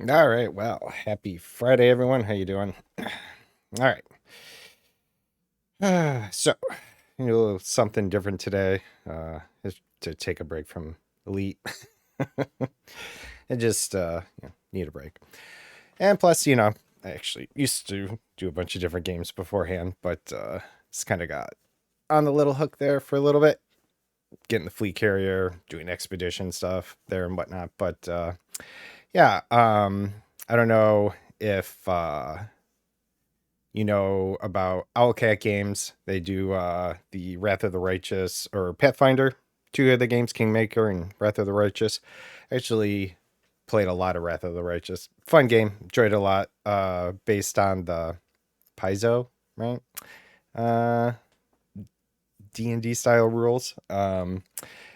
All right. Well, happy Friday, everyone. How you doing? All right. So, something different today. Is to take a break from Elite. I just need a break. And plus, I actually used to do a bunch of different games beforehand, but just kind of got on the little hook there for a little bit, getting the fleet carrier, doing expedition stuff there and whatnot. But yeah, I don't know if you know about Owlcat Games. They do the Wrath of the Righteous or Pathfinder, two of the games, Kingmaker and Wrath of the Righteous. Actually played a lot of Wrath of the Righteous. Fun game, enjoyed it a lot. Based on the Paizo, right? Uh, D&D style rules.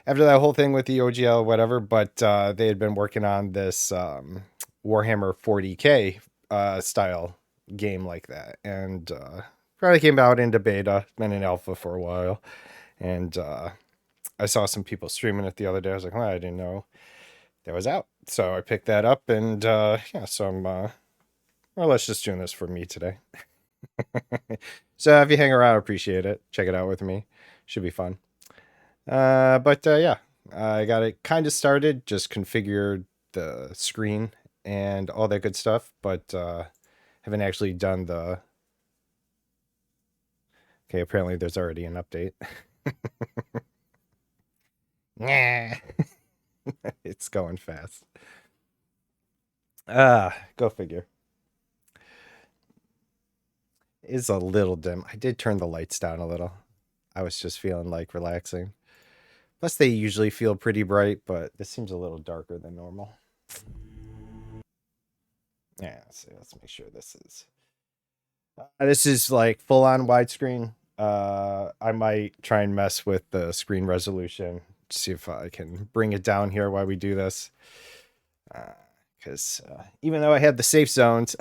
After that whole thing with the OGL, whatever, but they had been working on this Warhammer 40K style game like that, and probably came out into beta, been in alpha for a while, and I saw some people streaming it the other day. I was like, well, I didn't know that was out, so I picked that up, and yeah, so I'm more or less just doing this for me today. So if you hang around, I appreciate it. Check it out with me, should be fun. But yeah, I got it kind of started, just configured the screen and all that good stuff, but haven't actually done the. Okay, apparently there's already an update. Yeah, it's going fast. Go figure. It's a little dim. I did turn the lights down a little. I was just feeling like relaxing. Plus, they usually feel pretty bright, but this seems a little darker than normal. Yeah, so let's make sure this is. This is like full on widescreen. I might try and mess with the screen resolution, see if I can bring it down here while we do this. Because even though I had the safe zones,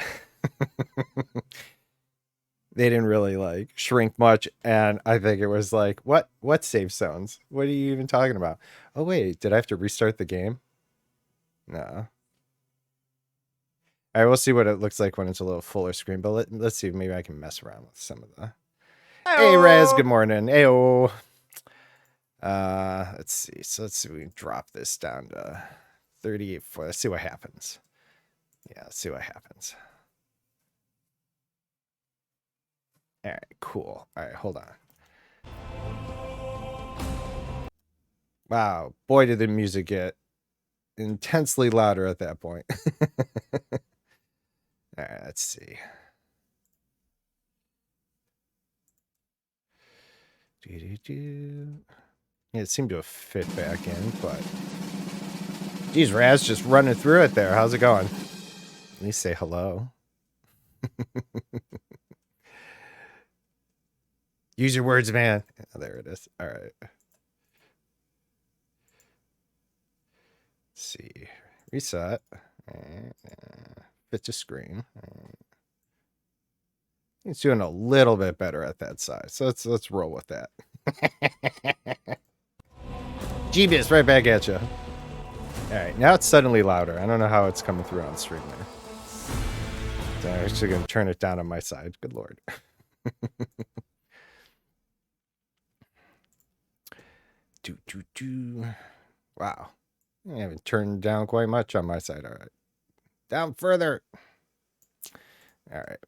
they didn't really like shrink much, and I think it was like, what safe zones? What are you even talking about? Oh wait, did I have to restart the game? No. I will see what it looks like when it's a little fuller screen, but let's see. Maybe I can mess around with some of the. Hey, Rez, good morning. Ayo. Let's see. So let's see if we can drop this down to 38. Let's see what happens. Yeah, let's see what happens. All right, cool. All right, hold on. Wow, boy, did the music get intensely louder at that point. All right, let's see. Yeah, it seemed to have fit back in, but geez, Raz just running through it there. How's it going? At least say hello. Use your words, man. Oh, there it is. All right. Let's see. Reset. Fit to screen. It's doing a little bit better at that size, so let's roll with that. Jeebus, right back at you. All right, now it's suddenly louder. I don't know how it's coming through on stream there. So I'm actually going to turn it down on my side. Good lord. Wow. I haven't turned down quite much on my side. All right. Down further. All right.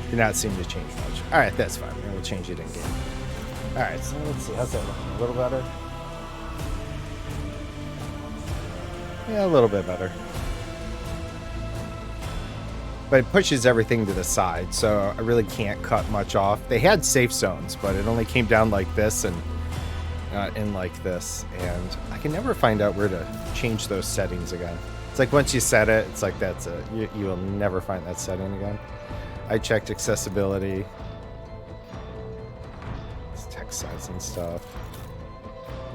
Did not seem to change much. All right, that's fine. We'll change it in game. All right, so let's see. How's that looking? A little better? Yeah, a little bit better. But it pushes everything to the side, so I really can't cut much off. They had safe zones, but it only came down like this and in like this, and I can never find out where to change those settings again. It's like once you set it, it's like that's it. You will never find that setting again. I checked accessibility, it's text size and stuff,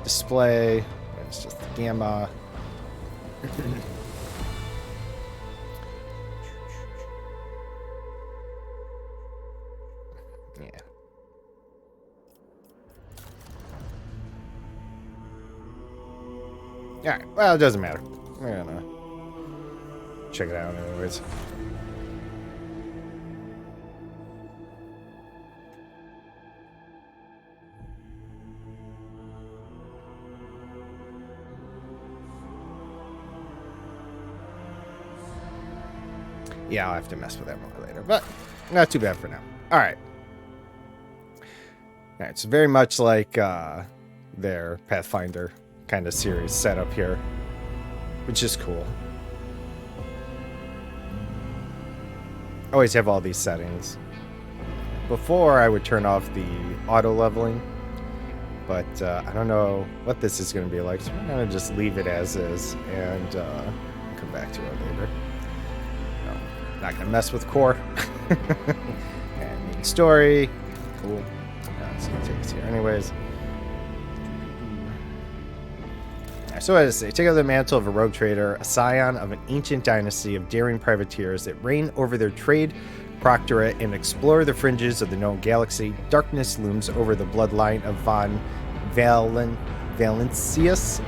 display, it's just the gamma. Yeah. Alright, well, it doesn't matter. We're gonna check it out anyways. Yeah, I'll have to mess with that more later, but not too bad for now. Alright. Alright, it's very much like their Pathfinder kind of series setup here, which is cool. Always have all these settings. Before, I would turn off the auto leveling, but I don't know what this is going to be like, so I'm going to just leave it as is and come back to it later. No, not going to mess with core. And main story. Cool. It's going to take us here anyways. So as I say, take out the mantle of a rogue trader, a scion of an ancient dynasty of daring privateers that reign over their trade proctorate and explore the fringes of the known galaxy. Darkness looms over the bloodline of von Valencius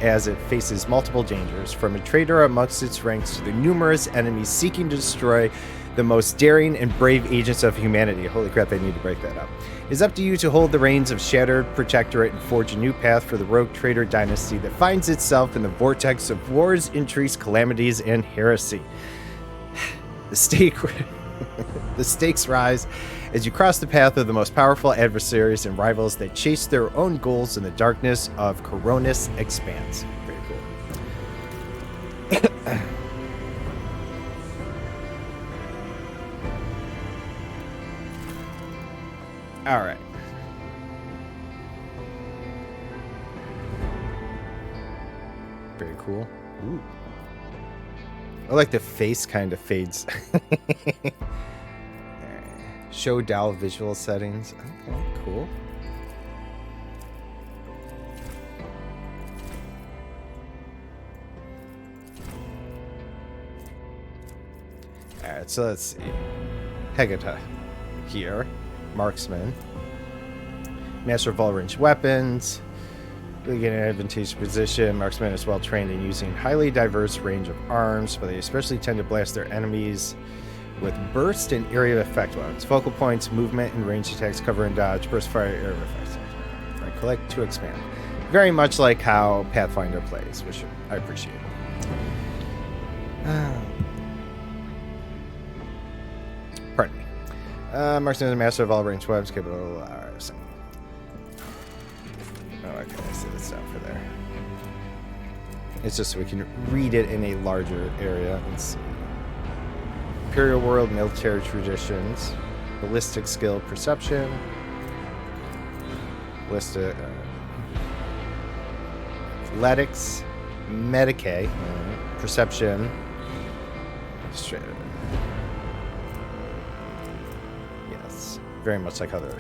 as it faces multiple dangers, from a traitor amongst its ranks to the numerous enemies seeking to destroy the most daring and brave agents of humanity. Holy crap, I need to break that up. It's up to you to hold the reins of shattered protectorate and forge a new path for the rogue trader dynasty that finds itself in the vortex of wars, intrigues, calamities, and heresy. The stakes rise as you cross the path of the most powerful adversaries and rivals that chase their own goals in the darkness of Coronis Expanse. Very cool. All right. Very cool. Ooh. I like the face kind of fades. Show DAO visual settings. Okay, cool. Alright, so let's see. Hegata here. Marksman. Master of all ranged weapons. Really get an advantageous position. Marksman is well trained in using highly diverse range of arms, but they especially tend to blast their enemies with burst and area effect weapons. Focal points, movement, and range attacks, cover and dodge, burst fire, area effects. Right, collect to expand. Very much like how Pathfinder plays, which I appreciate. Pardon me. Marksman is a master of all ranged weapons, capable of... Oh, okay, I see the stuff for there. It's just so we can read it in a larger area. Let's see. Imperial World military traditions, ballistic skill perception, ballistic athletics, Medicae, perception, straight. Yes, very much like other.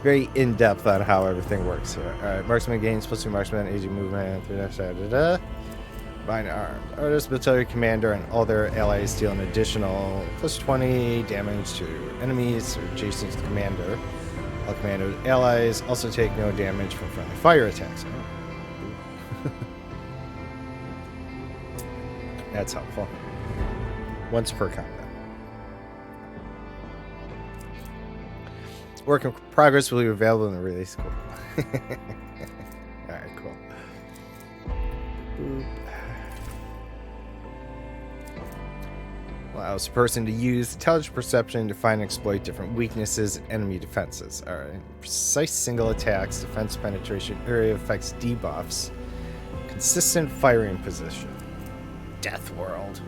Very in depth on how everything works here. All right, marksman gains +2 marksman, AG movement, Bind armed. Artist, military commander, and all their allies deal an additional +20 damage to enemies adjacent to the commander. All commander allies also take no damage from friendly fire attacks. That's helpful. Once per combat. Work in progress will be available in the release. Cool. Alright, cool. Boop. Allows a person to use intelligent perception to find and exploit different weaknesses in enemy defenses. Alright. Precise single attacks, defense penetration, area effects, debuffs, consistent firing position. Death World.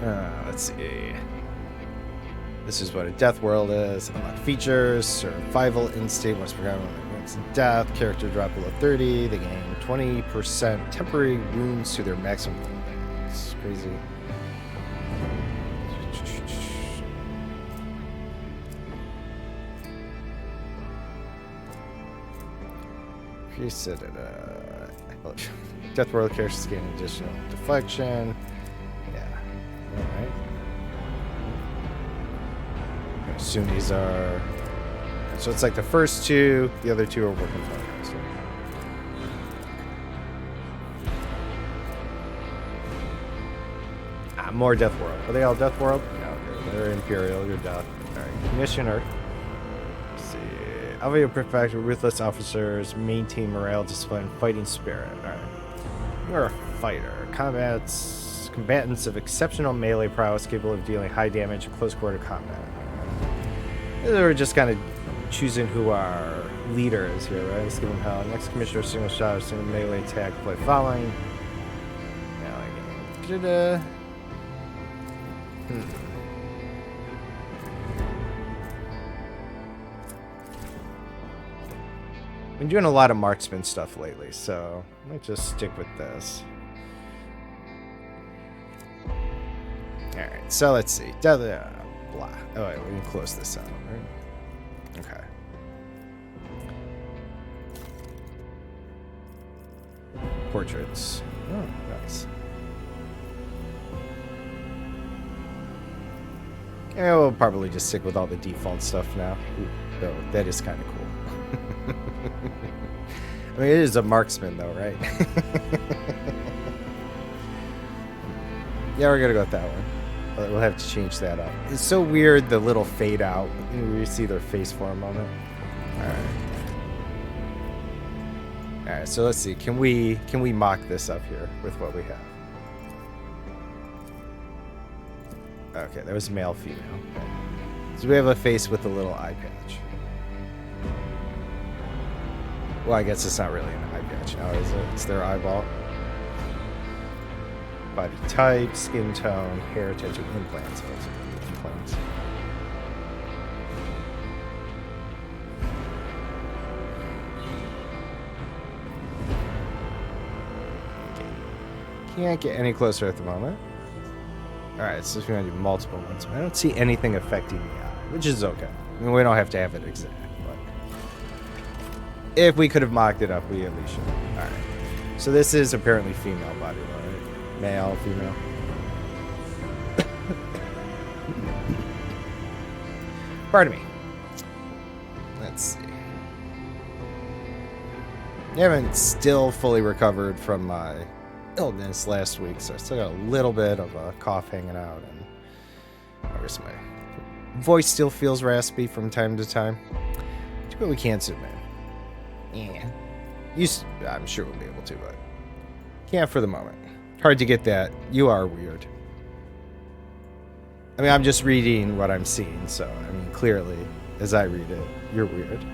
Let's see. This is what a death world is. Unlock features, survival instinct, once per game, death, character drop below 30, they gain 20% temporary wounds to their maximum. It's crazy. Preset it. Death world characters gain additional deflection. Yeah. Alright. Assume these are, so it's like the first two, the other two are working fine. So more Death World. Are they all Death World? No, they're Imperial. You're Death. Alright, Commissioner. Let's see. Alveo Prefect, ruthless officers, maintain morale, discipline, fighting spirit. Alright. You're a fighter. Combatants of exceptional melee prowess, capable of dealing high damage in close quarter combat. We're just kind of choosing who our leader is here, right? Let's give him hell. Next commissioner, single shot, single melee attack, play following. Been doing a lot of marksman stuff lately, so I might just stick with this. Alright, so let's see. Blah. Oh, wait, we can close this out, right? Okay. Portraits. Oh, nice. Yeah, we'll probably just stick with all the default stuff now. Ooh, though, that is kind of cool. I mean, it is a marksman, though, right? Yeah, we're gonna go with that one. But we'll have to change that up. It's so weird, the little fade out. You see their face for a moment. Alright, so let's see. Can we mock this up here with what we have? Okay, that was male, female. Okay. So we have a face with a little eye patch. Well, I guess it's not really an eye patch now, is it? It's their eyeball. Body type, skin tone, hair tattoo, implants. Implants. Okay. Can't get any closer at the moment. Alright, so if you want to do multiple ones, I don't see anything affecting the eye, which is okay. I mean, we don't have to have it exact, but if we could have mocked it up, we at least should. Alright. So this is apparently female body, right? Male, female. Pardon me. Let's see. I haven't still fully recovered from my illness last week, so I still got a little bit of a cough hanging out, and I guess my voice still feels raspy from time to time. But we can't zoom in. Yeah. I'm sure we'll be able to, but can't for the moment. Hard to get that. You are weird. I mean, I'm just reading what I'm seeing, so, I mean, clearly, as I read it, you're weird.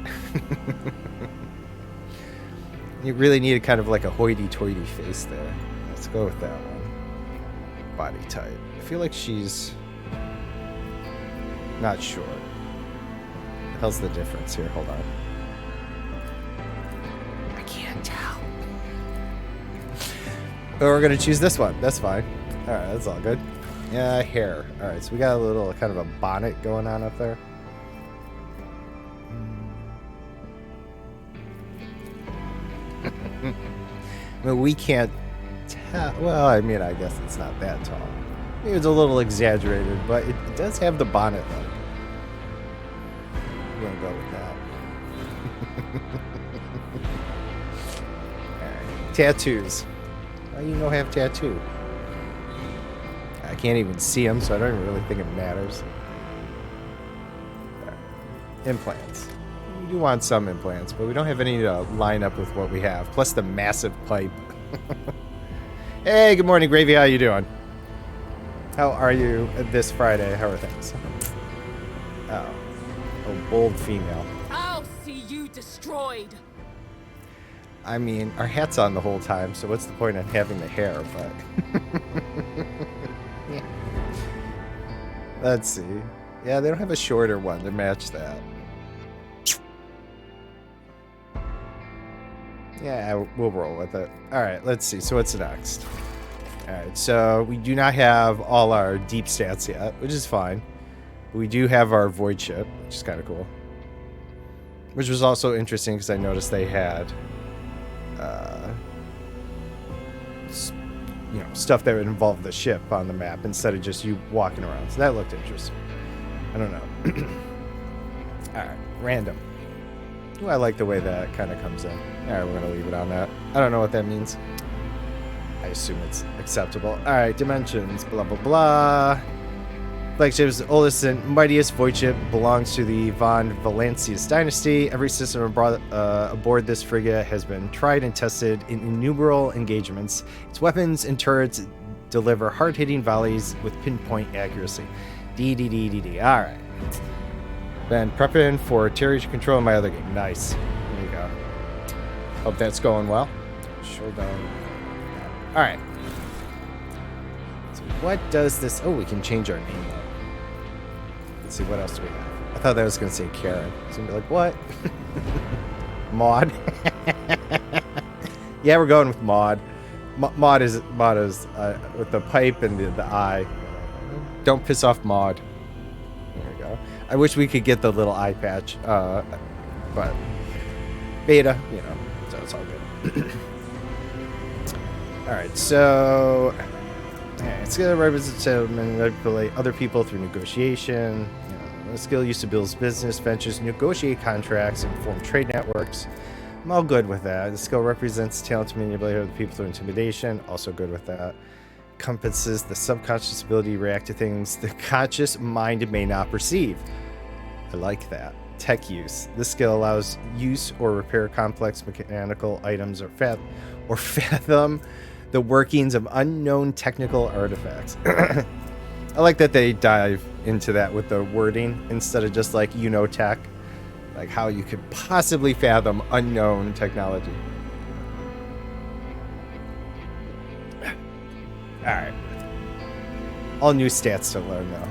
You really need kind of like a hoity-toity face there. Let's go with that one. Body type. I feel like she's not short. What the hell's the difference here? Hold on. I can't tell. But we're going to choose this one. That's fine. All right, that's all good. Yeah, hair. All right, so we got a little kind of a bonnet going on up there. I mean, we can't tell. Well, I mean, I guess it's not that tall. Maybe it's a little exaggerated, but it does have the bonnet, though. I'm going to go with that. Right. Tattoos. Why do you know have tattoo? I can't even see them, so I don't even really think it matters. Right. Implants. We do want some implants, but we don't have any to line up with what we have. Plus the massive pipe. Hey, good morning, Gravy. How you doing? How are you this Friday? How are things? Oh, bold female. I'll see you destroyed. I mean, our hat's on the whole time, so what's the point in having the hair? But yeah. Let's see. Yeah, they don't have a shorter one to match that. Yeah, we'll roll with it. All right, let's see. So what's next? All right, so we do not have all our deep stats yet, which is fine. We do have our void ship, which is kind of cool. Which was also interesting because I noticed they had, stuff that would involve the ship on the map instead of just you walking around. So that looked interesting. I don't know. All right, random. Ooh, I like the way that kind of comes in. All right, we're going to leave it on that. I don't know what that means. I assume it's acceptable. Alright, dimensions, blah blah blah. Flagship's oldest and mightiest void ship belongs to the Von Valancius dynasty. Every system aboard this frigate has been tried and tested in innumerable engagements. Its weapons and turrets deliver hard-hitting volleys with pinpoint accuracy. D. Alright. Been prepping for territory control in my other game. Nice. There you go. Hope that's going well. Showdown. Alright. So what does this... Oh, we can change our name though. Let's see, what else do we have? I thought that was going to say Karen. It's going to be like, what? Maud. Yeah, we're going with Maud. Maud is with the pipe and the eye. Don't piss off Maud. There we go. I wish we could get the little eye patch, but beta, you know, so it's all good. All right, so it's gonna represent and manipulate other people through negotiation. The skill used to build business ventures, negotiate contracts, and form trade networks. I'm all good with that. The skill represents talent to manipulate other people through intimidation. Also good with that. Encompasses the subconscious ability to react to things the conscious mind may not perceive. I like that. Tech use. This skill allows use or repair complex mechanical items or fathom the workings of unknown technical artifacts. I like that they dive into that with the wording instead of just like, you know, tech. Like how you could possibly fathom unknown technology. Alright. All new stats to learn though,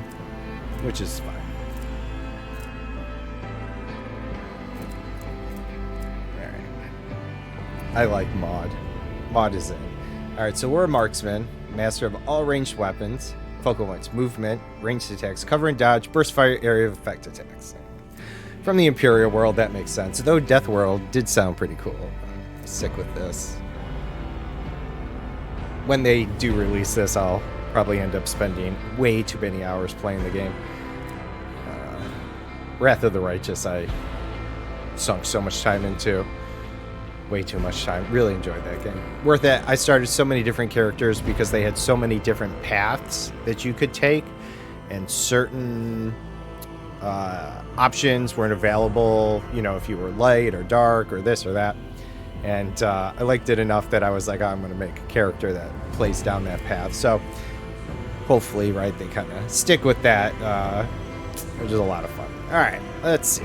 which is fine. Alright. I like Maud. Maud is in. Alright, so we're a marksman, master of all ranged weapons, focal points, movement, ranged attacks, cover and dodge, burst fire, area of effect attacks. From the Imperial world, that makes sense. Though Death World did sound pretty cool. I'll stick with this. When they do release this, I'll probably end up spending way too many hours playing the game. Wrath of the Righteous, I sunk so much time into. Way too much time. Really enjoyed that game. Worth it. I started so many different characters because they had so many different paths that you could take, and certain options weren't available, you know, if you were light or dark or this or that. And I liked it enough that I was like, oh, I'm going to make a character that plays down that path. So hopefully, right, they kind of stick with that, which is a lot of fun. All right, let's see.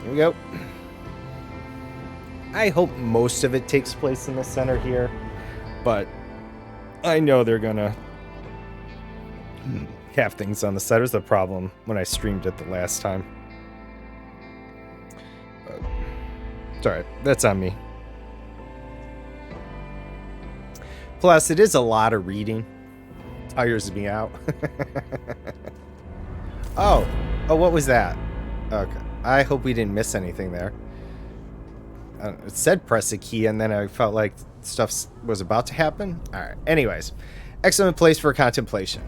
Here we go. I hope most of it takes place in the center here, but I know they're going to have things on the side. It was the problem when I streamed it the last time. But it's alright. That's on me. Plus, it is a lot of reading. Tires me out. Oh, what was that? Okay. I hope we didn't miss anything there. It said press a key, and then I felt like stuff was about to happen. Alright. Anyways. Excellent place for contemplation.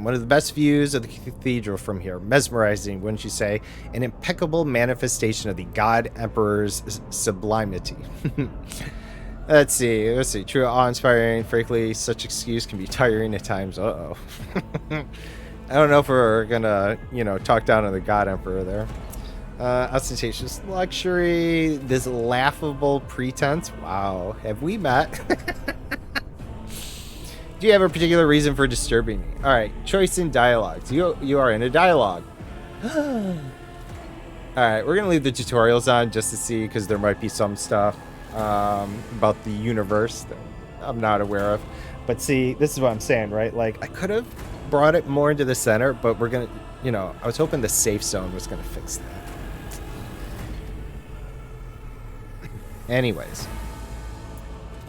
One of the best views of the cathedral from here. Mesmerizing, wouldn't you say? An impeccable manifestation of the God Emperor's sublimity. Let's see. True, awe-inspiring. Frankly, such excuse can be tiring at times. Uh-oh. I don't know if we're gonna, you know, talk down to the God Emperor there. Ostentatious luxury. This laughable pretense. Wow. Have we met? Do you have a particular reason for disturbing me? All right, choice in dialogues. You are in a dialogue. All right, we're gonna leave the tutorials on just to see, because there might be some stuff about the universe that I'm not aware of. But see, this is what I'm saying, right? Like, I could have brought it more into the center, but we're gonna, you know, I was hoping the safe zone was gonna fix that. Anyways.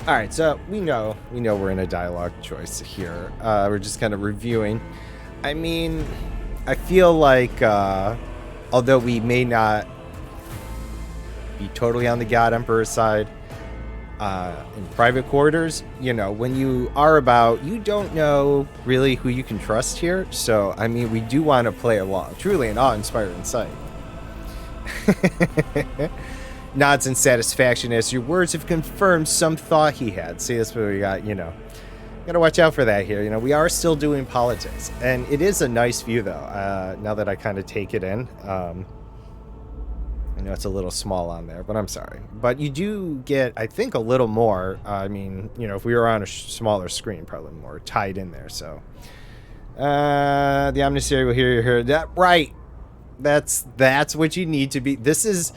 All right, so we know we're in a dialogue choice here. We're just kind of reviewing. I mean, I feel like although we may not be totally on the God Emperor side in private quarters, you know, when you are about, you don't know really who you can trust here. So, I mean, we do want to play along. Truly an awe-inspiring sight. nods in satisfaction as your words have confirmed some thought he had. See, that's what we got, you know. Gotta watch out for that here. You know, we are still doing politics. And it is a nice view, though, now that I kind of take it in. I know it's a little small on there, but I'm sorry. But you do get, I think, a little more. I mean, you know, if we were on a smaller screen, probably more tied in there. So, the Omnisary will hear that right. That's what you need to be. This is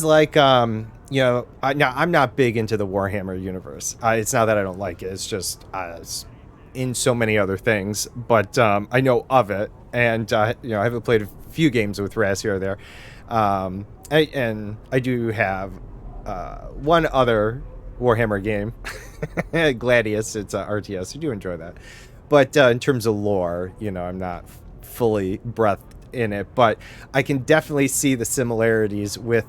like, you know, now I'm not big into the Warhammer universe. It's not that I don't like it. It's just it's in so many other things. But I know of it, and you know, I haven't played a few games with Raz here or there. I do have one other Warhammer game, Gladius. It's RTS. I do enjoy that, but in terms of lore, you know, I'm not fully breathed in it, but I can definitely see the similarities with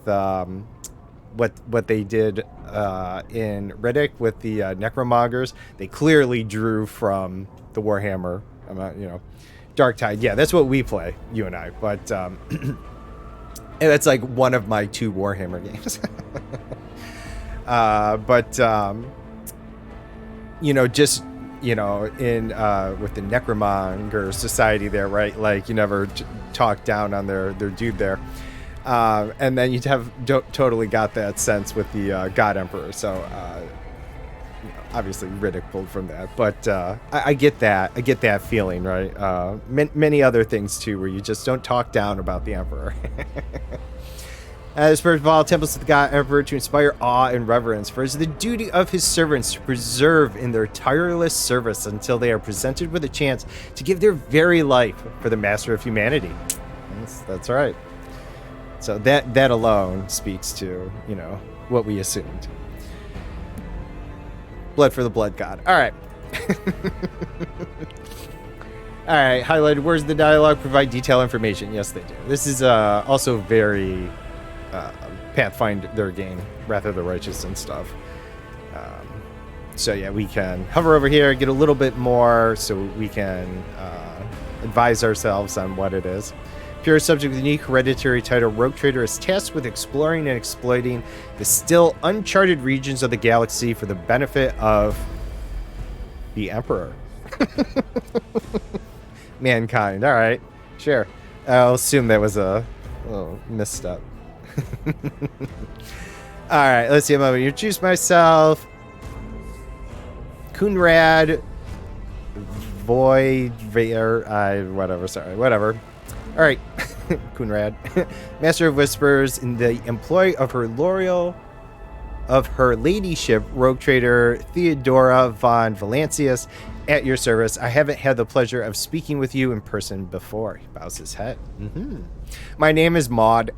what they did in Riddick with the Necromongers. They clearly drew from the Warhammer, you know, Darktide. Yeah, that's what we play, you and I, but and that's like one of my 2 Warhammer games. You know, just, you know, in with the Necromonger society there, right? Like, you never talk down on their dude there. And then you'd have totally got that sense with the God Emperor. So, you know, obviously Riddick pulled from that, but I get that. I get that feeling, right? Many other things too, where you just don't talk down about the Emperor. As first of all, temples of the God Emperor to inspire awe and reverence, for it is the duty of his servants to preserve in their tireless service until they are presented with a chance to give their very life for the master of humanity. That's right. So that alone speaks to, you know, what we assumed. Blood for the blood god. All right. All right. Highlighted words of the dialogue provide detailed information. Yes, they do. This is also very Pathfinder game, Wrath of the Righteous and stuff. So yeah, we can hover over here, get a little bit more, so we can advise ourselves on what it is. Pure subject with unique hereditary title, Rogue Trader is tasked with exploring and exploiting the still uncharted regions of the galaxy for the benefit of the Emperor. Mankind. All right, sure. I'll assume that was a little misstep. All right, let's see. I'm going to introduce myself. Kunrad whatever. Sorry, whatever. All right, Kunrad, Master of Whispers, in the employ of her ladyship, Rogue Trader Theodora von Valancius, at your service. I haven't had the pleasure of speaking with you in person before. He bows his head. My name is Maud.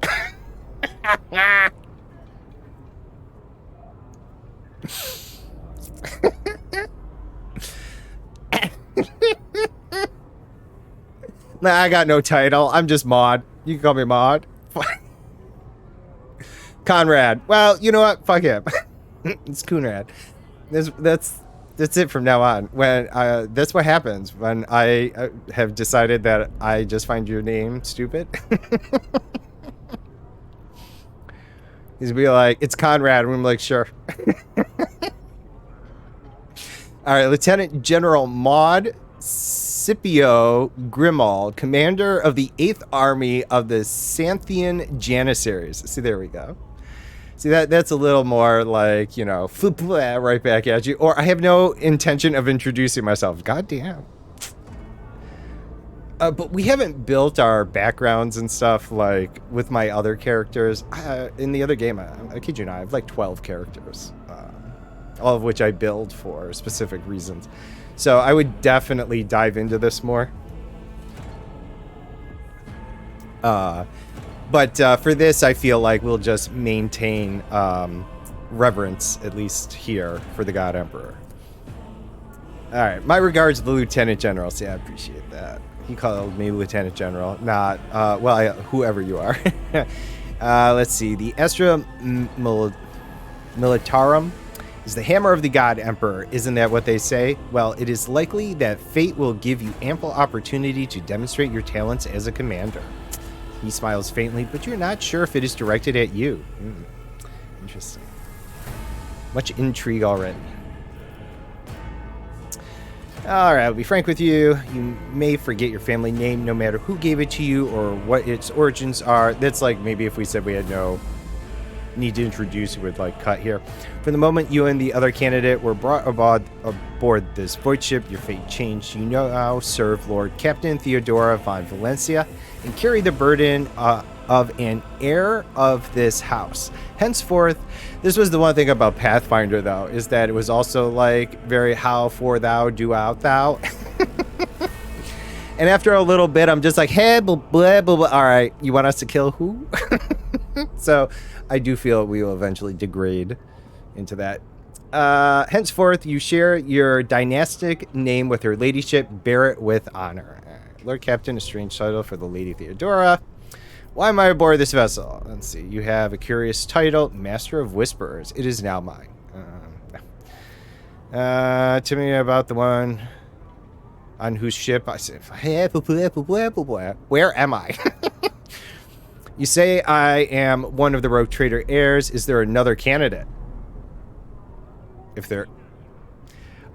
Nah, I got no title. I'm just Maud. You can call me Maud. Conrad. Well, you know what? Fuck him. It's Kunrad. That's it from now on. When that's what happens when I have decided that I just find your name stupid. He's be like, it's Conrad, and I'm like, sure. All right, Lieutenant General Maud Scipio Grimald, commander of the 8th Army of the Santhian Janissaries. See, there we go. See, that's a little more like, you know, right back at you. Or I have no intention of introducing myself. God damn. But we haven't built our backgrounds and stuff like with my other characters. In the other game, I kid you not, I have like 12 characters. All of which I build for specific reasons. So I would definitely dive into this more. But for this, I feel like we'll just maintain reverence, at least here, for the God Emperor. All right, my regards to the Lieutenant General. See, I appreciate that. He called me Lieutenant General, not, whoever you are. Let's see. The Astra Militarum is the hammer of the God Emperor. Isn't that what they say? Well, it is likely that fate will give you ample opportunity to demonstrate your talents as a commander. He smiles faintly, but you're not sure if it is directed at you. Interesting. Much intrigue already. Alright, I'll be frank with you. You may forget your family name no matter who gave it to you or what its origins are. That's like maybe if we said we had no need to introduce, we would like cut here. From the moment you and the other candidate were brought aboard this void ship, your fate changed. You now serve Lord Captain Theodora von Valencia and carry the burden of an heir of this house. Henceforth, this was the one thing about Pathfinder, though, is that it was also like very how for thou do out thou. And after a little bit, I'm just like, hey, blah, blah, blah, blah. All right, you want us to kill who? So I do feel we will eventually degrade into that. Henceforth, you share your dynastic name with her ladyship. Bear it with honor. Lord Captain, a strange title for the Lady Theodora. Why am I aboard this vessel? Let's see. You have a curious title, Master of Whisperers. It is now mine. To me about the one on whose ship I say, where am I? You say I am one of the rogue trader heirs. Is there another candidate? If there...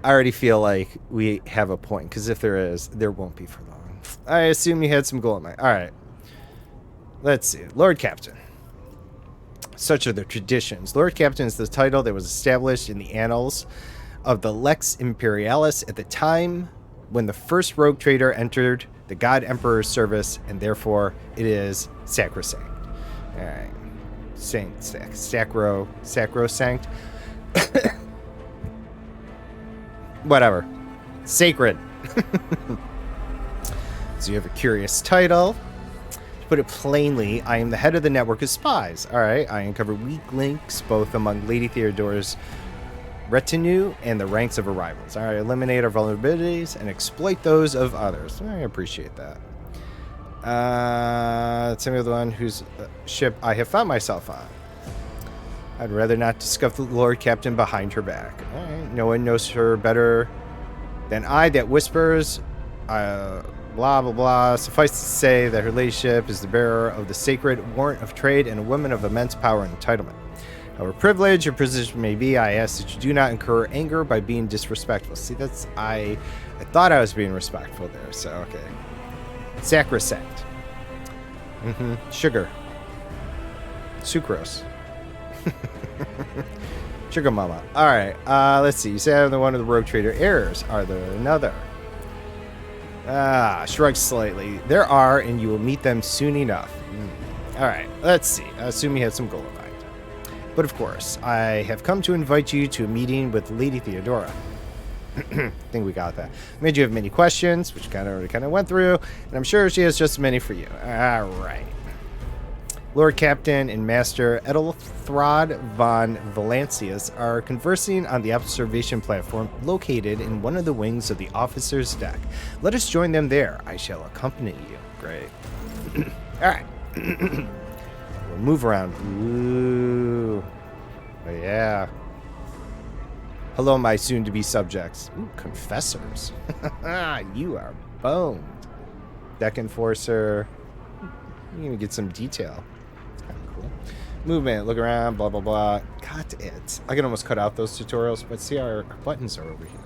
I already feel like we have a point, because if there is, there won't be for long. I assume you had some gold in mind. All right. Let's see. Lord Captain. Such are the traditions. Lord Captain is the title that was established in the annals of the Lex Imperialis at the time when the first rogue trader entered the God Emperor's service, and therefore it is sacrosanct. All right. Sacrosanct. Whatever. Sacred. So you have a curious title. To put it plainly, I am the head of the network of spies. All right, I uncover weak links both among Lady Theodora's retinue and the ranks of her rivals. All right, eliminate our vulnerabilities and exploit those of others. I appreciate that. Tell me the one whose ship I have found myself on. I'd rather not discuss the Lord Captain behind her back. All right, no one knows her better than I that whispers. Blah, blah, blah. Suffice to say that her ladyship is the bearer of the sacred warrant of trade and a woman of immense power and entitlement. However privileged your position may be, I ask that you do not incur anger by being disrespectful. See, that's... I thought I was being respectful there, so okay. Sacrosanct. Sugar. Sucrose. Sugar mama. Alright, let's see. You say I'm the one of the rogue trader heirs. Are there another? Shrugs slightly. There are, and you will meet them soon enough. Alright, let's see. I assume you had some gold in mind. But of course, I have come to invite you to a meeting with Lady Theodora. I think we got that. Made you have many questions, which already kind of went through, and I'm sure she has just as many for you. Alright. Lord Captain and Master Edelthrod von Valancius are conversing on the observation platform located in one of the wings of the officer's deck. Let us join them there. I shall accompany you. Great. Alright. We'll move around. Ooh. Oh, yeah. Hello, my soon-to-be subjects. Ooh, confessors. You are boned. Deck enforcer. You can get some detail. Movement, look around, blah, blah, blah. Got it. I can almost cut out those tutorials, but see, our buttons are over here.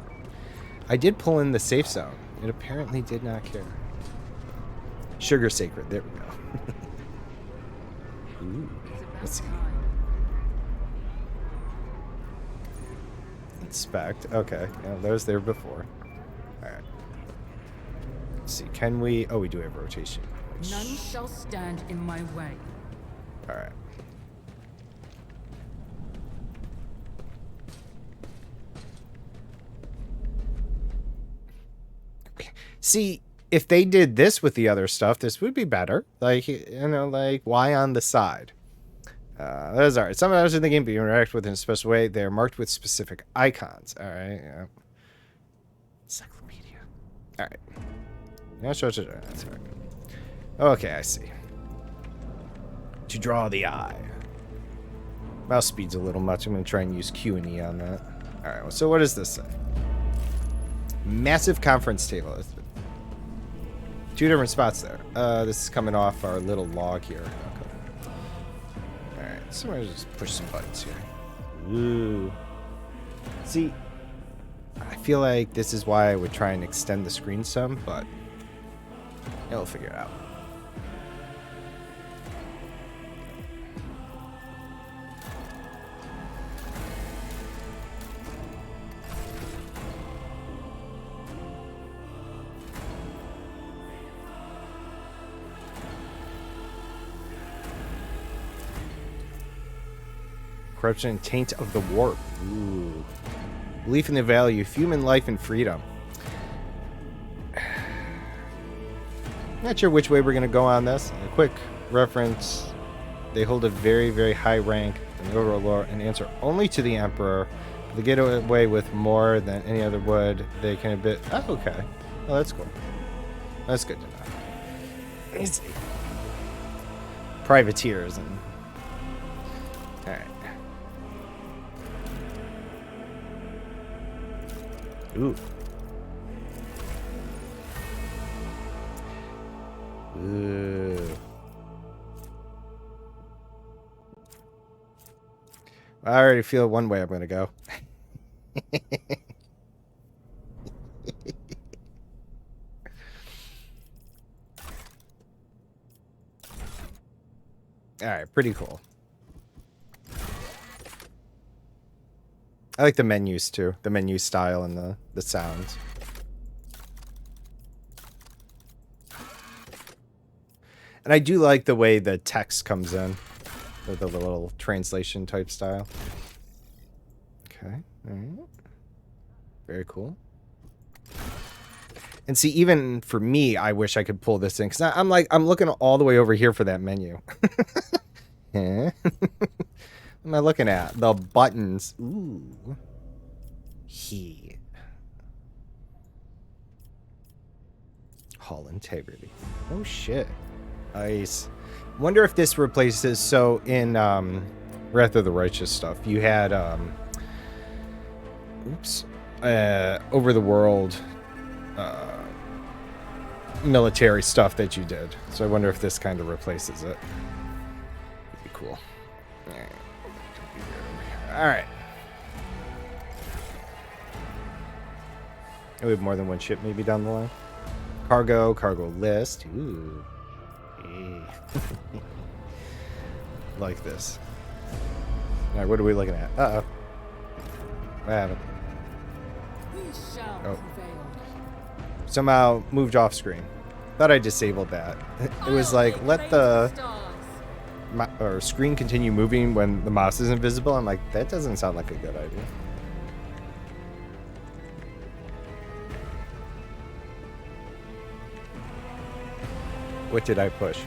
I did pull in the safe zone. It apparently did not care. Sugar sacred. There we go. Ooh, let's see. Inspect. Okay. Yeah, that was there before. Alright. Let's see. Can we... Oh, we do have rotation. None shall stand in my way. Alright. See, if they did this with the other stuff, this would be better. Like, you know, like, why on the side? That's alright. Some others in the game be interact with in a special way. They are marked with specific icons. Alright, yeah. Encyclopedia. Alright. Yeah, sure. That's alright. Okay, I see. To draw the eye. Mouse speed's a little much. I'm going to try and use Q and E on that. Alright, well, so what does this say? Massive conference table. Two different spots there. This is coming off our little log here. Okay. Alright. So I'm gonna just push some buttons here. Ooh. See, I feel like this is why I would try and extend the screen some, but we'll figure it out. Corruption and taint of the warp. Ooh. Belief in the value of human life and freedom. Not sure which way we're going to go on this. A quick reference. They hold a very, very high rank in the overall lore and answer only to the Emperor. If they get away with more than any other would, they can a bit... Oh, okay. Oh, that's cool. That's good to know. Easy. Privateers and... Alright. Ooh. Ooh. I already feel one way I'm going to go. Alright, pretty cool. I like the menus too. The menu style and the sounds. And I do like the way the text comes in. With the little translation type style. Okay. Alright. Very cool. And see, even for me, I wish I could pull this in. Because I'm looking all the way over here for that menu. Yeah. What am I looking at? The buttons. Ooh. He. Hull integrity. Oh shit. Nice. Wonder if this replaces. So in Wrath of the Righteous stuff, you had over the world military stuff that you did. So I wonder if this kind of replaces it. Would be cool. All right. We have more than one ship maybe down the line. Cargo list. Ooh. Like this. All right, what are we looking at? Uh-oh. What happened? Oh. Somehow moved off screen. Thought I disabled that. It was like, let the screen continue moving when the mouse is invisible. I'm like, that doesn't sound like a good idea. What did I push?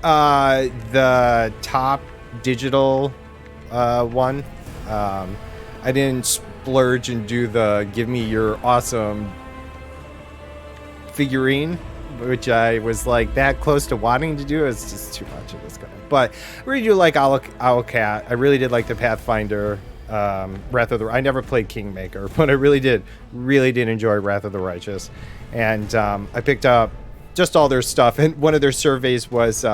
The top digital one. I didn't splurge and do the give me your awesome figurine, which I was like that close to wanting to do. It's just too much of this guy. But I really do like Owlcat. I really did like the Pathfinder. Wrath of the... I never played Kingmaker, but I really did enjoy Wrath of the Righteous. And I picked up just all their stuff. And one of their surveys was, you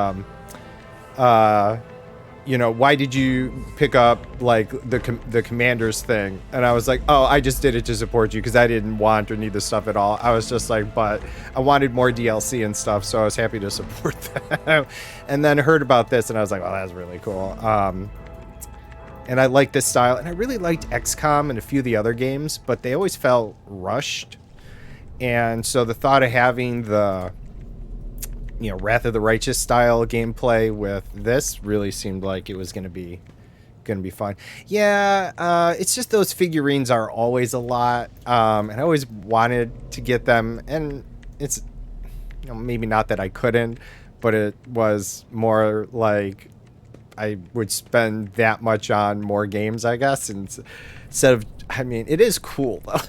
know, why did you pick up like the commander's thing? And I was like, oh, I just did it to support you because I didn't want or need the stuff at all. I was just like, but I wanted more DLC and stuff, so I was happy to support that. And then heard about this, and I was like, oh, that's really cool. And I liked this style, and I really liked XCOM and a few of the other games, but they always felt rushed. And so the thought of having the, you know, Wrath of the Righteous style gameplay with this really seemed like it was going to be fun. Yeah, it's just those figurines are always a lot, and I always wanted to get them, and it's, you know, maybe not that I couldn't, but it was more like I would spend that much on more games, I guess, instead of, I mean, it is cool, though.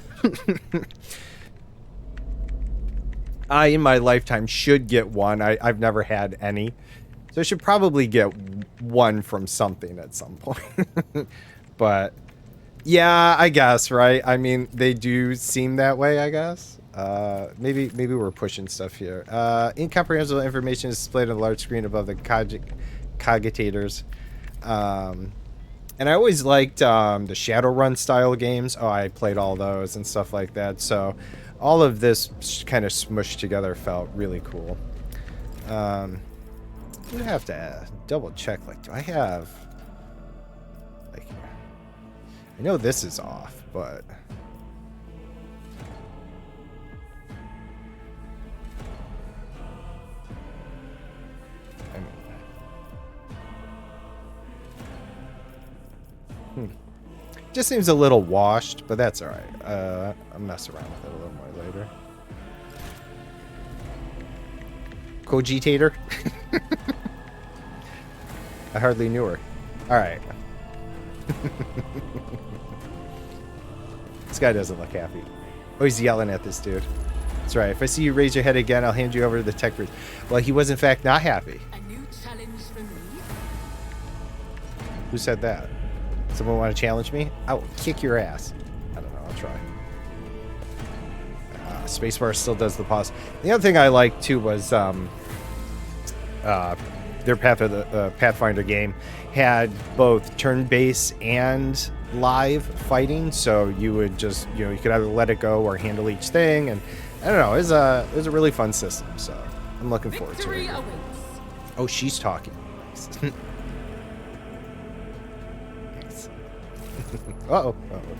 I, in my lifetime, should get one. I've never had any. So I should probably get one from something at some point. But, yeah, I guess, right? I mean, they do seem that way, I guess. Maybe we're pushing stuff here. Incomprehensible information is displayed on the large screen above the cogitators. And I always liked the Shadowrun style games. Oh, I played all those and stuff like that. So all of this kind of smushed together felt really cool. You have to double check. Like, do I have... Like, I know this is off, but... Just seems a little washed, but that's alright. I'll mess around with it a little more later. Cogitator? I hardly knew her. Alright. This guy doesn't look happy. Oh, he's yelling at this dude. That's right. If I see you raise your head again, I'll hand you over to the tech bridge. Well, he was in fact not happy. A new challenge for me? Who said that? Someone want to challenge me? I will kick your ass. I don't know. I'll try. Spacebar still does the pause. The other thing I liked too was their Pathfinder game had both turn-based and live fighting. So you would just, you could either let it go or handle each thing. And I don't know. It was a really fun system. So I'm looking forward to it. Awaits. Oh, she's talking. Uh-oh. Oh, okay.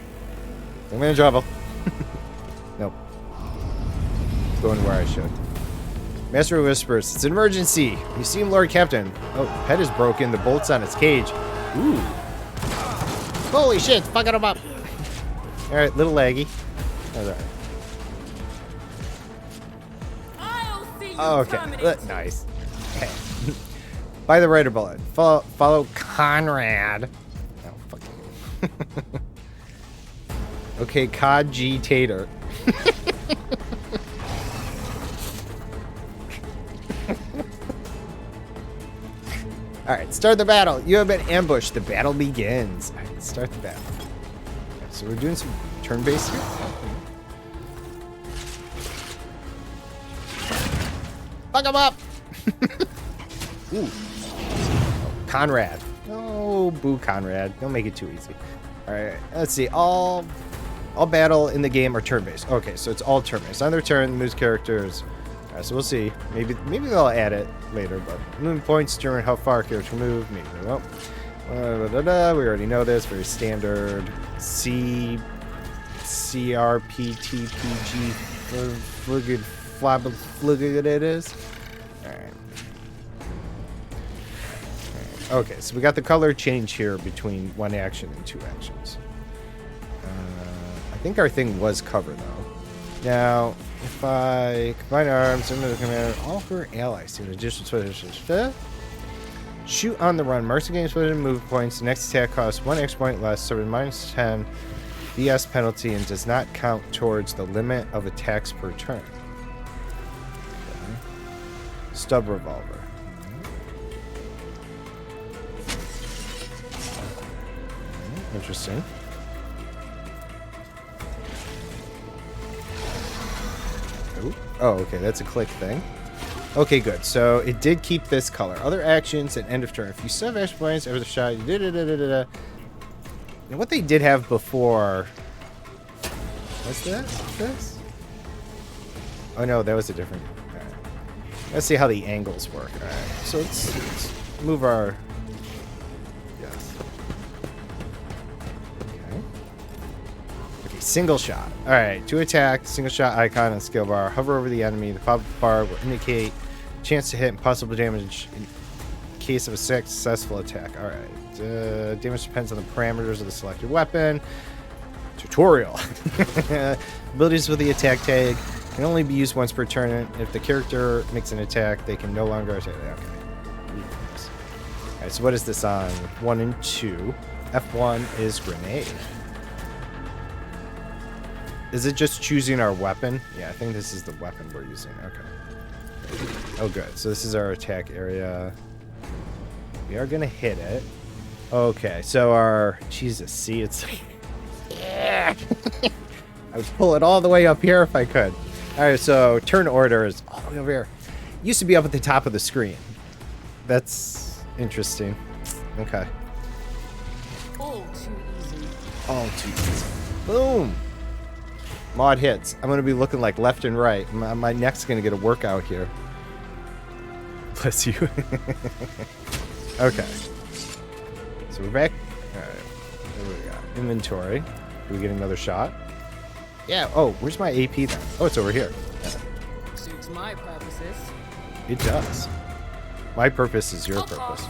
I'm in trouble. Nope. Going where I should. Master whispers, it's an emergency. You seem Lord Captain. Oh, the head is broken. The bolt's on its cage. Ooh. Holy shit, fucking him up. Alright, little laggy. That's alright. I'll see you Okay, terminate. nice. Okay. By the writer bullet. Follow Conrad. Oh, fuck you. Okay, Cogitator. Alright, start the battle. You have been ambushed. The battle begins. Alright, start the battle. Okay, so we're doing some turn-based here. Fuck him up! Ooh. Oh, Conrad. Oh, boo Conrad. Don't make it too easy. Alright, let's see. All battle in the game are turn-based. Okay, so it's all turn-based. On their turn, moves characters. Alright, so we'll see. Maybe they'll add it later, but movement points determine how far a character can move. Maybe they won't. We already know this. Very standard. CRPTPG flugid it is. Alright. Okay, so we got the color change here between one action and two actions. I think our thing was cover, though. Now, if I combine arms, I'm going to command all her allies to an additional special. Shoot on the run. Marks the game's move points. The next attack costs 1 extra point less, so minus 10 BS penalty and does not count towards the limit of attacks per turn. Okay. Stub revolver. Interesting. Oh, okay, that's a click thing. Okay, good. So it did keep this color. Other actions at end of turn. If you sub extra points over the shot, Now, what they did have before. What's that? This? Oh no, that was a different. All right. Let's see how the angles work. All right. So let's move our. Yes. Okay, single shot. Alright, to attack, single shot icon on skill bar. Hover over the enemy. The pop bar will indicate chance to hit and possible damage in case of a successful attack. Alright. Damage depends on the parameters of the selected weapon. Tutorial. Abilities with the attack tag can only be used once per turn. If the character makes an attack, they can no longer attack. Okay. Alright, so what is this on 1 and 2? F1 is grenade. Is it just choosing our weapon? Yeah, I think this is the weapon we're using. Okay. Oh, good. So this is our attack area. We are going to hit it. Okay, so our... Jesus, see, it's like... Yeah! I would pull it all the way up here if I could. All right, so turn order is all the way over here. Used to be up at the top of the screen. That's interesting. Okay. All too easy. All too easy. Boom. Mod hits. I'm going to be looking like left and right. My neck's going to get a workout here. Bless you. Okay. So we're back. All right. What do we got? Inventory. Do we get another shot? Yeah. Oh, where's my AP then? Oh, it's over here. Suits my purposes. It does. My purpose is your purpose.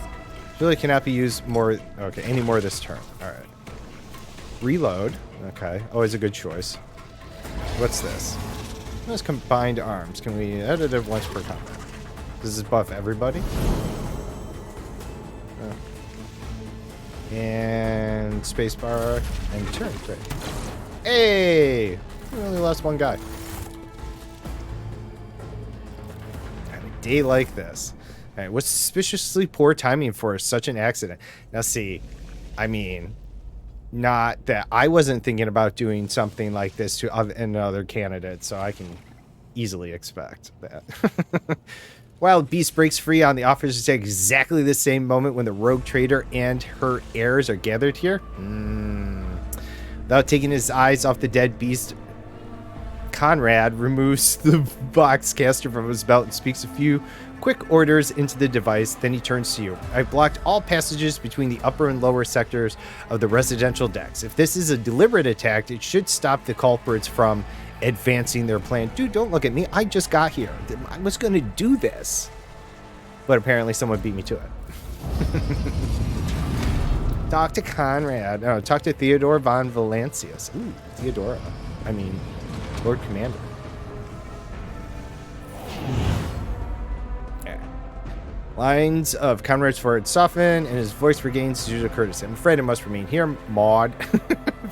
Really cannot be used more. Okay, any more this turn. All right. Reload. Okay. Always a good choice. What's this? Those combined arms. Can we edit it once per combat? Does this buff everybody? Oh. And spacebar and turn. Great. Hey! We only lost one guy. On a day like this. Alright, what's suspiciously poor timing for such an accident? Now see, I mean, not that I wasn't thinking about doing something like this to another candidate, so I can easily expect that. Wild Beast breaks free on the officers at exactly the same moment when the rogue trader and her heirs are gathered here. Without taking his eyes off the dead beast, Conrad removes the box caster from his belt and speaks a few quick orders into the device. Then he turns to you. I've blocked all passages between the upper and lower sectors of the residential decks. If this is a deliberate attack, it should stop the culprits from advancing their plan. Dude, don't look at me. I just got here. I was going to do this. But apparently someone beat me to it. Talk to Conrad. No, talk to Theodore von Valancius. Ooh, Theodora. I mean, Lord Commander. Yeah. Lines of Conrad's forehead soften, and his voice regains his usual courtesy. I'm afraid I must remain here, Maud.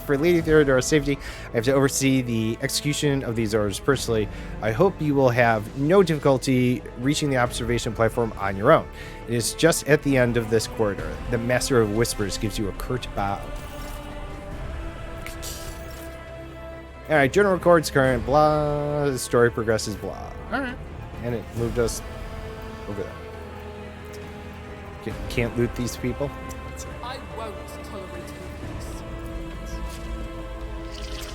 For Lady Theodora's safety, I have to oversee the execution of these orders personally. I hope you will have no difficulty reaching the observation platform on your own. It is just at the end of this corridor. The Master of Whispers gives you a curt bow. Alright, journal records current, blah. The story progresses, blah. Alright. And it moved us over there. Can't loot these people. I won't tolerate weakness.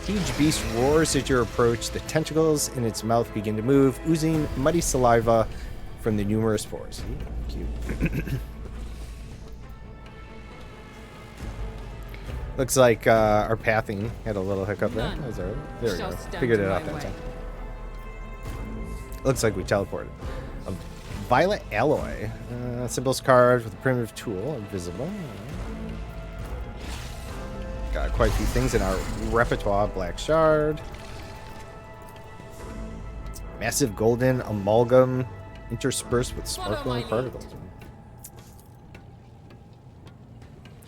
Huge beast roars at your approach. The tentacles in its mouth begin to move, oozing muddy saliva from the numerous pores. Ooh, cute. Looks like our pathing had a little hiccup there. That was all right. There we go. Figured it out that time. Looks like we teleported. A violet alloy. Symbols carved with a primitive tool. Invisible. Got quite a few things in our repertoire. Black shard. Massive golden amalgam interspersed with sparkling particles.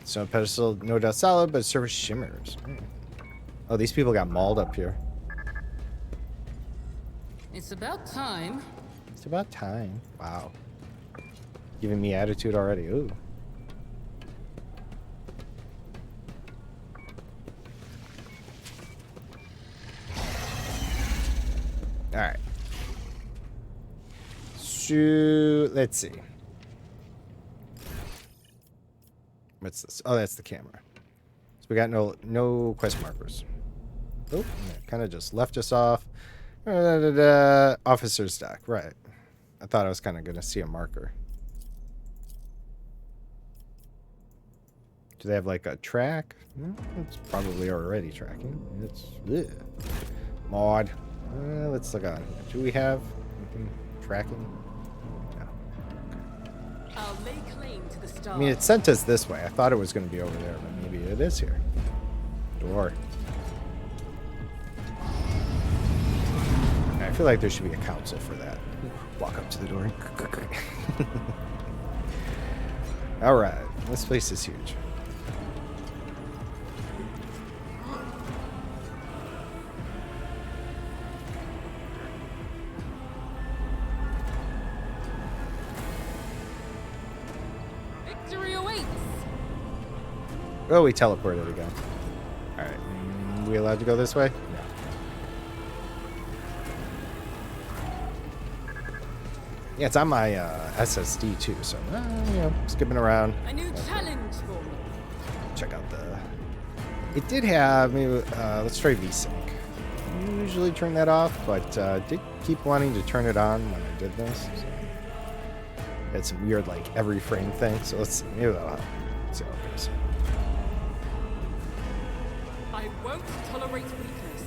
Stone pedestal, no doubt solid, but surface shimmers. Oh, these people got mauled up here. It's about time. It's about time. Wow. Giving me attitude already. Ooh. Alright. So, let's see. What's this? Oh, that's the camera. So we got no quest markers. Oh, kind of just left us off. Officer's deck. Right. I thought I was kind of going to see a marker. Do they have like a track? No, it's probably already tracking. It's ugh. Mod. Let's look on here. Do we have anything tracking? No. I'll lay claim to the star. I mean, it sent us this way. I thought it was going to be over there, but maybe it is here. Door. I feel like there should be a council for that. Walk up to the door. All right. This place is huge. Victory awaits. Oh, we teleported again. All right. We allowed to go this way? Yeah, it's on my SSD too, so skipping around. A new challenge for me. Check out the. It did have. Maybe let's try VSync. I usually turn that off, but did keep wanting to turn it on when I did this. So. Had some weird like every frame thing, so maybe that'll help. Let's see how it goes. I won't tolerate weakness.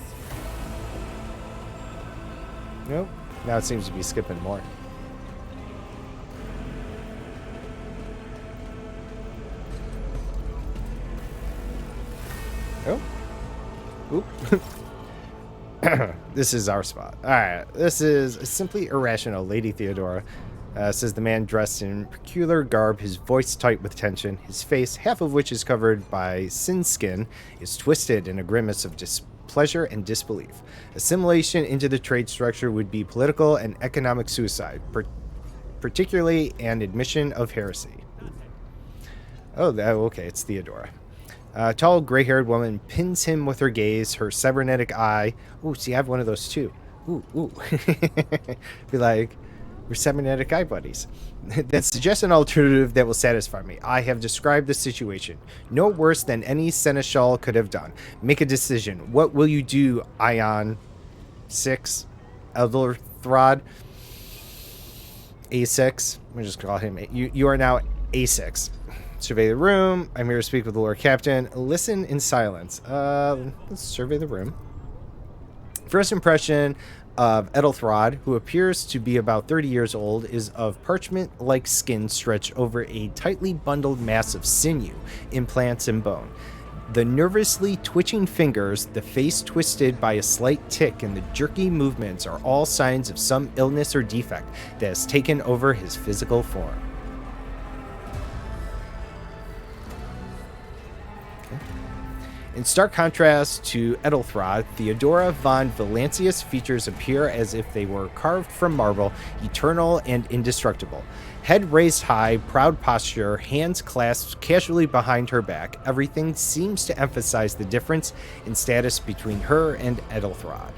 Nope. Now it seems to be skipping more. Oh. Oop. This is our spot. All right. This is simply irrational, Lady Theodora. Says the man dressed in peculiar garb, his voice tight with tension, his face, half of which is covered by sin skin, is twisted in a grimace of displeasure and disbelief. Assimilation into the trade structure would be political and economic suicide, particularly an admission of heresy. Oh, okay, it's Theodora. A tall, gray-haired woman pins him with her gaze, her cybernetic eye. Ooh, see, I have one of those too. Ooh. Be like, we're cybernetic eye buddies. That suggests an alternative that will satisfy me. I have described the situation. No worse than any seneschal could have done. Make a decision. What will you do, Ion 6? Elder Throd? A6? We'll just call him. You are now A6. Survey the room. I'm here to speak with the Lord Captain. Listen in silence. Let's survey the room. First impression of Edelthrod, who appears to be about 30 years old, is of parchment-like skin stretched over a tightly bundled mass of sinew, implants, and bone. The nervously twitching fingers, the face twisted by a slight tic, and the jerky movements are all signs of some illness or defect that has taken over his physical form. In stark contrast to Edelthrod, Theodora von Valancius' features appear as if they were carved from marble, eternal and indestructible. Head raised high, proud posture, hands clasped casually behind her back. Everything seems to emphasize the difference in status between her and Edelthrod.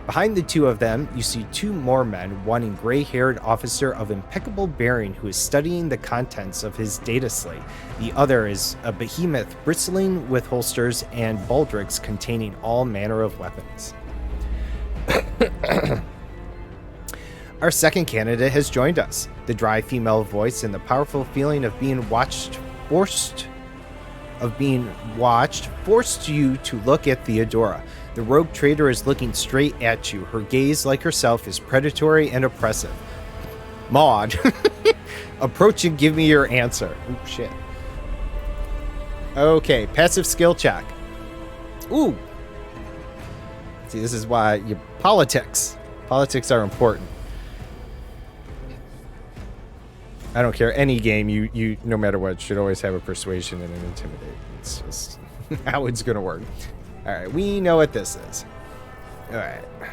Behind the two of them, you see two more men, one a gray-haired officer of impeccable bearing who is studying the contents of his data slate. The other is a behemoth bristling with holsters and baldricks containing all manner of weapons. Our second candidate has joined us. The dry female voice and the powerful feeling of being watched forced you to look at Theodora. The rogue trader is looking straight at you. Her gaze, like herself, is predatory and oppressive. Maud, approach and give me your answer. Ooh, shit. Okay, passive skill check. Ooh. See, this is why you politics. Politics are important. I don't care. Any game, you no matter what, should always have a persuasion and an intimidate. It's just how it's going to work. All right, we know what this is. All right. Okay,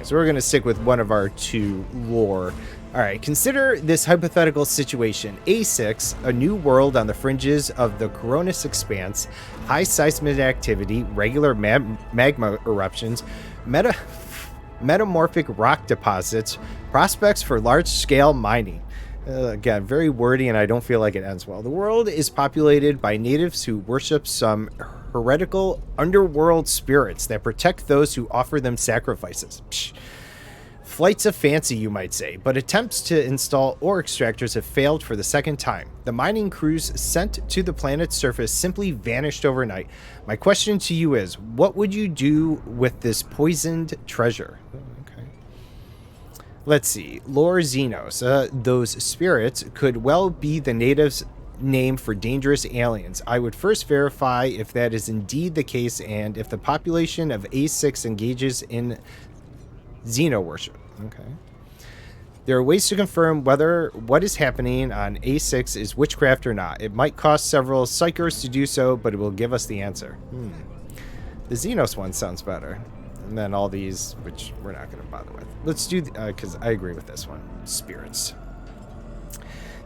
so we're going to stick with one of our two lore. All right, consider this hypothetical situation. A6, a new world on the fringes of the Coronis Expanse, high seismic activity, regular magma eruptions, metamorphic rock deposits, prospects for large-scale mining. Again, very wordy, and I don't feel like it ends well. The world is populated by natives who worship some heretical underworld spirits that protect those who offer them sacrifices. Psh. Flights of fancy, you might say, but attempts to install ore extractors have failed for the second time. The mining crews sent to the planet's surface simply vanished overnight. My question to you is, what would you do with this poisoned treasure? Okay. Let's see. Lore Xenos. Those spirits could well be the natives' name for dangerous aliens. I would first verify if that is indeed the case and if the population of A6 engages in Xeno worship. Okay. There are ways to confirm whether what is happening on A6 is witchcraft or not. It might cost several psychers to do so, but it will give us the answer. The Xenos one sounds better. And then all these, which we're not going to bother with. Let's do, because I agree with this one. Spirits.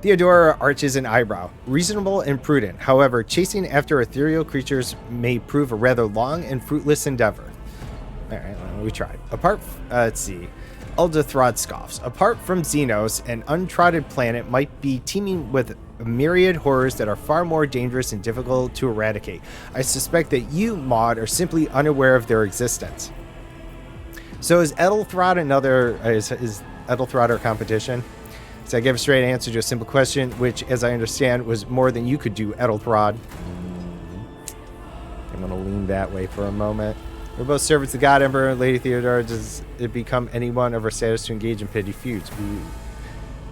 Theodora arches an eyebrow. Reasonable and prudent. However, chasing after ethereal creatures may prove a rather long and fruitless endeavor. All right, we tried. Let's see. Uldathrod scoffs. Apart from Xenos, an untrodden planet might be teeming with a myriad horrors that are far more dangerous and difficult to eradicate. I suspect that you, Maud, are simply unaware of their existence. So is Edelthrod is Edelthrod our competition? So I gave a straight answer to a simple question, which, as I understand, was more than you could do, Edelthrod. I'm going to lean that way for a moment. We're both servants of God, Emperor and Lady Theodora. Does it become anyone of our status to engage in petty feuds? Ooh.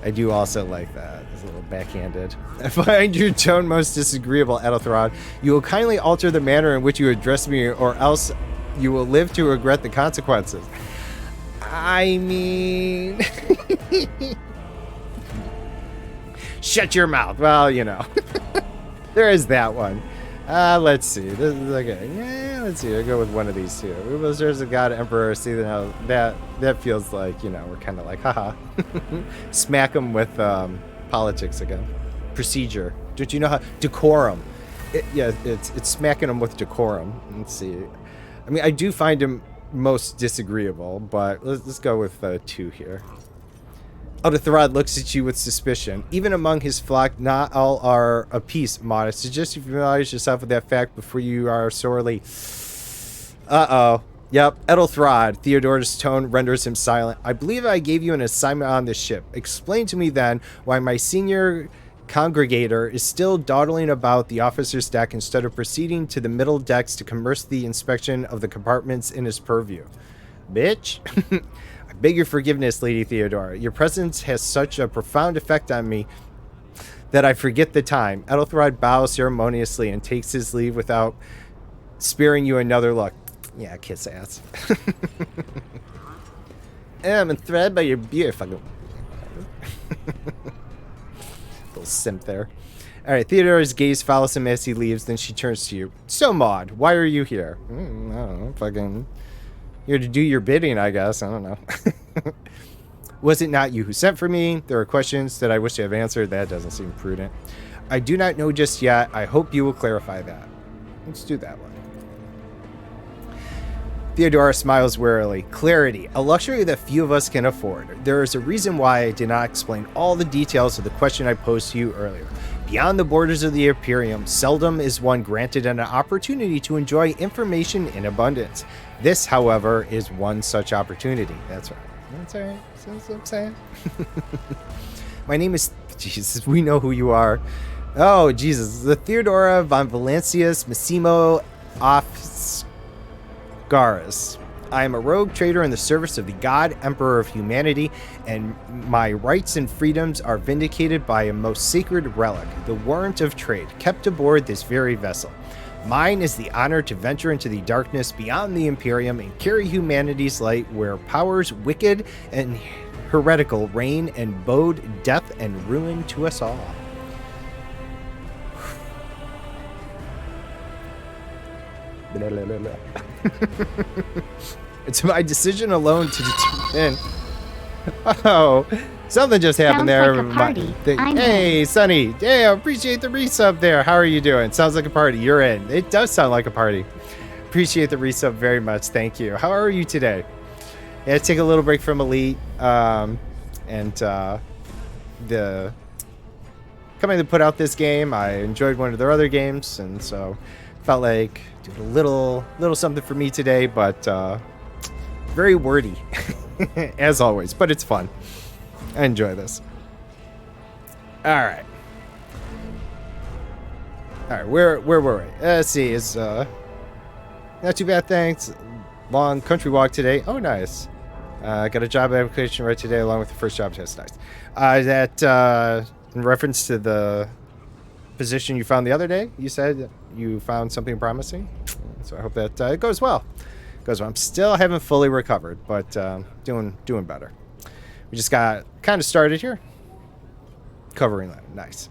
I do also like that. It's a little backhanded. I find your tone most disagreeable, Edelthrod. You will kindly alter the manner in which you address me, or else you will live to regret the consequences. I mean... Shut your mouth. Well, you know. There is that one. Let's see. This is okay. Yeah, let's see. I'll go with one of these two. We both serve as God, Emperor. See, that feels like, you know, we're kind of like, haha. Smack them with politics again. Procedure. Don't you know how? Decorum. It's smacking them with decorum. Let's see. I mean, I do find him most disagreeable, but let's go with 2 here. Uldathrod looks at you with suspicion. Even among his flock, not all are of peace, modest. Suggest you familiarize yourself with that fact before you are sorely... Uh-oh. Yep, Edelthrod. Theodora's tone renders him silent. I believe I gave you an assignment on this ship. Explain to me then why my senior congregator is still dawdling about the officer's deck instead of proceeding to the middle decks to commence the inspection of the compartments in his purview. Bitch. I beg your forgiveness, Lady Theodora. Your presence has such a profound effect on me that I forget the time. Edelthrod bows ceremoniously and takes his leave without sparing you another look. Yeah, kiss ass. I'm enthralled by your beautiful... Little simp there. Alright, Theodora's gaze follows him as he leaves, then she turns to you. So, Maud, why are you here? I don't know, fucking... Here to do your bidding, I guess. I don't know. Was it not you who sent for me? There are questions that I wish to have answered. That doesn't seem prudent. I do not know just yet. I hope you will clarify that. Let's do that one. Theodora smiles wearily. Clarity, a luxury that few of us can afford. There is a reason why I did not explain all the details of the question I posed to you earlier. Beyond the borders of the Imperium, seldom is one granted an opportunity to enjoy information in abundance. This, however, is one such opportunity. That's right. That's all right. That's what I'm saying. My name is... Jesus, we know who you are. Oh, Jesus. The Theodora von Valancius Massimo Offscaris. I am a rogue trader in the service of the God, Emperor of humanity, and my rights and freedoms are vindicated by a most sacred relic, the warrant of trade, kept aboard this very vessel. Mine is the honor to venture into the darkness beyond the Imperium and carry humanity's light where powers wicked and heretical reign and bode death and ruin to us all. Blah, blah, blah, blah. It's my decision alone to determine. Oh, something just happened there. Like a party. Hey, Sonny. Hey, I appreciate the resub there. How are you doing? Sounds like a party. You're in. It does sound like a party. Appreciate the resub very much. Thank you. How are you today? Yeah, take a little break from Elite. The company that put out this game, I enjoyed one of their other games, and so felt like doing a little something for me today, but very wordy as always, but it's fun. I enjoy this. All right, where were we? Let's see. It's not too bad, thanks. Long country walk today. Oh, nice. Got a job application right today along with the first job test. Nice. That in reference to the position you found the other day, you said you found something promising, so I hope that it goes well. I'm still haven't fully recovered, but doing better. We just got kind of started here, covering that. Nice.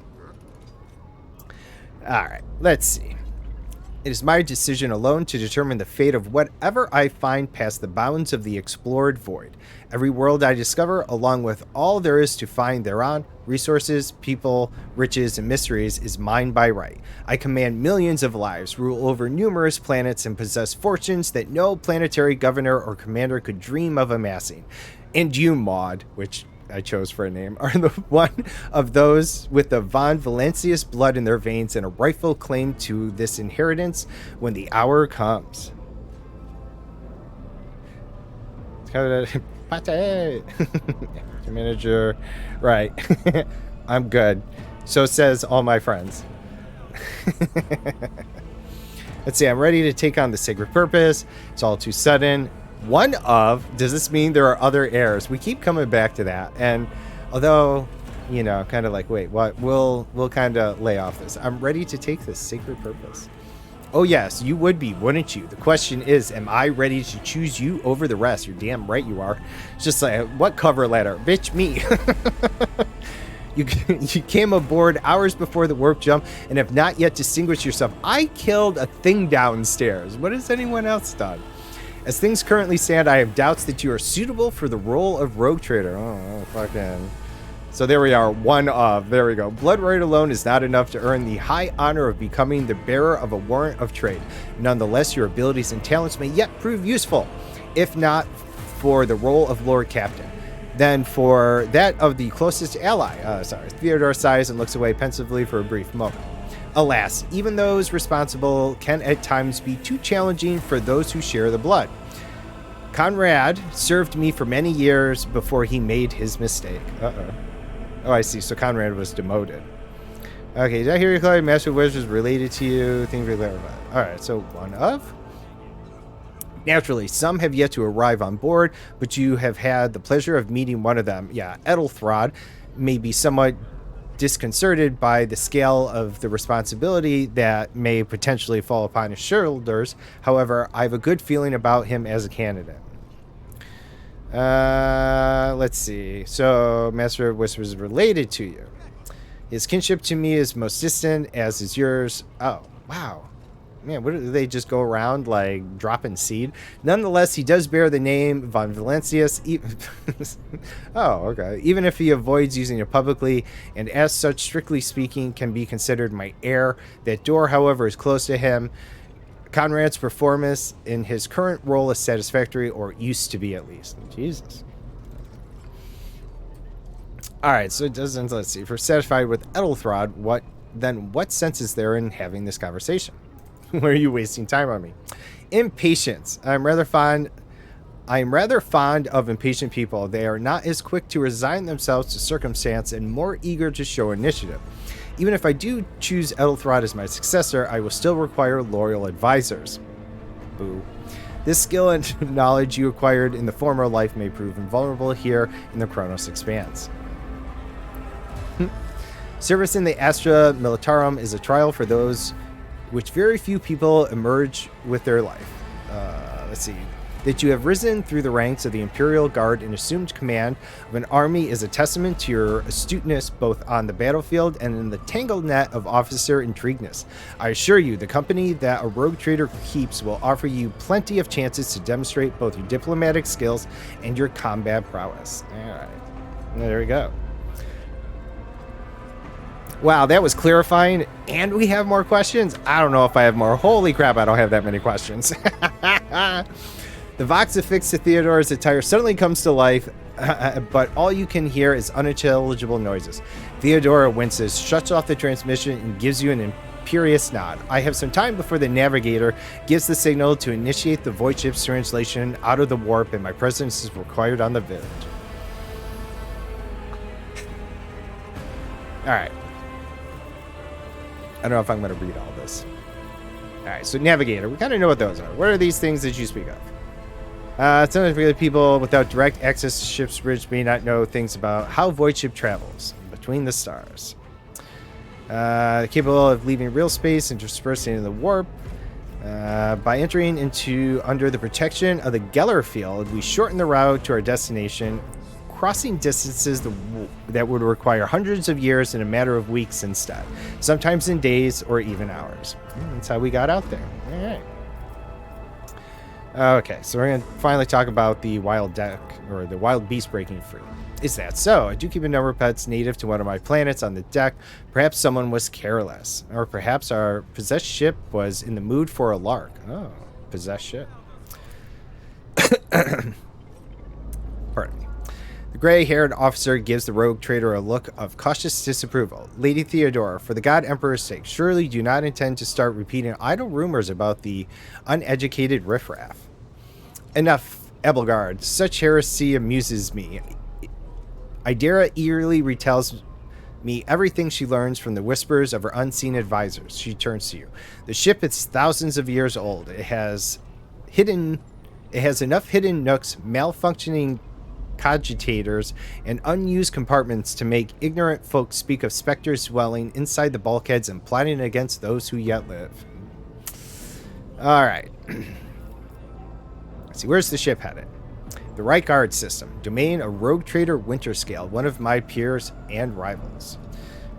All right, let's see. It is my decision alone to determine the fate of whatever I find past the bounds of the explored void. Every world I discover, along with all there is to find thereon, resources, people, riches, and mysteries, is mine by right. I command millions of lives, rule over numerous planets, and possess fortunes that no planetary governor or commander could dream of amassing. And you, Maud, which I chose for a name, are the one of those with the von Valancius blood in their veins and a rightful claim to this inheritance when the hour comes. Pate! Manager. Right. I'm good. So says all my friends. Let's see, I'm ready to take on the sacred purpose. It's all too sudden. One of, does this mean there are other heirs? We keep coming back to that. And although, you know, kind of like, wait, what? We'll kind of lay off this. I'm ready to take this sacred purpose. Oh, yes, you would be, wouldn't you? The question is, am I ready to choose you over the rest? You're damn right you are. It's just like, what cover letter? Bitch, me. You came aboard hours before the warp jump and have not yet distinguished yourself. I killed a thing downstairs. What has anyone else done? As things currently stand, I have doubts that you are suitable for the role of rogue trader. Oh, fucking. So there we are, one of. There we go. Blood right alone is not enough to earn the high honor of becoming the bearer of a warrant of trade. Nonetheless, your abilities and talents may yet prove useful, if not for the role of Lord Captain, then for that of the closest ally. Theodore sighs and looks away pensively for a brief moment. Alas, even those responsible can at times be too challenging for those who share the blood. Conrad served me for many years before he made his mistake. Oh, I see. So Conrad was demoted. Okay, did I hear you clearly? Master of Wizards related to you. Things we clarified. Alright, so one of. Naturally, some have yet to arrive on board, but you have had the pleasure of meeting one of them. Yeah, Edelthrod may be somewhat disconcerted by the scale of the responsibility that may potentially fall upon his shoulders. However, I have a good feeling about him as a candidate. Let's see. So, Master of Whispers is related to you. His kinship to me is most distant, as is yours. Oh, wow. Man, what do they just go around like dropping seed? Nonetheless, he does bear the name von Valancius. Oh, okay. Even if he avoids using it publicly, and as such, strictly speaking, can be considered my heir. That door, however, is close to him. Conrad's performance in his current role is satisfactory, or used to be at least. Jesus. All right, so it doesn't. Let's see. If we're satisfied with Edelthrod, what sense is there in having this conversation? Why are you wasting time on me? Impatience. I am rather fond of impatient people. They are not as quick to resign themselves to circumstance and more eager to show initiative. Even if I do choose Edelthrod as my successor, I will still require loyal advisors. Boo. This skill and knowledge you acquired in the former life may prove invulnerable here in the Chronos Expanse. Service in the Astra Militarum is a trial for those which very few people emerge with their life. Let's see. That you have risen through the ranks of the Imperial Guard and assumed command of an army is a testament to your astuteness both on the battlefield and in the tangled net of officer intrigueness. I assure you, the company that a rogue trader keeps will offer you plenty of chances to demonstrate both your diplomatic skills and your combat prowess. All right. There we go. Wow, that was clarifying, and we have more questions? I don't know if I have more. Holy crap, I don't have that many questions. The Vox affixed to Theodore's attire suddenly comes to life, but all you can hear is unintelligible noises. Theodora winces, shuts off the transmission, and gives you an imperious nod. I have some time before the navigator gives the signal to initiate the void ship's translation out of the warp, and my presence is required on the village. Alright. I don't know if I'm going to read all this. Alright, so Navigator. We kind of know what those are. What are these things that you speak of? Sometimes for the people without direct access to ship's bridge may not know things about how void ship travels between the stars. Capable of leaving real space and dispersing in the warp. By entering into under the protection of the Geller field, we shorten the route to our destination crossing distances that would require hundreds of years in a matter of weeks instead, sometimes in days or even hours. That's how we got out there. All right. Okay, so we're going to finally talk about the wild deck, or the wild beast breaking free. Is that so? I do keep a number of pets native to one of my planets on the deck. Perhaps someone was careless, or perhaps our possessed ship was in the mood for a lark. Oh, possessed ship. Pardon me. The gray-haired officer gives the rogue trader a look of cautious disapproval. Lady Theodora, for the God Emperor's sake, surely do not intend to start repeating idle rumors about the uneducated riffraff. Enough, Ebelgard. Such heresy amuses me. Idera eagerly retells me everything she learns from the whispers of her unseen advisors. She turns to you. The ship is thousands of years old. It has enough hidden nooks, malfunctioning cogitators, and unused compartments to make ignorant folks speak of specters dwelling inside the bulkheads and plotting against those who yet live. All right. Let's see, where's the ship headed? The Right Guard system. Domain of Rogue Trader Winterscale, one of my peers and rivals.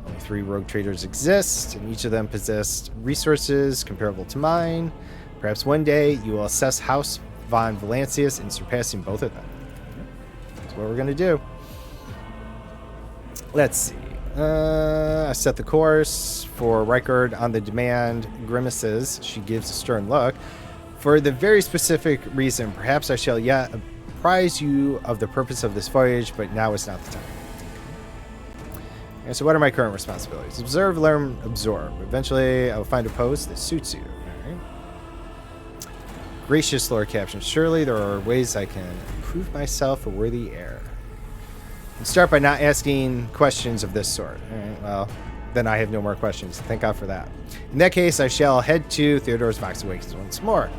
Only 3 rogue traders exist, and each of them possess resources comparable to mine. Perhaps one day you will assess House von Valancius in surpassing both of them. That's what we're going to do. Let's see. I set the course for Reichard on the demand grimaces. She gives a stern look. For the very specific reason, perhaps I shall yet apprise you of the purpose of this voyage, but now is not the time. Okay, so what are my current responsibilities? Observe, learn, absorb. Eventually, I will find a post that suits you. All right. Gracious Lord Captain, surely there are ways I can prove myself a worthy heir. And start by not asking questions of this sort. All right, well, then I have no more questions. Thank God for that. In that case, I shall head to Theodora's Vox Awakens once more.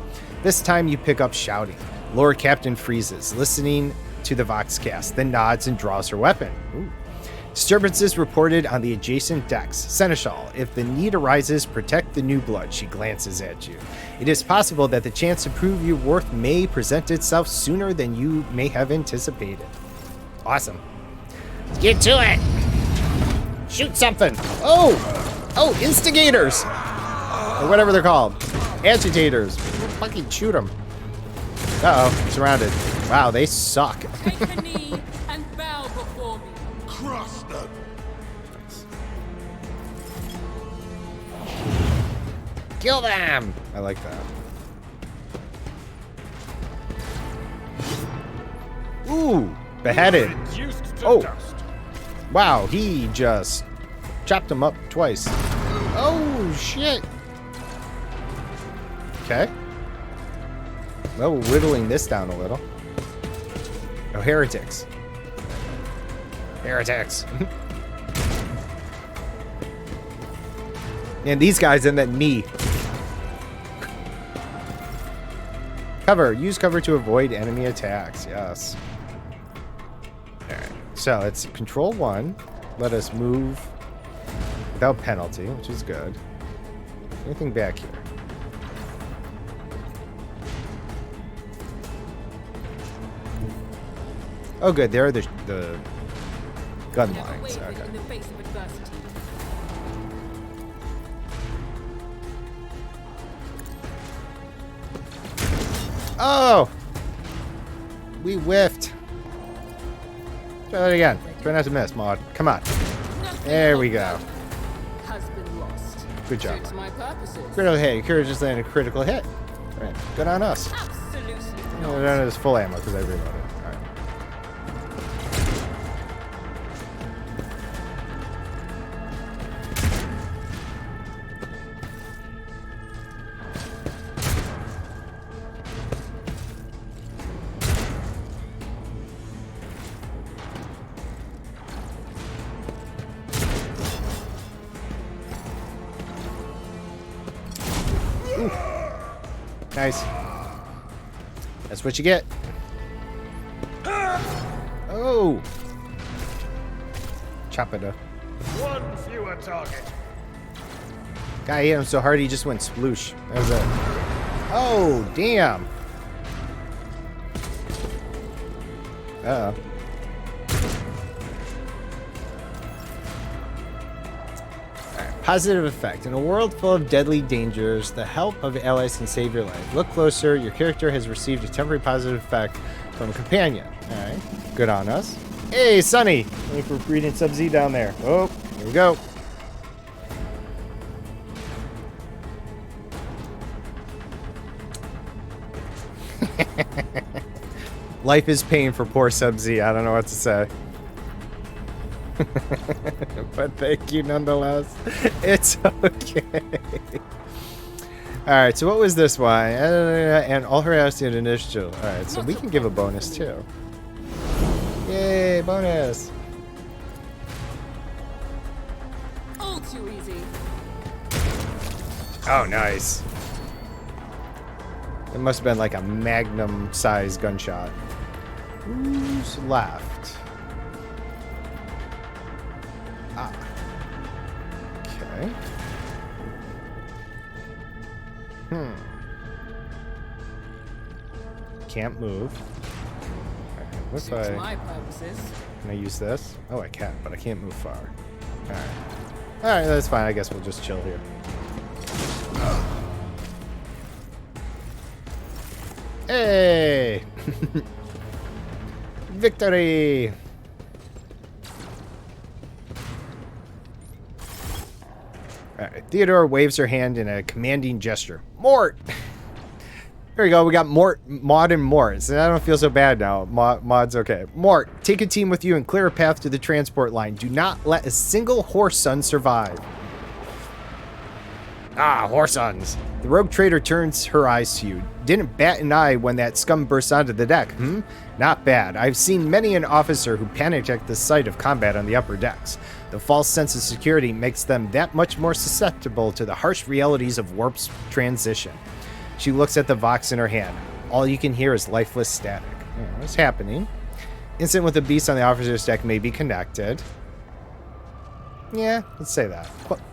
This time you pick up shouting. Lord Captain freezes, listening to the Voxcast, then nods and draws her weapon. Ooh. Disturbances reported on the adjacent decks. Seneschal, if the need arises, protect the new blood. She glances at you. It is possible that the chance to prove your worth may present itself sooner than you may have anticipated. Awesome. Let's get to it. Shoot something. Oh, instigators. Or whatever they're called. Agitators. Fucking shoot them. Uh-oh, surrounded. Wow, they suck. Take a knee and bow before me. Crush them. Kill them. I like that. Ooh, beheaded. Reduced to Oh. dust. Wow, he just chopped him up twice. Oh, shit. Okay. Well, we're whittling this down a little. Oh, heretics. Heretics. And these guys and then me. Cover. Use cover to avoid enemy attacks. Yes. Alright. So let's control 1. Let us move without penalty, which is good. Anything back here? Oh, good. There are the gun Never lines. wavered Okay. in the face of adversity. Oh! We whiffed. Try that again. Try not to miss, Maud. Come on. Nothing There we of go. value has been lost. Good job. Suits my purposes. Critical hit. Courage just landed a critical hit. All right. Good on us. Absolutely No, not. that is full ammo because I reloaded. All right. Ooh. Nice. That's what you get. Oh. Chop it up. One fewer target. Guy hit him so hard he just went sploosh. That was it. Oh, damn. Uh-oh. Positive effect. In a world full of deadly dangers, the help of allies can save your life. Look closer. Your character has received a temporary positive effect from a companion. All right. Good on us. Hey, Sonny. Thank you for reading Sub-Z down there. Oh, here we go. Life is pain for poor Sub-Z. I don't know what to say. But thank you nonetheless. It's okay. Alright, so what was this one? And all harassing initiative. Alright, so we can give a bonus too. Yay, bonus. All too easy. Oh, nice. It must have been like a magnum-sized gunshot. Who's left? Ah. Okay. Can't move. Alright, what if Suits I... my purposes. Can I use this? Oh, I can, but I can't move far. Alright. Alright, that's fine. I guess we'll just chill here. Hey! Victory! Alright, Theodore waves her hand in a commanding gesture. Mort! There we go, we got Mort, Maud and Mort. So I don't feel so bad now. Maud's okay. Mort, take a team with you and clear a path to the transport line. Do not let a single horse son survive. Ah, horse sons. The rogue trader turns her eyes to you. Didn't bat an eye when that scum burst onto the deck, Not bad. I've seen many an officer who panicked at the sight of combat on the upper decks. The false sense of security makes them that much more susceptible to the harsh realities of warp's transition. She looks at the Vox in her hand. All you can hear is lifeless static. What's happening? Incident with the beast on the officer's deck may be connected. Yeah, let's say that.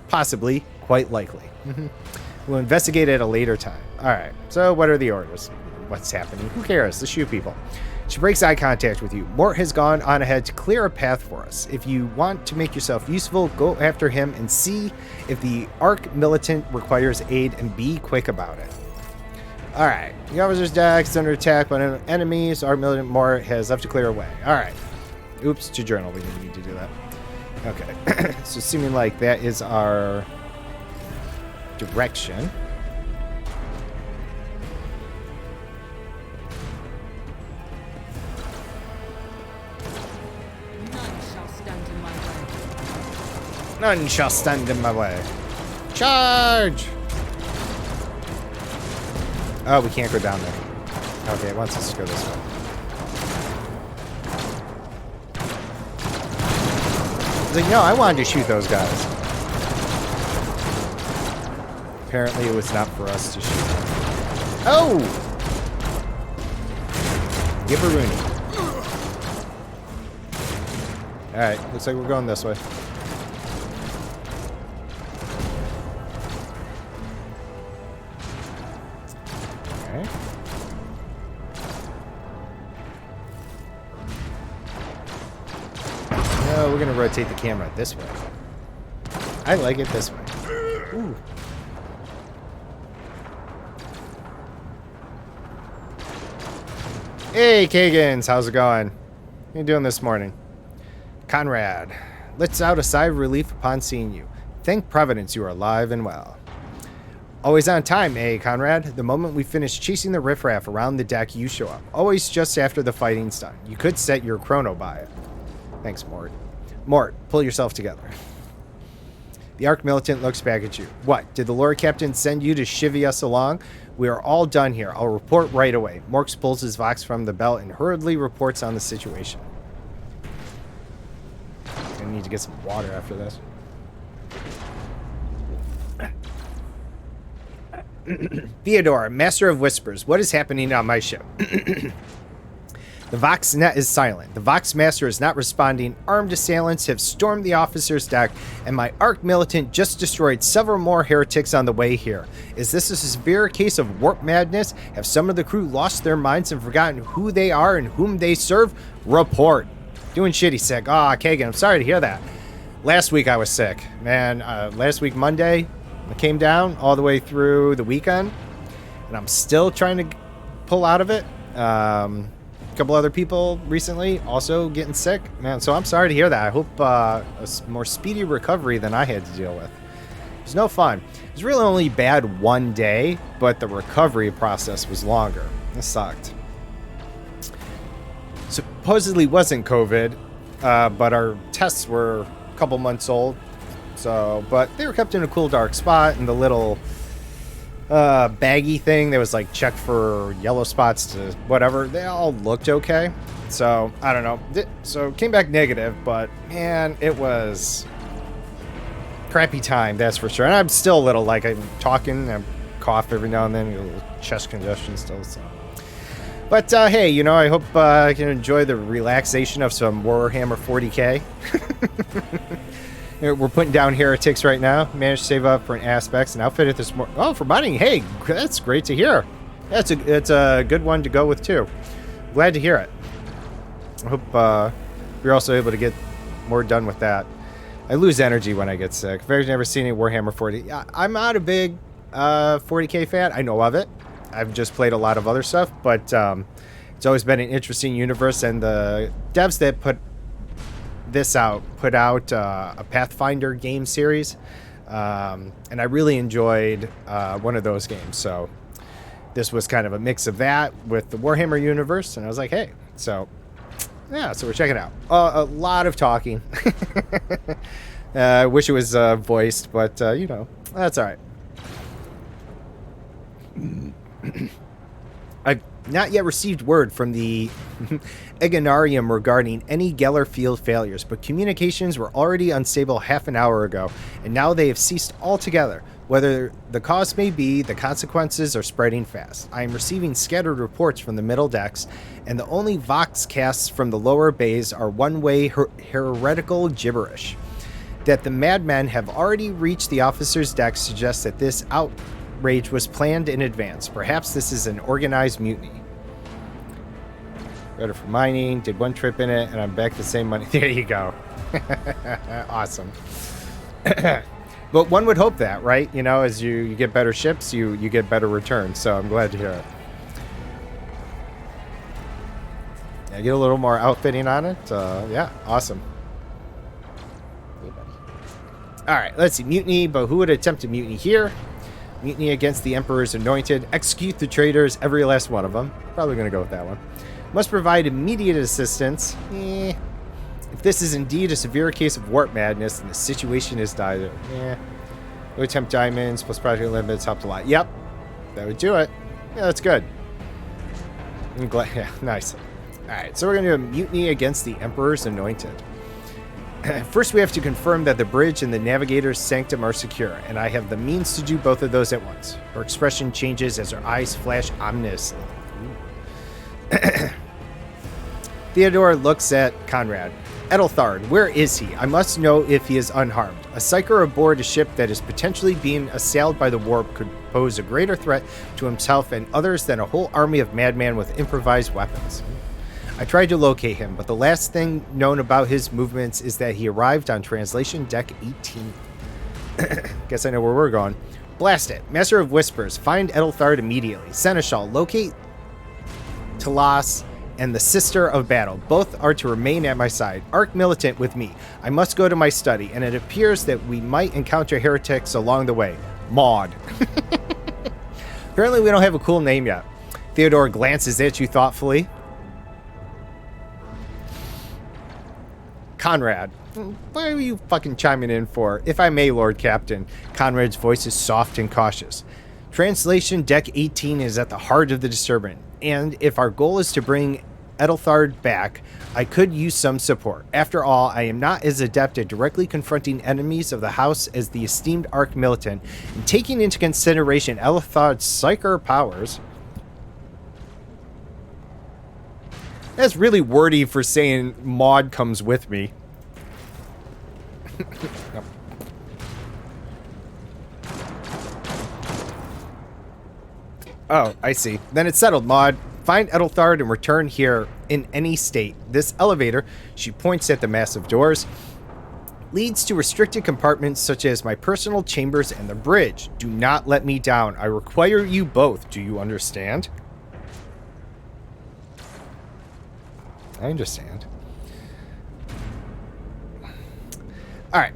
Possibly. Quite likely. We'll investigate at a later time. Alright, so what are the orders? What's happening? Who cares? Let's shoot people. She breaks eye contact with you. Mort has gone on ahead to clear a path for us. If you want to make yourself useful, go after him and see if the Arc Militant requires aid and be quick about it. Alright, the officer's deck is under attack by enemies. Arc Militant Mort has left to clear a way. Alright. Oops, to journal. We didn't need to do that. Okay. So seeming like that is our direction. None shall stand in my way. None shall stand in my way. Charge! Oh, we can't go down there. Okay, it wants us to go this way. It's like, no, I wanted to shoot those guys. Apparently it was not for us to shoot. Oh! Give a Rooney. Alright, looks like we're going this way. Okay. No, we're gonna rotate the camera this way. I like it this way. Ooh. Hey, Kagans, how's it going? What are you doing this morning? Conrad, lets out a sigh of relief upon seeing you. Thank Providence you are alive and well. Always on time, eh, Conrad? The moment we finish chasing the riffraff around the deck, you show up. Always just after the fighting's done. You could set your chrono by it. Thanks, Mort. Mort, pull yourself together. The Arc Militant looks back at you. What, did the Lord Captain send you to chivvy us along? We are all done here. I'll report right away. Morks pulls his Vox from the belt and hurriedly reports on the situation. I need to get some water after this. Theodore, Master of Whispers, what is happening on my ship? The Vox net is silent. The Vox Master is not responding. Armed assailants have stormed the officer's deck, and my Arc Militant just destroyed several more heretics on the way here. Is this a severe case of warp madness? Have some of the crew lost their minds and forgotten who they are and whom they serve? Report. Doing shitty sick. Kagan, I'm sorry to hear that. last week I was sick, man. Last week Monday, I came down all the way through the weekend, and I'm still trying to pull out of it. A couple other people recently also getting sick, man. So I'm sorry to hear that. I hope a more speedy recovery than I had to deal with. It was no fun. It was really only bad one day, but the recovery process was longer. It sucked. Supposedly wasn't COVID, but our tests were a couple months old. So, but they were kept in a cool, dark spot, and the little baggy thing that was like checked for yellow spots to whatever, they all looked okay. So I don't know. So came back negative, but man, it was crappy time, that's for sure. And I'm still a little, like, I'm talking, I cough every now and then, a little chest congestion still. So. But hey, you know, I hope I can enjoy the relaxation of some Warhammer 40k. We're putting down heretics right now. Managed to save up for an aspects and outfit it this morning. Oh, for mining. Hey, that's great to hear. It's a good one to go with too. Glad to hear it. I hope we're also able to get more done with that. I lose energy when I get sick. I've never seen any Warhammer 40. I'm not a big 40k fan. I know of it. I've just played a lot of other stuff, but it's always been an interesting universe. And the devs that put out a Pathfinder game series, and I really enjoyed one of those games. So this was kind of a mix of that with the Warhammer universe, and I was like, hey, so yeah, so we're checking it out. A lot of talking. I wish it was voiced, but you know, that's all right. I've not yet received word from the Eganarium regarding any Geller field failures, but communications were already unstable half an hour ago, and now they have ceased altogether. Whether the cause may be, the consequences are spreading fast. I am receiving scattered reports from the middle decks, and the only vox casts from the lower bays are one-way heretical gibberish. That the madmen have already reached the officers' decks suggests that this outrage was planned in advance. Perhaps this is an organized mutiny. Ready for mining, did one trip in it, and I'm back to the same money. There you go. Awesome. But one would hope that, right? You know, as you get better ships, you get better returns. So I'm glad to hear it. Yeah, get a little more outfitting on it. Yeah, awesome. All right, let's see. Mutiny, but who would attempt a mutiny here? Mutiny against the Emperor's Anointed. Execute the traitors, every last one of them. Probably going to go with that one. Must provide immediate assistance. If this is indeed a severe case of warp madness, then the situation is dire. No attempt diamonds, plus project limits helped a lot. Yep, that would do it. Yeah, that's good. I'm glad. Yeah, nice. All right, so we're going to do a mutiny against the Emperor's Anointed. First, we have to confirm that the bridge and the navigator's sanctum are secure, and I have the means to do both of those at once. Her expression changes as her eyes flash ominously. Theodore looks at Conrad. Edelthard, where is he? I must know if he is unharmed. A psyker aboard a ship that is potentially being assailed by the warp could pose a greater threat to himself and others than a whole army of madmen with improvised weapons. I tried to locate him, but the last thing known about his movements is that he arrived on translation deck 18. Guess I know where we're going. Blast it. Master of Whispers, find Edelthard immediately. Seneschal, locate Talas and the Sister of Battle. Both are to remain at my side. Arc Militant with me. I must go to my study, and it appears that we might encounter heretics along the way. Maud. Apparently we don't have a cool name yet. Theodore glances at you thoughtfully. Conrad, what are you fucking chiming in for? If I may, Lord Captain. Conrad's voice is soft and cautious. Translation Deck 18 is at the heart of the disturbance, and if our goal is to bring Edelthard back, I could use some support. After all, I am not as adept at directly confronting enemies of the house as the esteemed Arc Militant, and taking into consideration Edelthard's psyker powers. That's really wordy for saying Maud comes with me. Yep. Oh, I see. Then it's settled, Maud. Find Edelthard and return here in any state. This elevator, she points at the massive doors, leads to restricted compartments such as my personal chambers and the bridge. Do not let me down. I require you both. Do you understand? I understand. Alright.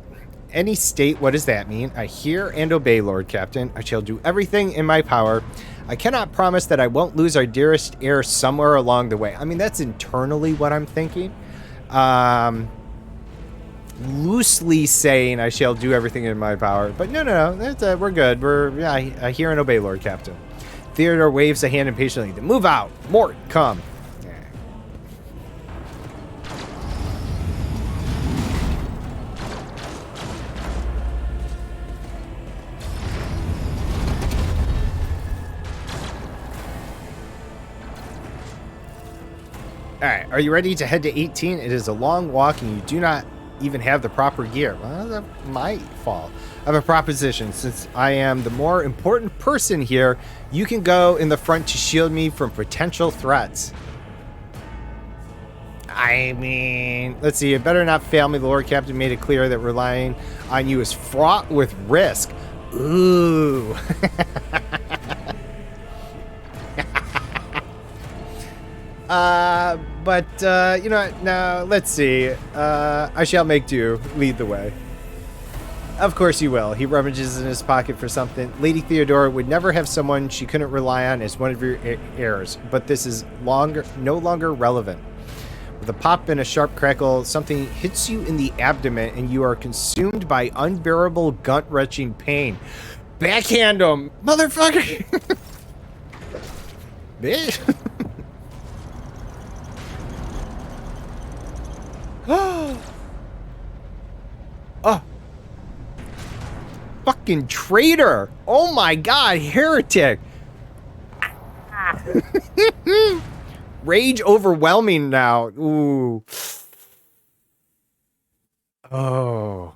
Any state, what does that mean? I hear and obey, Lord Captain. I shall do everything in my power. I cannot promise that I won't lose our dearest heir somewhere along the way. I mean, that's internally what I'm thinking. Loosely saying I shall do everything in my power. But no. That's, we're good. I hear and obey, Lord Captain. Theodore waves a hand impatiently. Move out. Mort, come. Alright, are you ready to head to 18? It is a long walk and you do not even have the proper gear. Well, that's my fault. I have a proposition. Since I am the more important person here, you can go in the front to shield me from potential threats. I mean, let's see, it better not fail me. The Lord Captain made it clear that relying on you is fraught with risk. Ooh. You know what? Now, let's see. I shall make do. Lead the way. Of course you will. He rummages in his pocket for something. Lady Theodora would never have someone she couldn't rely on as one of your heirs, but this is no longer relevant. With a pop and a sharp crackle, something hits you in the abdomen and you are consumed by unbearable gut-wrenching pain. Backhand him, motherfucker! Bitch. Oh. Fucking traitor. Oh my god, heretic. Rage overwhelming now. Ooh. Oh.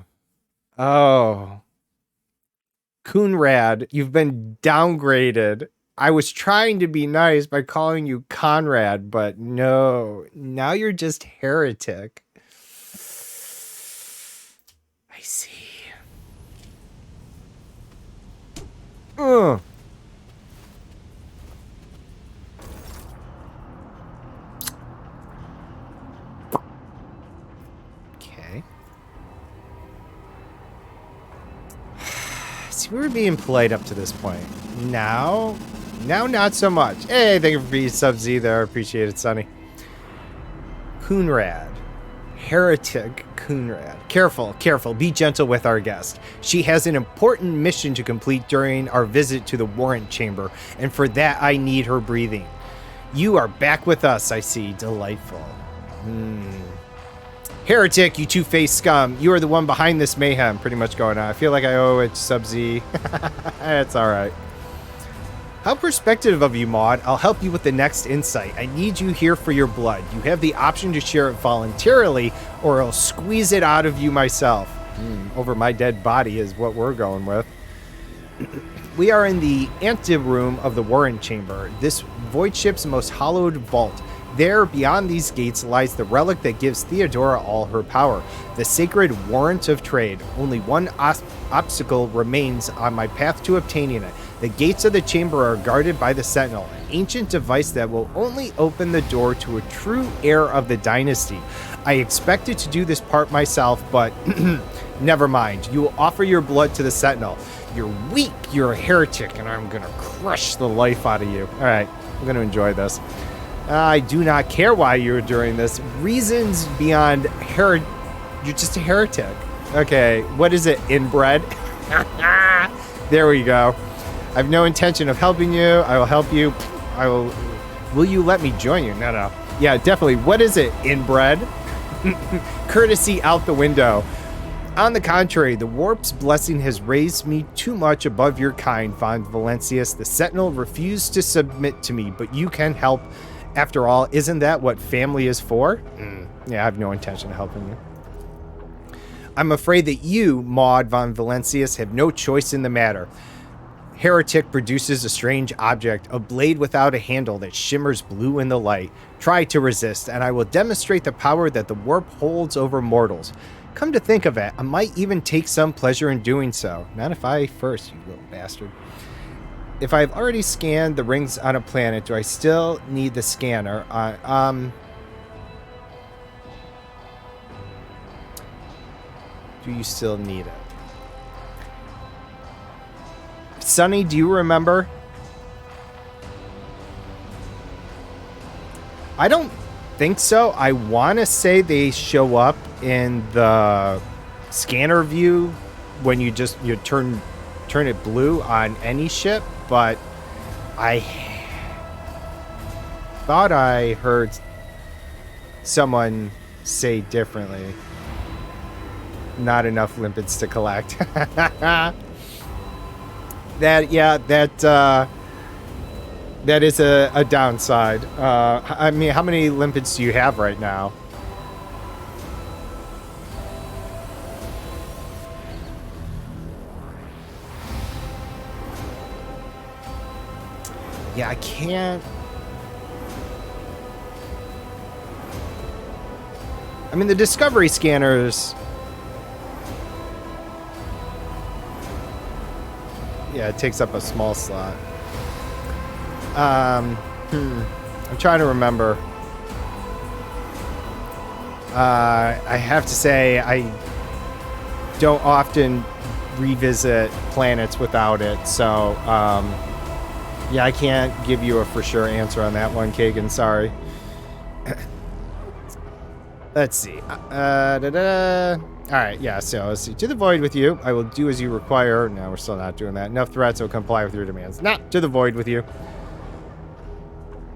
Coonrad, you've been downgraded. I was trying to be nice by calling you Conrad, but no. Now you're just heretic. I see. Okay. See, we were being polite up to this point. Now not so much. Hey, thank you for being sub-Z there. Appreciate it, Sonny. Coonrad. Heretic Coonrad. Careful. Be gentle with our guest. She has an important mission to complete during our visit to the warrant chamber, and for that I need her breathing. You are back with us, I see. Delightful. Heretic, you two-faced scum. You are the one behind this mayhem pretty much going on. I feel like I owe it to Sub-Z. It's alright. How perspective of you, Maud. I'll help you with the next insight. I need you here for your blood. You have the option to share it voluntarily, or I'll squeeze it out of you myself. Over my dead body is what we're going with. We are in the anteroom of the warrant chamber, this void ship's most hallowed vault. There, beyond these gates, lies the relic that gives Theodora all her power, the sacred warrant of trade. Only one obstacle remains on my path to obtaining it. The gates of the chamber are guarded by the Sentinel, an ancient device that will only open the door to a true heir of the dynasty. I expected to do this part myself, but never mind. You will offer your blood to the Sentinel. You're weak, you're a heretic, and I'm gonna crush the life out of you. Alright, I'm gonna enjoy this. I do not care why you're doing this. Reasons beyond you're just a heretic. Okay, what is it, inbred? There we go. I have no intention of helping you. I will help you. Will you let me join you? No. Yeah, definitely. What is it, inbred? Courtesy out the window. On the contrary, the warp's blessing has raised me too much above your kind, Von Valencius. The Sentinel refused to submit to me, but you can help. After all, isn't that what family is for? Yeah, I have no intention of helping you. I'm afraid that you, Maud Von Valencius, have no choice in the matter. Heretic produces a strange object, a blade without a handle that shimmers blue in the light. Try to resist, and I will demonstrate the power that the warp holds over mortals. Come to think of it, I might even take some pleasure in doing so. Not if I first, you little bastard. If I've already scanned the rings on a planet, do I still need the scanner? Do you still need it? Sonny, do you remember? I don't think so. I want to say they show up in the scanner view when you turn it blue on any ship, but I thought I heard someone say differently. Not enough limpets to collect. That is a downside. I mean, how many limpets do you have right now? Yeah, I can't. I mean, the Discovery scanners. Yeah, it takes up a small slot. I'm trying to remember. I have to say, I don't often revisit planets without it, so yeah, I can't give you a for sure answer on that one, Kagan. Sorry. Let's see. All right, yeah, so let's see. To the void with you. I will do as you require. No, we're still not doing that. Enough threats will comply with your demands. Not to the void with you.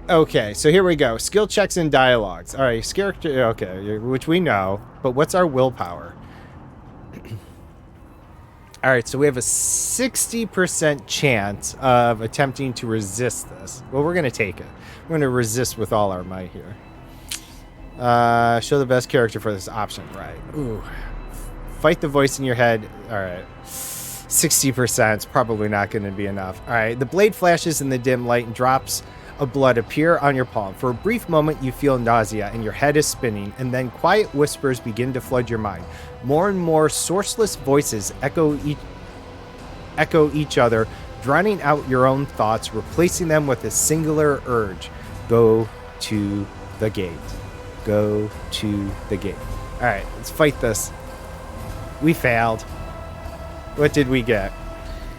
Okay, so here we go. Skill checks and dialogues. All right, character. Okay, which we know, but what's our willpower? All right, so we have a 60% chance of attempting to resist this. Well, we're going to take it. We're going to resist with all our might here. Show the best character for this option. Right. Ooh. Fight the voice in your head. All right. 60% is probably not going to be enough. All right. The blade flashes in the dim light and drops of blood appear on your palm. For a brief moment, you feel nausea and your head is spinning, and then quiet whispers begin to flood your mind. More and more sourceless voices echo each other, drowning out your own thoughts, replacing them with a singular urge. Go to the gate. Go to the gate. All right, let's fight this. We failed. What did we get?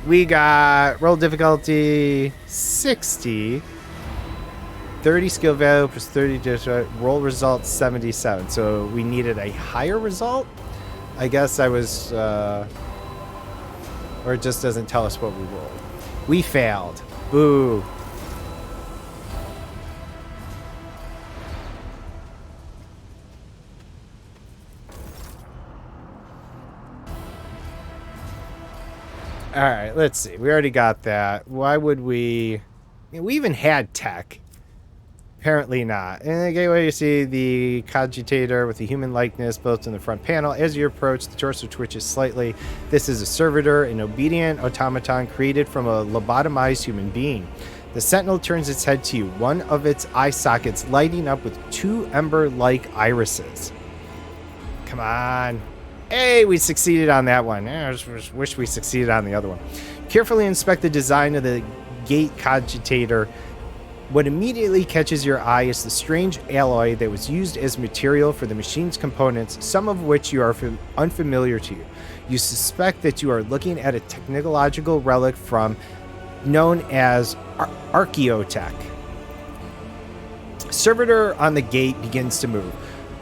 We got roll difficulty 60, 30 skill value plus 30 roll result 77. So we needed a higher result. I guess I was, or it just doesn't tell us what we rolled. We failed. Boo. All right, let's see. We already got that. Why would we... we even had tech. Apparently not. In the gateway, you see the cogitator with the human likeness built in the front panel. As you approach, the torso twitches slightly. This is a servitor, an obedient automaton created from a lobotomized human being. The sentinel turns its head to you, one of its eye sockets lighting up with two ember-like irises. Come on. Hey, we succeeded on that one. I just wish we succeeded on the other one. Carefully inspect the design of the gate cogitator. What immediately catches your eye is the strange alloy that was used as material for the machine's components, some of which you are unfamiliar to you. You suspect that you are looking at a technological relic known as archaeotech. Servitor on the gate begins to move.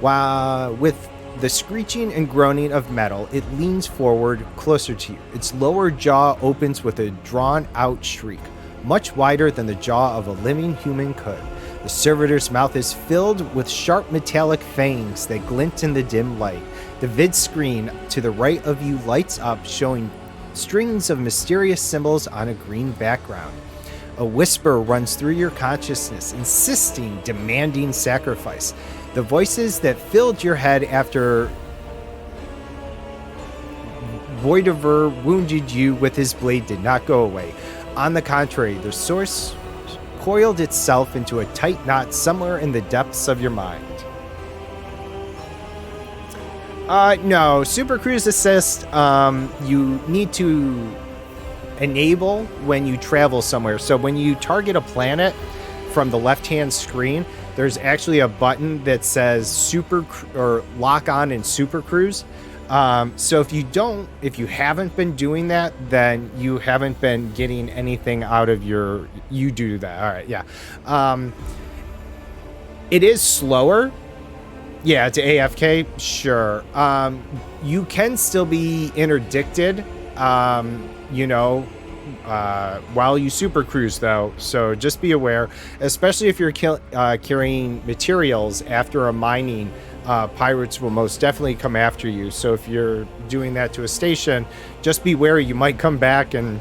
While with the screeching and groaning of metal, it leans forward closer to you. Its lower jaw opens with a drawn-out shriek, much wider than the jaw of a living human could. The servitor's mouth is filled with sharp metallic fangs that glint in the dim light. The vid screen to the right of you lights up, showing strings of mysterious symbols on a green background. A whisper runs through your consciousness, insisting, demanding sacrifice. The voices that filled your head after Voidover wounded you with his blade did not go away. On the contrary, the source coiled itself into a tight knot somewhere in the depths of your mind. No, Super Cruise Assist, you need to enable when you travel somewhere. So when you target a planet from the left-hand screen, there's actually a button that says lock on in Super Cruise. So if you haven't been doing that, then you haven't been getting anything out of you do that. All right. Yeah. It is slower. Yeah, to AFK, sure. You can still be interdicted, while you super cruise, though. So just be aware, especially if you're carrying materials after a mining, pirates will most definitely come after you. So if you're doing that to a station, just be wary. You might come back and...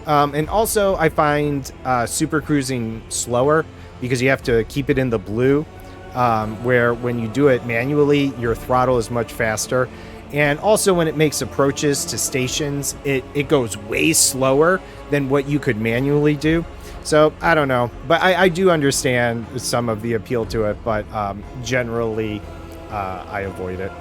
and also, I find super cruising slower because you have to keep it in the blue. Where when you do it manually, your throttle is much faster. And also when it makes approaches to stations, it goes way slower than what you could manually do. So I don't know, but I do understand some of the appeal to it, but generally I avoid it.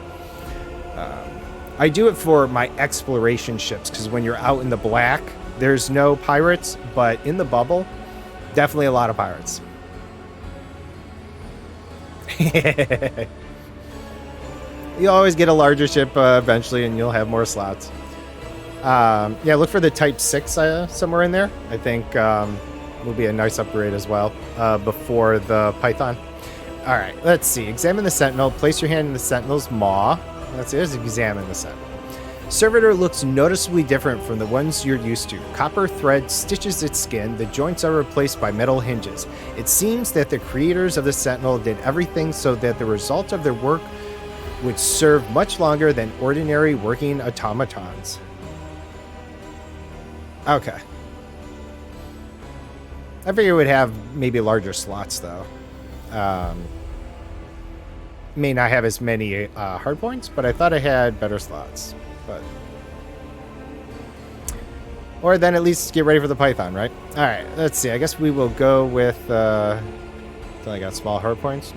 I do it for my exploration ships, because when you're out in the black, there's no pirates, but in the bubble, definitely a lot of pirates. You'll always get a larger ship eventually, and you'll have more slots. Yeah, look for the Type 6 somewhere in there. I think will be a nice upgrade as well before the Python. All right, let's see. Examine the Sentinel. Place your hand in the Sentinel's maw. Let's examine the Sentinel. Servitor looks noticeably different from the ones you're used to. Copper thread stitches its skin. The joints are replaced by metal hinges. It seems that the creators of the Sentinel did everything so that the result of their work would serve much longer than ordinary working automatons. Okay. I figure it would have maybe larger slots, though. May not have as many hard points, but I thought I had better slots. But or then at least get ready for the Python, right? All right, let's see. I guess we will go with until I got small hard points.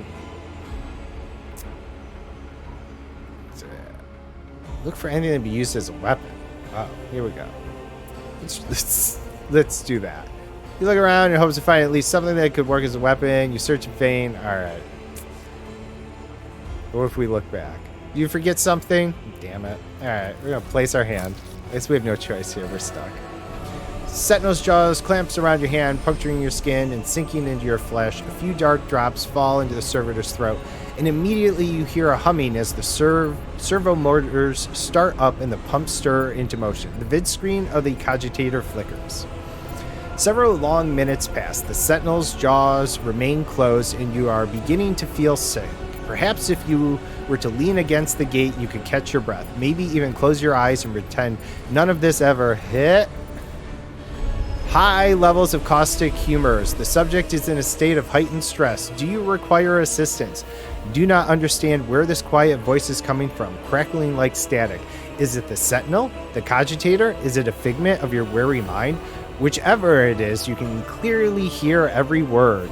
Look for anything to be used as a weapon. Oh, here we go. Let's do that. You look around in hopes to find at least something that could work as a weapon. You search in vain. All right. What if we look back? Do you forget something? Damn it. Alright, we're gonna place our hand. I guess we have no choice here, we're stuck. Sentinel's jaws clamps around your hand, puncturing your skin and sinking into your flesh. A few dark drops fall into the servitor's throat, and immediately you hear a humming as the servo motors start up and the pumps stir into motion. The vid screen of the cogitator flickers. Several long minutes pass. The Sentinel's jaws remain closed, and you are beginning to feel sick. Perhaps if you were to lean against the gate, you could catch your breath. Maybe even close your eyes and pretend none of this ever hit. High levels of caustic humors. The subject is in a state of heightened stress. Do you require assistance? Do not understand where this quiet voice is coming from, crackling like static. Is it the Sentinel? The cogitator? Is it a figment of your weary mind? Whichever it is, you can clearly hear every word.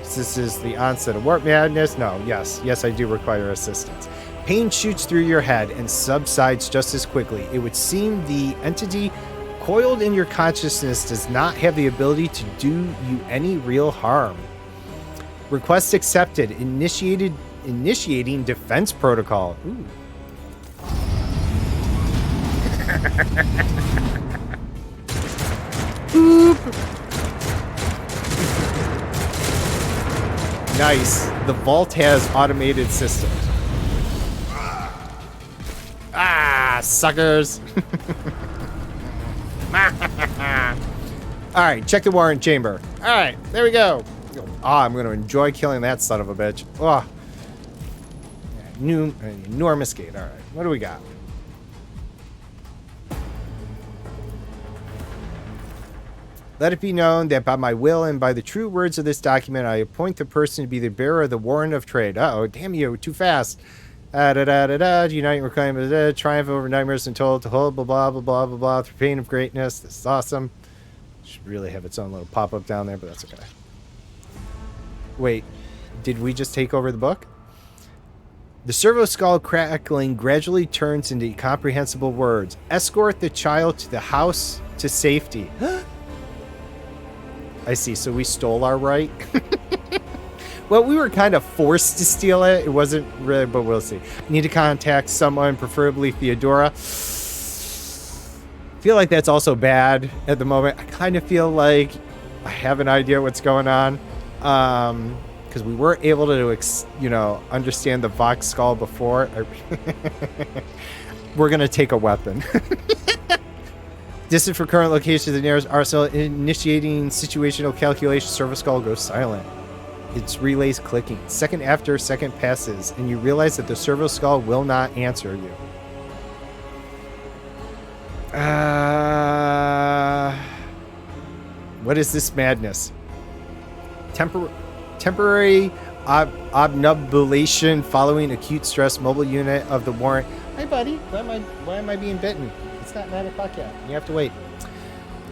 This is the onset of warp madness. No, yes, I do require assistance. Pain shoots through your head and subsides just as quickly. It would seem the entity coiled in your consciousness does not have the ability to do you any real harm. Request accepted. Initiating defense protocol. Ooh. Boop. Nice. The vault has automated systems. Ah, suckers. Alright, check the warrant chamber. Alright, there we go. I'm going to enjoy killing that son of a bitch. Oh. New, enormous gate. Alright, what do we got? Let it be known that by my will and by the true words of this document, I appoint the person to be the bearer of the warrant of trade. Uh-oh, damn you, too fast. Unite and reclaim triumph over nightmares and told to hold, blah, blah, blah, blah, blah, blah, through pain of greatness. This is awesome. Should really have its own little pop-up down there, but that's okay. Wait, did we just take over the book? The servo skull crackling gradually turns into incomprehensible words. Escort the child to the house to safety. I see. So we stole our right. Well, we were kind of forced to steal it. It wasn't really, but we'll see. Need to contact someone, preferably Theodora. Feel like that's also bad at the moment. I kind of feel like I have an idea what's going on. Because we were able to, understand the Vox skull before. We're going to take a weapon. Distant for current location of the nearest arsenal. Initiating situational calculation. Servo skull goes silent. Its relays clicking. Second after second passes, and you realize that the servo skull will not answer you. What is this madness? Temporary obnubilation following acute stress. Mobile unit of the warrant. Hi, buddy. Why am I being bitten? It's not 9 o'clock yet. You have to wait.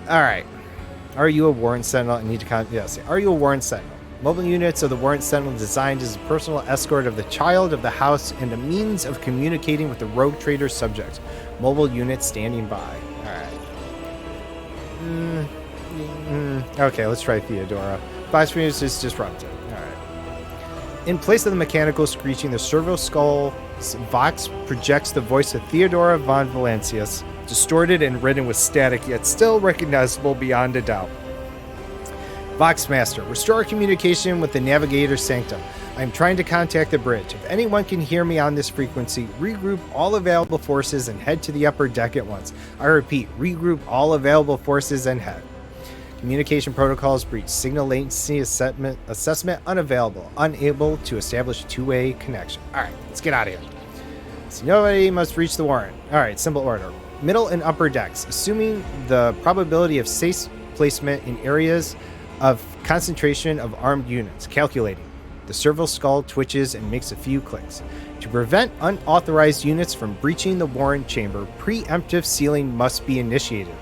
All right. Are you a warrant sentinel? I need to yes. Are you a warrant sentinel? Mobile units of the warrant sentinel designed as a personal escort of the child of the house and a means of communicating with the rogue trader subject. Mobile unit standing by. All right. Okay, let's try Theodora. Vox is disrupted. All right. In place of the mechanical screeching, the servo skull Vox projects the voice of Theodora von Valancius, distorted and ridden with static, yet still recognizable beyond a doubt. Voxmaster, restore communication with the Navigator's Sanctum. I am trying to contact the bridge. If anyone can hear me on this frequency, regroup all available forces and head to the upper deck at once. I repeat, regroup all available forces and head. Communication protocols breached. Signal latency assessment unavailable. Unable to establish a two-way connection. All right, let's get out of here. So nobody must reach the warrant. All right, simple order. Middle and upper decks. Assuming the probability of safe placement in areas of concentration of armed units. Calculating. The servo skull twitches and makes a few clicks. To prevent unauthorized units from breaching the warrant chamber, preemptive sealing must be initiated.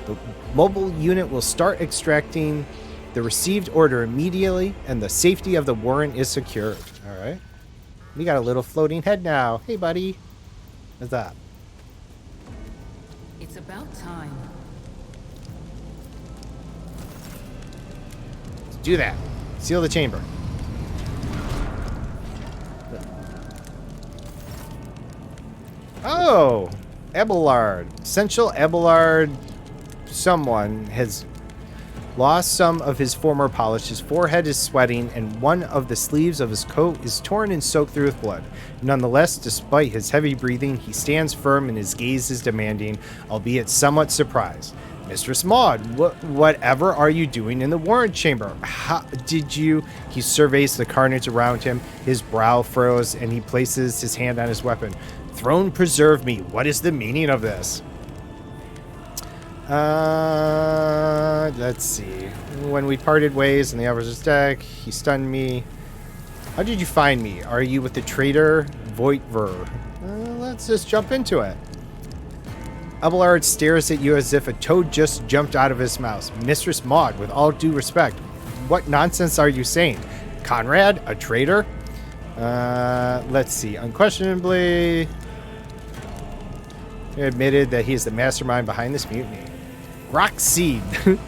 The mobile unit will start extracting the received order immediately, and the safety of the warrant is secured. All right. We got a little floating head now. Hey, buddy. What's that? It's about time. Do that. Seal the chamber. Oh, Abelard. Essential Abelard. Someone has lost some of his former polish. His forehead is sweating, and one of the sleeves of his coat is torn and soaked through with blood. Nonetheless, despite his heavy breathing, he stands firm and his gaze is demanding, albeit somewhat surprised. Mistress Maud, whatever are you doing in the warrant chamber? How did you... He surveys the carnage around him. His brow furrows, and he places his hand on his weapon. Throne preserve me. What is the meaning of this? Let's see. When we parted ways in the officer's deck, he stunned me. How did you find me? Are you with the traitor Voitver? Let's just jump into it. Abelard stares at you as if a toad just jumped out of his mouth. Mistress Maud, with all due respect, what nonsense are you saying? Conrad, a traitor? Let's see. Unquestionably, he admitted that he is the mastermind behind this mutiny. Rock seed.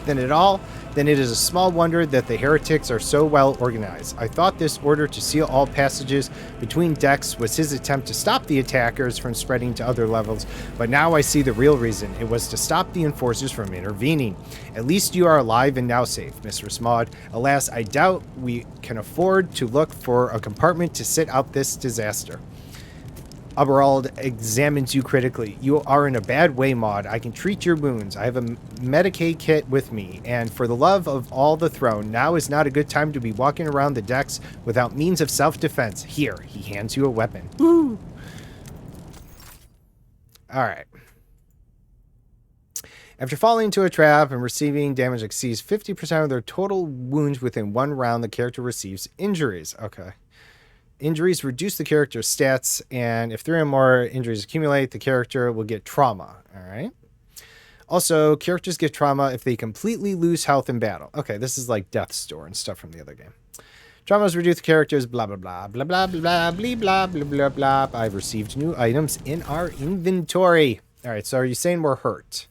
Then it is a small wonder that the heretics are so well organized. I thought this order to seal all passages between decks was his attempt to stop the attackers from spreading to other levels, but now I see the real reason. It was to stop the enforcers from intervening. At least you are alive and now safe, Mistress Maud. Alas, I doubt we can afford to look for a compartment to sit out this disaster. Aberald examines you critically. You are in a bad way, Maud. I can treat your wounds. I have a Medicaid kit with me, and for the love of all the throne, now is not a good time to be walking around the decks without means of self-defense. Here, he hands you a weapon. Woo! All right. After falling into a trap and receiving damage exceeds 50% of their total wounds within one round, the character receives injuries. Okay. Injuries reduce the character's stats, and if 3 or more injuries accumulate, the character will get trauma. All right. Also, characters get trauma if they completely lose health in battle. Okay, this is like Death's Door and stuff from the other game. Traumas reduce characters, blah, blah, blah, blah, blah, blah, blah, blah, blah, blah, blah. I've received new items in our inventory. All right, so are you saying we're hurt?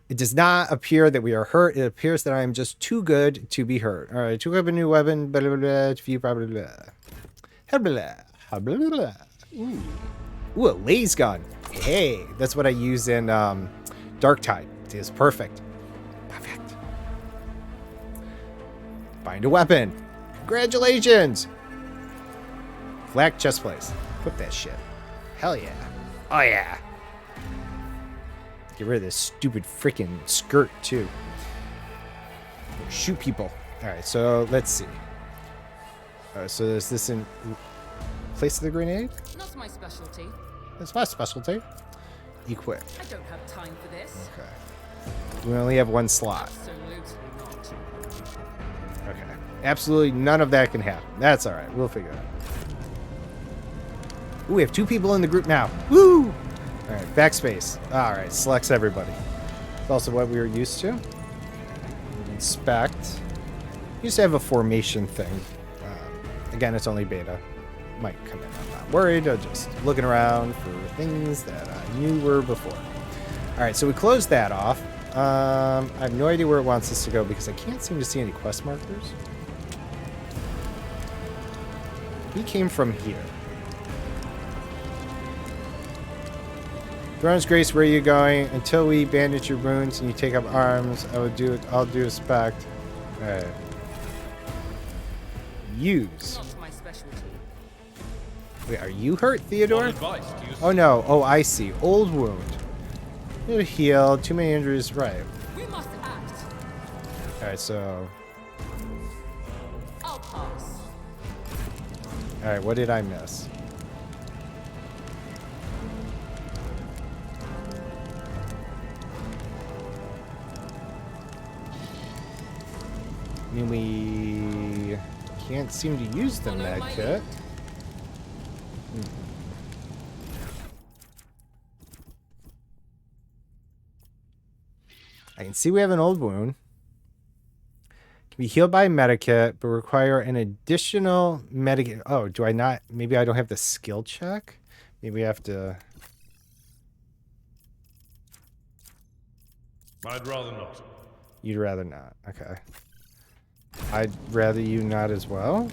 It does not appear that we are hurt. It appears that I am just too good to be hurt. All right, took up a new weapon, blah, blah, blah, blah, blah, blah, blah, blah, blah. Ooh, a laser gun. Hey, that's what I use in Dark Tide. It is perfect. Perfect. Find a weapon. Congratulations! Flak chest place. Equip that shit. Hell yeah. Oh yeah. Get rid of this stupid freaking skirt too. Shoot people. Alright, so let's see. So is this in place of the grenade? Not my specialty. That's my specialty. Equip. I don't have time for this. Okay. We only have one slot. Absolutely not. Okay. Absolutely none of that can happen. That's alright. We'll figure it out. Ooh, we have 2 people in the group now. Woo! Alright, backspace. Alright, selects everybody. It's also what we were used to. Inspect. Used to have a formation thing. Again, it's only beta. Might come in. I'm not worried. I'm just looking around for things that I knew were before. Alright, so we closed that off. I have no idea where it wants us to go because I can't seem to see any quest markers. We came from here. Throne's Grace, where are you going? Until we bandage your wounds and you take up arms, I'll do a spect. Alright. Use. Not my specialty. Wait, are you hurt, Theodore? Advice to use Oh no. Oh, I see. Old wound. You're healed. Too many injuries. Right. We must act. Alright, so. I'll pass. Alright, what did I miss? I mean, we can't seem to use the med kit. I can see we have an old wound. Can be healed by a medikit, but require an additional medikit. Oh, do I not? Maybe I don't have the skill check? Maybe I have to... I'd rather not. You'd rather not. Okay. I'd rather you not as well.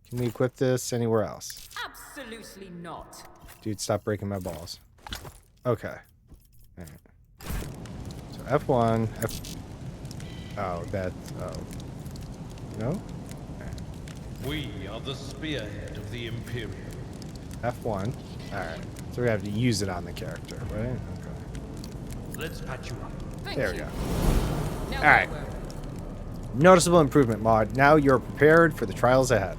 Can we equip this anywhere else? Absolutely not. Dude, stop breaking my balls. Okay. All right. So F1, F... Oh, that... Oh. No? We are the spearhead of the Imperium. F1. Alright. So we have to use it on the character, right? Okay. Let's patch you up. Thank There we you. go. Now All right. where were we? Noticeable improvement mod. Now you're prepared for the trials ahead.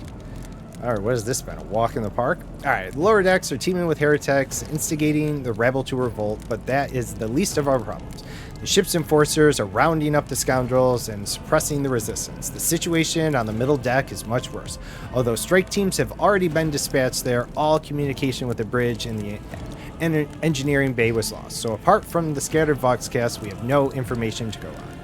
Alright, what has this been? A walk in the park? Alright, lower decks are teaming with heretics, instigating the rebel to revolt, but that is the least of our problems. The ship's enforcers are rounding up the scoundrels and suppressing the resistance. The situation on the middle deck is much worse. Although strike teams have already been dispatched there, all communication with the bridge and the engineering bay was lost. So apart from the scattered voxcasts, we have no information to go on.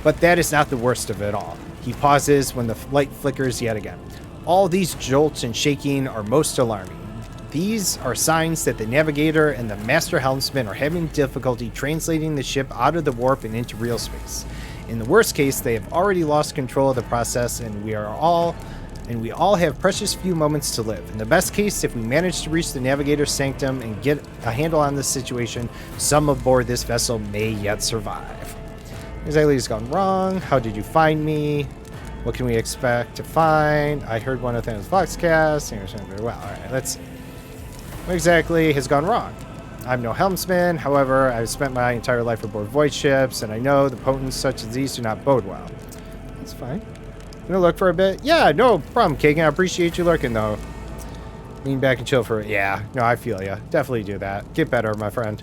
But that is not the worst of it all. He pauses when the light flickers yet again. All these jolts and shaking are most alarming. These are signs that the navigator and the master helmsman are having difficulty translating the ship out of the warp and into real space. In the worst case, they have already lost control of the process, and we all have precious few moments to live. In the best case, if we manage to reach the navigator's sanctum and get a handle on this situation, some aboard this vessel may yet survive. Exactly has gone wrong. How did you find me? What can we expect to find? I heard one of Thanos' Voxcast. Very well. All right, let's see. What exactly has gone wrong? I'm no helmsman. However, I've spent my entire life aboard void ships, and I know the potents such as these do not bode well. That's fine. Gonna look for a bit? Yeah, no problem, Kagan. I appreciate you lurking, though. Lean back and chill for it. Yeah, no, I feel ya. Definitely do that. Get better, my friend.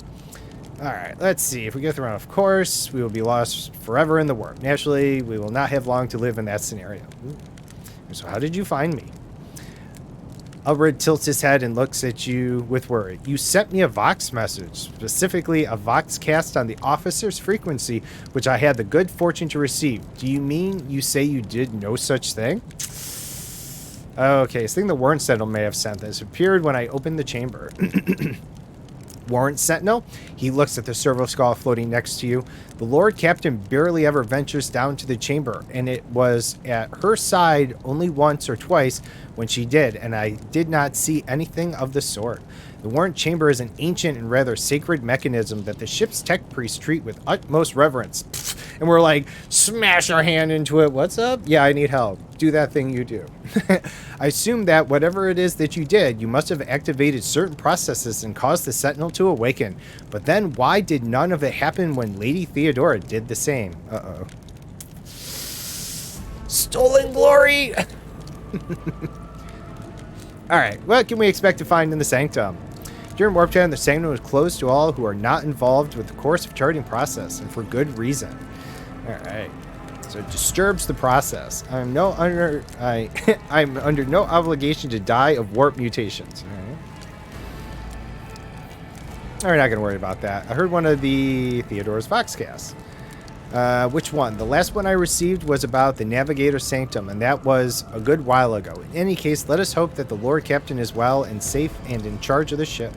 Alright, let's see. If we get thrown off course, we will be lost forever in the warp. Naturally, we will not have long to live in that scenario. Ooh. So how did you find me? Elred tilts his head and looks at you with worry. You sent me a Vox message, specifically a Vox cast on the officer's frequency, which I had the good fortune to receive. Do you mean you say you did no such thing? Okay, so I think the Warrant Sentinel may have sent this. It appeared when I opened the chamber. Warrant Sentinel? He looks at the servo skull floating next to you. The Lord Captain barely ever ventures down to the chamber, and it was at her side only once or twice when she did, and I did not see anything of the sort. The Warrant Chamber is an ancient and rather sacred mechanism that the ship's tech priests treat with utmost reverence. And we're like, smash our hand into it. What's up? Yeah, I need help. Do that thing you do. I assume that whatever it is that you did, you must have activated certain processes and caused the Sentinel to awaken. But then why did none of it happen when Lady Theodora did the same? Uh-oh. Stolen glory! Alright, what can we expect to find in the Sanctum? During Warp Time, the Sanctum was closed to all who are not involved with the course of charting process, and for good reason. Alright. So it disturbs the process. I'm under no obligation to die of warp mutations. Alright. We're not going to worry about that. I heard one of the Theodore's Voxcasts. Which one? The last one I received was about the Navigator Sanctum, and that was a good while ago. In any case, let us hope that the Lord Captain is well and safe and in charge of the ship.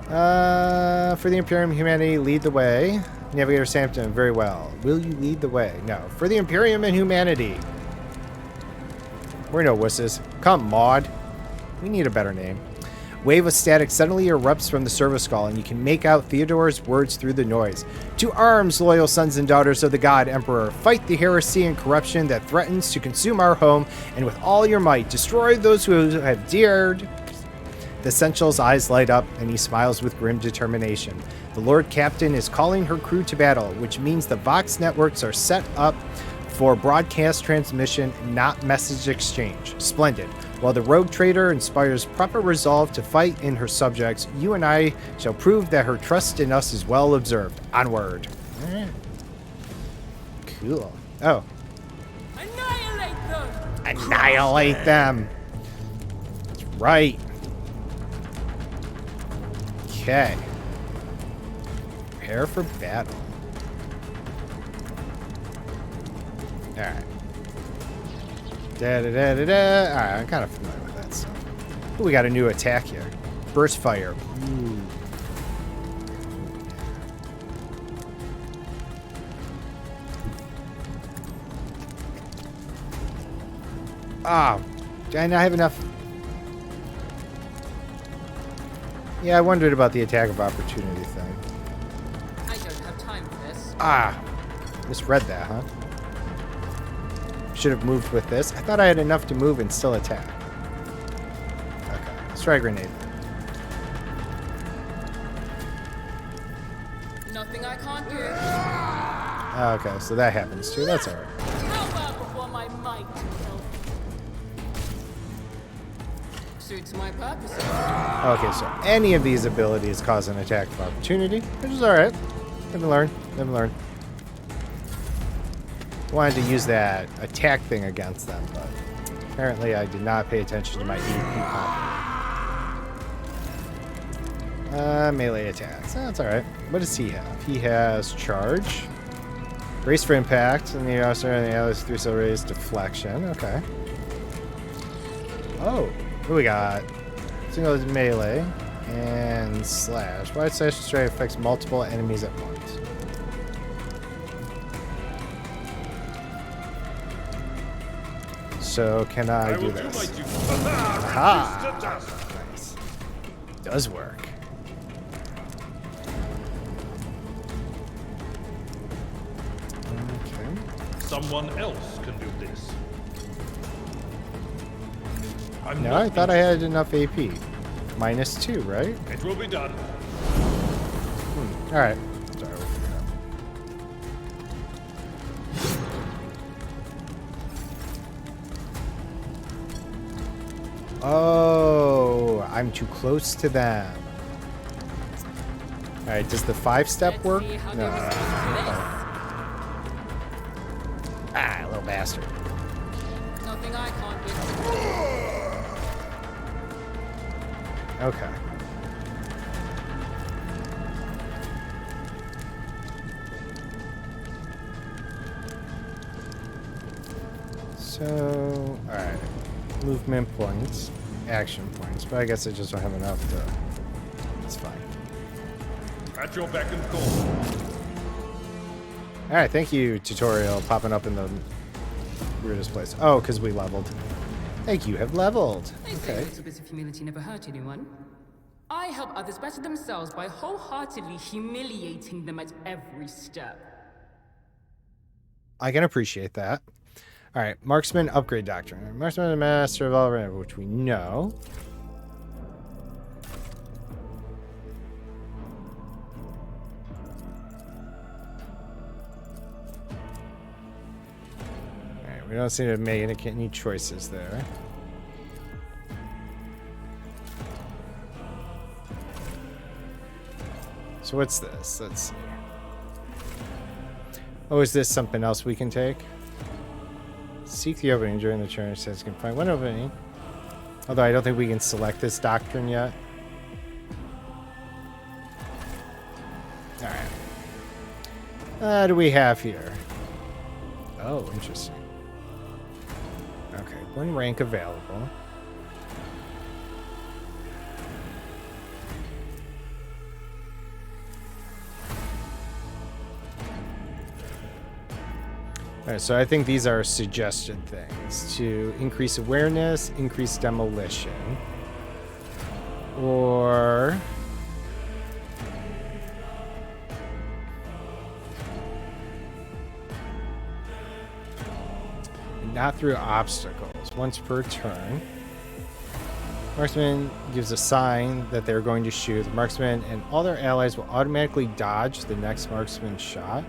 For the Imperium, humanity, lead the way. Navigator Sanctum, very well. Will you lead the way? No. For the Imperium and humanity. We're no wusses. Come, Maud. We need a better name. Wave of static suddenly erupts from the servo skull, and you can make out Theodore's words through the noise. To arms, loyal sons and daughters of the God Emperor. Fight the heresy and corruption that threatens to consume our home, and with all your might, destroy those who have dared. The Essential's eyes light up, and he smiles with grim determination. The Lord Captain is calling her crew to battle, which means the Vox networks are set up for broadcast transmission, not message exchange. Splendid. While the rogue trader inspires proper resolve to fight in her subjects, you and I shall prove that her trust in us is well observed. Onward. All right. Cool. Oh. Annihilate them! Annihilate them. That's right. Okay. Prepare for battle. Alright. Da-da-da-da-da. Alright, I'm kind of familiar with that stuff. Ooh, we got a new attack here. Burst fire. Ooh. Oh, do I not have enough? Yeah, I wondered about the attack of opportunity thing. I don't have time for this. Ah, misread that, huh? Should have moved with this. I thought I had enough to move and still attack. Okay, let's try a grenade. Nothing I can't do. Okay, so that happens too. That's alright. Power before my might. Suits my purposes. Okay, so any of these abilities cause an attack of opportunity, which is alright. Live and learn. Live and learn. Wanted to use that attack thing against them, but apparently I did not pay attention to my EP pop. Melee attacks. That's alright. What does he have? He has charge, brace for impact, and the officer and the allies through so raise deflection. Okay. Oh, what do we got? Single melee and slash. Wide slash strike affects multiple enemies at once. So can I do this? Aha! Nice. Does work. Okay. Someone else can do this. I'm No, not I thought I had enough AP. -2, right? It will be done. All right. Sorry, we'll figure it out. Oh, I'm too close to them. All right, does the 5-step Let's work? see how No. they respond to Ah, little bastard. this. Nothing I can't do. Okay. So, alright. Movement points. Action points. But I guess I just don't have enough to... It's fine. At your beck and call. Alright, thank you, tutorial, popping up in the weirdest place. Oh, because we leveled. Thank you, have leveled. They say Okay. a little bit of humility never hurt anyone. I help others better themselves by wholeheartedly humiliating them at every step. I can appreciate that. Alright, Marksman Upgrade Doctrine. Marksman is a master of all, which we know. Alright, we don't seem to make any choices there. So what's this? Let's see. Oh, is this something else we can take? Seek the opening during the turn. It says you can find one opening. Although I don't think we can select this doctrine yet. Alright. What do we have here? Oh, interesting. Okay, one rank available. Alright, so I think these are suggested things to increase awareness, increase demolition, or not through obstacles. Once per turn, marksman gives a sign that they're going to shoot. The marksman and all their allies will automatically dodge the next marksman's shot.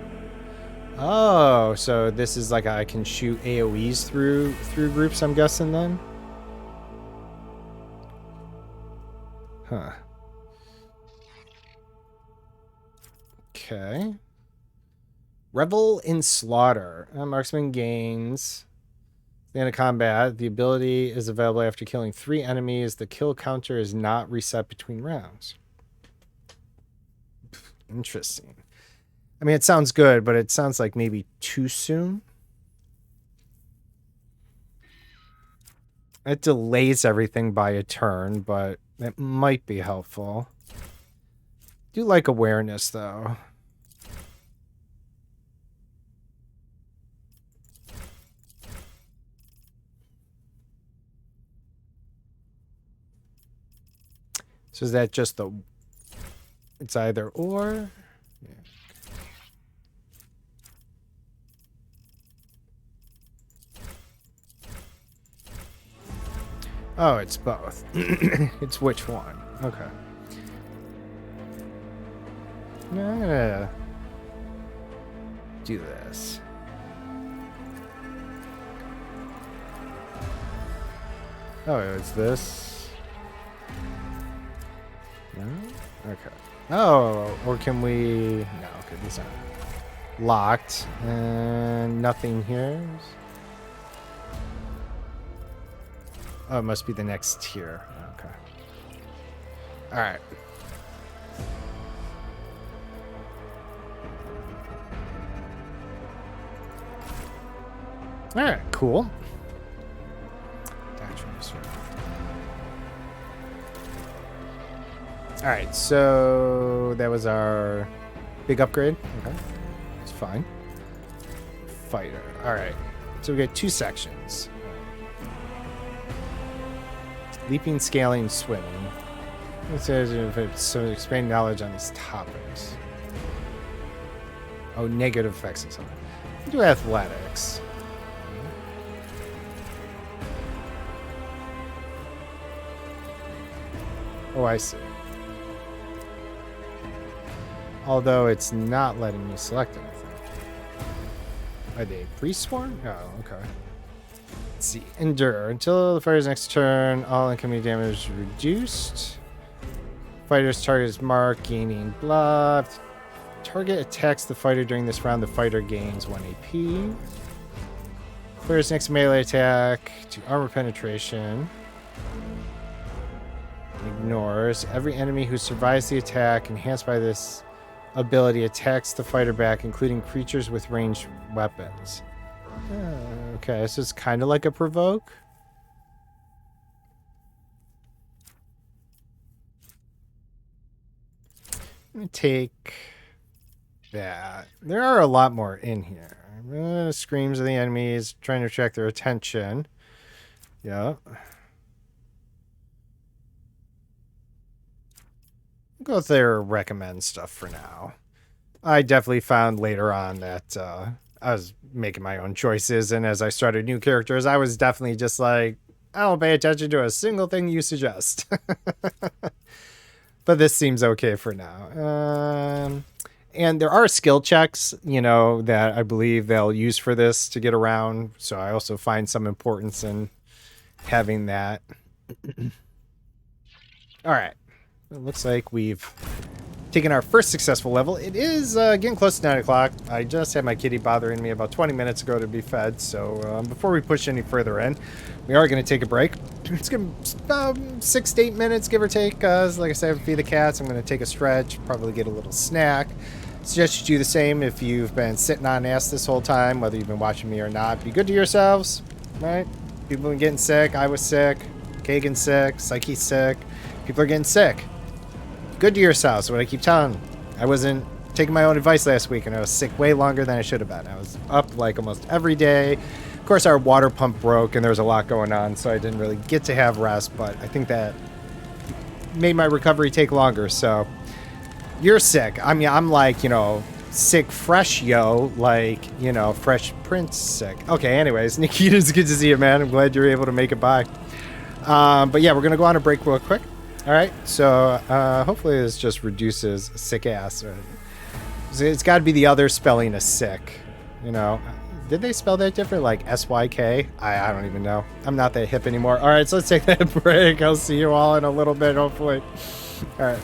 Oh, so this is like I can shoot AoEs through groups, I'm guessing then? Huh. Okay. Revel in Slaughter. Marksman gains the end of combat. The ability is available after killing 3 enemies. The kill counter is not reset between rounds. Interesting. I mean, it sounds good, but it sounds like maybe too soon. It delays everything by a turn, but it might be helpful. Do like awareness, though. So is that just the... It's either or? Yeah. Oh, it's both. It's which one? Okay. I'm gonna do this. Oh, it's this. No? Okay. Oh, or can we... No, okay, these aren't locked. And nothing here. Oh, it must be the next tier. Okay. Alright. Alright, cool. Alright, so that was our big upgrade. Okay. It's fine. Fighter. Alright. So we get 2 sections. Leaping, scaling, swimming. It says if it's so expand knowledge on these topics. Oh, negative effects and something. Do athletics. Oh, I see. Although it's not letting me select anything. Are they pre-spawn? Oh, okay. Let's see. Endure. Until the fighter's next turn, all incoming damage is reduced. Fighter's target is marked, gaining blah. Target attacks the fighter during this round. The fighter gains 1 AP. Fighter's next melee attack to armor penetration. ignores. Every enemy who survives the attack enhanced by this ability attacks the fighter back, including creatures with ranged weapons. Okay, so it's kind of like a provoke. I'm gonna take that. There are a lot more in here. Screams of the enemies, trying to attract their attention. Yeah. Go with their recommend stuff for now. I definitely found later on that I was making my own choices, and as I started new characters, I was definitely just like, I don't pay attention to a single thing you suggest. But this seems okay for now. And there are skill checks, that I believe they'll use for this to get around. So I also find some importance in having that. All right. It looks like we've taken our first successful level. It is getting close to 9 o'clock. I just had my kitty bothering me about 20 minutes ago to be fed. So before we push any further in, we are going to take a break. It's going to be about 6 to 8 minutes, give or take. Like I said, feed the cats. I'm going to take a stretch, probably get a little snack. Suggest you do the same if you've been sitting on ass this whole time, whether you've been watching me or not. Be good to yourselves, right? People have been getting sick. I was sick. Kagan's sick. Psyche's sick. People are getting sick. Good to yourselves, what I keep telling them. I wasn't taking my own advice last week, and I was sick way longer than I should have been. I was up like almost every day. Of course, our water pump broke, and there was a lot going on, so I didn't really get to have rest, but I think that made my recovery take longer, so you're sick. I mean, I'm like, sick fresh, like, Fresh Prince sick. Okay, anyways, Nikita's good to see you, man. I'm glad you're able to make it by. But yeah, we're going to go on a break real quick. All right, so hopefully this just reduces sick ass. It's got to be the other spelling of sick, Did they spell that different, like S-Y-K? I don't even know. I'm not that hip anymore. All right, so let's take that break. I'll see you all in a little bit, hopefully. All right.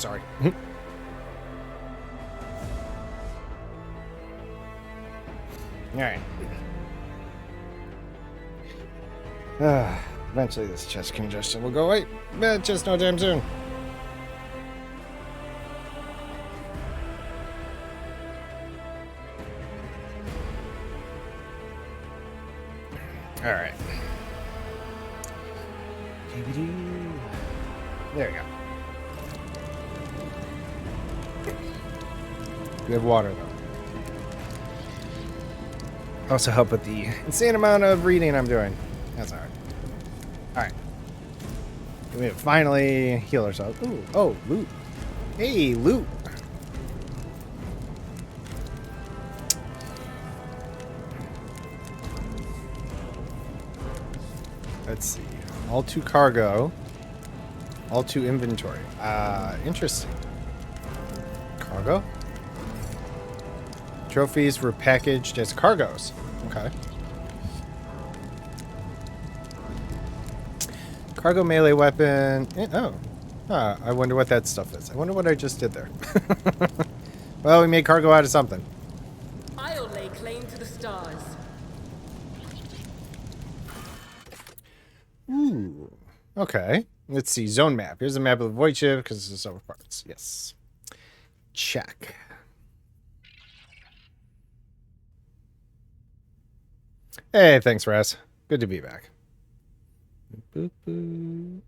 sorry. Alright. Eventually this chest congestion will go away, but just no damn soon. Alright. There we go. Good water, though. Also help with the insane amount of reading I'm doing. That's alright. Alright. We finally heal ourselves. Ooh, oh, loot. Hey, loot. Let's see. All to cargo. All to inventory. Interesting. Cargo? Trophies were packaged as cargoes. Okay. Cargo melee weapon. I wonder what that stuff is. I wonder what I just did there. Well, we made cargo out of something. I'll lay claim to the stars. Ooh. Okay. Let's see. Zone map. Here's a map of the void ship because it's over parts. Yes. Check. Hey, thanks, Raz. Good to be back. Boop, boop.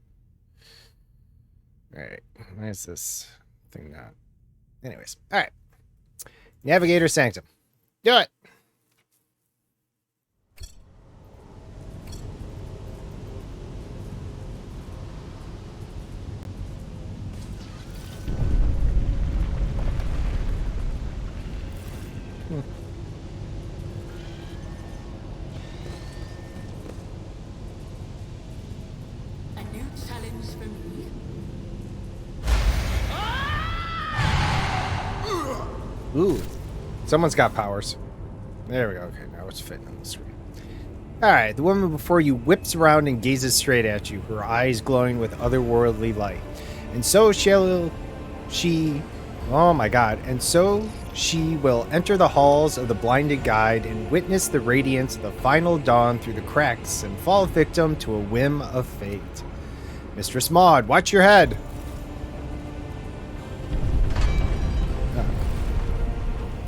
Alright. Why is this thing not? Anyways. Alright. Navigator Sanctum. Do it! A new challenge for me. Ooh. Someone's got powers. There we go. Okay, now it's fitting on the screen. Alright, the woman before you whips around and gazes straight at you, her eyes glowing with otherworldly light. And so shall she... Oh my god. And so she will enter the halls of the blinded guide and witness the radiance of the final dawn through the cracks and fall victim to a whim of fate. Mistress Maud, watch your head!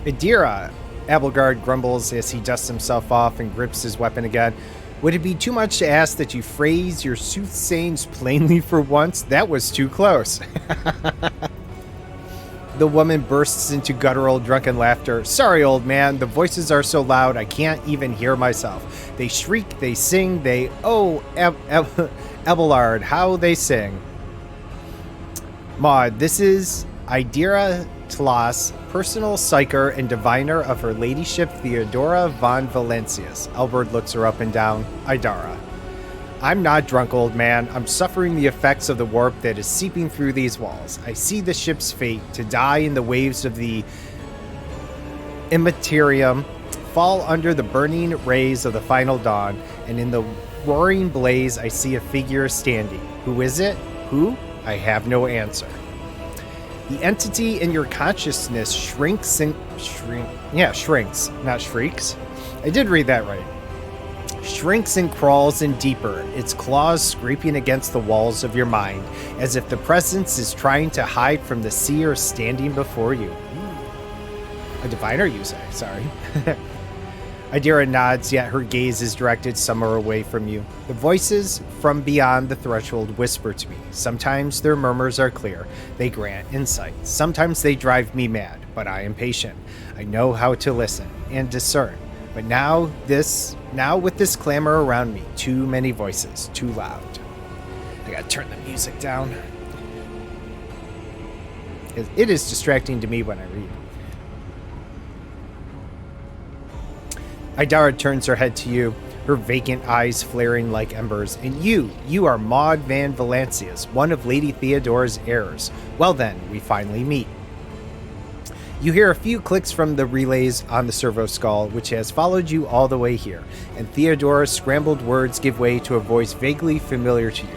Adira, Abelgard grumbles as he dusts himself off and grips his weapon again. Would it be too much to ask that you phrase your soothsayings plainly for once? That was too close. The woman bursts into guttural, drunken laughter. Sorry, old man. The voices are so loud I can't even hear myself. They shriek, they sing, they... Oh, Abelard, how they sing. Maud, this is Idira Tlas, personal psyker and diviner of her ladyship Theodora von Valencius. Albert looks her up and down. Idara. I'm not drunk, old man. I'm suffering the effects of the warp that is seeping through these walls. I see the ship's fate, to die in the waves of the Immaterium, fall under the burning rays of the final dawn, and in the roaring blaze I see a figure standing. Who is it? Who? I have no answer. The entity in your consciousness shrinks, not shrieks. I did read that right. Shrinks and crawls in deeper, its claws scraping against the walls of your mind, as if the presence is trying to hide from the seer standing before you. A diviner, you say? Sorry. Idira nods, yet her gaze is directed somewhere away from you. The voices from beyond the threshold whisper to me. Sometimes their murmurs are clear. They grant insight. Sometimes they drive me mad, but I am patient. I know how to listen and discern. But now with this clamor around me, too many voices, too loud. I gotta turn the music down. It is distracting to me when I read. Idara turns her head to you, her vacant eyes flaring like embers. And you are Maud Van Valencius, one of Lady Theodora's heirs. Well then, we finally meet. You hear a few clicks from the relays on the servo skull, which has followed you all the way here, and Theodora's scrambled words give way to a voice vaguely familiar to you.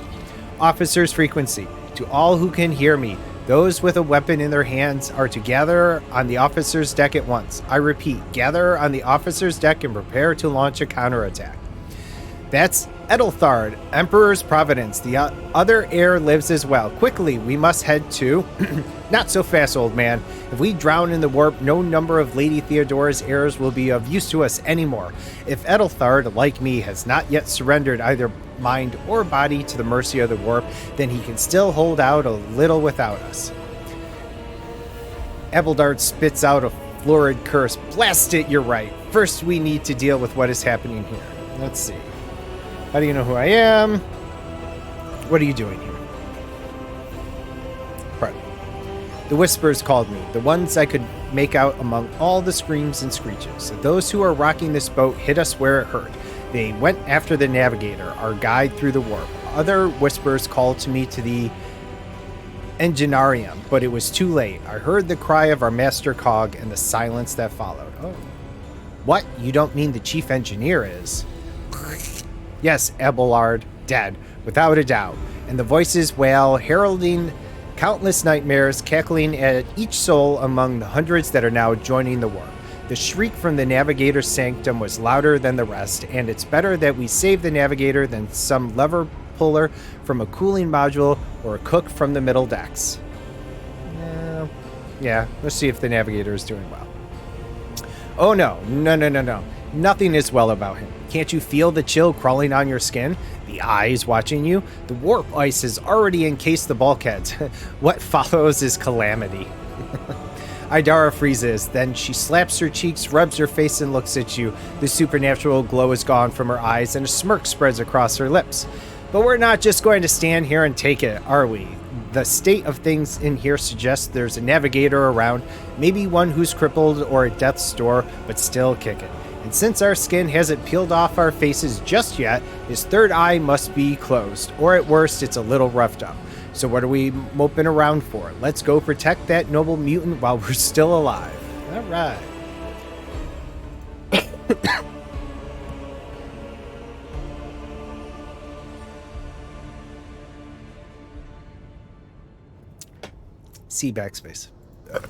Officer's frequency. To all who can hear me, Those with a weapon in their hands are to gather on the officer's deck at once. I repeat, gather on the officer's deck and prepare to launch a counterattack. That's Edelthard, Emperor's Providence. The other heir lives as well. Quickly, we must head to... Not so fast, old man. If we drown in the warp, no number of Lady Theodora's heirs will be of use to us anymore. If Edelthard, like me, has not yet surrendered either mind or body to the mercy of the warp, then he can still hold out a little without us. Abildard spits out a florid curse. Blast it, you're right. First, we need to deal with what is happening here. Let's see. How do you know who I am? What are you doing here? Pardon. The whispers called me, the ones I could make out among all the screams and screeches. Those who are rocking this boat hit us where it hurt. They went after the navigator, our guide through the warp. Other whispers called to me to the enginarium, but it was too late. I heard the cry of our master cog and the silence that followed. Oh. What? You don't mean the chief engineer is? Yes, Abelard, dead, without a doubt. And the voices wail, heralding countless nightmares, cackling at each soul among the hundreds that are now joining the warp. The shriek from the navigator's sanctum was louder than the rest, and it's better that we save the navigator than some lever puller from a cooling module or a cook from the middle decks. Yeah, let's see if the navigator is doing well. Oh no. Nothing is well about him. Can't you feel the chill crawling on your skin? The eyes watching you? The warp ice has already encased the bulkheads. What follows is calamity. Idara freezes, then she slaps her cheeks, rubs her face, and looks at you. The supernatural glow is gone from her eyes, and a smirk spreads across her lips. But we're not just going to stand here and take it, are we? The state of things in here suggests there's a navigator around, maybe one who's crippled or at death's door, but still kicking. And since our skin hasn't peeled off our faces just yet, his third eye must be closed, or at worst, it's a little roughed up. So what are we moping around for? Let's go protect that noble mutant while we're still alive. All right. C backspace. All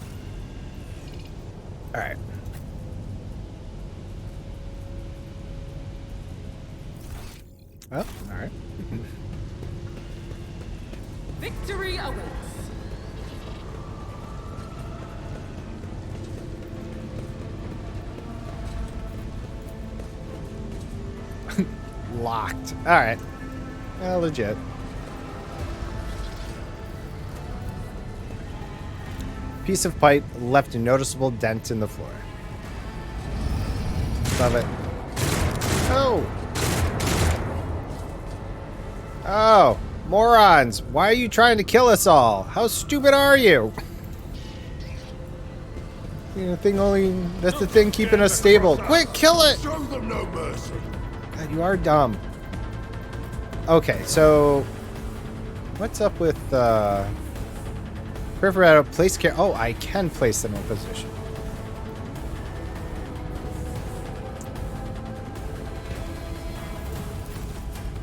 right. Oh, all right. Victory awaits. Locked. All right. Legit. Piece of pipe left a noticeable dent in the floor. Love it. Oh! Oh, morons! Why are you trying to kill us all? How stupid are you? That's the thing keeping us stable. Quick, kill it! Show them no mercy. God, you are dumb. Okay, so what's up with Perforato place care? Oh, I can place them in position.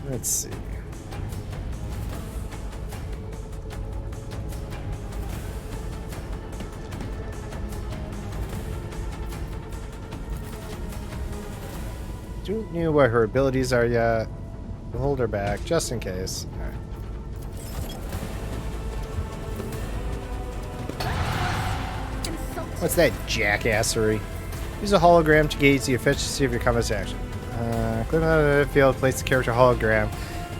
Let's see. Don't know what her abilities are yet. We'll hold her back just in case. All right. What's that jackassery? Use a hologram to gauge the efficiency of your combat action. Click on the field, place the character hologram.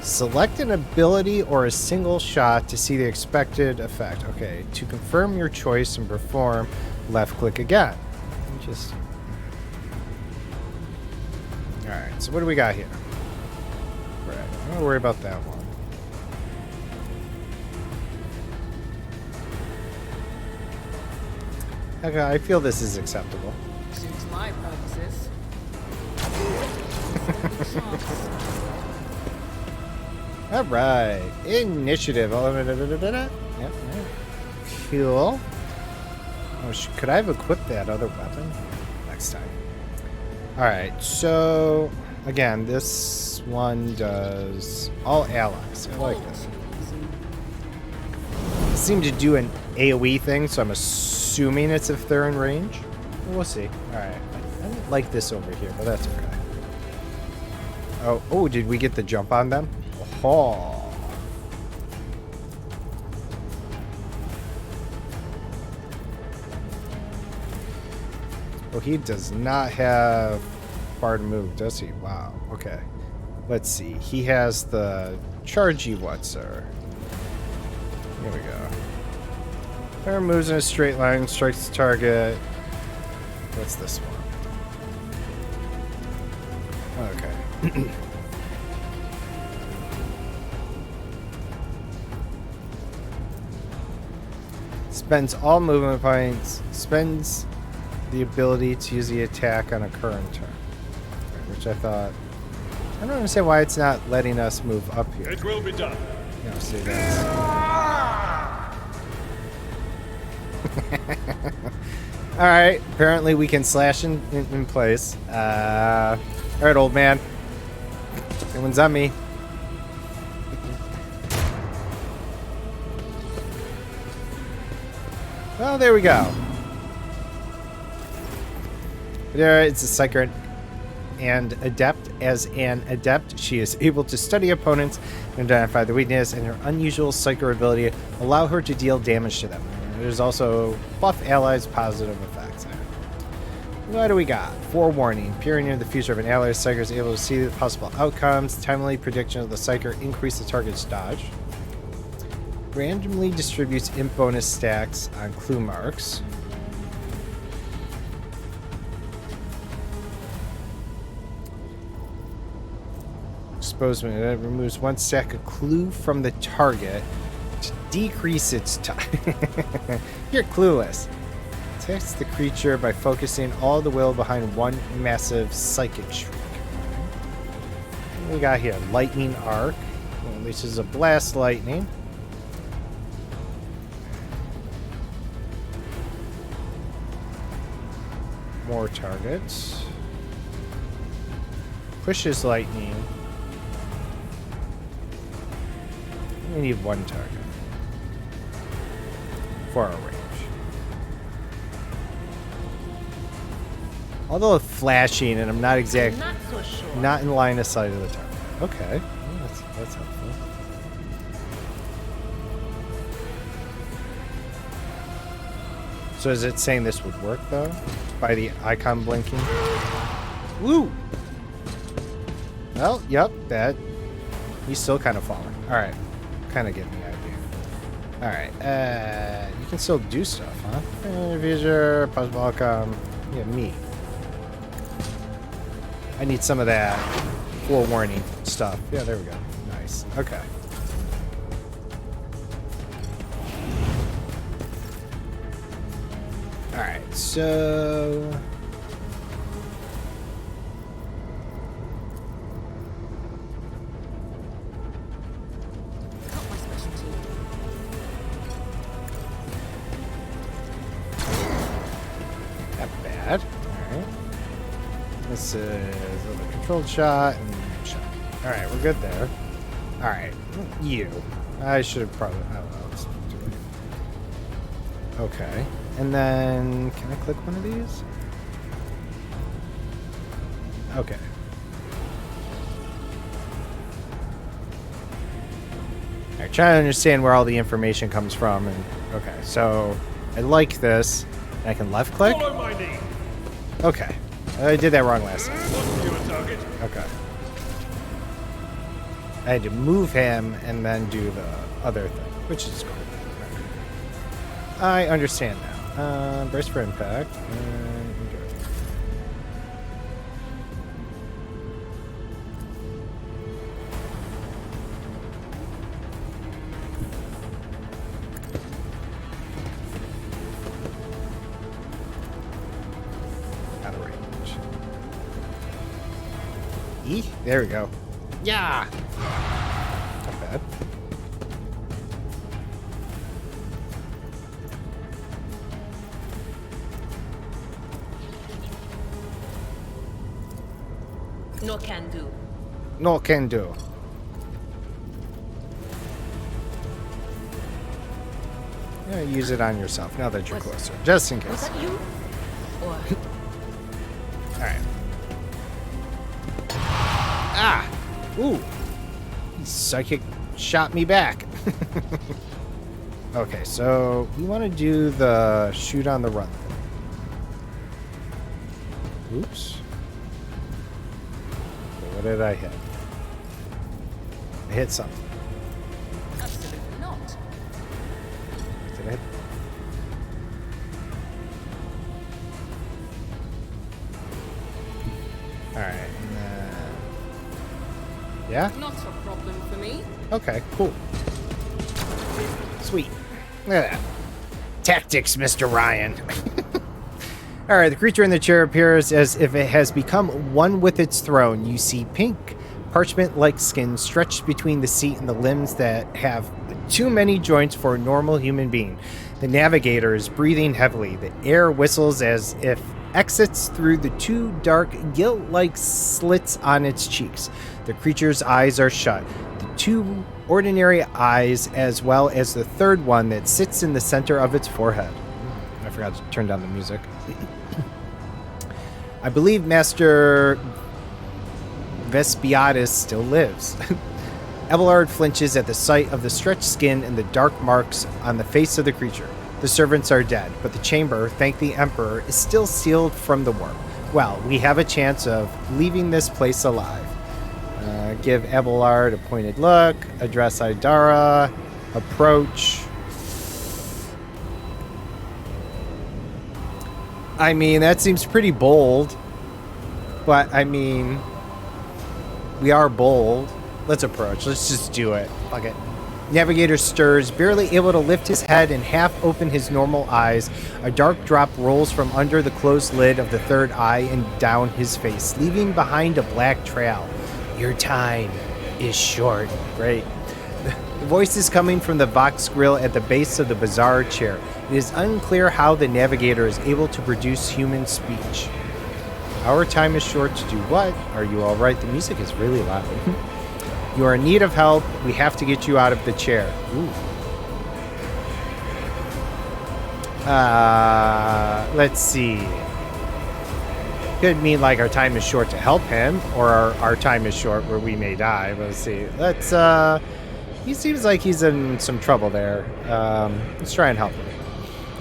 Select an ability or a single shot to see the expected effect. Okay, to confirm your choice and perform, left click again. Just. Alright, so what do we got here? Right, I'm gonna worry about that one. Okay, I feel this is acceptable. Suits my purposes. Alright, initiative. Yep, yep. Cool. Oh, could I have equipped that other weapon? Next time. Alright, so again, this one does all allies. I like this. seem to do an AoE thing, so I'm assuming it's if they're in range. We'll see. All right. I don't like this over here, but that's okay. Oh, did we get the jump on them? Oh. Well, he does not have far to move, does he? Wow. Okay. Let's see. He has the chargey whatser. Here we go. Fire moves in a straight line, strikes the target. What's this one? Okay. Spends all movement points. Spends the ability to use the attack on a current turn. Which I thought... I don't understand why it's not letting us move up here. It will be done. You know, see that's... Alright, apparently we can slash in place. Alright, old man. That one's on me. Well, there we go. There, it's a psychic and adept. As an adept, she is able to study opponents and identify the weakness, and her unusual psychic ability allow her to deal damage to them. There's also buff allies positive effects. What do we got? Forewarning. Peering into the future of an ally's psychic is able to see the possible outcomes. Timely prediction of the psychic increase the target's dodge. Randomly distributes imp bonus stacks on clue marks. Exposement. It removes one stack of clue from the target to decrease its time. You're clueless. Attacks the creature by focusing all the will behind one massive psychic shriek. What we got here? Lightning arc. Well, this is a blast lightning. More targets. Pushes lightning. We need one target for our range. Although it's flashing, and I'm not not in line of sight of the target. Okay, well, that's helpful. So is it saying this would work though? By the icon blinking? Woo! Well, yep, that. He's still kind of falling. Alright. Kind of getting the idea. Alright, you can still do stuff, huh? Visor, possible outcome. Yeah, me. I need some of that forewarning stuff. Yeah, there we go. Nice. Okay. Alright, so... Not my specialty. Not bad. Alright. This is a controlled shot and shot. Alright, we're good there. Alright. You. I should have probably... I don't know. Let's do it. Okay. And then... Can I click one of these? Okay. Alright, trying to understand where all the information comes from. And okay, so I like this. I can left click? Follow my lead. Okay. I did that wrong last time. What's your target? Okay. I had to move him and then do the other thing, which is cool. I understand now. Brace for impact. And enjoy. Out of range. There we go. Yeah! Not bad. No can do. No can do. Use it on yourself now that you're closer, just in Was case. that you? Or All right. Ah! Ooh! He psychic shot me back. Okay, so we want to do the shoot on the run. Oops. Okay, what did I hit? I hit something. Absolutely not. Did I hit? Alright, and then... Yeah? Not a problem for me. Okay, cool. Sweet. Look at that. Tactics, Mr. Ryan. Alright, the creature in the chair appears as if it has become one with its throne. You see pink, parchment-like skin stretched between the seat and the limbs that have too many joints for a normal human being. The navigator is breathing heavily. The air whistles as if exits through the two dark, gilt-like slits on its cheeks. The creature's eyes are shut. The two ordinary eyes, as well as the third one that sits in the center of its forehead. I forgot to turn down the music. I believe Master Vespiatus still lives. Abelard flinches at the sight of the stretched skin and the dark marks on the face of the creature. The servants are dead, but the chamber, thank the Emperor, is still sealed from the warp. Well, we have a chance of leaving this place alive. Give Abelard a pointed look, address Idara, approach. I mean, that seems pretty bold. But, I mean, we are bold. Let's approach. Let's just do it. Fuck it. Navigator stirs, barely able to lift his head and half open his normal eyes. A dark drop rolls from under the closed lid of the third eye and down his face, leaving behind a black trail. Your time is short. Great. The voice is coming from the Vox grill at the base of the bizarre chair. It is unclear how the navigator is able to produce human speech. Our time is short to do what? Are you alright? The music is really loud. You are in need of help. We have to get you out of the chair. Ooh. Let's see. Could mean like our time is short to help him, or our time is short where we may die. Let's see. He seems like he's in some trouble there. Let's try and help him.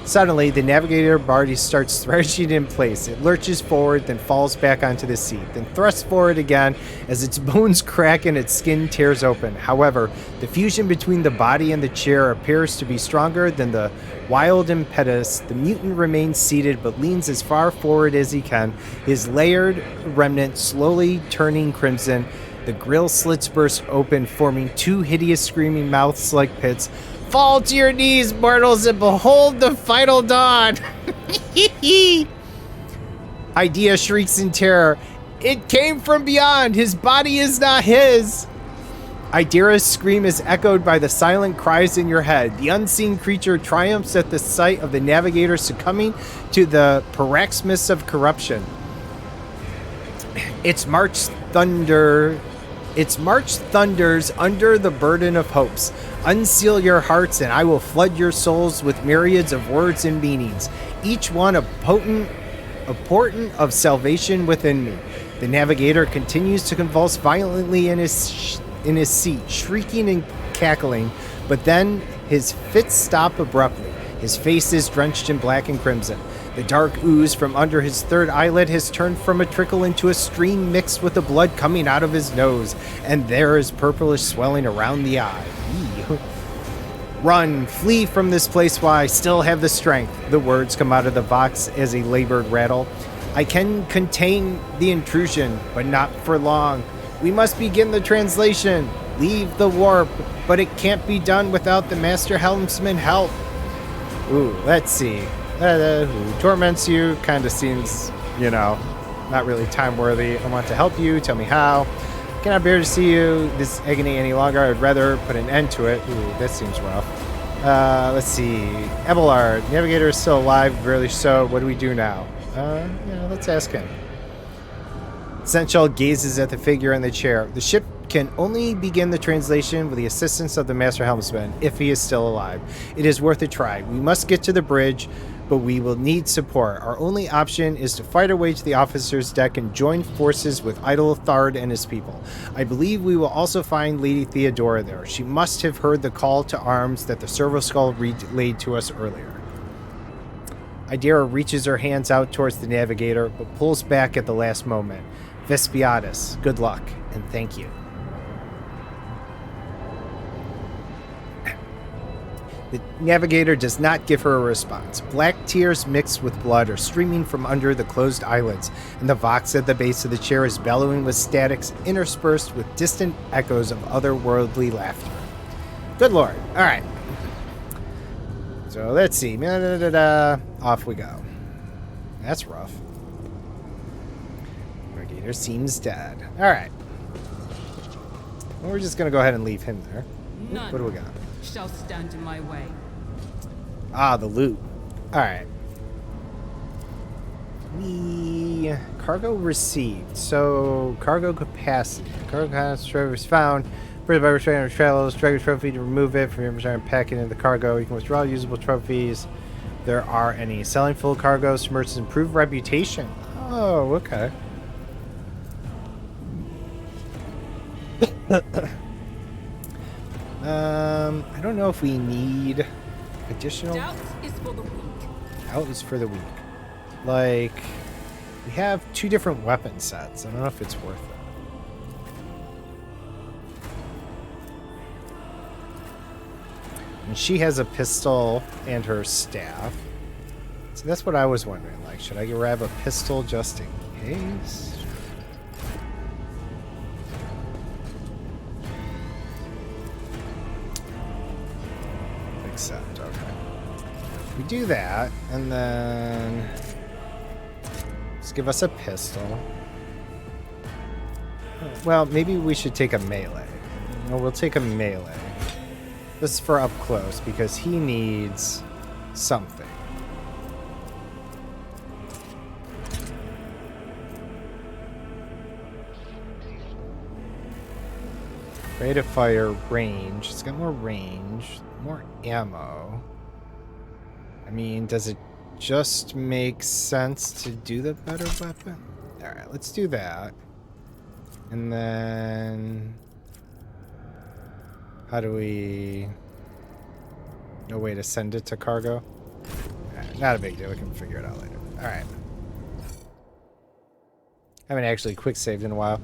Suddenly, the navigator body starts thrashing in place. It lurches forward, then falls back onto the seat, then thrusts forward again as its bones crack and its skin tears open. However, the fusion between the body and the chair appears to be stronger than the wild impetus. The mutant remains seated but leans as far forward as he can, his layered remnant slowly turning crimson. The grill slits burst open, forming two hideous screaming mouths like pits. Fall to your knees, mortals, and behold the final dawn! Idea shrieks in terror. It came from beyond! His body is not his! Idira's scream is echoed by the silent cries in your head. The unseen creature triumphs at the sight of the navigator succumbing to the paroxysmus of corruption. Its march thunders under the burden of hopes. Unseal your hearts, and I will flood your souls with myriads of words and meanings, each one a portent of salvation within me. The navigator continues to convulse violently in his seat, shrieking and cackling, but then his fits stop abruptly. His face is drenched in black and crimson. The dark ooze from under his third eyelid has turned from a trickle into a stream mixed with the blood coming out of his nose, and there is purplish swelling around the eye. Eee. Run, flee from this place while I still have the strength. The words come out of the box as a labored rattle. I can contain the intrusion, but not for long. We must begin the translation. Leave the warp, but it can't be done without the Master Helmsman help. Ooh, let's see. Who torments you? Kind of seems, not really time-worthy. I want to help you. Tell me how. Cannot bear to see you this agony any longer. I would rather put an end to it. Ooh, that seems rough. Let's see. Abelard, navigator is still alive, barely so. What do we do now? Let's ask him. Sensual gazes at the figure in the chair. The ship can only begin the translation with the assistance of the Master Helmsman if he is still alive. It is worth a try. We must get to the bridge, but we will need support. Our only option is to fight our way to the officer's deck and join forces with Idol Thard and his people. I believe we will also find Lady Theodora there. She must have heard the call to arms that the Servo Skull relayed to us earlier. Idera reaches her hands out towards the navigator, but pulls back at the last moment. Vespiatus, good luck, and thank you. The navigator does not give her a response. Black tears mixed with blood are streaming from under the closed eyelids, and the vox at the base of the chair is bellowing with statics interspersed with distant echoes of otherworldly laughter. Good lord. All right. So let's see. Off we go. That's rough. Navigator seems dead. All right. Well, we're just going to go ahead and leave him there. None What do we got? shall stand in my way. Ah, the loot. Alright. Cargo received. So, cargo capacity. Cargo capacity was found. First by restraining travels. Drag a trophy to remove it from your inventory and pack it into the cargo. You can withdraw usable trophies. There are any. Selling full cargoes to merchants improve reputation. Oh, okay. I don't know if we need additional. Doubt is for the weak. Doubt is for the weak. Like, we have 2 different weapon sets. I don't know if it's worth it. And she has a pistol and her staff. So that's what I was wondering. Like, should I grab a pistol just in case? Accept, okay. We do that, and then just give us a pistol. Well, maybe we should take a melee. No, we'll take a melee. This is for up close because he needs something. Rate of fire, range. It's got more range, more ammo. I mean, does it just make sense to do the better weapon? Alright, let's do that. And then... how do we... no way to send it to cargo? Alright, not a big deal. We can figure it out later. Alright. I haven't actually quick saved in a while.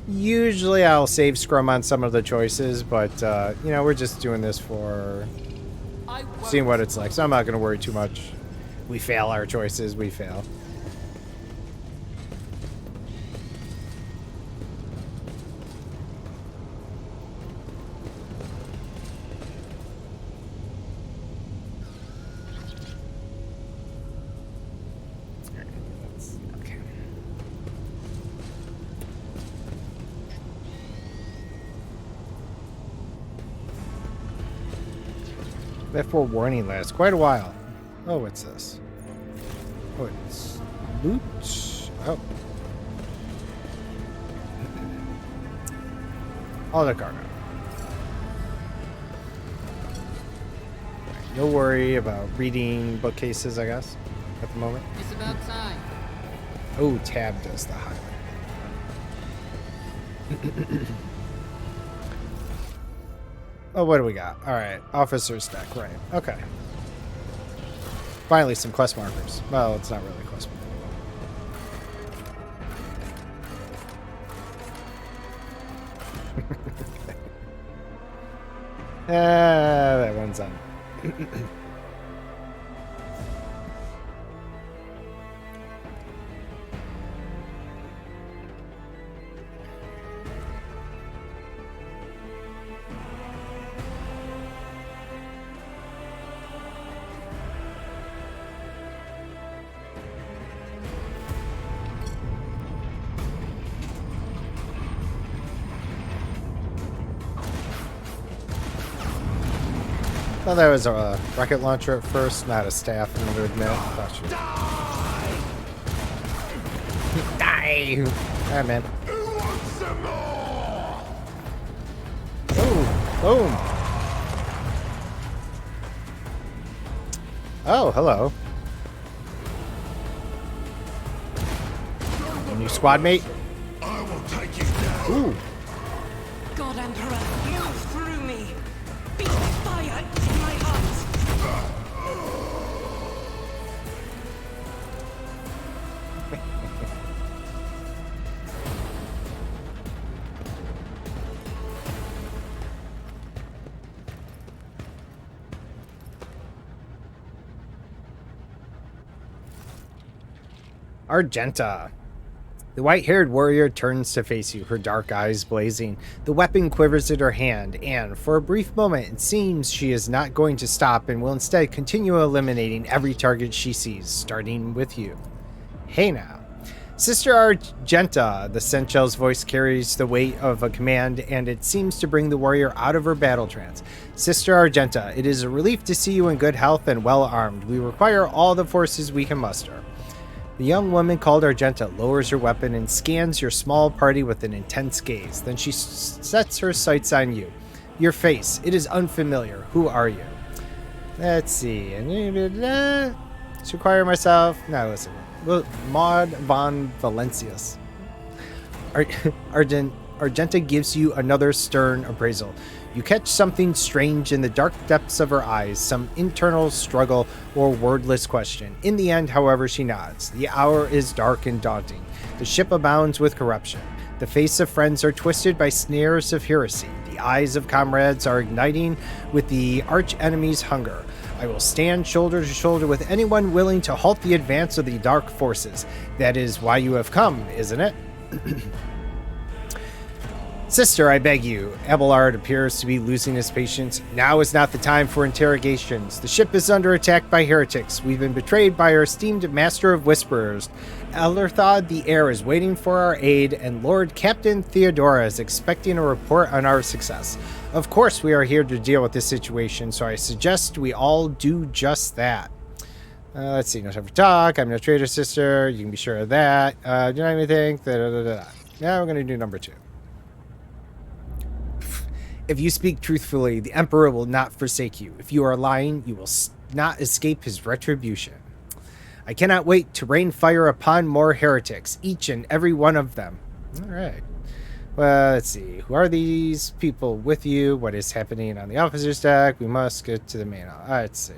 Usually I'll save scrum on some of the choices, but, you know, we're just doing this for seeing what it's like. So I'm not going to worry too much. We fail our choices, we fail. That forewarning lasts quite a while. Oh, what's this? Oh, it's loot. Oh. All the cargo. No worry about reading bookcases, I guess, at the moment. It's about time. Oh, tab does the highlight. Oh, what do we got? Alright, officer's deck, right. Okay. Finally, some quest markers. Well, it's not really quest markers. That one's on. Thought that was a rocket launcher at first, not a staff, I'm gonna admit. Die! Alright, man. Boom. Oh, hello. New squad mate. I will take you down. Ooh. God Emperor, move through me. Be fire in my heart. Argenta. The white-haired warrior turns to face you, her dark eyes blazing. The weapon quivers in her hand, and for a brief moment it seems she is not going to stop and will instead continue eliminating every target she sees, starting with you. Hey now. Sister Argenta, the Senchel's voice carries the weight of a command, and it seems to bring the warrior out of her battle trance. Sister Argenta, it is a relief to see you in good health and well armed. We require all the forces we can muster. The young woman called Argenta lowers her weapon and scans your small party with an intense gaze. Then she sets her sights on you. Your face, it is unfamiliar. Who are you? Let's see. To acquire myself. No, listen. Maud von Valencius. Argenta gives you another stern appraisal. You catch something strange in the dark depths of her eyes, some internal struggle or wordless question. In the end, however, she nods. The hour is dark and daunting. The ship abounds with corruption. The faces of friends are twisted by snares of heresy. The eyes of comrades are igniting with the arch-enemy's hunger. I will stand shoulder to shoulder with anyone willing to halt the advance of the dark forces. That is why you have come, isn't it? Sister, I beg you. Abelard appears to be losing his patience. Now is not the time for interrogations. The ship is under attack by heretics. We've been betrayed by our esteemed Master of Whisperers. Elerthod the Air is waiting for our aid, and Lord Captain Theodora is expecting a report on our success. Of course, we are here to deal with this situation, so I suggest we all do just that. Let's see. No time for talk. I'm no traitor, sister. You can be sure of that. Do you know anything? Now we're going to do number 2. If you speak truthfully, the Emperor will not forsake you. If you are lying, you will not escape his retribution. I cannot wait to rain fire upon more heretics, each and every one of them. All right. Well, let's see. Who are these people with you? What is happening on the officer's deck? We must get to the main. Let's see.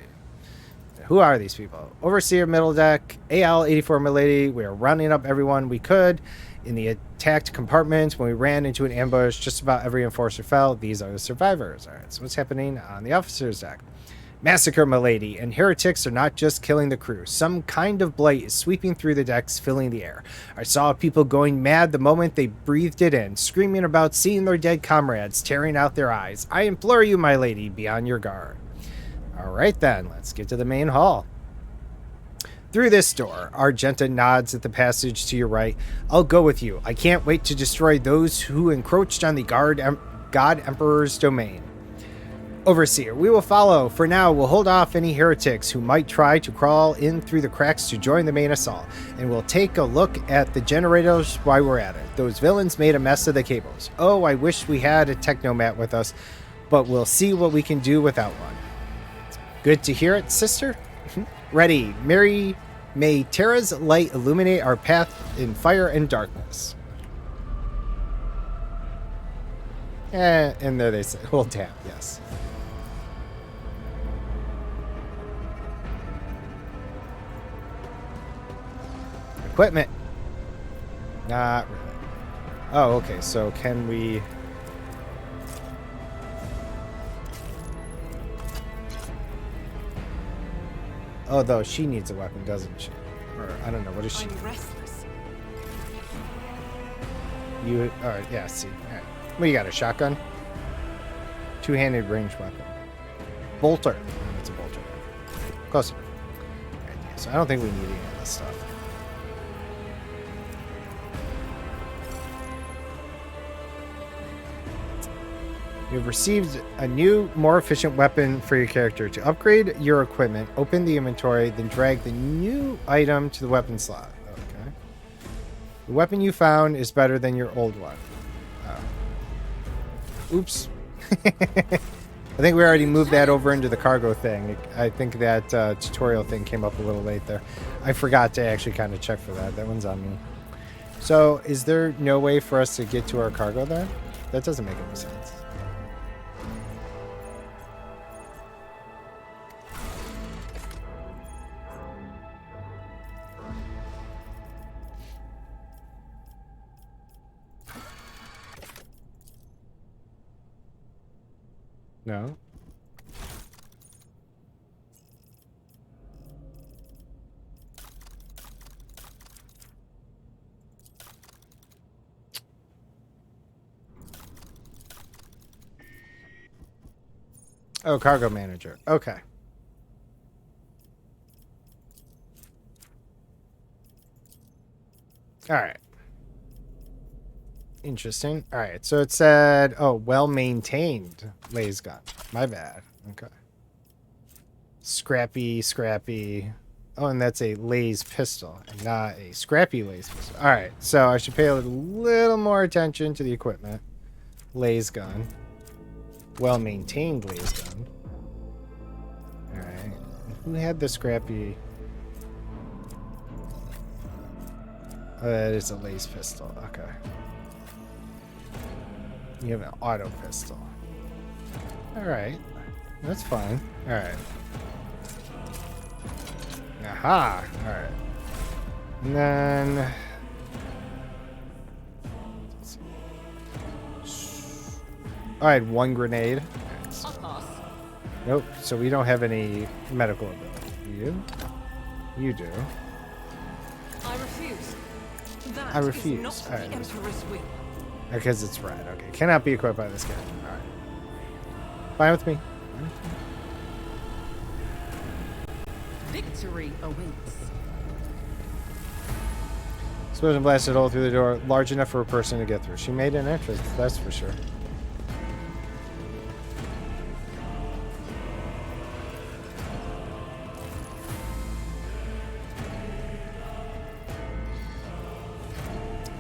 Who are these people? Overseer, middle deck, AL-84 milady. We are rounding up everyone we could in the attacked compartment. When we ran into an ambush, just about every enforcer fell. These are the survivors. All right, so what's happening on the officer's deck? Massacre, milady, and heretics are not just killing the crew. Some kind of blight is sweeping through the decks, filling the air. I saw people going mad the moment they breathed it in, screaming about seeing their dead comrades, tearing out their eyes. I implore you, my lady, be on your guard. All right, then, let's get to the main hall. Through this door, Argenta nods at the passage to your right. I'll go with you. I can't wait to destroy those who encroached on the God Emperor's domain. Overseer, we will follow. For now, we'll hold off any heretics who might try to crawl in through the cracks to join the main assault, and we'll take a look at the generators while we're at it. Those villains made a mess of the cables. Oh, I wish we had a technomat with us, but we'll see what we can do without one. Good to hear it, sister. Ready. May Terra's light illuminate our path in fire and darkness. And there they say, hold tab, yes. Equipment. Not really. Oh, okay, so can we... Oh, though, she needs a weapon, doesn't she? Or, I don't know, what is she? I'm restless. You, alright, yeah, see. All right. What, you got, a shotgun? Two-handed range weapon. Bolter. It's a bolter. Close enough. Right, yeah, so I don't think we need any of this stuff. You've received a new, more efficient weapon for your character. To upgrade your equipment, open the inventory, then drag the new item to the weapon slot. Okay. The weapon you found is better than your old one. Oh. Oops. I think we already moved that over into the cargo thing. I think that tutorial thing came up a little late there. I forgot to actually kind of check for that. That one's on me. So, is there no way for us to get to our cargo there? That doesn't make any sense. No? Oh, cargo manager. Okay. All right. Interesting. All right. So it said, oh, well-maintained laser gun. My bad. Okay. Scrappy, scrappy. Oh, and that's a laser pistol and not a scrappy laser pistol. All right. So I should pay a little more attention to the equipment. Laser gun. Well-maintained laser gun. All right. Who had the scrappy? Oh, that is a laser pistol. Okay. You have an auto pistol. Alright. That's fine. Alright. Aha! Alright. And then... Oh, I had one grenade. I'll pass. Nope. So we don't have any medical ability. You? You do. I refuse. That I refuse. is not Alright. the Emperor's will. Because it's red. Okay. Cannot be equipped by this guy. Alright. Fine with me. Victory awaits. Explosion blasted a hole through the door large enough for a person to get through. She made an entrance, that's for sure.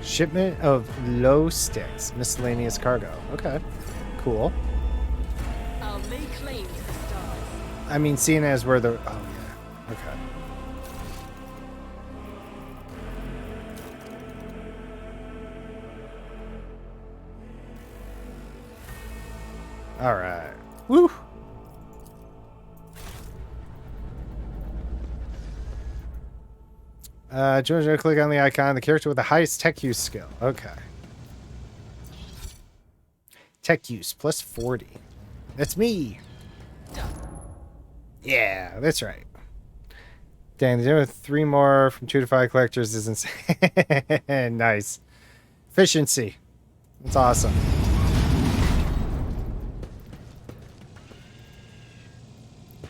Shipment of low sticks, miscellaneous cargo. Okay, cool. I'll lay claim to the stars. I mean, seeing as we're the... Oh, yeah. Okay. All right. Woo! Join to click on the icon. The character with the highest tech use skill. Okay. Tech use plus 40. That's me. Yeah, that's right. Dang, the with 3 more from 2 to 5 collectors is insane. Nice. Efficiency. That's awesome.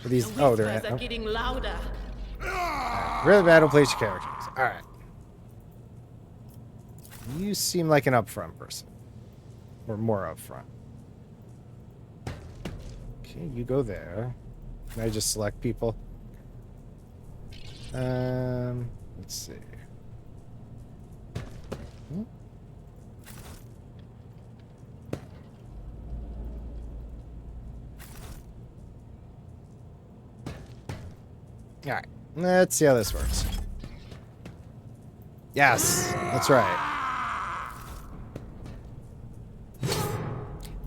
Are these? Oh, they're. Whispers are getting louder. Really battle place your characters. Alright. You seem like an upfront person. Or more upfront. Okay, you go there. Can I just select people? Let's see. Hmm? Alright. Let's see how this works. Yes, that's right.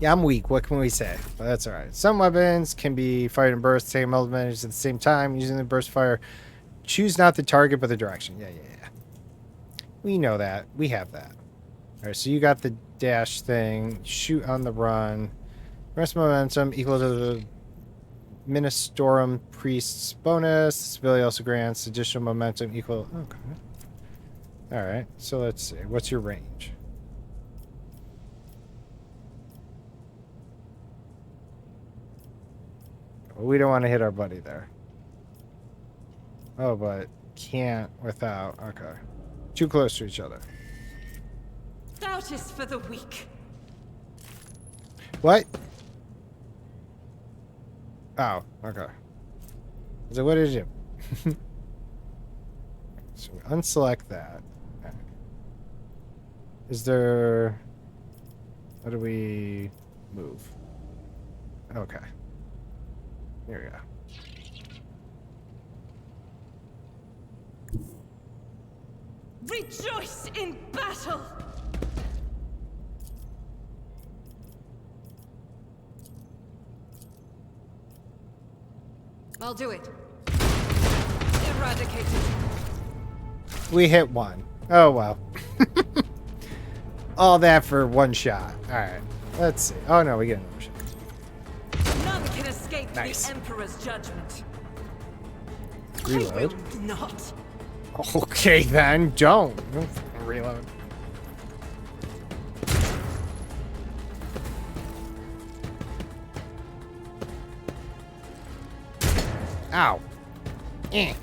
Yeah, I'm weak. What can we say? But that's alright. Some weapons can be fired in bursts, taking multiple enemies at the same time. Using the burst fire, choose not the target but the direction. Yeah. We know that. We have that. Alright, so you got the dash thing. Shoot on the run. Rest momentum equal to the Ministorum Priest's bonus. This ability also grants additional momentum equal. Okay. Alright, so let's see. What's your range? Well, we don't want to hit our buddy there. Oh, but can't without. Okay. Too close to each other. Doubt is for the weak. What? Oh, okay. So what did you do? So we unselect that. Okay. Is there... How do we move? Okay. Here we go. Rejoice in battle! I'll do it. Eradicate it. We hit one. Oh, well. All that for one shot. All right. Let's see. Oh, no, we get another shot. None can escape Nice. the Emperor's judgment. Reload. I will not. Okay, then. Don't. Reload. Ow. Eh.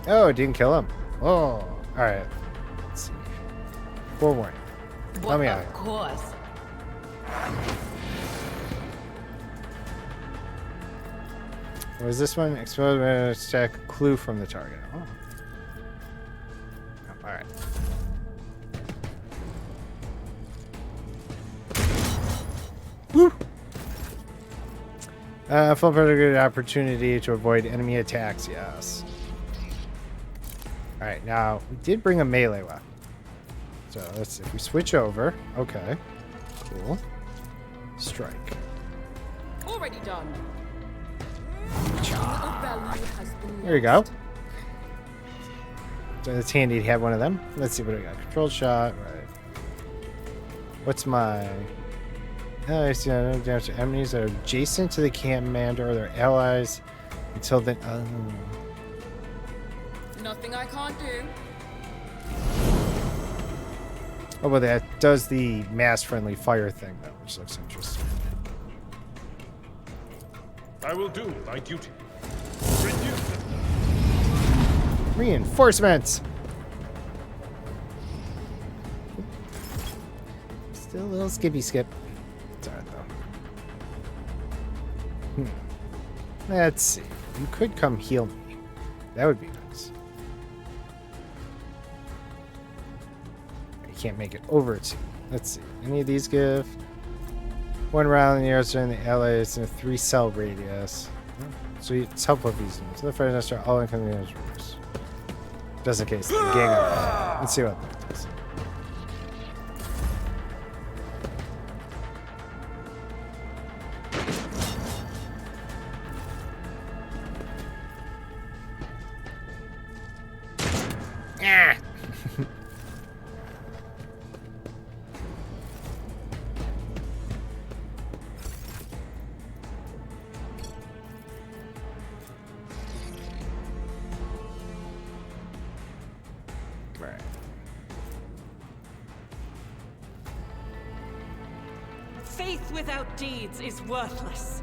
Oh, it didn't kill him. Oh, all right. Let's see. Forewarning. Let me out. Of course. What was this one? Explode stack clue from the target. Oh. Oh, all right. Woo! Full good opportunity to avoid enemy attacks. Yes. All right. Now we did bring a melee weapon. So let's see. If we switch over. Okay. Cool. Strike. Already done. Nothing of value has been There you go. lost. So it's handy to have one of them. Let's see what we got. Controlled shot. Right. What's my... Oh, I see no damage to enemies that are adjacent to the commander or their allies until then. Nothing I can't do. Oh, well, that does the mass-friendly fire thing, though, which looks interesting. I will do my duty. Reduce them. Reinforcements! Still a little skippy skip. It's alright, though. Let's see. You could come heal me. That would be nice. You can't make it over to. Let's see. Any of these give? One round in the air during the allies in a 3-cell radius. So it's helpful if these units. The fire nest are all incoming rooms. Just in case. The gang up. Let's see what that does. Ah! Right. Faith without deeds is worthless.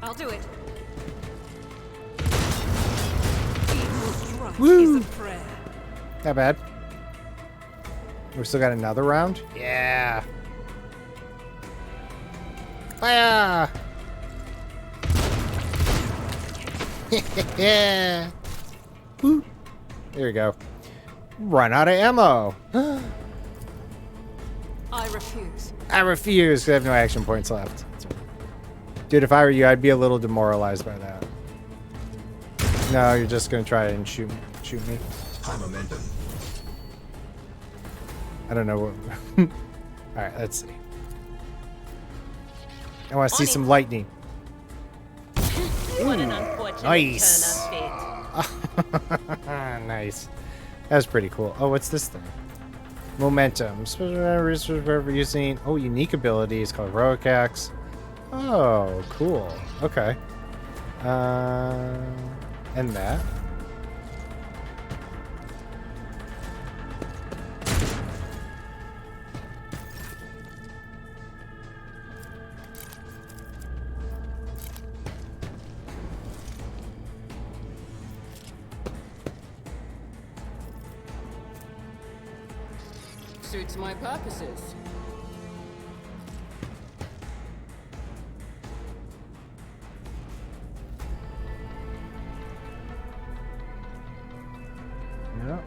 I'll do it. Each strike Woo! is a prayer. Not bad. We still got another round? Yeah. Fire! Yeah. Woo. There you go. Run out of ammo. I refuse. I refuse 'cause I have no action points left. Dude, if I were you, I'd be a little demoralized by that. No, you're just gonna try and shoot me. High momentum. I don't know what. All right, let's see. I want to see some lightning. What an unfortunate Nice. turn of fate. Nice. That was pretty cool. Oh, what's this thing? Momentum. Resource wherever using. Oh, unique ability. It's called Heroic Axe. Oh, cool. Okay. And that. Suits my purposes. Yeah.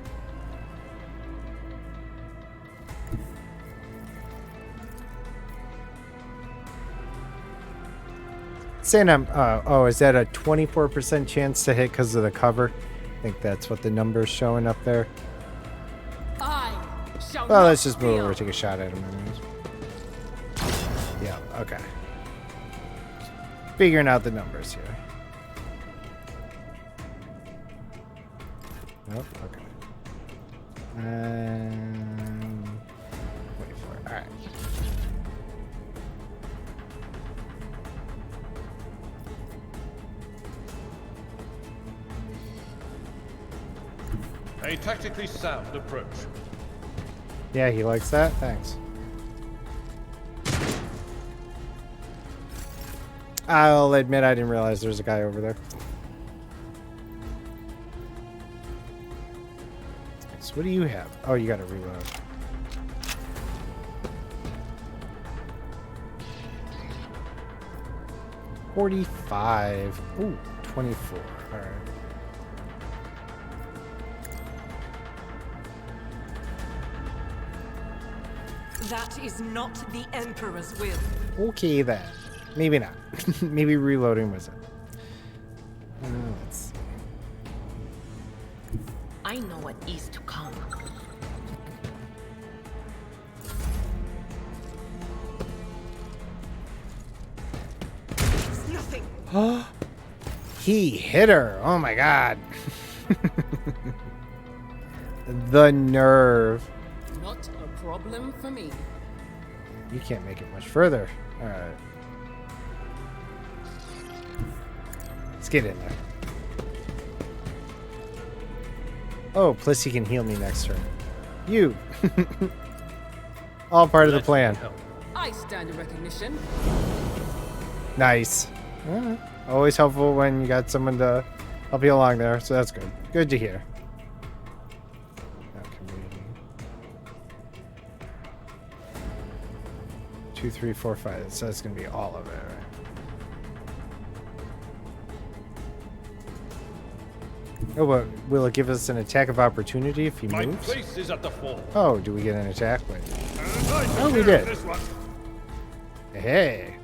Saying I'm, oh, is that a 24% chance to hit because of the cover? I think that's what the number's showing up there. I shall Well, not let's just move feel. over and take a shot at him anyways. Yeah, okay. Figuring out the numbers here. Nope, okay. 24, alright. A tactically sound approach. Yeah, he likes that. Thanks. I'll admit I didn't realize there's a guy over there. So what do you have? Oh, you got to reload. $45. Ooh, 24. All right. That is not the Emperor's will. Okay then. Maybe not. Maybe reloading was it. Let's see. I know what is to come. It's nothing. He hit her. Oh my god. The nerve. Not a problem for me. You can't make it much further. Alright. Let's get in there. Oh, plus he can heal me next turn. You. All part of the Let me plan. help. I stand in recognition. Nice. Always helpful when you got someone to help you along there, so that's good. Good to hear. Now can we... 2, 3, 4, 5. So that's gonna be all of it, right? Oh, but will it give us an attack of opportunity if he My moves? place is at the fore. Oh, do we get an attack? Wait. Oh, Oh, we did. Hey.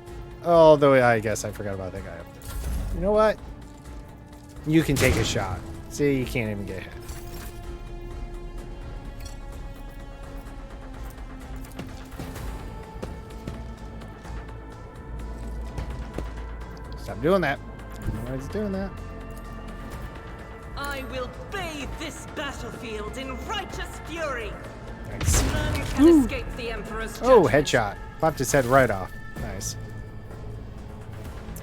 Although I guess I forgot about that guy up there. You know what? You can take a shot. See, you can't even get hit. Stop doing that. I don't know why it's doing that. I will bathe this battlefield in righteous fury. Thanks. None can escape the Emperor's Oh, judgment. headshot. Popped his head right off. Nice.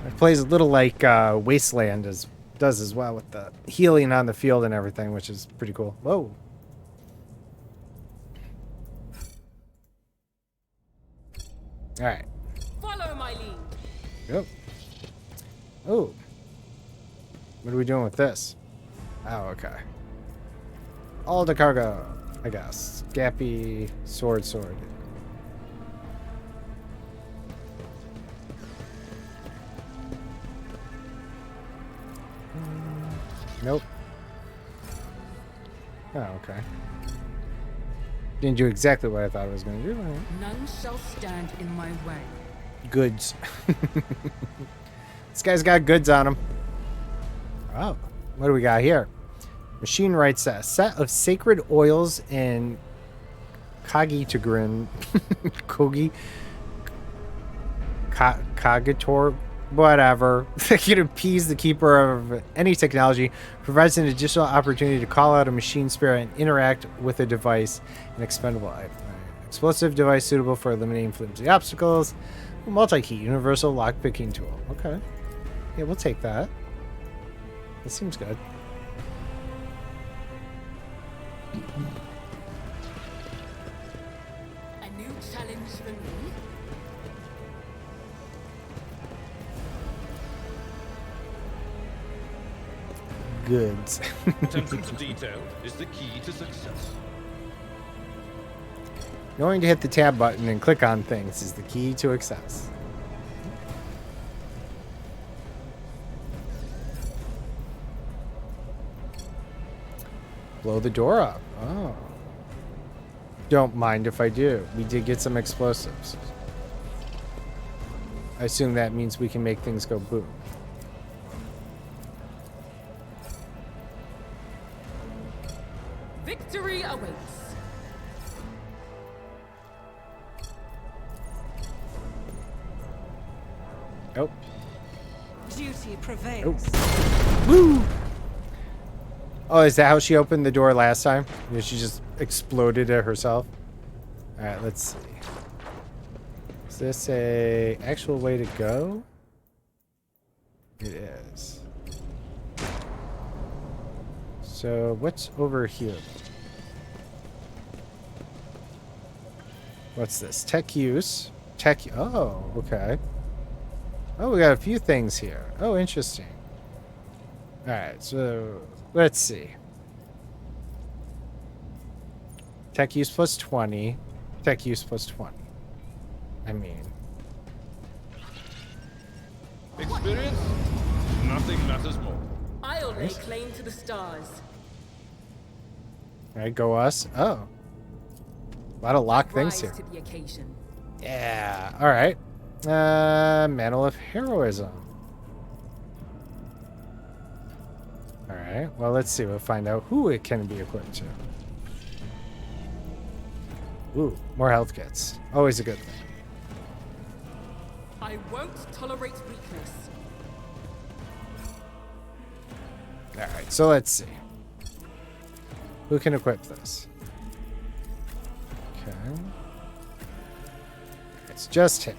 It plays a little like Wasteland does as well with the healing on the field and everything, which is pretty cool. Whoa. All right. Follow my lead. Yep. Oh. What are we doing with this? Oh, okay. All the cargo, I guess. Gappy, sword. Nope. Oh, okay. Didn't do exactly what I thought it was going to do. All right. None shall stand in my way. Goods. This guy's got goods on him. Oh, what do we got here? Machine writes a set of sacred oils and Kagitagrin, Kagator, whatever. That can appease the keeper of any technology, provides an additional opportunity to call out a machine spirit and interact with a device, an expendable item. Explosive device suitable for eliminating flimsy obstacles. Multi-key universal lockpicking tool. Okay. Yeah, we'll take that. That seems good. A new challenge for me. Goods. Attention to detail is the key to success. Knowing to hit the tab button and click on things is the key to success. Blow the door up. Oh. Don't mind if I do. We did get some explosives. I assume that means we can make things go boom. Victory awaits. Oh. Duty prevails. Woo! Oh, is that how she opened the door last time? She just exploded it herself? Alright, let's see. Is this a actual way to go? It is. So, what's over here? What's this? Tech use. Oh, okay. Oh, we got a few things here. Oh, interesting. Alright, so let's see. Tech use plus 20. Tech use plus 20. I mean. Experience? Nothing matters more. I'll lay claim to the stars. Alright, go us. Oh. A lot of locked things Rise here. to the occasion. Yeah. Alright. Mantle of Heroism. Alright, well, let's see. We'll find out who it can be equipped to. Ooh, more health kits. Always a good thing. I won't tolerate weakness. Alright, so let's see. Who can equip this? Okay. It's just him.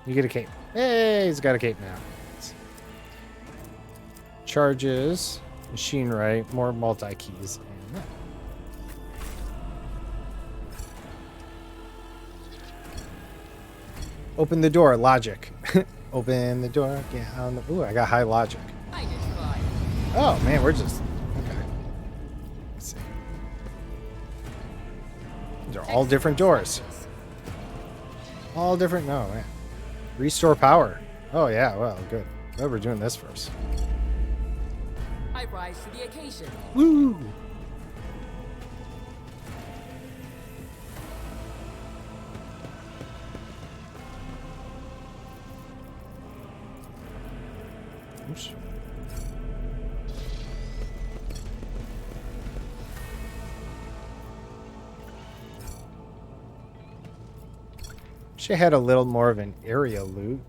You get a cape. Hey, he's got a cape now. Charges, machine right, more multi-keys. And open the door, logic. Open the door, get on the... Ooh, I got high logic. I did fine. Oh, man, we're just... Okay. Let's see. These are all different doors. All different... No, man. Restore power. Oh, yeah, well, good. Well, we're doing this first. I rise to the occasion. Woo! Oops. She had a little more of an area loot.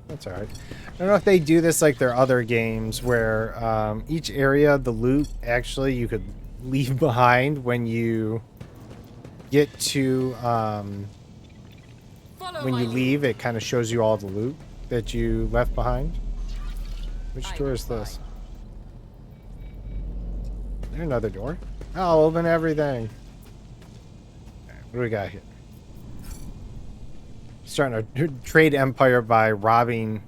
That's alright. I don't know if they do this like their other games where each area, the loot, actually you could leave behind when you get to... when you leave, it kind of shows you all the loot that you left behind. Which door is this? Is there another door? I'll open everything. Alright, what do we got here? Starting to trade empire by robbing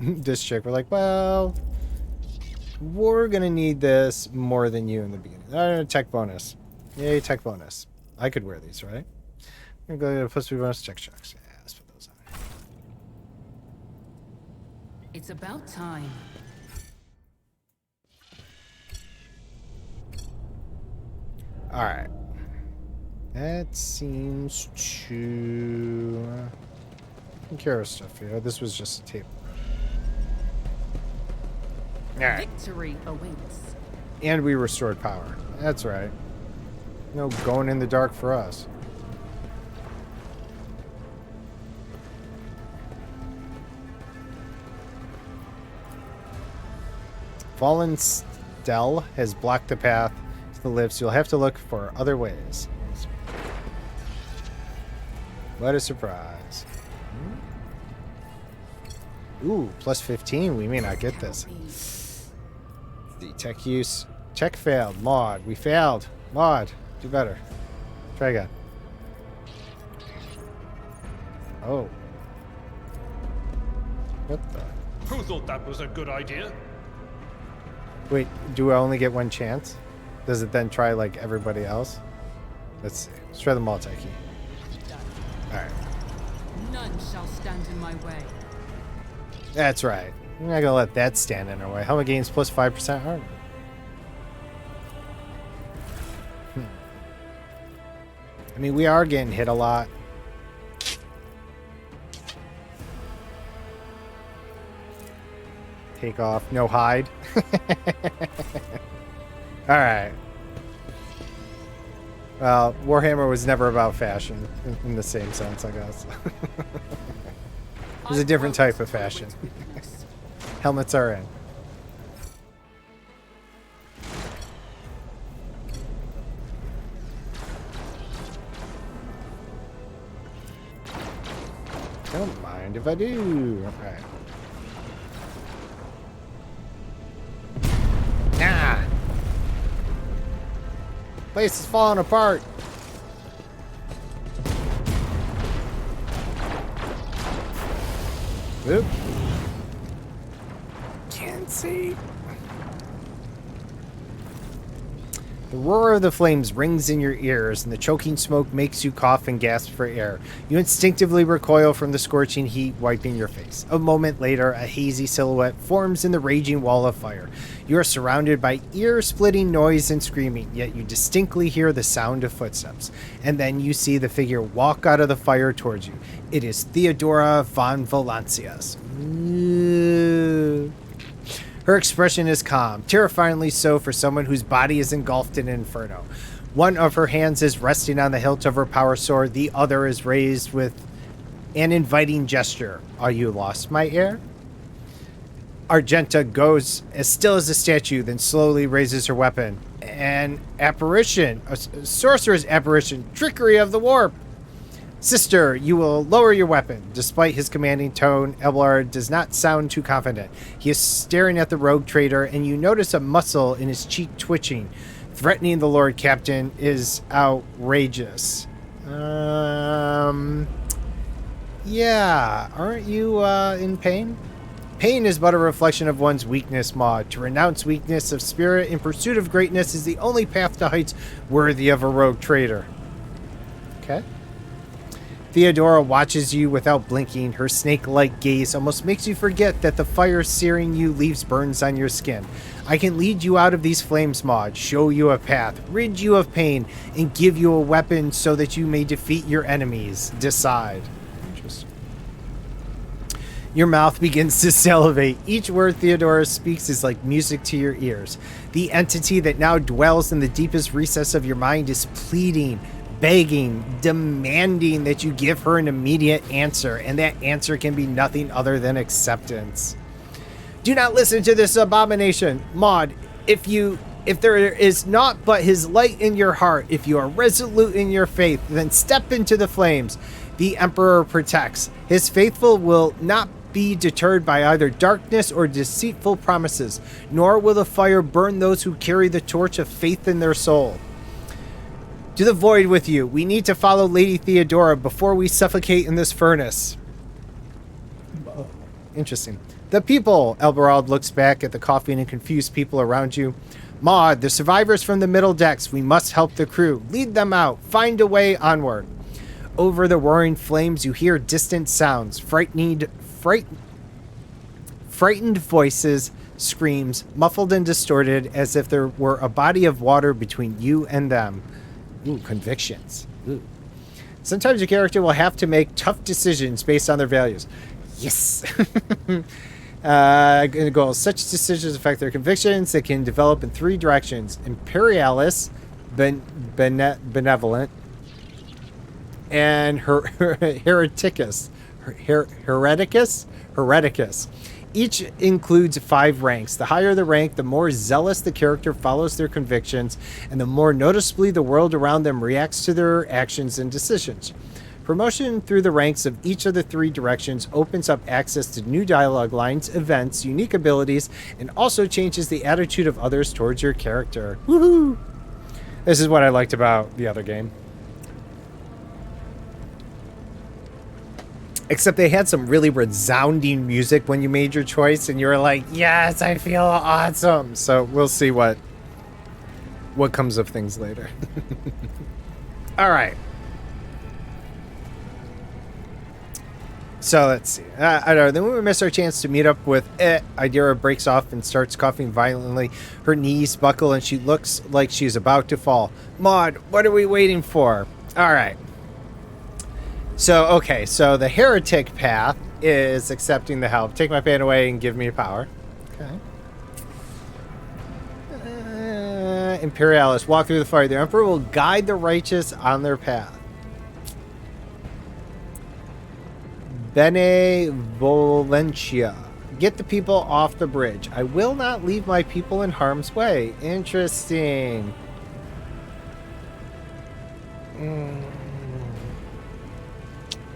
this chick. We're like, well, we're gonna need this more than you in the beginning. Tech bonus. Yay, tech bonus. I could wear these, right? I'm gonna go to plus 3 bonus check checks. Yeah, let's put those on. It's about time. Alright. That seems to take care of stuff here. This was just a table. Alright. Victory awaits. And we restored power. That's right. No going in the dark for us. Fallen Stell has blocked the path to the lifts. You'll have to look for other ways. What a surprise. Ooh, plus 15. We may not get this. The tech use. Check failed. Mod. We failed. Mod. Do better. Try again. Oh. What the? Who thought that was a good idea? Wait, do I only get one chance? Does it then try like everybody else? Let's see. Let's try the multi-key. Alright. None shall stand in my way. That's right. We're not gonna let that stand in our way. Helmet gains plus 5% armor. I mean, we are getting hit a lot. Take off, no hide. Alright. Well, Warhammer was never about fashion, in the same sense, I guess. It was a different type of fashion. Helmets are in. Don't mind if I do. Alright. Nah! Place is falling apart. Oop. Can't see. The roar of the flames rings in your ears, and the choking smoke makes you cough and gasp for air. You instinctively recoil from the scorching heat, wiping your face. A moment later, a hazy silhouette forms in the raging wall of fire. You are surrounded by ear-splitting noise and screaming, yet you distinctly hear the sound of footsteps. And then you see the figure walk out of the fire towards you. It is Theodora von Valancias. Her expression is calm, terrifyingly so for someone whose body is engulfed in inferno. One of her hands is resting on the hilt of her power sword, the other is raised with an inviting gesture. Are you lost, my heir? Argenta goes as still as a statue, then slowly raises her weapon. An apparition, a sorcerer's apparition, trickery of the warp. Sister, you will lower your weapon. Despite his commanding tone, Abelard does not sound too confident. He is staring at the rogue trader, and you notice a muscle in his cheek twitching. Threatening the Lord Captain is outrageous. Yeah, aren't you in pain? Pain is but a reflection of one's weakness, Maud. To renounce weakness of spirit in pursuit of greatness is the only path to heights worthy of a rogue trader. Okay. Theodora watches you without blinking. Her snake-like gaze almost makes you forget that the fire searing you leaves burns on your skin. I can lead you out of these flames, Maud, show you a path, rid you of pain, and give you a weapon so that you may defeat your enemies. Decide. Interesting. Your mouth begins to salivate. Each word Theodora speaks is like music to your ears. The entity that now dwells in the deepest recess of your mind is pleading, begging, demanding that you give her an immediate answer, and that answer can be nothing other than acceptance. Do not listen to this abomination, Maud. If there is naught but his light in your heart, if you are resolute in your faith, then step into the flames. The Emperor protects. His faithful will not be deterred by either darkness or deceitful promises, nor will the fire burn those who carry the torch of faith in their soul. To the void with you. We need to follow Lady Theodora before we suffocate in this furnace. Interesting. The people. Elberald looks back at the coughing and confused people around you. Maud, the survivors from the middle decks. We must help the crew. Lead them out. Find a way onward. Over the roaring flames, you hear distant sounds. Frightened voices, screams, muffled and distorted, as if there were a body of water between you and them. Ooh, convictions. Ooh. Sometimes your character will have to make tough decisions based on their values. Yes. Goals. Such decisions affect their convictions. They can develop in three directions: imperialist, benevolent, and hereticus. Hereticus. Each includes 5 ranks. The higher the rank, the more zealous the character follows their convictions, and the more noticeably the world around them reacts to their actions and decisions. Promotion through the ranks of each of the 3 directions opens up access to new dialogue lines, events, unique abilities, and also changes the attitude of others towards your character. Woohoo! This is what I liked about the other game. Except they had some really resounding music when you made your choice, and you were like, yes, I feel awesome. So we'll see what comes of things later. All right. So let's see. I don't know. Then we miss our chance to meet up with Idira breaks off and starts coughing violently. Her knees buckle and she looks like she's about to fall. Maud, what are we waiting for? All right. So, okay. So the heretic path is accepting the help. Take my pain away and give me power. Okay. Imperialists walk through the fire. The Emperor will guide the righteous on their path. Benevolentia. Get the people off the bridge. I will not leave my people in harm's way. Interesting.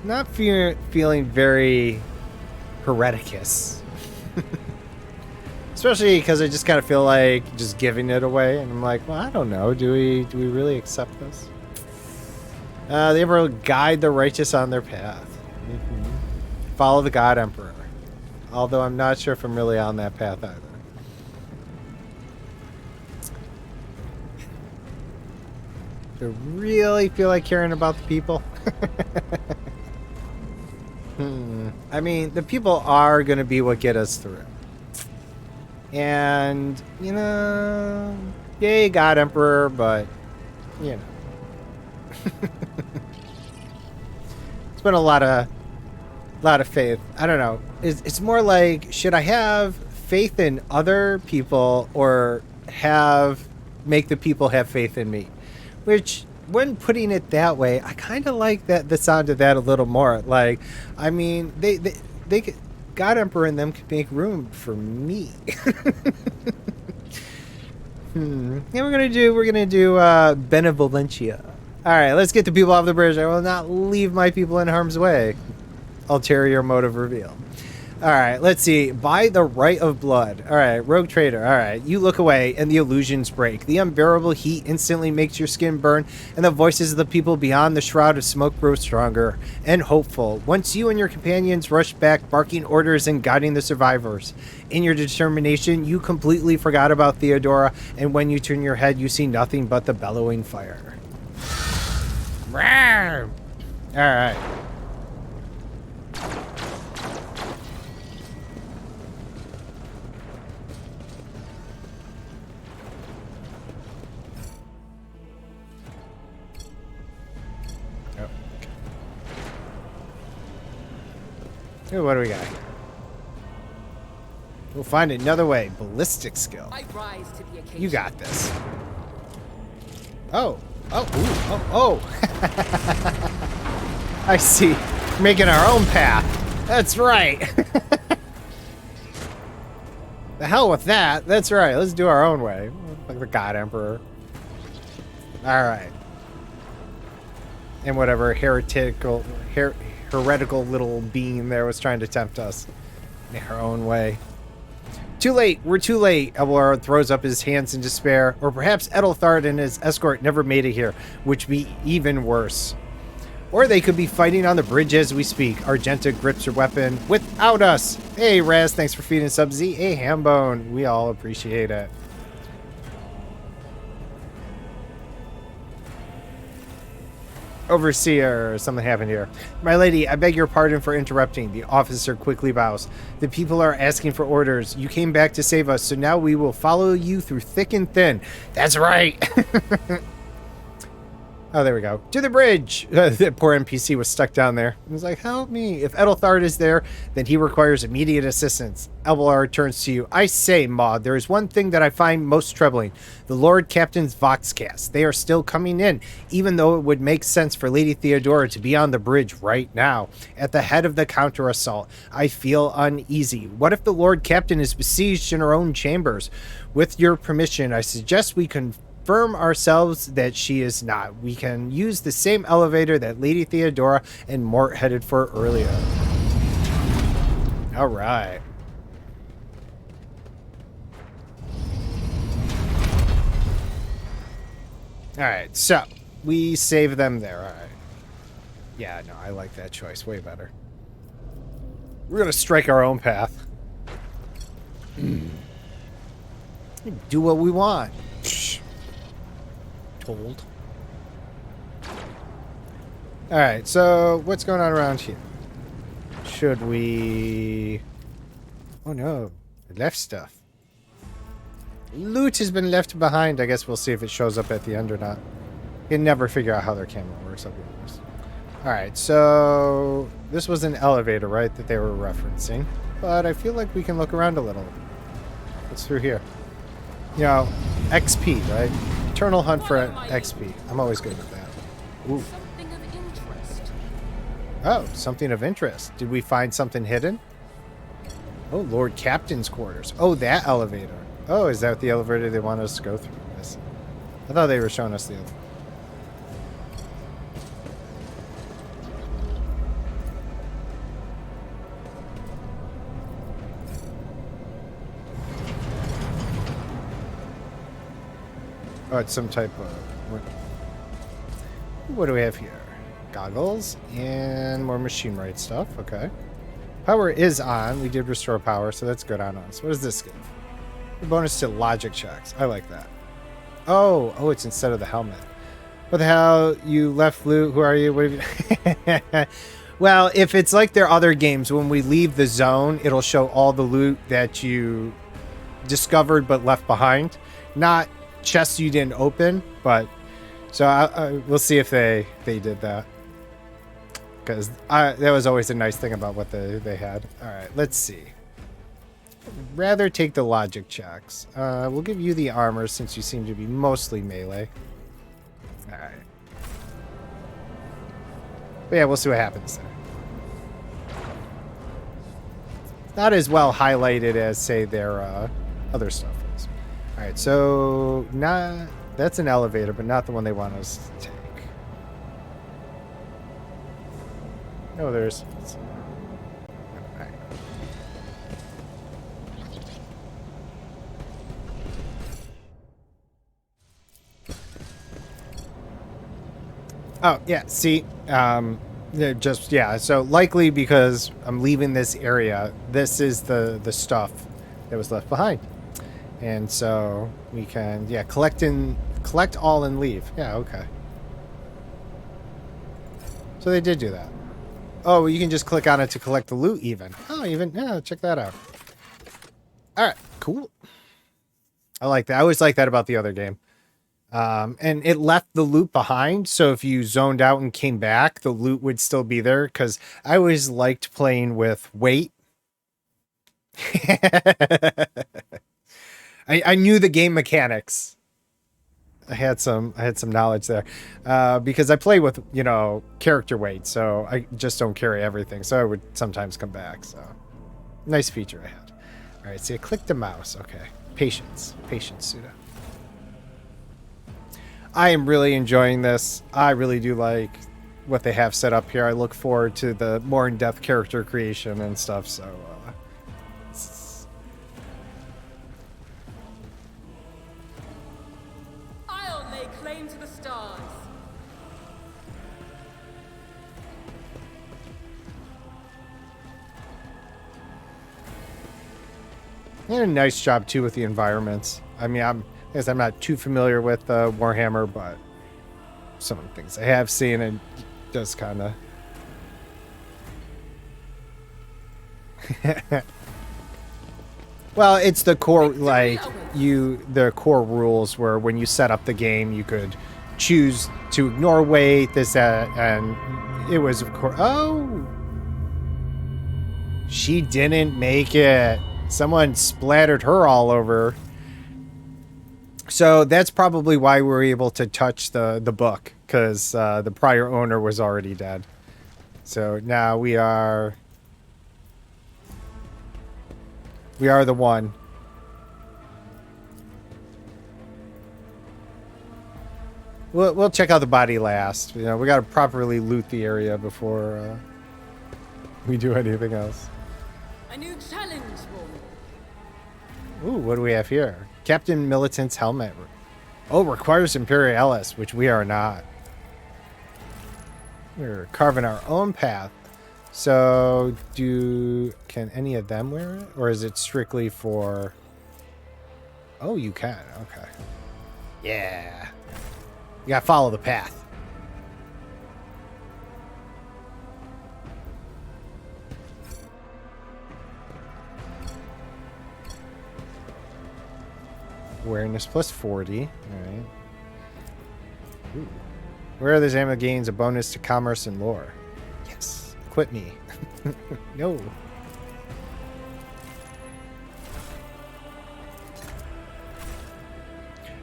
Not feeling very hereticus. Especially because I just kind of feel like just giving it away. And I'm like, well, I don't know. Do we really accept this? The Emperor will guide the righteous on their path. Follow the God Emperor. Although I'm not sure if I'm really on that path either. Do I really feel like caring about the people? I mean, the people are going to be what get us through. And, you know, yay, God Emperor, but, you know. It's been a lot of faith. I don't know. It's more like, should I have faith in other people or make the people have faith in me? Which, when putting it that way, I kind of like the sound of that a little more. Like, I mean, they could, God Emperor and them could make room for me. Yeah, we're gonna do benevolentia. All right, let's get the people off the bridge. I will not leave my people in harm's way. Ulterior motive reveal. All right, let's see. By the right of blood. All right, rogue trader. All right, you look away and the illusions break. The unbearable heat instantly makes your skin burn, and the voices of the people beyond the shroud of smoke grow stronger and hopeful. Once you and your companions rush back, barking orders and guiding the survivors. In your determination, you completely forgot about Theodora, and when you turn your head, you see nothing but the bellowing fire. All right. Ooh, what do we got here? We'll find another way. Ballistic skill. I rise to the occasion. You got this. Oh. Oh. Ooh. Oh. Oh. I see. Making our own path. That's right. The hell with that. That's right. Let's do our own way. Like the God Emperor. All right. And whatever heretical little being there was trying to tempt us in her own way. Too late. We're too late. Abelard throws up his hands in despair. Or perhaps Edelthard and his escort never made it here, which would be even worse. Or they could be fighting on the bridge as we speak. Argenta grips her weapon without us. Hey, Raz, thanks for feeding Sub-Z. Hey, Hambone. We all appreciate it. Overseer, something happened here. My lady, I beg your pardon for interrupting. The officer quickly bows. The people are asking for orders. You came back to save us, so now we will follow you through thick and thin. That's right. Oh, there we go. To the bridge. That poor NPC was stuck down there. He was like, help me. If Edelthard is there, then he requires immediate assistance. Abelard turns to you. I say, Maud, there is one thing that I find most troubling. The Lord Captain's Voxcast. They are still coming in, even though it would make sense for Lady Theodora to be on the bridge right now, at the head of the counter-assault. I feel uneasy. What if the Lord Captain is besieged in her own chambers? With your permission, I suggest we confirm ourselves that she is not. We can use the same elevator that Lady Theodora and Mort headed for earlier. All right. All right, so we save them there. All right. Yeah, no, I like that choice. Way better. We're going to strike our own path. Do what we want. Told. All right, so what's going on around here? Should we... Oh no, we left stuff. Loot has been left behind. I guess we'll see if it shows up at the end or not. You can never figure out how their camera works. I'll be honest. All right, so this was an elevator, right, that they were referencing. But I feel like we can look around a little. What's through here? You know, XP, right? Eternal hunt for XP. I'm always good with that. Ooh. Something of interest. Oh, something of interest. Did we find something hidden? Oh, Lord Captain's quarters. Oh, that elevator. Oh, is that the elevator they want us to go through? Yes. I thought they were showing us the other. Oh, it's some type of... What do we have here? Goggles and more machine right stuff. Okay. Power is on. We did restore power, so that's good on us. What does this give? A bonus to logic checks. I like that. Oh, it's instead of the helmet. What the hell? You left loot. Who are you? What have you... Well, if it's like their other games, when we leave the zone, it'll show all the loot that you discovered but left behind. Not chests you didn't open, but... So we'll see if they did that. Because that was always a nice thing about what they had. All right, let's see. Rather take the logic checks. We'll give you the armor since you seem to be mostly melee. All right. But yeah, we'll see what happens there. Not as well highlighted as, say, their other stuff is. All right, so that's an elevator, but not the one they want us to take. No, there's... Right. Oh, yeah, see, so likely because I'm leaving this area, this is the stuff that was left behind. And so we can, collect all and leave. Yeah, okay. So they did do that. Oh, well, you can just click on it to collect the loot even. Oh, yeah, check that out. All right, cool. I like that. I always like that about the other game. And it left the loot behind, so if you zoned out and came back, the loot would still be there, because I always liked playing with weight. I knew the game mechanics. I had some knowledge there, because I play with, character weight, so I just don't carry everything. So I would sometimes come back. So nice feature I had. All right, see, I clicked the mouse. Okay, patience, Suda. I am really enjoying this. I really do like what they have set up here. I look forward to the more in-depth character creation and stuff. So. I'll lay claim to the stars. They did a nice job too with the environments. I mean, I'm not too familiar with Warhammer, but some of the things I have seen, and does kind of. Well, it's the core, the core rules where when you set up the game, you could choose to ignore weight, this, that, and it was, of course. Oh, she didn't make it. Someone splattered her all over. So that's probably why we were able to touch the book, because the prior owner was already dead. So now we are the one. We'll check out the body last. We got to properly loot the area before we do anything else. A new challenge for me. Ooh, what do we have here? Captain Militant's helmet. Oh, requires Imperialis, which we are not. We're carving our own path. So, can any of them wear it? Or is it strictly for... Oh, you can. Okay. Yeah. You gotta follow the path. Awareness plus 40. All right. Ooh. Where there's ammo gains a bonus to commerce and lore. Yes. Equip me. No.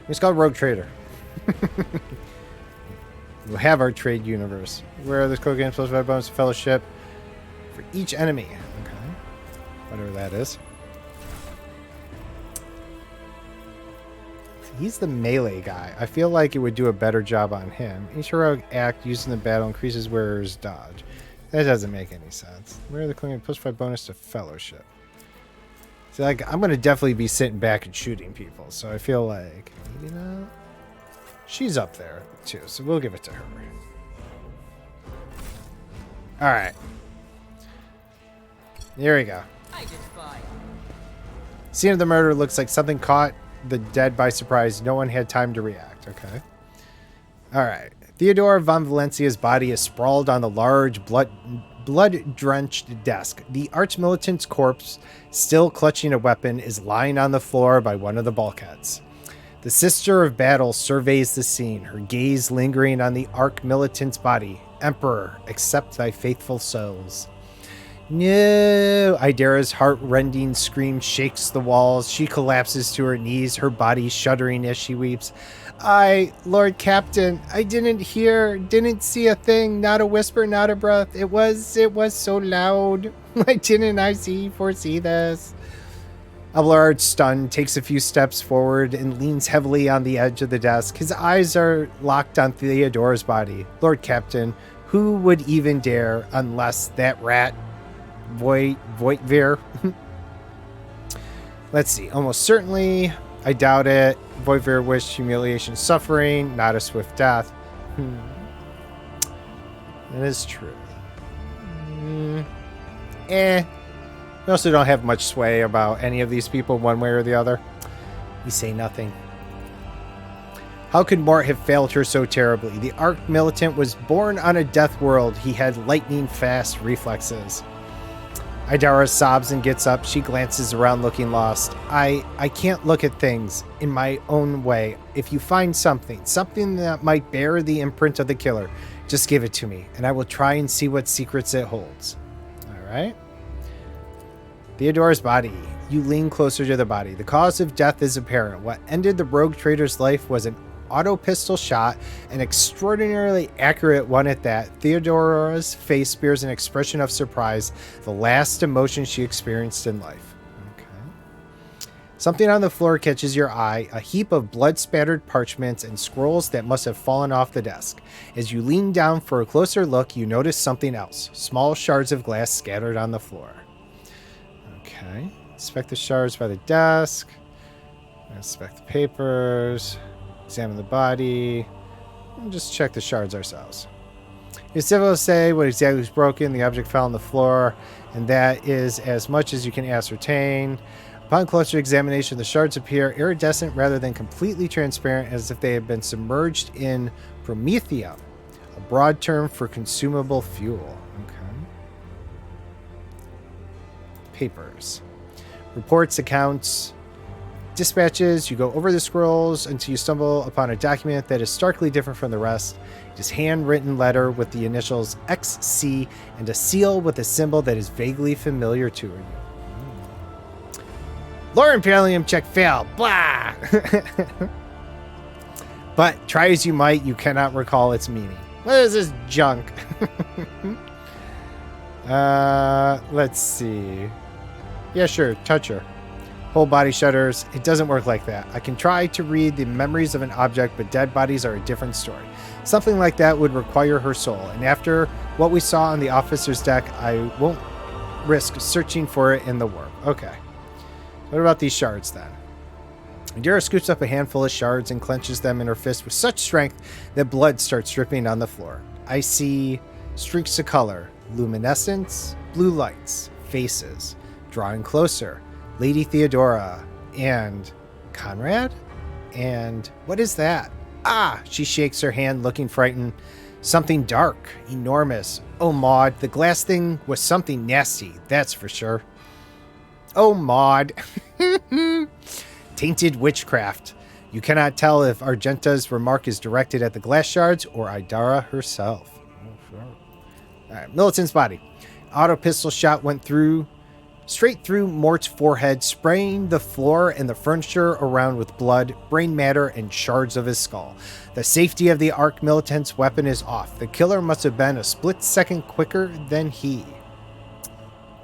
It's called Rogue Trader. We'll have our trade universe. Where there's code games plus 5 bonus to fellowship for each enemy. Okay. Whatever that is. He's the melee guy. I feel like it would do a better job on him. Each heroic act used in the battle increases wearer's dodge. That doesn't make any sense. Where are the code plus 5 bonus to fellowship? So like I'm gonna definitely be sitting back and shooting people, so I feel like maybe not. She's up there too, so we'll give it to her. Alright. Here we go. I did fine. Scene of the murder looks like something caught the dead by surprise. No one had time to react. Okay. Alright. Theodore von Valencia's body is sprawled on the large blood-drenched desk. The arch-militant's corpse, still clutching a weapon, is lying on the floor by one of the bulkheads. The Sister of Battle surveys the scene, her gaze lingering on the arch-militant's body. Emperor, accept thy faithful souls. No! Idara's heart-rending scream shakes the walls. She collapses to her knees, her body shuddering as she weeps. Lord Captain, I didn't hear, didn't see a thing, not a whisper, not a breath. It was so loud. Why didn't I foresee this? Abelard, stunned, takes a few steps forward and leans heavily on the edge of the desk. His eyes are locked on Theodora's body. Lord Captain, who would even dare unless that rat Voitvir? Let's see. Almost certainly. I doubt it. Voitvir wished humiliation, suffering, not a swift death. That is true. We also don't have much sway about any of these people one way or the other. We say nothing. How could Mort have failed her so terribly? The Arch-Militant was born on a death world. He had lightning-fast reflexes. Idara sobs and gets up. She glances around looking lost. I can't look at things in my own way. If you find something that might bear the imprint of the killer, just give it to me, and I will try and see what secrets it holds. All right. Theodora's body. You lean closer to the body. The cause of death is apparent. What ended the rogue trader's life was an auto pistol shot, an extraordinarily accurate one at that. Theodora's face bears an expression of surprise, the last emotion she experienced in life. Okay. Something on the floor catches your eye, a heap of blood-spattered parchments and scrolls that must have fallen off the desk. As you lean down for a closer look, you notice something else, small shards of glass scattered on the floor. Okay. Inspect the shards by the desk. Inspect the papers. Examine the body. And just check the shards ourselves. It's difficult to say what exactly is broken. The object fell on the floor, and that is as much as you can ascertain. Upon closer examination, the shards appear iridescent rather than completely transparent, as if they had been submerged in promethium, a broad term for consumable fuel. Okay. Papers. Reports, accounts, dispatches. You go over the scrolls until you stumble upon a document that is starkly different from the rest. It is handwritten letter with the initials XC and a seal with a symbol that is vaguely familiar to you. Lore Imperium check failed. Blah! But try as you might, you cannot recall its meaning. What is this junk? Let's see. Yeah, sure. Touch her. Whole body shudders. It doesn't work like that. I can try to read the memories of an object, but dead bodies are a different story. Something like that would require her soul. And after what we saw on the officer's deck, I won't risk searching for it in the warp. Okay. What about these shards then? Indira scoops up a handful of shards and clenches them in her fist with such strength that blood starts dripping on the floor. I see streaks of color, luminescence, blue lights, faces, drawing closer. Lady Theodora and Conrad? And what is that? Ah! She shakes her hand, looking frightened. Something dark, enormous. Oh, Maud, the glass thing was something nasty, that's for sure. Oh, Maud. tainted witchcraft. You cannot tell if Argenta's remark is directed at the glass shards or Idara herself. All right, Militant's body. Auto pistol shot went straight through Mort's forehead, spraying the floor and the furniture around with blood, brain matter, and shards of his skull. The safety of the Arc Militant's weapon is off. The killer must have been a split second quicker than he.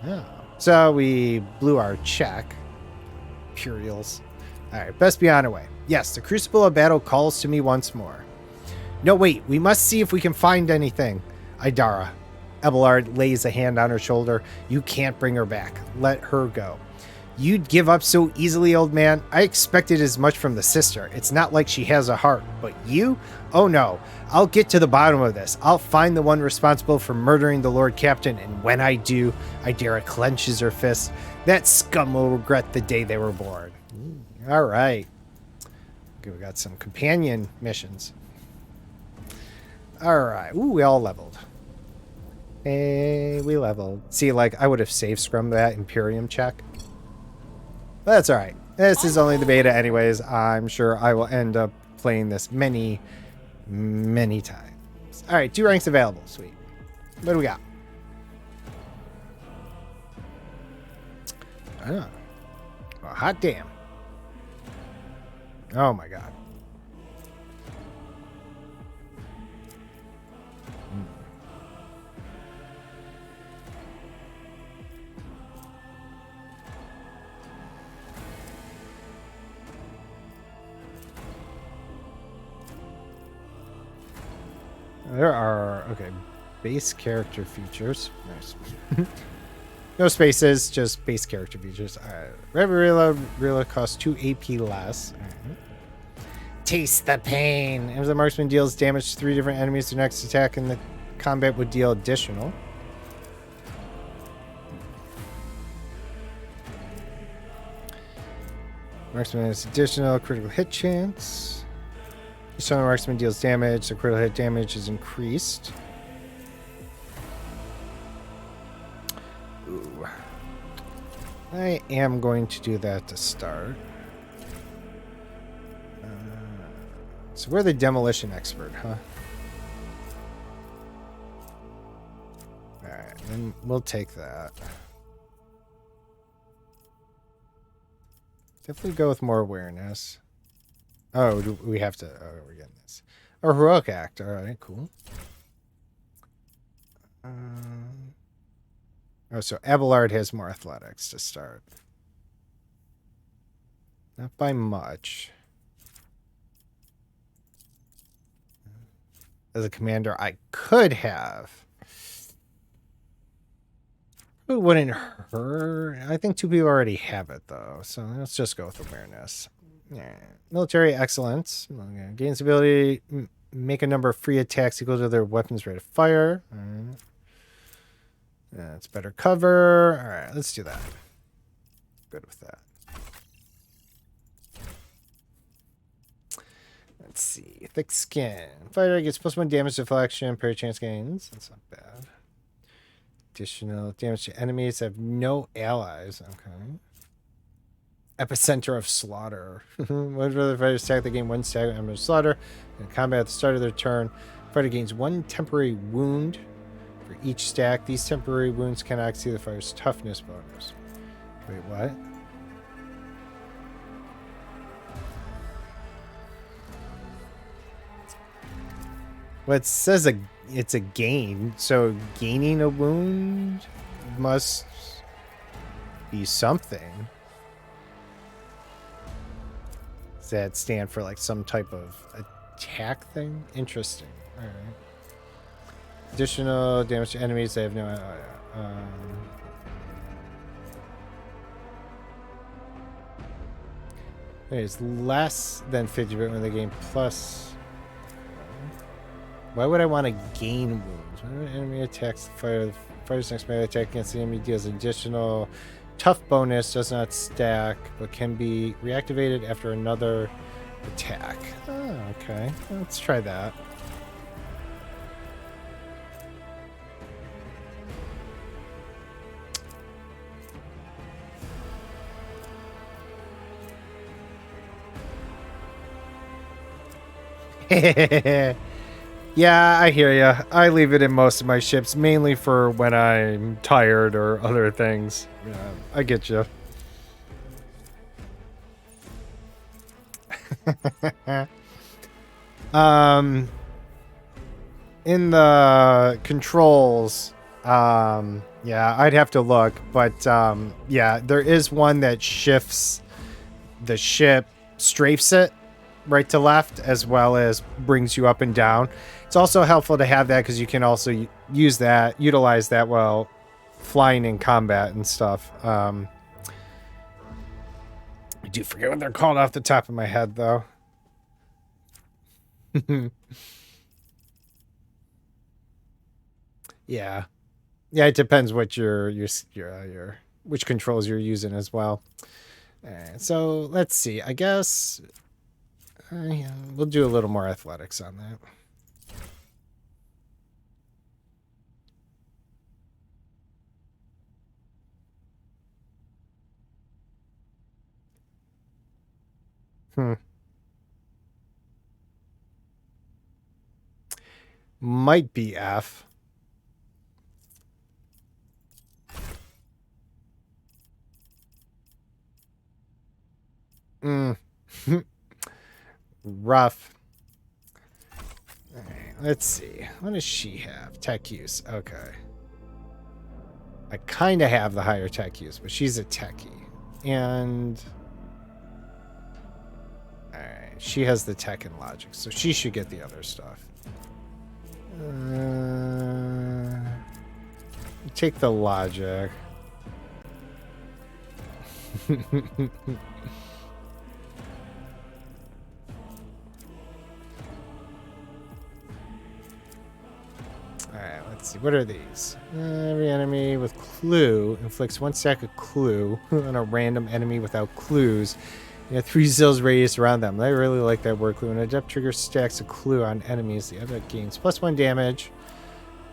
Oh. So we blew our check. Imperials. All right, best be on our way. Yes, the Crucible of Battle calls to me once more. No, wait, we must see if we can find anything. Idara. Abelard lays a hand on her shoulder. You can't bring her back. Let her go. You'd give up so easily, old man. I expected as much from the sister. It's not like she has a heart. But you? Oh no. I'll get to the bottom of this. I'll find the one responsible for murdering the Lord Captain, and when I do, Idara clenches her fist. That scum will regret the day they were born. All right. Okay, we got some companion missions. All right. Ooh, we all leveled. Hey, we leveled. See, like, I would have saved scrum that Imperium check. But that's all right. This is only the beta anyways. I'm sure I will end up playing this many, many times. All right, 2 ranks available. Sweet. What do we got? Oh, hot damn. Oh, my God. There are, okay, base character features. Nice. No spaces, just base character features. All right. Reload costs 2 AP less. Right. Taste the pain. If the marksman deals damage to 3 different enemies, their next attack in the combat would deal additional. Marksman has additional critical hit chance. Each time the marksman deals damage, the critical hit damage is increased. Ooh. I am going to do that to start. So we're the demolition expert, huh? Alright, then we'll take that. Definitely go with more awareness. Oh, do we have to... Oh, we're getting this. A heroic act. All right, cool. Oh, so Abelard has more athletics to start. Not by much. As a commander, I could have. It wouldn't hurt. I think 2 people already have it, though. So let's just go with awareness. Yeah. Military excellence. Okay. Gains ability, make a number of free attacks equal to their weapon's rate of fire. All right. That's better cover. All right, let's do that. Good with that. Let's see. Thick skin. Fighter gets +1 damage deflection, parry chance gains. That's not bad. Additional damage to enemies have no allies. Okay. Epicenter of slaughter. Whenever the fighters attack, they gain 1 stagger element of slaughter. In combat at the start of their turn, the fighter gains 1 temporary wound for each stack. These temporary wounds cannot exceed the fighter's toughness bonus. Wait, what? Well, it says it's a gain, so gaining a wound must be something. Does that stand for like some type of attack thing? Interesting. All right. Additional damage to enemies. They have no. It's less than 50 when they gain plus. Why would I want to gain wounds? When an enemy attacks the fighter, the fighter's next melee attack against the enemy deals additional tough bonus, does not stack, but can be reactivated after another attack. Oh, okay. Let's try that. Yeah, I hear ya. I leave it in most of my ships, mainly for when I'm tired or other things. Yeah, I get you. um, in the controls, yeah, I'd have to look, but yeah, there is one that shifts the ship, strafes it right to left, as well as brings you up and down. It's also helpful to have that because you can also utilize that while flying in combat and stuff. I do forget what they're called off the top of my head, though. Yeah, yeah. It depends what your which controls you're using as well. So let's see. I guess yeah, we'll do a little more athletics on that. Might be F. Rough. All right, let's see. What does she have? Tech use. Okay. I kind of have the higher tech use, but she's a techie. And all right, she has the tech and logic, so she should get the other stuff. Take the logic. Alright, let's see. What are these? Every enemy with clue inflicts 1 stack of clue on a random enemy without clues. You have 3 zills radius around them. I really like that word clue. When an adept trigger stacks a clue on enemies, the adept gains +1 damage.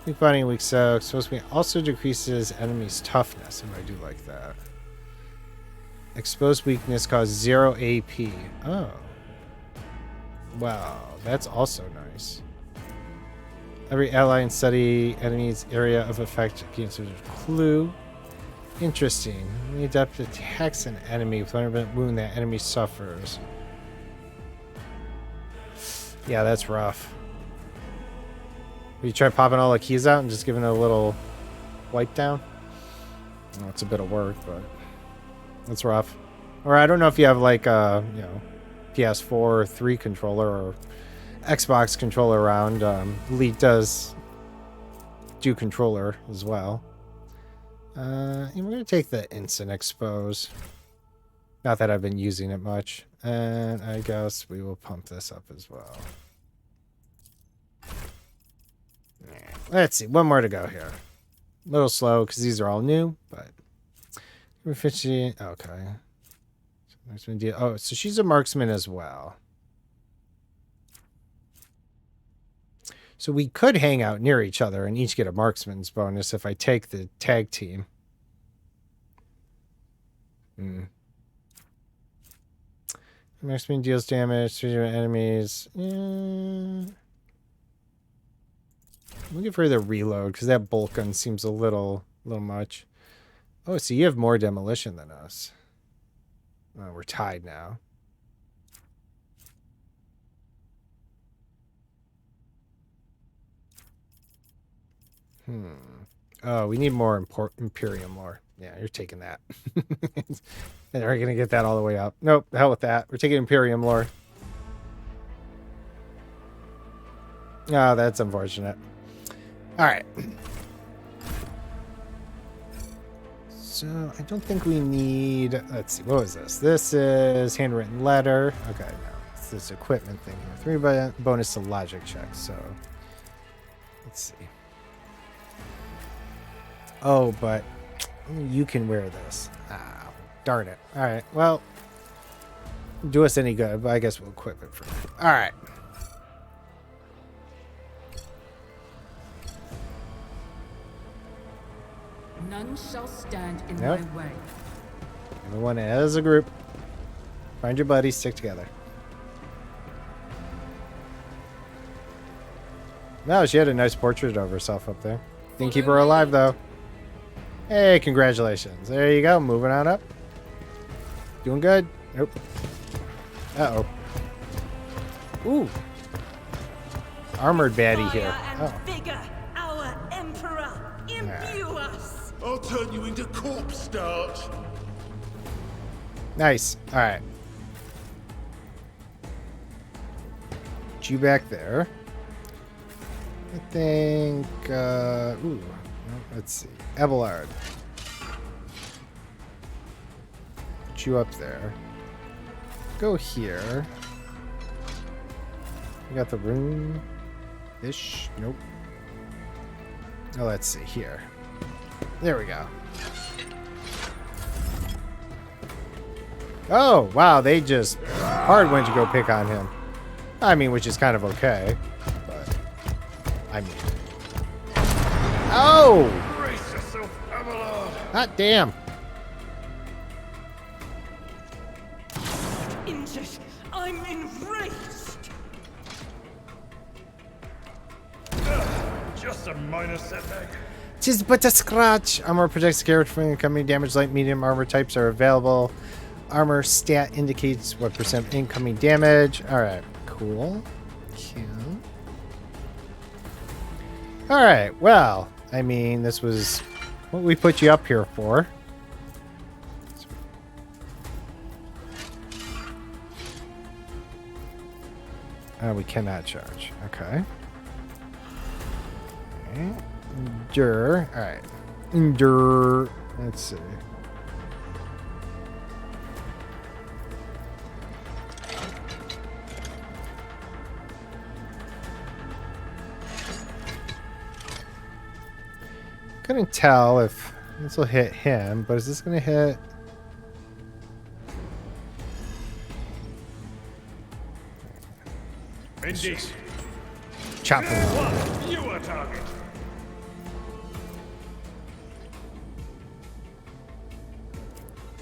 Weak body and weak soak. Supposed to be also decreases enemies' toughness, and I do like that. Exposed weakness causes 0 AP. Oh. Wow, that's also nice. Every ally and study enemy's area of effect gains a clue. Interesting. When the adept attacks an enemy with 100% wound, that enemy suffers. Yeah, that's rough. You try popping all the keys out and just giving it a little wipe down? Oh, it's a bit of work, but that's rough. Or I don't know if you have like a, PS4 or 3 controller or Xbox controller around. Elite does do controller as well. And we're going to take the instant expose. Not that I've been using it much. And I guess we will pump this up as well. Let's see. One more to go here. A little slow because these are all new, but efficiency. Okay. Oh, so she's a marksman as well. So we could hang out near each other and each get a marksman's bonus if I take the tag team. Marksman deals damage to your enemies. I'm looking for the reload because that bolt gun seems a little much. Oh, so you have more demolition than us. Oh, we're tied now. Oh, we need more Imperium lore. Yeah, you're taking that. And we're going to get that all the way up. Nope, the hell with that. We're taking Imperium lore. Oh, that's unfortunate. All right. So I don't think we need... Let's see. What was this? This is handwritten letter. Okay, no. It's this equipment thing here. 3 bonus to logic checks. So let's see. Oh, but you can wear this. Ah, darn it. All right. Well, do us any good, but I guess we'll equip it for now. All right. None shall stand in Yep. my way. Everyone as a group. Find your buddies, stick together. No, she had a nice portrait of herself up there. Didn't keep her alive, though. Hey, congratulations. There you go. Moving on up. Doing good. Nope. Uh-oh. Ooh. Armored baddie here. Fire and Oh. vigor, our emperor, imbue us. I'll turn you into corpse starch. Nice. All right. Put you back there. I think, ooh, let's see. Abelard. Put you up there. Go here. We got the room-ish. Nope. Oh, let's see. Here. There we go. Oh, wow. They just hard went to go pick on him. I mean, which is kind of okay. But, I mean. Oh! Brace yourself, Abelard. Hot damn. Injured. I'm enraged. Just a minor setback. Tis but a scratch. Armor protects the character from incoming damage. Light, medium armor types are available. Armor stat indicates what percent incoming damage. Alright, cool. Cool. Alright, well, I mean, this was what we put you up here for. We cannot charge. Okay. Okay. Endure. Alright. Endure. Let's see. Couldn't tell if this will hit him, but is this going to hit? Indeed. Chop him. One fewer target.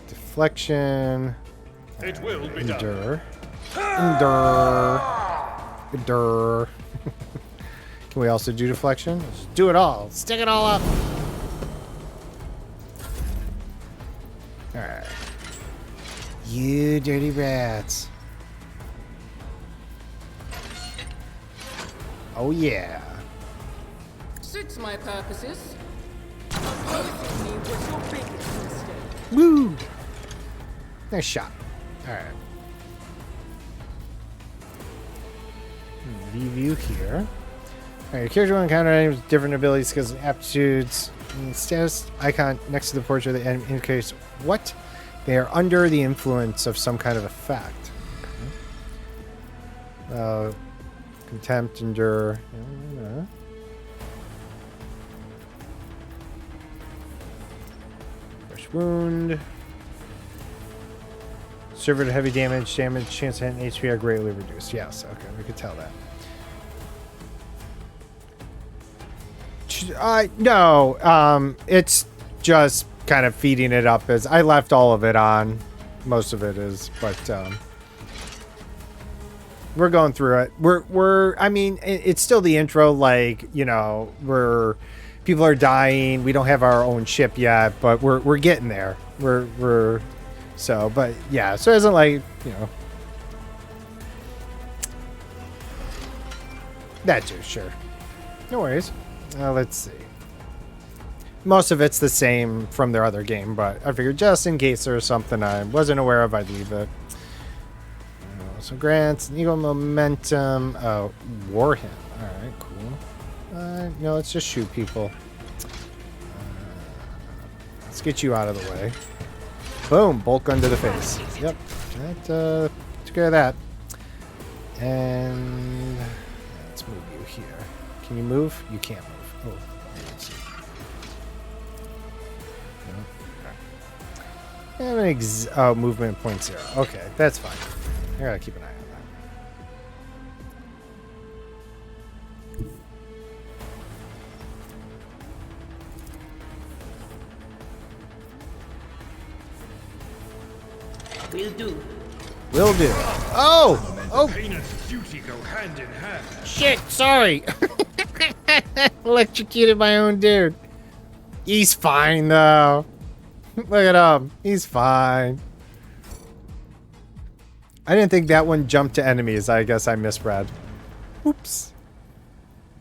Deflection. It will be done. Endure. Endure. Endure. Can we also do deflection? Let's do it all. Stick it all up. Alright. You dirty rats. Oh yeah. Suits my purposes. Opposing me was your biggest mistake. Woo! Nice shot. Alright. Review here. Alright, your character will encounter enemies with different abilities, skills, and aptitudes. And the status icon next to the portrait of the enemy indicates what? They are under the influence of some kind of effect. Okay. Contempt, endure. Fresh wound. Server to heavy damage. Damage, chance to hit, and HP are greatly reduced. Yes, okay, we could tell that. No, it's just kind of feeding it up as I left all of it on. Most of it is, but we're going through it. I mean, it's still the intro, like, you know, people are dying. We don't have our own ship yet, but we're getting there. But yeah, so it isn't like, you know, that too, sure. No worries. Let's see. Most of it's the same from their other game, but I figured just in case there was something I wasn't aware of, I'd leave it. So grants, eagle momentum. Oh, Warhammer. Alright, cool. No, let's just shoot people. Let's get you out of the way. Boom, bolt gun to the face. Yep, that took care of that. And let's move you here. Can you move? You can't move. Oh, let's see. No. Okay. And movement point 0. Okay, that's fine. I gotta keep an eye on Will do. that. Will do. Oh! Oh! Pain and duty go hand in hand. Shit! Sorry! Electrocuted my own dude. He's fine, though. Look at him. He's fine. I didn't think that one jumped to enemies. I guess I misread. Oops.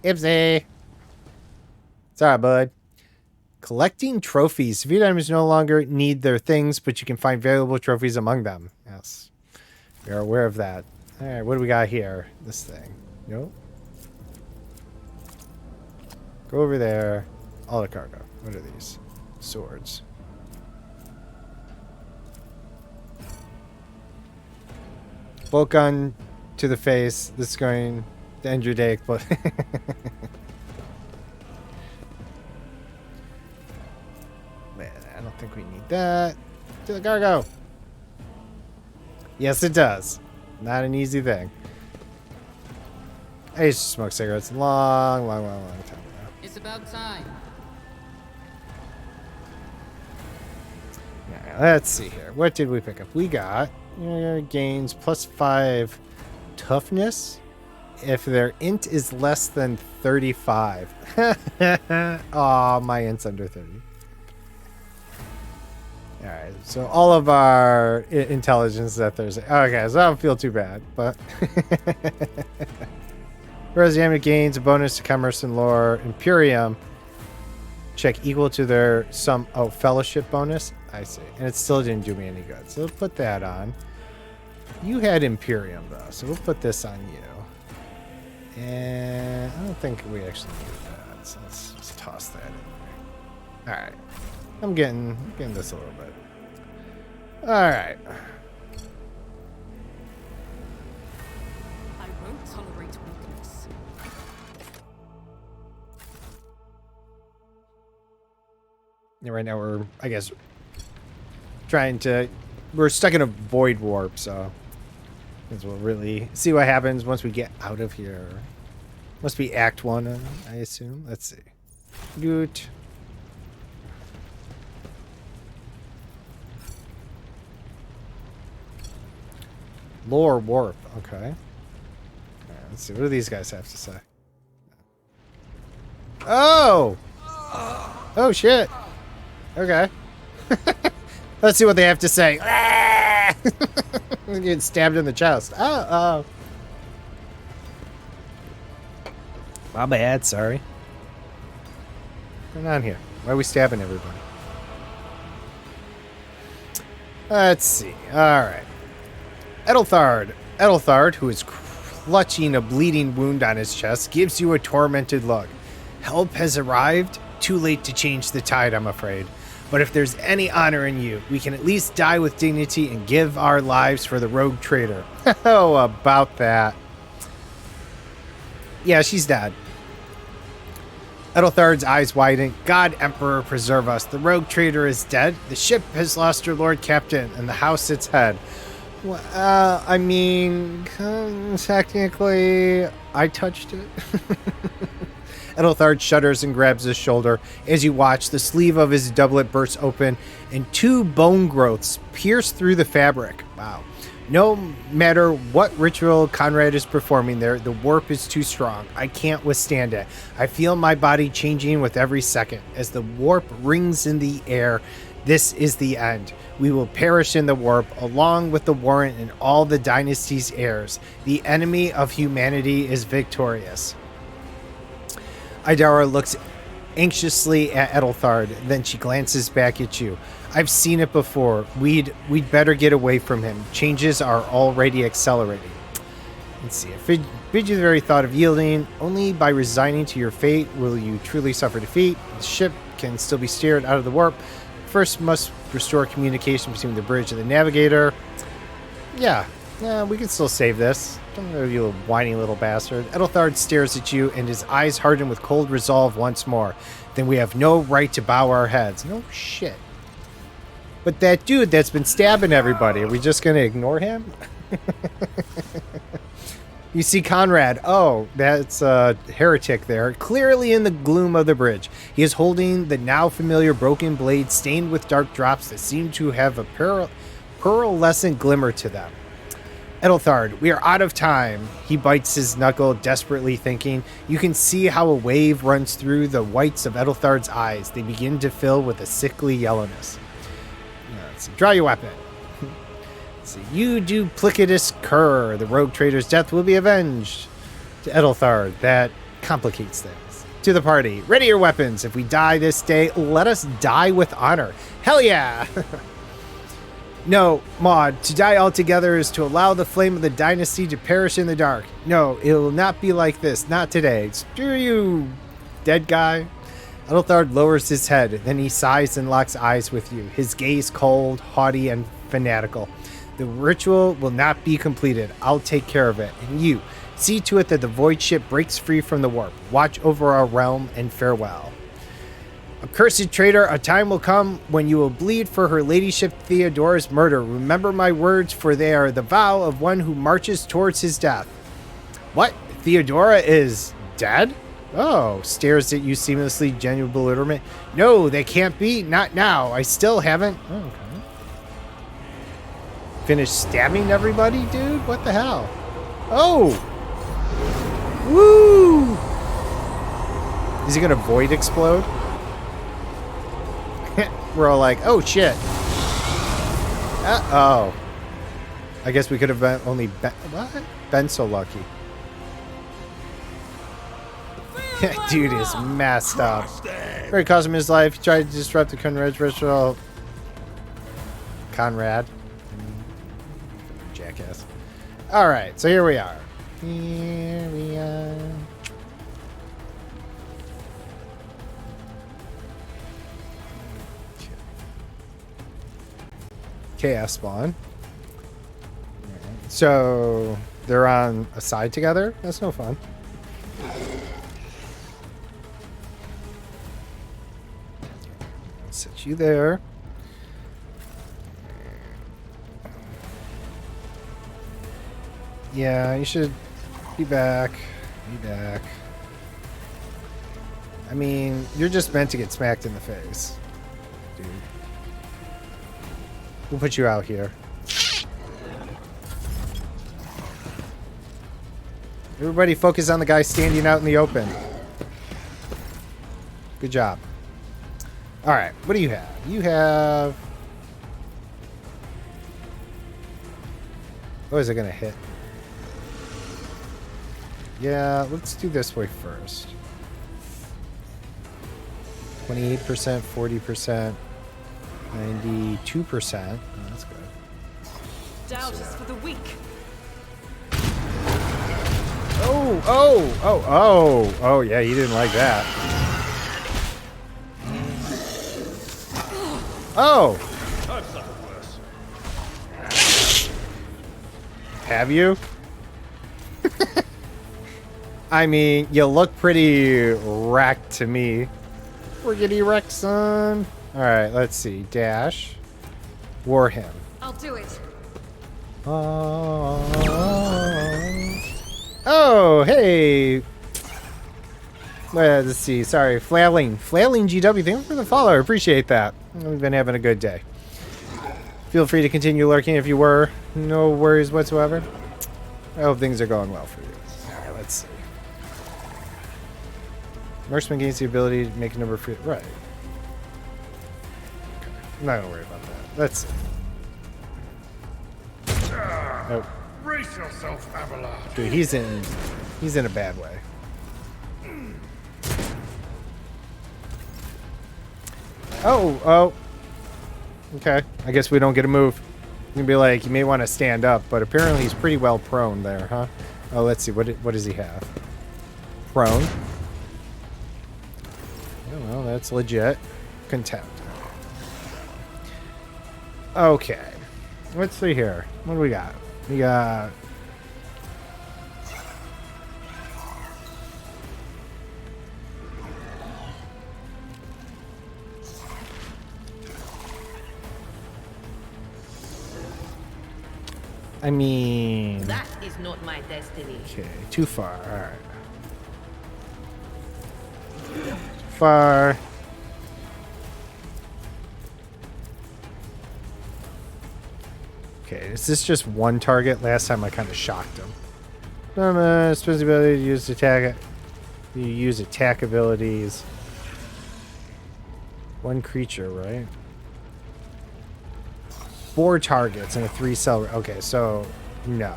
Ipsy. Sorry, bud. Collecting trophies. Feud items no longer need their things, but you can find valuable trophies among them. Yes. We are aware of that. Alright, what do we got here? This thing. Nope. Go over there. All the cargo. What are these? Swords. Bolt gun to the face. This is going to end your day, but man, I don't think we need that. To the cargo. Yes, it does. Not an easy thing. I used to smoke cigarettes a long time ago. It's about time. Now, let's see here. What did we pick up? We got gains +5 toughness if their int is less than 35. Aw, my int's under 30. Alright, so all of our intelligence is at Thursday. Okay, so I don't feel too bad, but whereas the enemy gains a bonus to commerce and lore. Imperium check equal to their fellowship bonus. I see. And it still didn't do me any good. So we'll put that on. You had Imperium though, so we'll put this on you. And I don't think we actually need that. So let's just toss that in there. Alright. I'm getting this a little bit. Alright. I won't tolerate weakness. Yeah, right now we're, I guess, we're stuck in a void warp, so we'll really see what happens once we get out of here. Must be Act 1, I assume. Let's see. Good. Lore warp. Okay. All right, let's see. What do these guys have to say? Oh! Oh, shit. Okay. Let's see what they have to say. Getting stabbed in the chest. Oh. My bad. Sorry. What's going on here? Why are we stabbing everybody? Let's see. All right. Edelthard, who is clutching a bleeding wound on his chest, gives you a tormented look. Help has arrived. Too late to change the tide, I'm afraid. But if there's any honor in you, we can at least die with dignity and give our lives for the rogue traitor. Oh, about that. Yeah, she's dead. Edelthard's eyes widen. God, Emperor, preserve us. The rogue traitor is dead. The ship has lost her Lord Captain, and the house its head. Well, I mean, technically, I touched it. Edelthard shudders and grabs his shoulder. As you watch, the sleeve of his doublet bursts open, and 2 bone growths pierce through the fabric. Wow. No matter what ritual Conrad is performing there, the warp is too strong. I can't withstand it. I feel my body changing with every second. As the warp rings in the air, this is the end. We will perish in the warp, along with the warrant and all the dynasty's heirs. The enemy of humanity is victorious. Idara looks anxiously at Edelthard, then she glances back at you. I've seen it before. We'd better get away from him. Changes are already accelerating. Let's see. If it bid you the very thought of yielding, only by resigning to your fate will you truly suffer defeat. The ship can still be steered out of the warp. First must restore communication between the bridge and the navigator. Yeah, we can still save this. Don't know, you whiny little bastard. Edelthard stares at you, and his eyes harden with cold resolve once more. Then we have no right to bow our heads. No shit. But that dude that's been stabbing everybody, are we just going to ignore him? You see Conrad. Oh, that's a heretic there, clearly in the gloom of the bridge. He is holding the now familiar broken blade stained with dark drops that seem to have a pearlescent glimmer to them. Edelthard, we are out of time. He bites his knuckle, desperately thinking. You can see how a wave runs through the whites of Edelthard's eyes. They begin to fill with a sickly yellowness. Let's see. Draw your weapon. Let's see. You duplicitous cur. The rogue trader's death will be avenged. To Edelthard, that complicates things. To the party, ready your weapons. If we die this day, let us die with honor. Hell yeah! No, Maud, to die altogether is to allow the flame of the dynasty to perish in the dark. No, it will not be like this. Not today. Screw you, dead guy. Edelthard lowers his head. Then he sighs and locks eyes with you. His gaze cold, haughty, and fanatical. The ritual will not be completed. I'll take care of it. And you, see to it that the void ship breaks free from the warp. Watch over our realm and farewell. Accursed traitor, a time will come when you will bleed for her ladyship Theodora's murder. Remember my words, for they are the vow of one who marches towards his death. What? Theodora is dead? Oh, stares at you seamlessly, genuine bewilderment. No, they can't be. Not now. I still haven't. Okay. Finished stabbing everybody, dude? What the hell? Oh! Woo! Is he gonna void explode? We're all like, oh shit. Oh. I guess we could have been so lucky. Dude is messed up. Very cost him his life. He tried to disrupt the Conrad's ritual. Conrad. Jackass. Alright, so here we are. Here we are. Chaos spawn. So they're on a side together? That's no fun. Set you there. Yeah, you should be back. Be back. I mean, you're just meant to get smacked in the face, dude. We'll put you out here. Everybody focus on the guy standing out in the open. Good job. Alright, what do you have? You have... Oh, is it going to hit? Yeah, let's do this way first. 28%, 40%. 92%. Oh, that's good. Doubt is for the weak. Oh, yeah, you didn't like that. Oh! I've suffered worse. Have you? I mean, you look pretty wrecked to me. We're getting wrecked, son. Alright, let's see. Dash. War him. I'll do it. Oh, hey. Let's see. Sorry. Flailing GW. Thank you for the follow. I appreciate that. We've been having a good day. Feel free to continue lurking if you were. No worries whatsoever. I hope things are going well for you. Alright, let's see. Marksman gains the ability to make a number free. Right. I'm not gonna worry about that. Let's see. Oh. Brace yourself, Abelard. Dude, he's in a bad way. Oh. Okay. I guess we don't get a move. You can be like, you may want to stand up, but apparently he's pretty well prone there, huh? Oh, let's see. What does he have? Prone. Oh, well, that's legit. Contempt. Okay. Let's see here. What do we got? We got... I mean... That is not my destiny. Okay, too far. Alright. Too far. Okay, is this just one target? Last time I kind of shocked him. Special ability to use attack. You use attack abilities. One creature, right? 4 targets and a 3-cell. Okay, so no.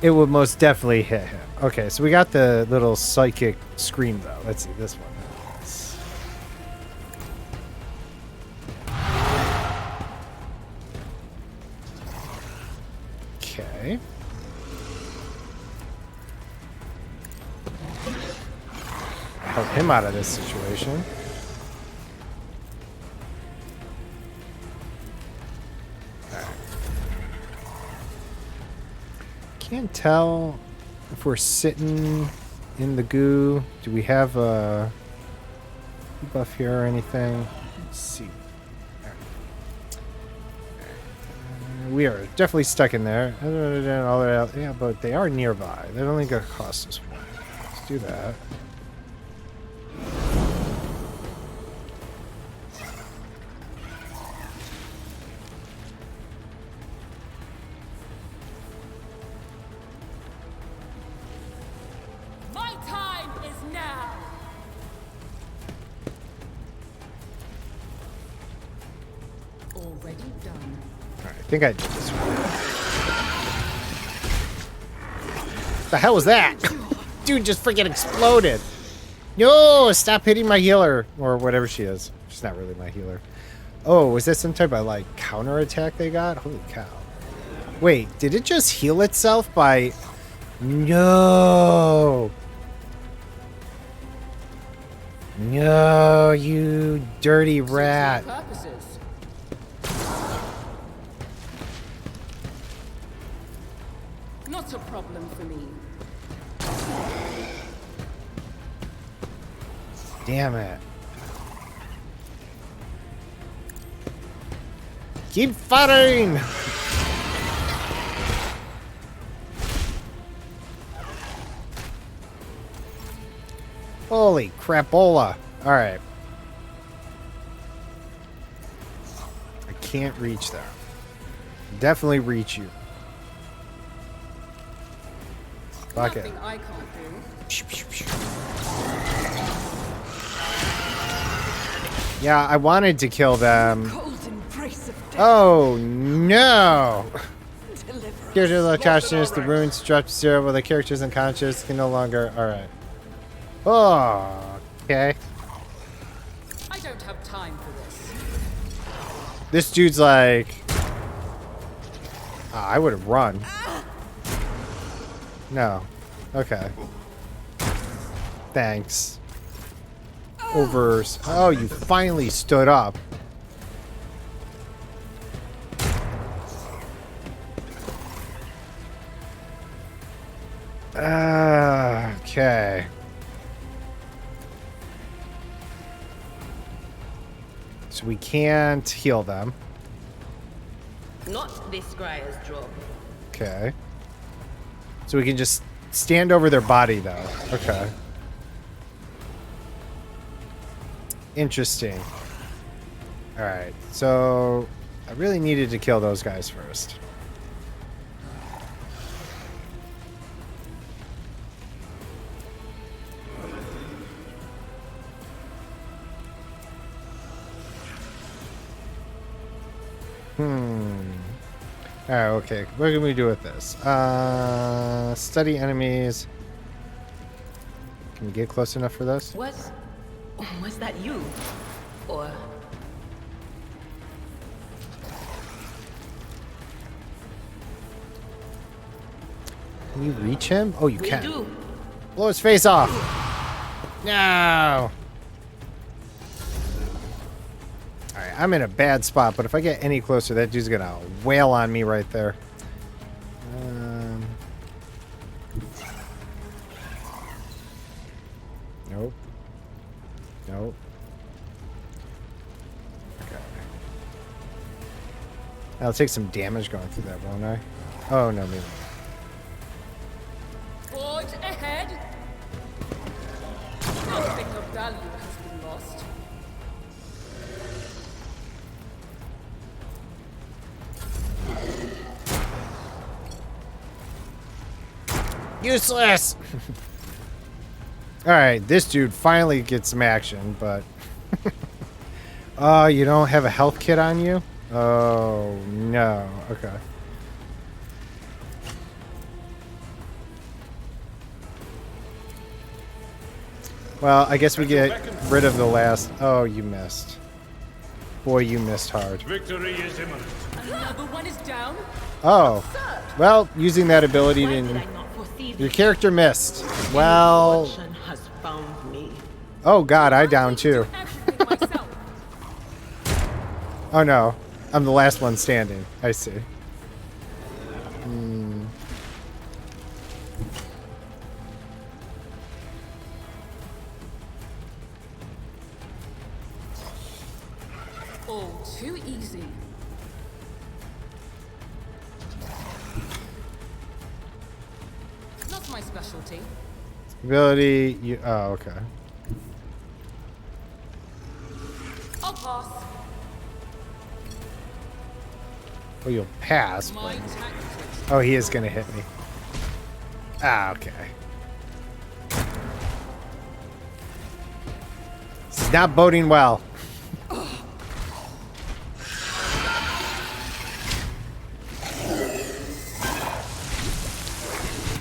It would most definitely hit him. Okay, so we got the little psychic scream though. Let's see this one. Okay. Help him out of this situation. Can't tell if we're sitting in the goo. Do we have a buff here or anything? Let's see. We are definitely stuck in there. Yeah, but they are nearby. They're only going to cost us 1. Let's do that. My time is now. Already done. Alright, I think I did this one. The hell was that? Dude just freaking exploded. No, stop hitting my healer. Or whatever she is. She's not really my healer. Oh, was that some type of like counter attack they got? Holy cow. Wait, did it just heal itself by... No. No, you dirty rat. Purposes. Not a problem for me. Damn it. Keep fighting! Holy crapola. Alright. I can't reach that. Definitely reach you. Fuck it. Nothing I can't do. Yeah, I wanted to kill them. Cold embrace of death. Oh no! Deliver Character low consciousness, the runes drop to 0 while the character is unconscious, can no longer. Alright. Oh, okay. I don't have time for this. This dude's like. I would have run. No. Okay. Thanks. Over. Oh, you finally stood up. Okay. So we can't heal them. Not this Scryer's job. Okay. So we can just stand over their body, though. Okay. Interesting. Alright, so I really needed to kill those guys first. Alright, okay. What can we do with this? Study enemies. Can we get close enough for this? Was that you? Or Can you reach him? Oh, you we can. do? Blow his face off. No. Alright, I'm in a bad spot, but if I get any closer, that dude's gonna wail on me right there. Nope. Nope. Okay. I'll take some damage going through that, won't I? Oh, no, maybe. Forge ahead. Nothing of value has been lost. Useless! Alright, this dude finally gets some action, but... Oh, you don't have a health kit on you? Oh, no. Okay. Well, I guess we get rid of the last... Oh, you missed. Boy, you missed hard. Victory is imminent. Another one is down. Oh. Well, using that ability Why did to... I not foresee Your this? character missed. Well... Fortune has found me. Oh god, I down too. Everything myself. Oh no. I'm the last one standing. I see. All too easy. Not my specialty. Ability, you... Oh, okay. I'll pass. Oh, you'll pass. My tactics. Oh, he is gonna hit me. Ah, okay. This is not boding well.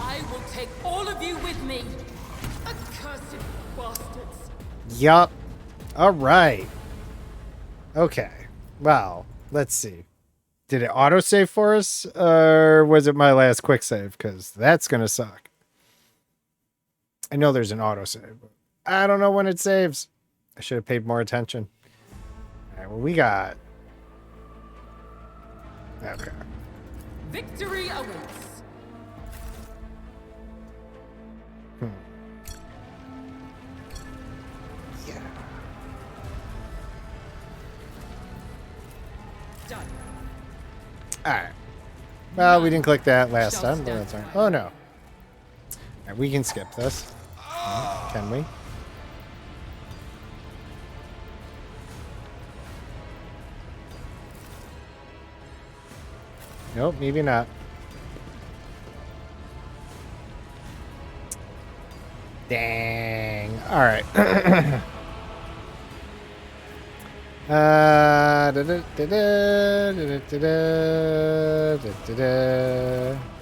I will take all of you with me. Accursed bastards. Yup. Alright. Okay. Well, let's see. Did it autosave for us? Or was it my last quick save? Because that's going to suck. I know there's an autosave, but I don't know when it saves. I should have paid more attention. Alright, well, we got... Okay. Victory awaits. Yeah. Done. Alright. Well, we didn't click that last time, but that's alright. Oh, no. Alright, we can skip this. Can we? Nope, maybe not. Dang. Alright. There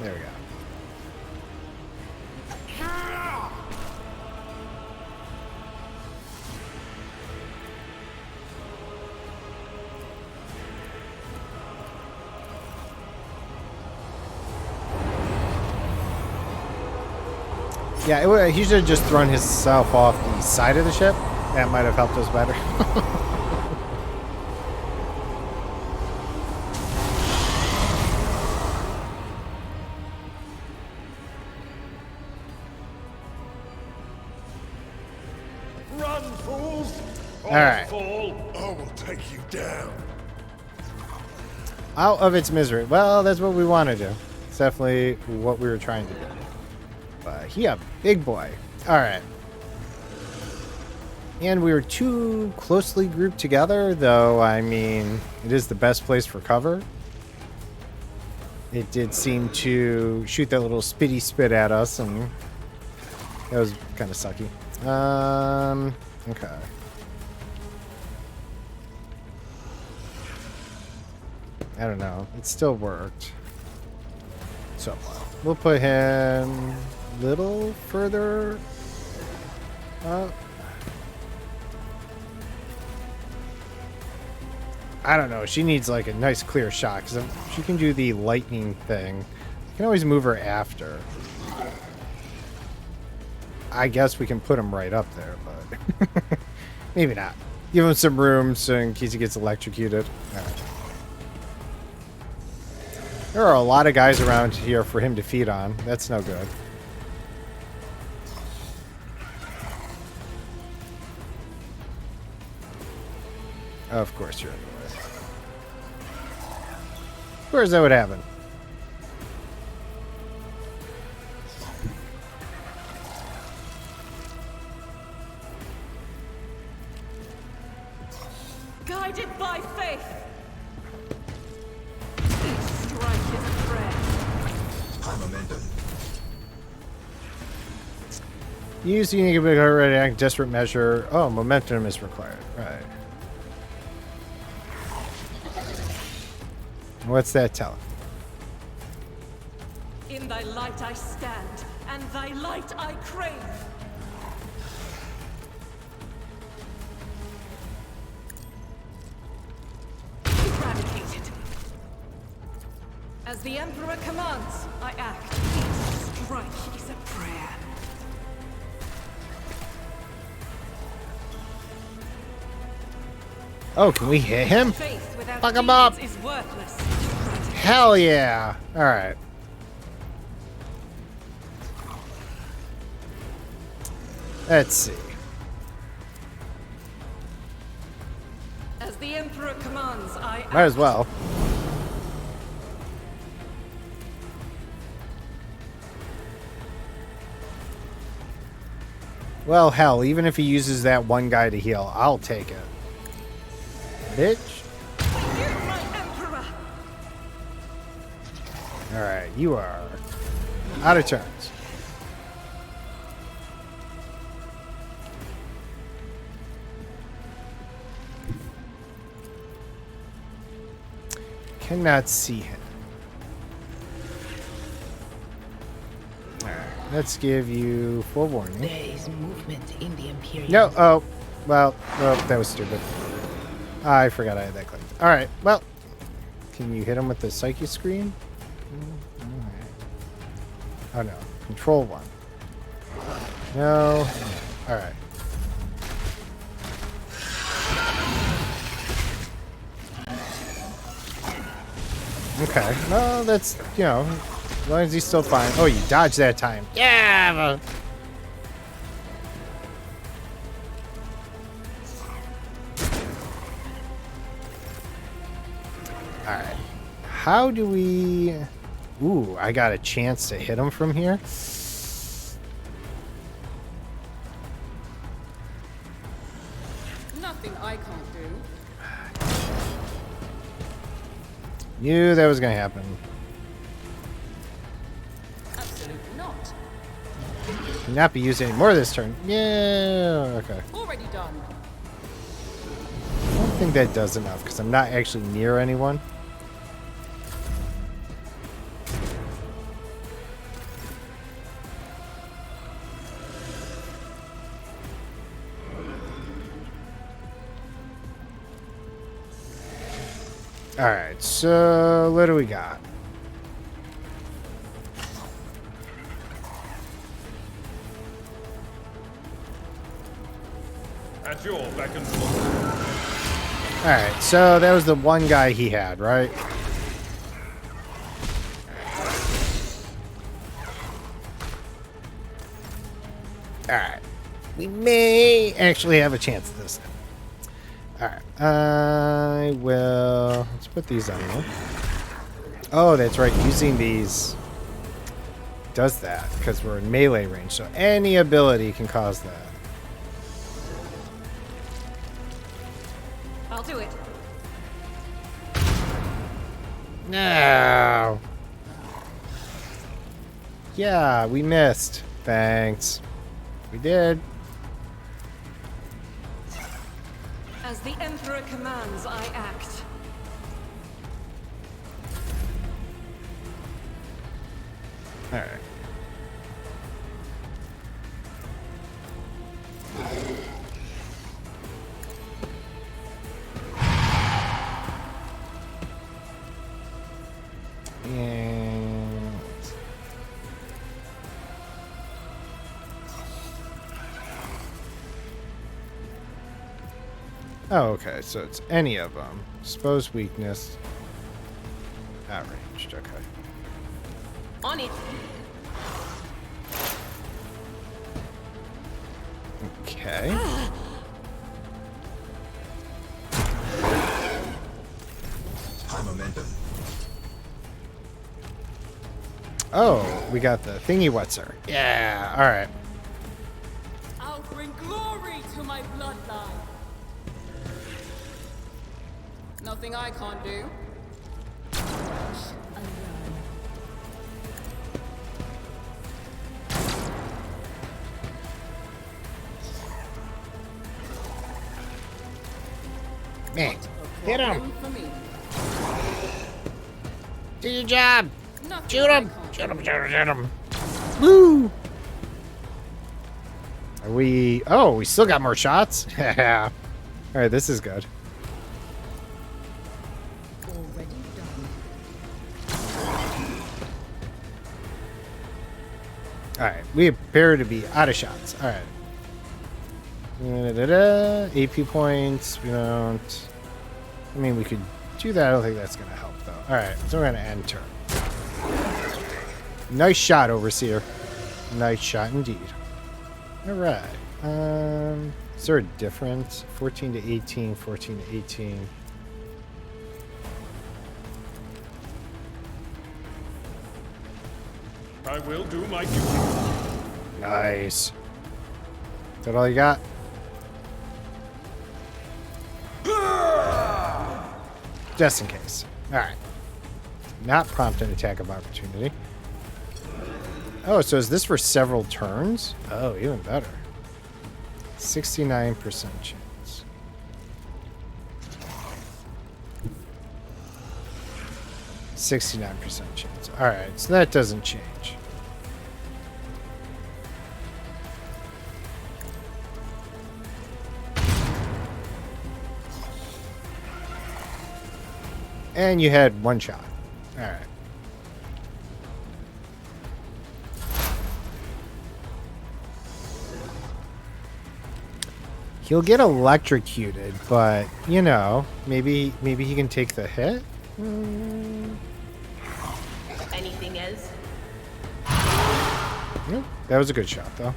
we go. Yeah, he should have just thrown himself off the side of the ship. That might have helped us better. Run, fools! All right. Fall, I will take you down. Out of its misery. Well, that's what we want to do. It's definitely what we were trying to do. But he a big boy. All right. And we were too closely grouped together, though, I mean, it is the best place for cover. It did seem to shoot that little spitty spit at us, and that was kind of sucky. Okay. I don't know. It still worked. So, we'll put him a little further up. I don't know. She needs like a nice clear shot because she can do the lightning thing. You can always move her after. I guess we can put him right up there, but maybe not. Give him some room so in case he gets electrocuted. All right. There are a lot of guys around here for him to feed on. That's no good. Of course you're in the way. Of course that would happen. Guided by faith. Each strike is a prayer. Use the unique ability to already act desperate measure. Oh, momentum is required. Right. What's that tell? In thy light I stand, and thy light I crave. Eradicated. As the Emperor commands, I act. Each strike is a prayer. Oh, can we hit him? Faith without Fuck him up. deeds is worthless. Hell yeah! Alright. Let's see. As the Emperor commands, I act. Might as well. Well, hell, even if he uses that one guy to heal, I'll take it. Bitch. You, my Emperor! Alright, you are out of turns. Cannot see him. Alright, let's give you forewarning. There is movement in the Imperium. No, oh, well, that was stupid. I forgot I had that clicked. Alright, well, can you hit him with the Psyche screen? Oh no, control one. No, alright. Okay, well, that's, you know, as long as he's still fine. Oh, you dodged that time. Yeah! Alright. How do we... Ooh, I got a chance to hit him from here. Nothing I can't do. Knew that was going to happen. Absolutely not. Cannot be used anymore this turn. Yeah, okay. Already done. I don't think that does enough because I'm not actually near anyone. Alright, so what do we got? At your beck and call. Alright, so that was the one guy he had, right? Alright. We may actually have a chance at this. Alright. I will... Let's put these on here. Oh, that's right. Using these does that because we're in melee range. So any ability can cause that. I'll do it. No. Yeah, we missed. Thanks. We did. As the Emperor commands, I act. All right. And oh, okay. So it's any of them. Exposed weakness. Outraged. Okay. On it. Okay. High momentum. Oh, we got the thingy whatser. Yeah. All right. I'll bring glory to my bloodline. Nothing I can't do. Alone. Man, A hit problem him. for me. Do your job. Nothing Shoot I him. can't Shoot him. do. Shoot him. Shoot him. Woo. Are we? Oh, we still got more shots. All right, this is good. Already done. All right, we appear to be out of shots. All right. AP points. We don't. I mean, we could do that. I don't think that's going to help, though. All right, so we're going to end turn. Nice shot, Overseer. Nice shot indeed. All right. Is there a difference? 14 to 18, 14 to 18. I will do my duty. Nice. Is that all you got? Just in case. All right. Not prompt an attack of opportunity. Oh, so is this for several turns? Oh, even better. 69% chance. %69% chance. All right, so that doesn't change. And you had one shot. All right. He'll get electrocuted, but you know, maybe he can take the hit. Anything else? Nope. That was a good shot, though.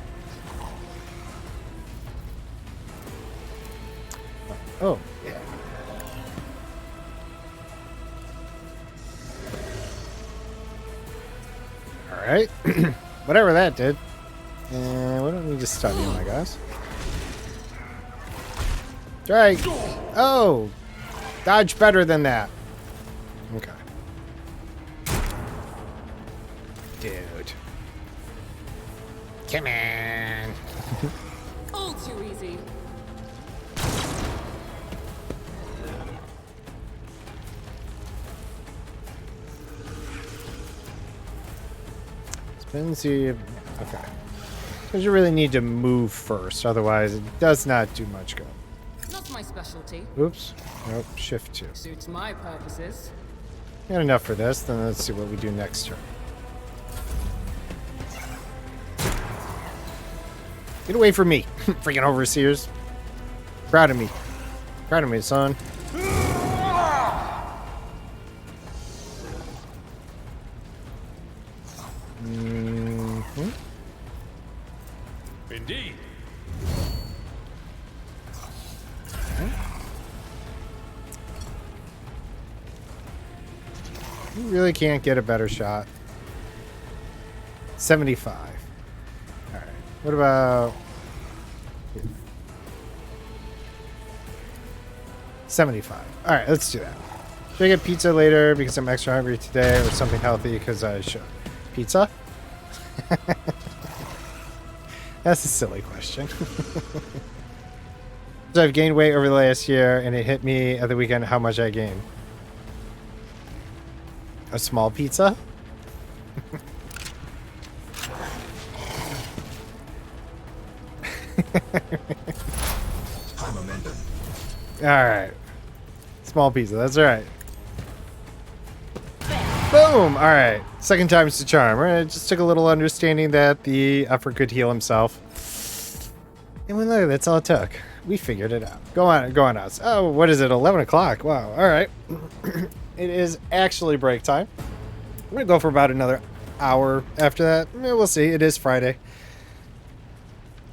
Oh, yeah. All right. Whatever that did. And we don't need to stun him, I guess. Strike. Oh. Dodge better than that. Okay. Dude. Come on. All too easy. Depends if... Okay. Because you really need to move first, otherwise it does not do much good. Not my specialty. Oops. Nope. Shift 2. Suits my purposes. Got enough for this, then let's see what we do next turn. Get away from me, freaking overseers. Proud of me. Proud of me, son. Indeed. You really can't get a better shot. 75. Alright. What about... 75. Alright, let's do that. Should I get pizza later because I'm extra hungry today, or something healthy because I should? Pizza? That's a silly question. So I've gained weight over the last year, and it hit me at the weekend how much I gained. A small pizza? High momentum. Alright. Small pizza, that's right. Boom! Alright. Second time's the charm. It just took a little understanding that the effort could heal himself. And when look, that's all it took. We figured it out. Go on us. Oh, what is it? 11 o'clock. Wow. Alright. It is actually break time. I'm gonna go for about another hour after that. We'll see. It is Friday.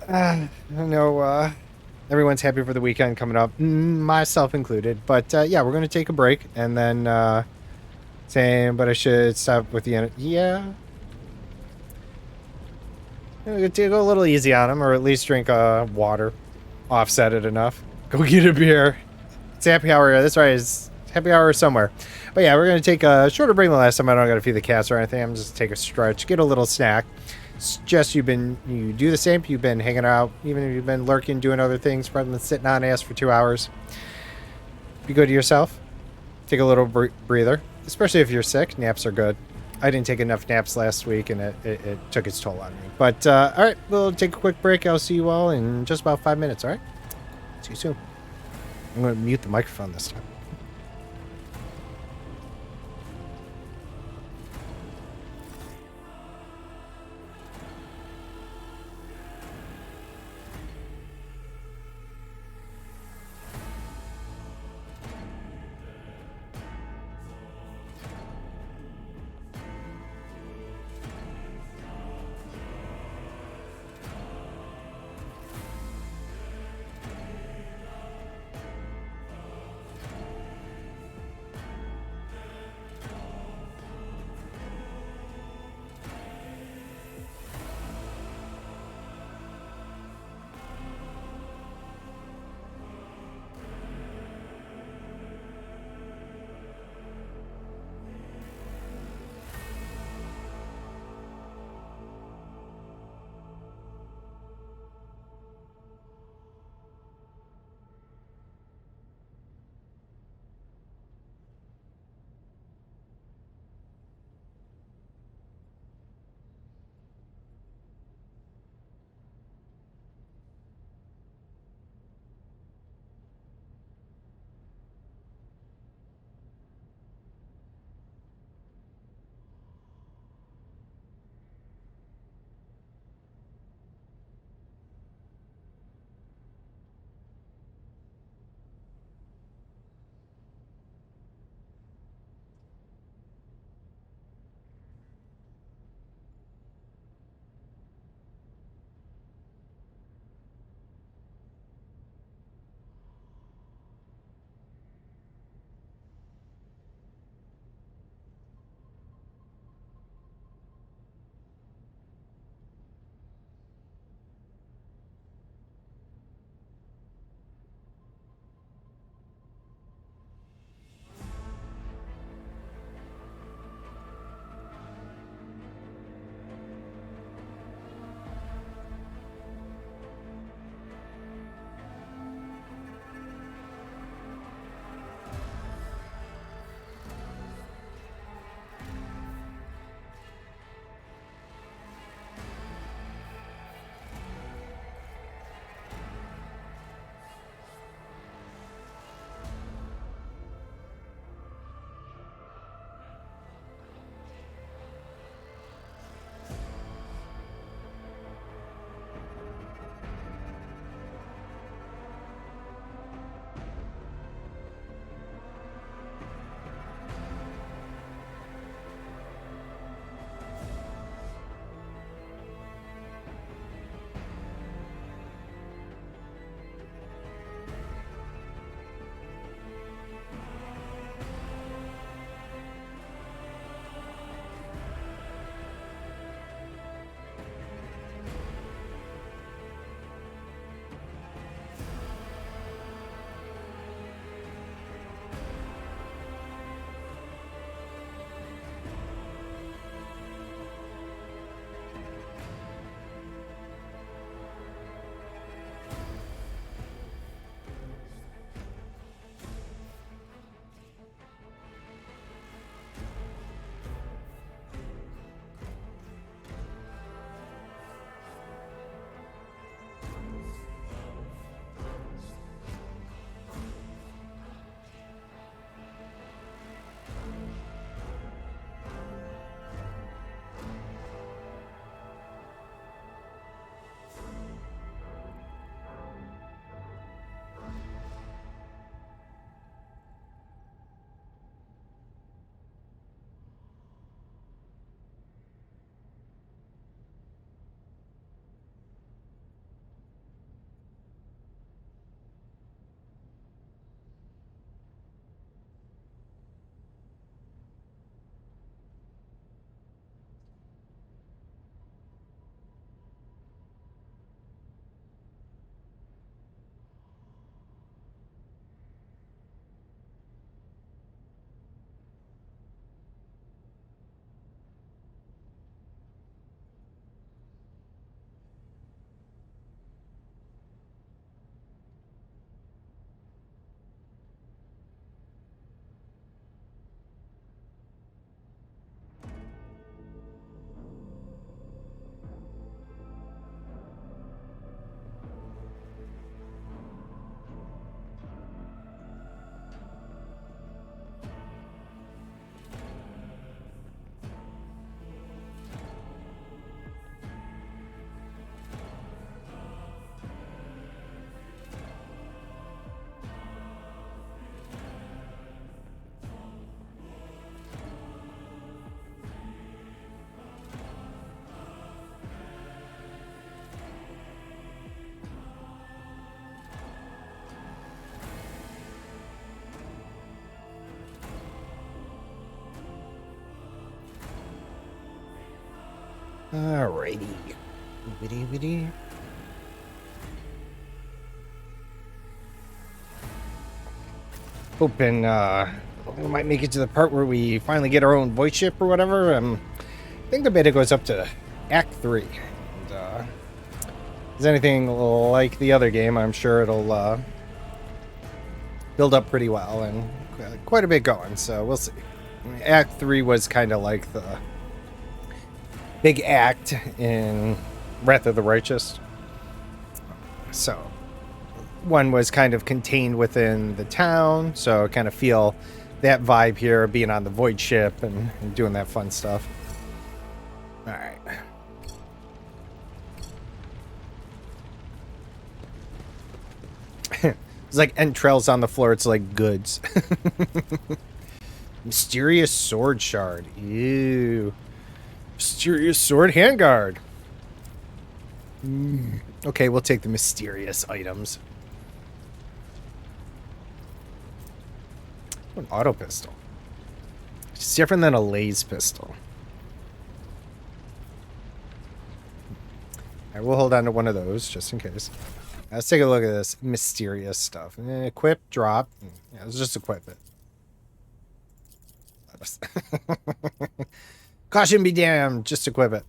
I know everyone's happy for the weekend coming up, myself included. But yeah, we're gonna take a break and then saying, but I should stop with the end. Yeah. Go a little easy on him, or at least drink water. Offset it enough. Go get a beer. It's happy hour. That's right. It's happy hour somewhere. But yeah, we're going to take a shorter break than last time. I don't got to feed the cats or anything. I'm just take a stretch, get a little snack. Just you do the same. You've been hanging out, even if you've been lurking, doing other things, rather than sitting on ass for 2 hours. Be good to yourself. Take a little breather, especially if you're sick. Naps are good. I didn't take enough naps last week, and it took its toll on me. But, all right, we'll take a quick break. I'll see you all in just about 5 minutes, all right? See you soon. I'm going to mute the microphone this time. Alrighty. Bitty. Hoping we might make it to the part where we finally get our own voice ship or whatever. I think the beta goes up to Act 3. And, if it's anything like the other game, I'm sure it'll build up pretty well and quite a bit going, so we'll see. Act 3 was kind of like the big act in Wrath of the Righteous. So, one was kind of contained within the town, so kind of feel that vibe here, being on the Void ship and doing that fun stuff. Alright. It's like entrails on the floor, it's like goods. Mysterious sword shard. Ew. Mysterious sword handguard. Okay, we'll take the mysterious items. An auto pistol. It's different than a laser pistol. I will hold on to one of those just in case. Let's take a look at this mysterious stuff. Equip, drop. Yeah, let's just equip it. Caution be damned. Just equip it.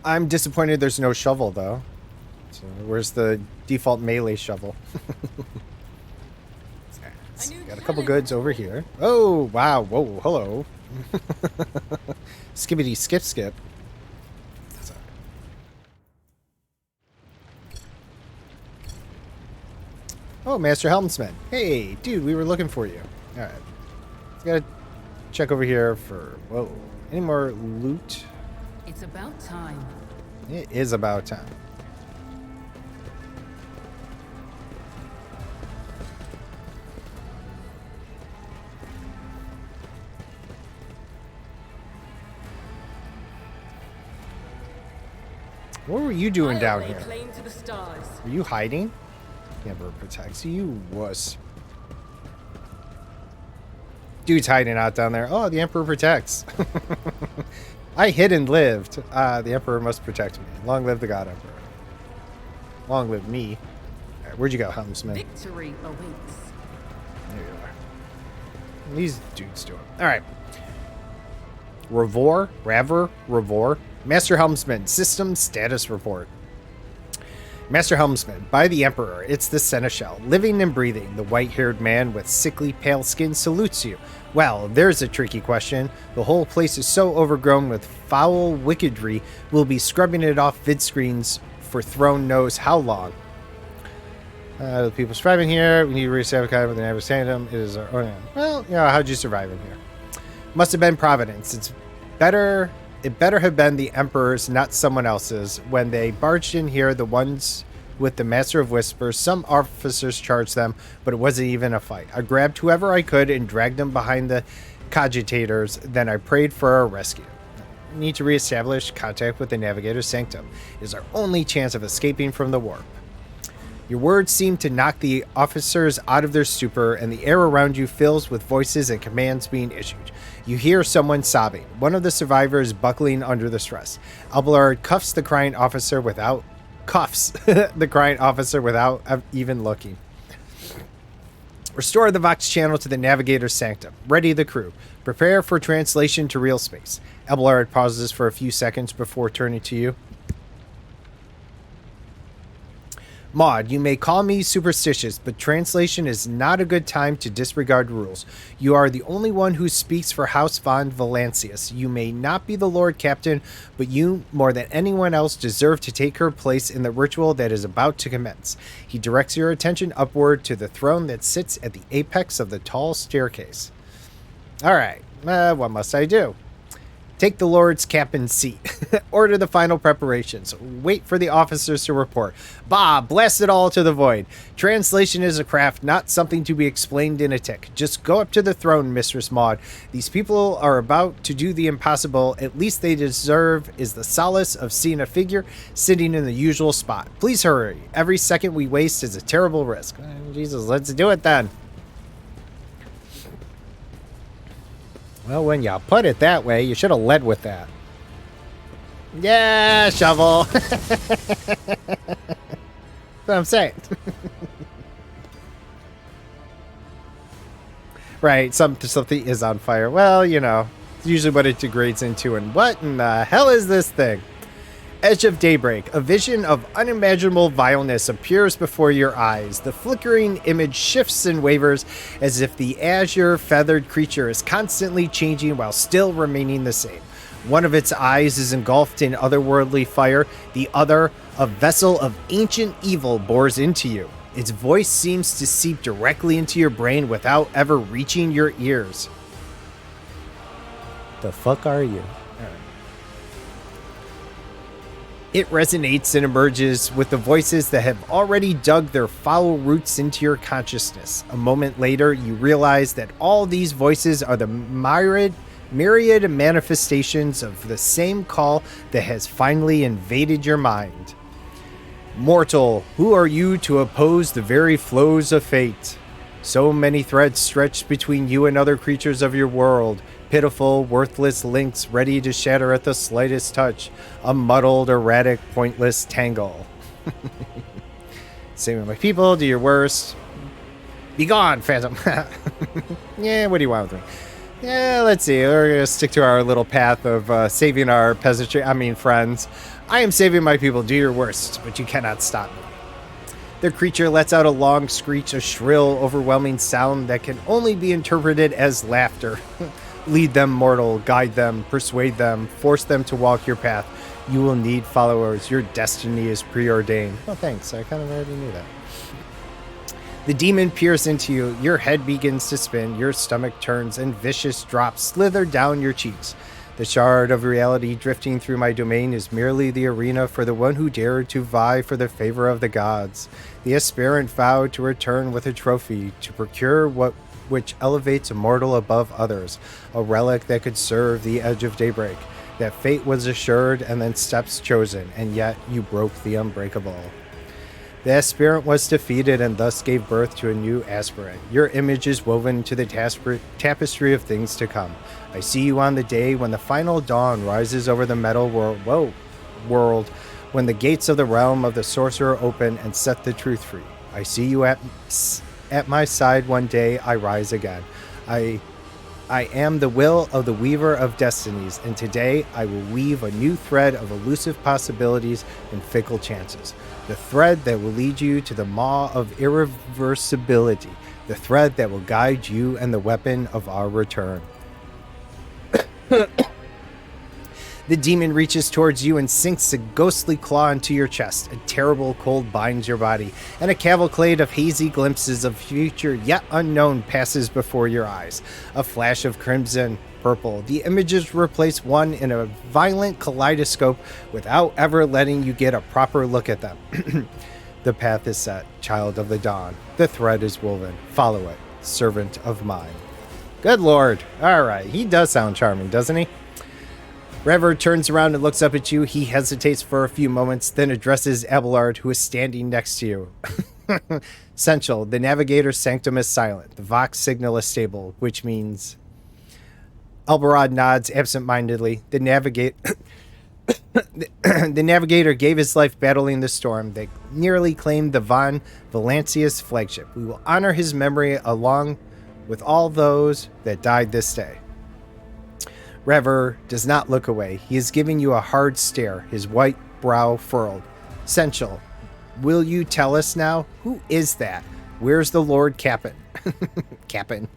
I'm disappointed there's no shovel, though. So where's the default melee shovel? Got a couple goods over here. Oh, wow. Whoa, hello. Skibbity skip. Oh, Master Helmsman. Hey, dude, we were looking for you. Alright. Gotta check over here for... Whoa. Any more loot? It's about time. It is about time. What were you doing down I'll lay here? claim to the stars. Are you hiding? Never protects you, wuss. Dude's hiding out down there. Oh, the Emperor protects. I hid and lived. The Emperor must protect me. Long live the God Emperor. Long live me. All right, where'd you go, Helmsman? Victory awaits. There you are. These dudes do it. All right. Ravor. Master Helmsman, system status report. Master Helmsman, by the Emperor, it's the Seneschal, living and breathing. The white-haired man with sickly pale skin salutes you. Well, there's a tricky question. The whole place is so overgrown with foul wickedry, we'll be scrubbing it off vid screens for throne knows how long. The people surviving here, we need to reestablish contact with the neighbor sanctum. It is our own. Well, how'd you survive in here? Must have been Providence. It better have been the Emperor's, not someone else's. When they barged in here, the ones with the Master of Whispers, some officers charged them, but it wasn't even a fight. I grabbed whoever I could and dragged them behind the cogitators, then I prayed for a rescue. We need to reestablish contact with the Navigator's Sanctum. It is our only chance of escaping from the warp. Your words seem to knock the officers out of their stupor, and the air around you fills with voices and commands being issued. You hear someone sobbing. One of the survivors buckling under the stress. Abelard cuffs the crying officer without even looking. Restore the Vox channel to the Navigator's Sanctum. Ready the crew. Prepare for translation to real space. Abelard pauses for a few seconds before turning to you. Maud, you may call me superstitious, but translation is not a good time to disregard rules. You are the only one who speaks for House von Valancius. You may not be the Lord Captain, but you, more than anyone else, deserve to take her place in the ritual that is about to commence. He directs your attention upward to the throne that sits at the apex of the tall staircase. All right, what must I do? Take the Lord's captain's seat. Order the final preparations. Wait for the officers to report. Bah, blast it all to the void. Translation is a craft, not something to be explained in a tick. Just go up to the throne, Mistress Maud. These people are about to do the impossible. At least they deserve is the solace of seeing a figure sitting in the usual spot. Please hurry. Every second we waste is a terrible risk. Jesus, let's do it then. Well, when you put it that way, you should have led with that. Yeah, shovel. That's what I'm saying. Right, something is on fire. Well, you know, it's usually what it degrades into. And what in the hell is this thing? Edge of daybreak. A vision of unimaginable vileness appears before your eyes. The flickering image shifts and wavers as if the azure feathered creature is constantly changing while still remaining the same. One of its eyes is engulfed in otherworldly fire. The other, a vessel of ancient evil, bores into you. Its voice seems to seep directly into your brain without ever reaching your ears. The fuck are you? It resonates and emerges with the voices that have already dug their foul roots into your consciousness. A moment later, you realize that all these voices are the myriad manifestations of the same call that has finally invaded your mind. Mortal, who are you to oppose the very flows of fate? So many threads stretched between you and other creatures of your world. Pitiful, worthless links ready to shatter at the slightest touch. A muddled, erratic, pointless tangle. Saving my people, do your worst. Be gone, Phantom. Yeah, what do you want with me? Yeah, let's see. We're going to stick to our little path of saving our peasantry. Friends. I am saving my people, do your worst, but you cannot stop me. The creature lets out a long screech, a shrill, overwhelming sound that can only be interpreted as laughter. Lead them, mortal, guide them, persuade them, force them to walk your path. You will need followers. Your destiny is preordained. Oh, thanks. I kind of already knew that. The demon peers into you. Your head begins to spin. Your stomach turns, and vicious drops slither down your cheeks. The shard of reality drifting through my domain is merely the arena for the one who dared to vie for the favor of the gods. The aspirant vowed to return with a trophy, to procure which elevates a mortal above others, a relic that could serve the edge of daybreak. That fate was assured and then steps chosen, and yet you broke the unbreakable. The aspirant was defeated and thus gave birth to a new aspirant. Your image is woven into the tapestry of things to come. I see you on the day when the final dawn rises over the metal world, when the gates of the realm of the sorcerer open and set the truth free. I see you at my side one day. I rise again. I am the will of the weaver of destinies, and today I will weave a new thread of elusive possibilities and fickle chances. The thread that will lead you to the maw of irreversibility. The thread that will guide you and the weapon of our return. The demon reaches towards you and sinks a ghostly claw into your chest. A terrible cold binds your body, and a cavalcade of hazy glimpses of future yet unknown passes before your eyes. A flash of crimson, purple. The images replace one in a violent kaleidoscope without ever letting you get a proper look at them. The path is set, child of the dawn. The thread is woven. Follow it, servant of mine. Good lord. All right, he does sound charming, doesn't he? Rever turns around and looks up at you. He hesitates for a few moments, then addresses Abelard, who is standing next to you. Essential. The navigator's sanctum is silent. The Vox signal is stable, which means... Albarad nods absent-mindedly. The navigator gave his life battling the storm that nearly claimed the Von Valancius flagship. We will honor his memory along with all those that died this day. Rever does not look away. He is giving you a hard stare, his white brow furrowed. Essential. Will you tell us now? Who is that? Where's the Lord Captain? Captain.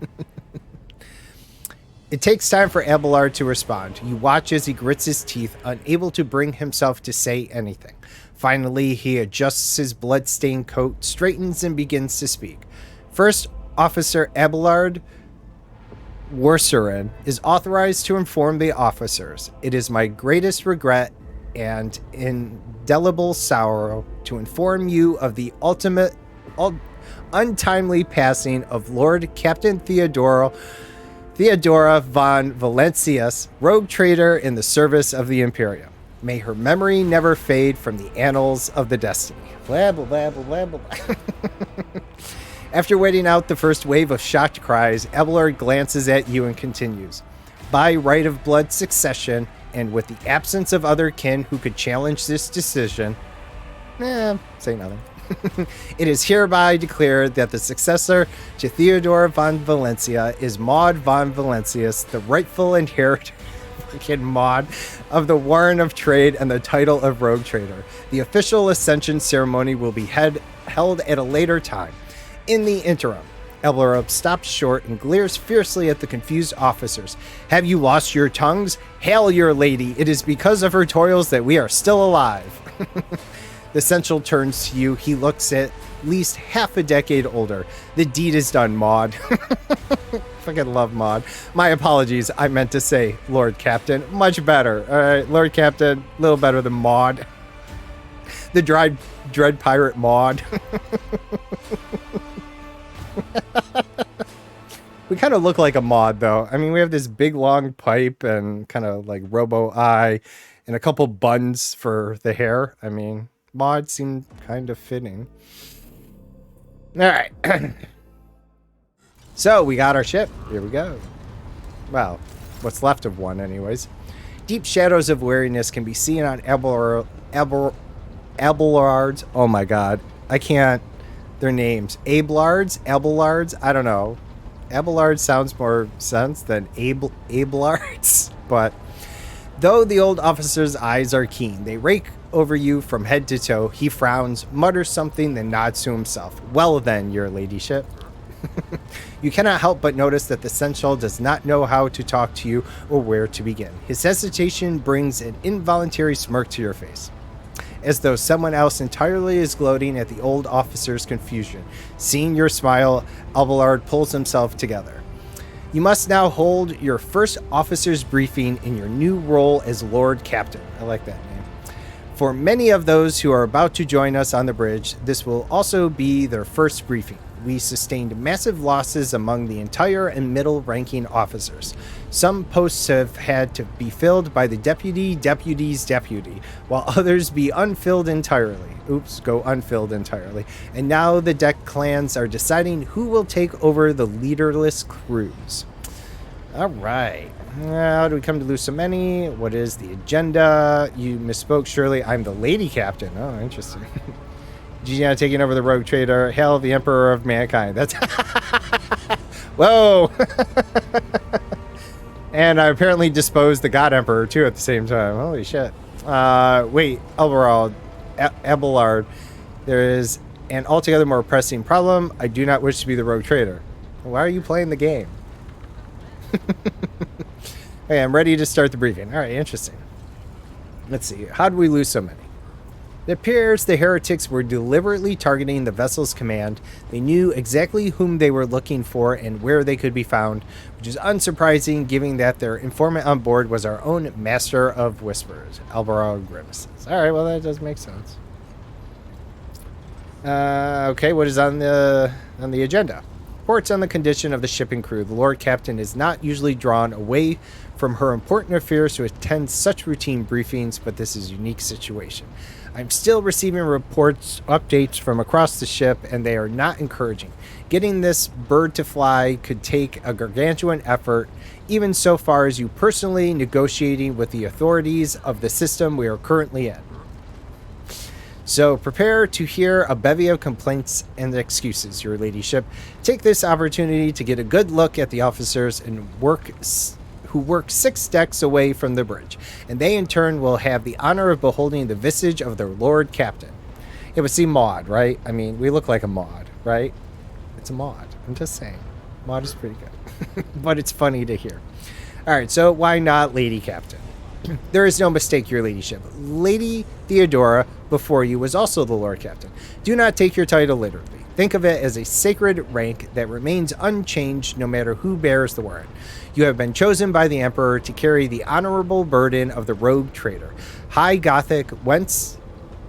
It takes time for Abelard to respond. You watch as he grits his teeth, unable to bring himself to say anything. Finally, he adjusts his blood-stained coat, straightens, and begins to speak. First Officer Abelard Worcerin is authorized to inform the officers. It is my greatest regret and indelible sorrow to inform you of the untimely passing of Lord Captain Theodora von Valancius, rogue trader in the service of the Imperium. May her memory never fade from the annals of the destiny. Blah, blah, blah, blah, blah, blah. After waiting out the first wave of shocked cries, Abelard glances at you and continues. by right of blood succession, and with the absence of other kin who could challenge this decision, say nothing. It is hereby declared that the successor to Theodora von Valencia is Maud von Valencius, the rightful inheritor Maud of the Warren of Trade and the title of Rogue Trader. The official ascension ceremony will be held at a later time. In the interim, Elberub stops short and glares fiercely at the confused officers. Have you lost your tongues? Hail your lady. It is because of her toils that we are still alive. The Central turns to you. He looks at least half a decade older. The deed is done, Maud. Fucking love Maud. My apologies. I meant to say Lord Captain. Much better. All right, Lord Captain, a little better than Maud. The dread pirate Maud. We kind of look like a Maud, though. I mean, we have this big, long pipe and kind of like robo-eye and a couple buns for the hair. I mean, Maud seemed kind of fitting. All right. So, we got our ship. Here we go. Well, what's left of one, anyways. Deep shadows of weariness can be seen on Abelard's. Oh my god. I can't. Their names. Abelards? I don't know. Abelard sounds more sense than Abelards. But though the old officer's eyes are keen, they rake over you from head to toe. He frowns, mutters something, then nods to himself. Well then, your ladyship. You cannot help but notice that the Sensual does not know how to talk to you or where to begin. His hesitation brings an involuntary smirk to your face, as though someone else entirely is gloating at the old officer's confusion. Seeing your smile, Abelard pulls himself together. You must now hold your first officer's briefing in your new role as Lord Captain. I like that name. For many of those who are about to join us on the bridge, this will also be their first briefing. We sustained massive losses among the entire and middle-ranking officers. Some posts have had to be filled by the deputy's deputy, while others be unfilled entirely. Go unfilled entirely. And now the deck clans are deciding who will take over the leaderless crews. All right. How do we come to lose so many? What is the agenda? You misspoke, surely. I'm the lady captain. Oh, interesting. Gina taking over the Rogue Trader. Hail the Emperor of Mankind. That's... Whoa! And I apparently disposed the God Emperor, too, at the same time. Holy shit. Wait. Abelard. There is an altogether more pressing problem. I do not wish to be the Rogue Trader. Why are you playing the game? Okay, I'm ready to start the briefing. All right, interesting. Let's see. How did we lose so many? It appears the heretics were deliberately targeting the vessel's command. They knew exactly whom they were looking for and where they could be found, which is unsurprising given that their informant on board was our own Master of Whispers, Alvaro Grimaces. All right, well, that does make sense. Okay, what is on the agenda? Reports on the condition of the shipping crew. The Lord Captain is not usually drawn away from her important affairs to attend such routine briefings, but this is a unique situation. I'm still receiving updates from across the ship, and they are not encouraging. Getting this bird to fly could take a gargantuan effort, even so far as you personally negotiating with the authorities of the system we are currently in. So prepare to hear a bevy of complaints and excuses, your ladyship. Take this opportunity to get a good look at the officers and who work 6 decks away from the bridge, and they in turn will have the honor of beholding the visage of their Lord Captain. It would seem Maud, right? I mean, we look like a Maud, right? It's a Maud. I'm just saying. Maud is pretty good. But it's funny to hear. Alright, so why not Lady Captain? There is no mistake, your ladyship. Lady Theodora before you was also the Lord Captain. Do not take your title literally. Think of it as a sacred rank that remains unchanged no matter who bears the warrant. You have been chosen by the Emperor to carry the honorable burden of the Rogue Trader. High Gothic, whence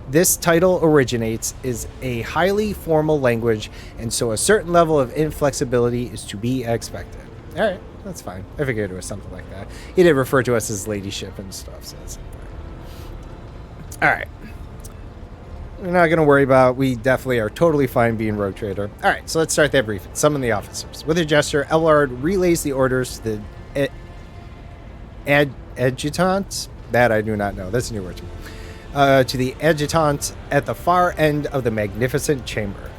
this title originates, is a highly formal language, and so a certain level of inflexibility is to be expected. All right, that's fine. I figured it was something like that. He did refer to us as ladyship and stuff, so that's fine. All right. We're not going to worry about. We definitely are totally fine being Rogue Trader. All right, so let's start that briefing. Summon the officers. With a gesture, Elard relays the orders to the adjutant. That I do not know. That's a new word to me. To the adjutant at the far end of the magnificent chamber.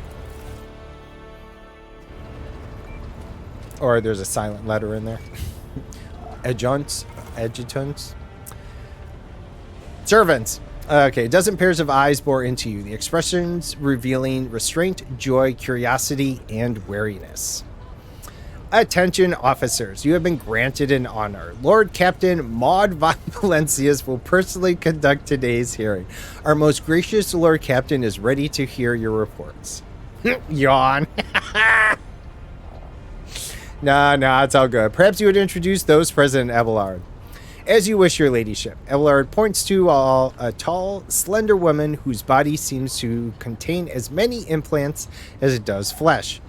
Or there's a silent letter in there. Adjutants. Servants. Okay, a dozen pairs of eyes bore into you, the expressions revealing restraint, joy, curiosity, and wariness. Attention, officers. You have been granted an honor. Lord Captain Maud von Valencius will personally conduct today's hearing. Our most gracious Lord Captain is ready to hear your reports. Yawn. Nah, it's all good. Perhaps you would introduce those present, Abelard. As you wish, your ladyship. Abelard points to a tall, slender woman whose body seems to contain as many implants as it does flesh.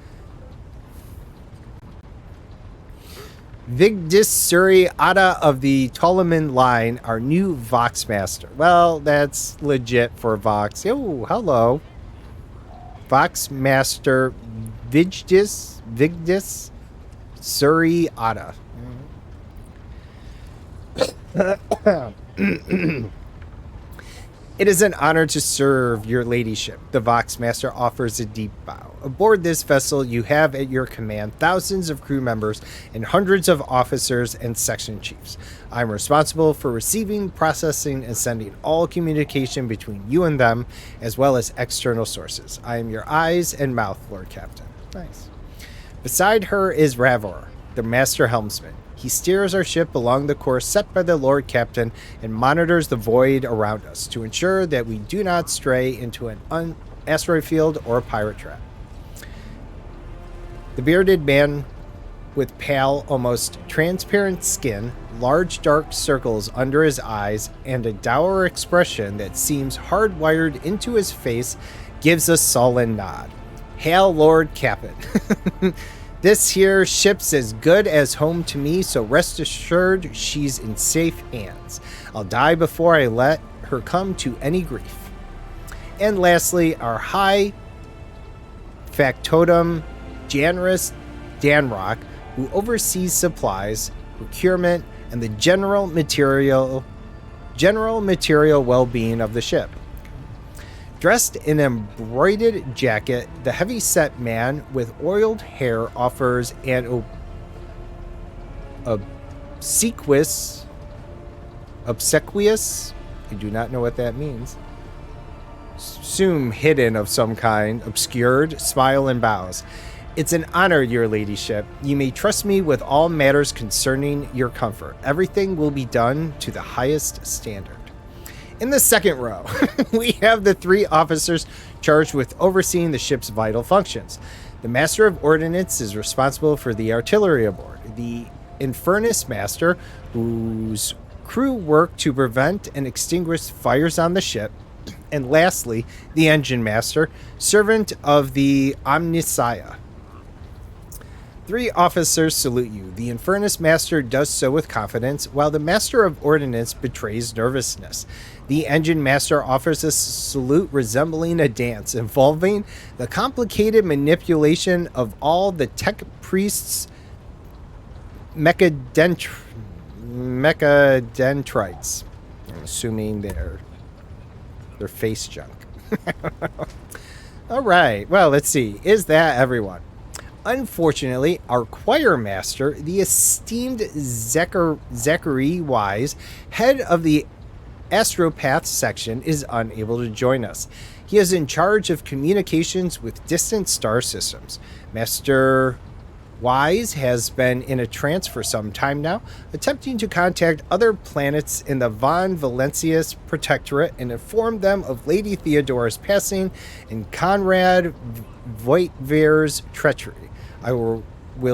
Vigdis Suri Ada of the Ptoleman line, our new Vox Master. Well, that's legit for Vox. Oh, hello. Vox Master Vigdis Suri Ada. It is an honor to serve your ladyship. The Vox Master offers a deep bow. Aboard this vessel, you have at your command thousands of crew members and hundreds of officers and section chiefs. I am responsible for receiving, processing, and sending all communication between you and them, as well as external sources. I am your eyes and mouth, Lord Captain. Nice. Beside her is Ravor, the Master Helmsman. He steers our ship along the course set by the Lord Captain and monitors the void around us to ensure that we do not stray into an asteroid field or a pirate trap. The bearded man with pale, almost transparent skin, large dark circles under his eyes, and a dour expression that seems hardwired into his face gives a sullen nod. Hail, Lord Captain. This here ship's as good as home to me, so rest assured she's in safe hands. I'll die before I let her come to any grief. And lastly, our high factotum, Janris Danrock, who oversees supplies, procurement, and the general material well-being of the ship. Dressed in an embroidered jacket, the heavy-set man with oiled hair offers an obsequious, I do not know what that means, assume hidden of some kind, obscured, smile and bows. It's an honor, your ladyship. You may trust me with all matters concerning your comfort. Everything will be done to the highest standard. In the second row, we have the three officers charged with overseeing the ship's vital functions. The Master of Ordnance is responsible for the artillery aboard. The Infernus Master, whose crew work to prevent and extinguish fires on the ship. And lastly, the Engine Master, servant of the Omnissiah. Three officers salute you. The Infernus Master does so with confidence, while the Master of Ordnance betrays nervousness. The Engine Master offers a salute resembling a dance, involving the complicated manipulation of all the tech priests' mechadendrites. I'm assuming they're face junk. All right. Well, let's see. Is that everyone? Unfortunately, our choir master, the esteemed Zachary Wise, head of the Astropath section, is unable to join us. He is in charge of communications with distant star systems. Master Wise has been in a trance for some time now, attempting to contact other planets in the Von Valencius Protectorate and inform them of Lady Theodora's passing and Conrad Voigtvere's treachery. I will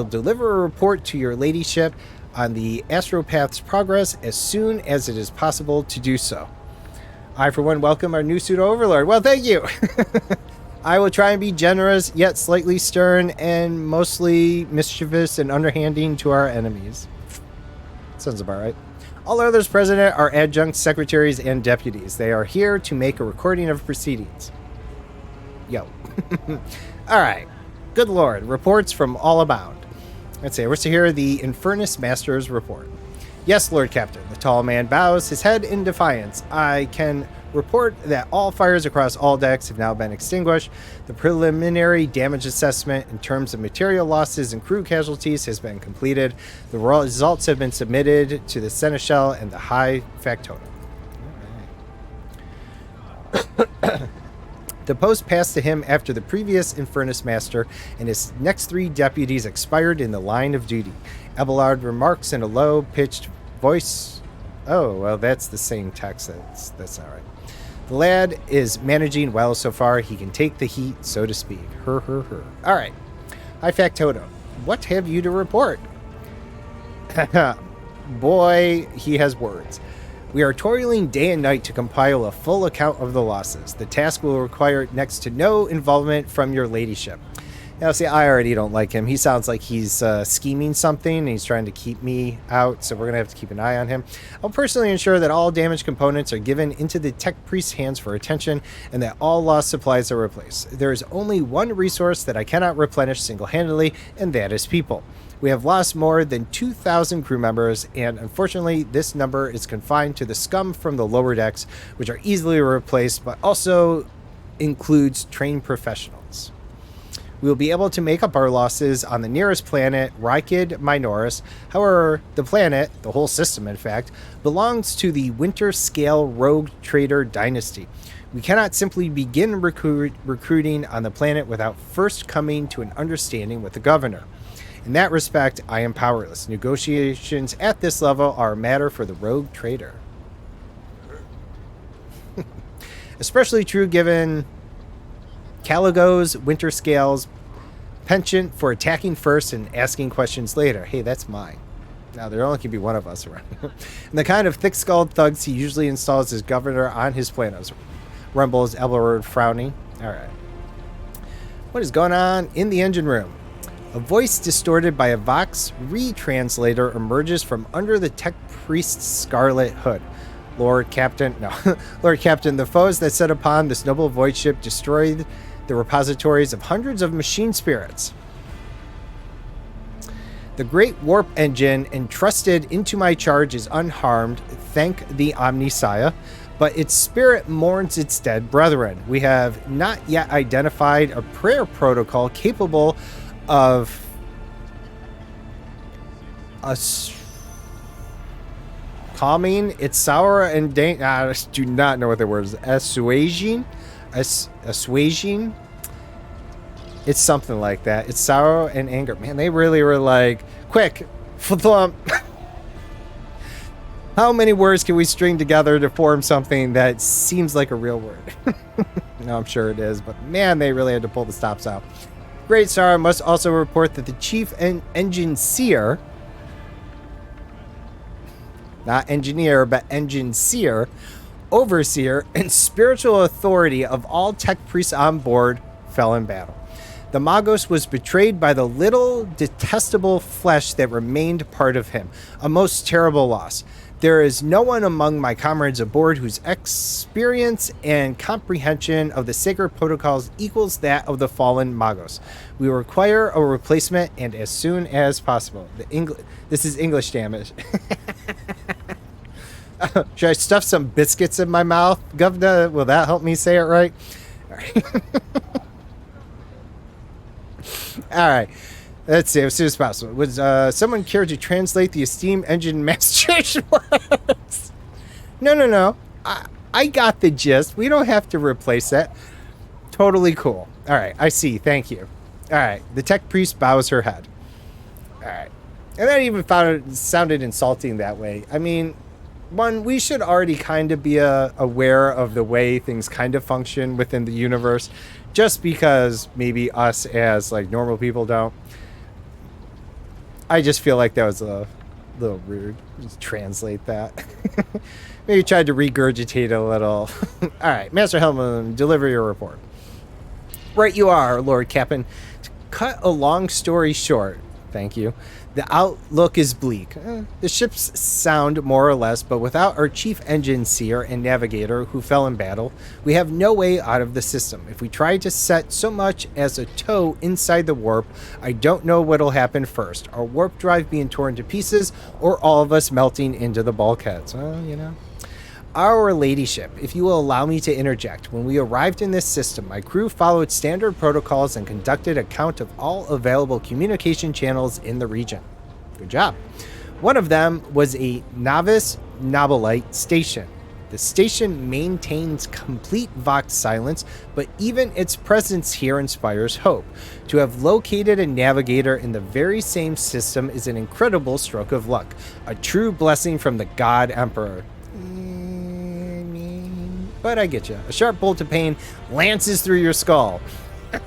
deliver a report to your ladyship on the Astropath's progress as soon as it is possible to do so. I, for one, welcome our new pseudo-overlord. Well, thank you! I will try and be generous, yet slightly stern, and mostly mischievous and underhanding to our enemies. Sounds about right. All others present are adjunct secretaries and deputies. They are here to make a recording of proceedings. Yo. Alright. Good lord. Reports from all about. Let's see. We're to hear the Infernus Master's report. Yes, Lord Captain. The tall man bows his head in defiance. I can report that all fires across all decks have now been extinguished. The preliminary damage assessment in terms of material losses and crew casualties has been completed. The results have been submitted to the Seneschal and the High Factotum. The post passed to him after the previous Infernus Master and his next 3 deputies expired in the line of duty. Abelard remarks in a low-pitched voice. Oh, well, that's the same text. That's all right. The lad is managing well so far. He can take the heat, so to speak. Her. All right. High Factotum, what have you to report? Boy, he has words. We are toiling day and night to compile a full account of the losses. The task will require next to no involvement from your ladyship. Now, see, I already don't like him. He sounds like he's scheming something, and he's trying to keep me out, so we're going to have to keep an eye on him. I'll personally ensure that all damaged components are given into the tech priest's hands for attention, and that all lost supplies are replaced. There is only one resource that I cannot replenish single-handedly, and that is people. We have lost more than 2,000 crew members, and unfortunately, this number is confined to the scum from the lower decks, which are easily replaced, but also includes trained professionals. We will be able to make up our losses on the nearest planet, Rykid Minoris. However, the planet, the whole system in fact, belongs to the Winter Scale Rogue Trader Dynasty. We cannot simply begin recruiting on the planet without first coming to an understanding with the governor. In that respect, I am powerless. Negotiations at this level are a matter for the rogue trader. Especially true given Caligo's Winter Scale's penchant for attacking first and asking questions later. Hey, that's mine. Now, there only can be one of us around here. And the kind of thick-skulled thugs he usually installs as governor on his planet. Rumbles Elberward frowning. All right. What is going on in the engine room? A voice distorted by a Vox retranslator emerges from under the tech priest's scarlet hood. Lord Captain, the foes that set upon this noble void ship destroyed the repositories of hundreds of machine spirits. The great warp engine entrusted into my charge is unharmed, thank the Omnissiah, but its spirit mourns its dead brethren. We have not yet identified a prayer protocol capable of us calming its sour and I do not know what the word is. Assuaging. It's something like that. It's sorrow and anger. Man, they really were like, quick, flump. How many words can we string together to form something that seems like a real word? No, I'm sure it is, but man, they really had to pull the stops out. Great Sorrow must also report that the chief engine seer, not engineer, but engine seer, overseer, and spiritual authority of all tech priests on board fell in battle. The Magos was betrayed by the little detestable flesh that remained part of him, a most terrible loss. There is no one among my comrades aboard whose experience and comprehension of the sacred protocols equals that of the fallen Magos. We require a replacement, and as soon as possible. This is English damage. Should I stuff some biscuits in my mouth, Governor? Will that help me say it right? All right. All right. Let's see, as soon as possible. Would someone care to translate the esteemed engine master's words? No. I got the gist. We don't have to replace that. Totally cool. All right, I see. Thank you. All right, the tech priest bows her head. All right. And that even sounded insulting that way. I mean, one, we should already kind of be aware of the way things kind of function within the universe, just because maybe us as like normal people don't. I just feel like that was a little rude. Just translate that. Maybe tried to regurgitate a little. All right, Master Helmut, deliver your report. Right you are, Lord Captain. To cut a long story short, thank you. The outlook is bleak. The ships sound more or less, but without our chief engine seer and navigator who fell in battle, we have no way out of the system. If we try to set so much as a toe inside the warp, I don't know what'll happen first. Our warp drive being torn to pieces, or all of us melting into the bulkheads. Well, you know. Our ladyship, if you will allow me to interject, when we arrived in this system, my crew followed standard protocols and conducted a count of all available communication channels in the region. Good job. One of them was a novice Nobilite station. The station maintains complete Vox silence, but even its presence here inspires hope. To have located a navigator in the very same system is an incredible stroke of luck, a true blessing from the God Emperor. But I get you. A sharp bolt of pain lances through your skull. All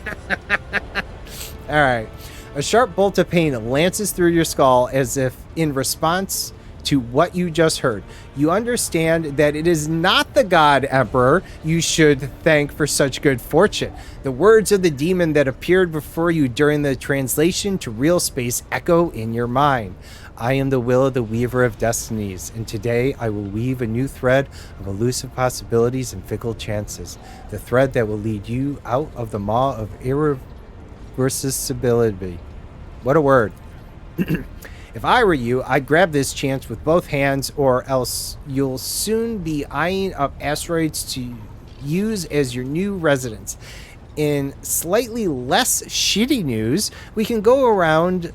right. A sharp bolt of pain lances through your skull as if in response to what you just heard. You understand that it is not the God Emperor you should thank for such good fortune. The words of the demon that appeared before you during the translation to real space echo in your mind. I am the will of the weaver of destinies, and today I will weave a new thread of elusive possibilities and fickle chances. The thread that will lead you out of the maw of irreversibility. What a word. If I were you, I'd grab this chance with both hands, or else you'll soon be eyeing up asteroids to use as your new residence. In slightly less shitty news, we can go around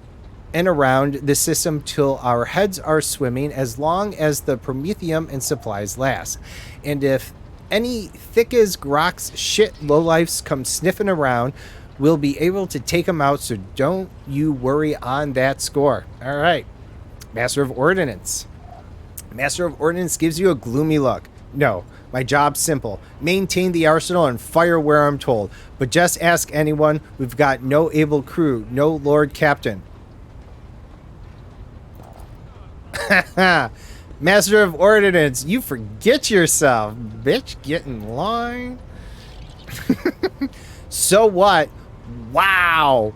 and around the system till our heads are swimming as long as the promethium and supplies last. And if any thick as grocks shit lowlifes come sniffing around, we'll be able to take them out, so don't you worry on that score. All right. Master of Ordnance. Master of Ordnance gives you a gloomy look. No, my job's simple. Maintain the arsenal and fire where I'm told. But just ask anyone. We've got no able crew, no Lord Captain. Master of Ordnance, you forget yourself, bitch. Get in line. So what? Wow.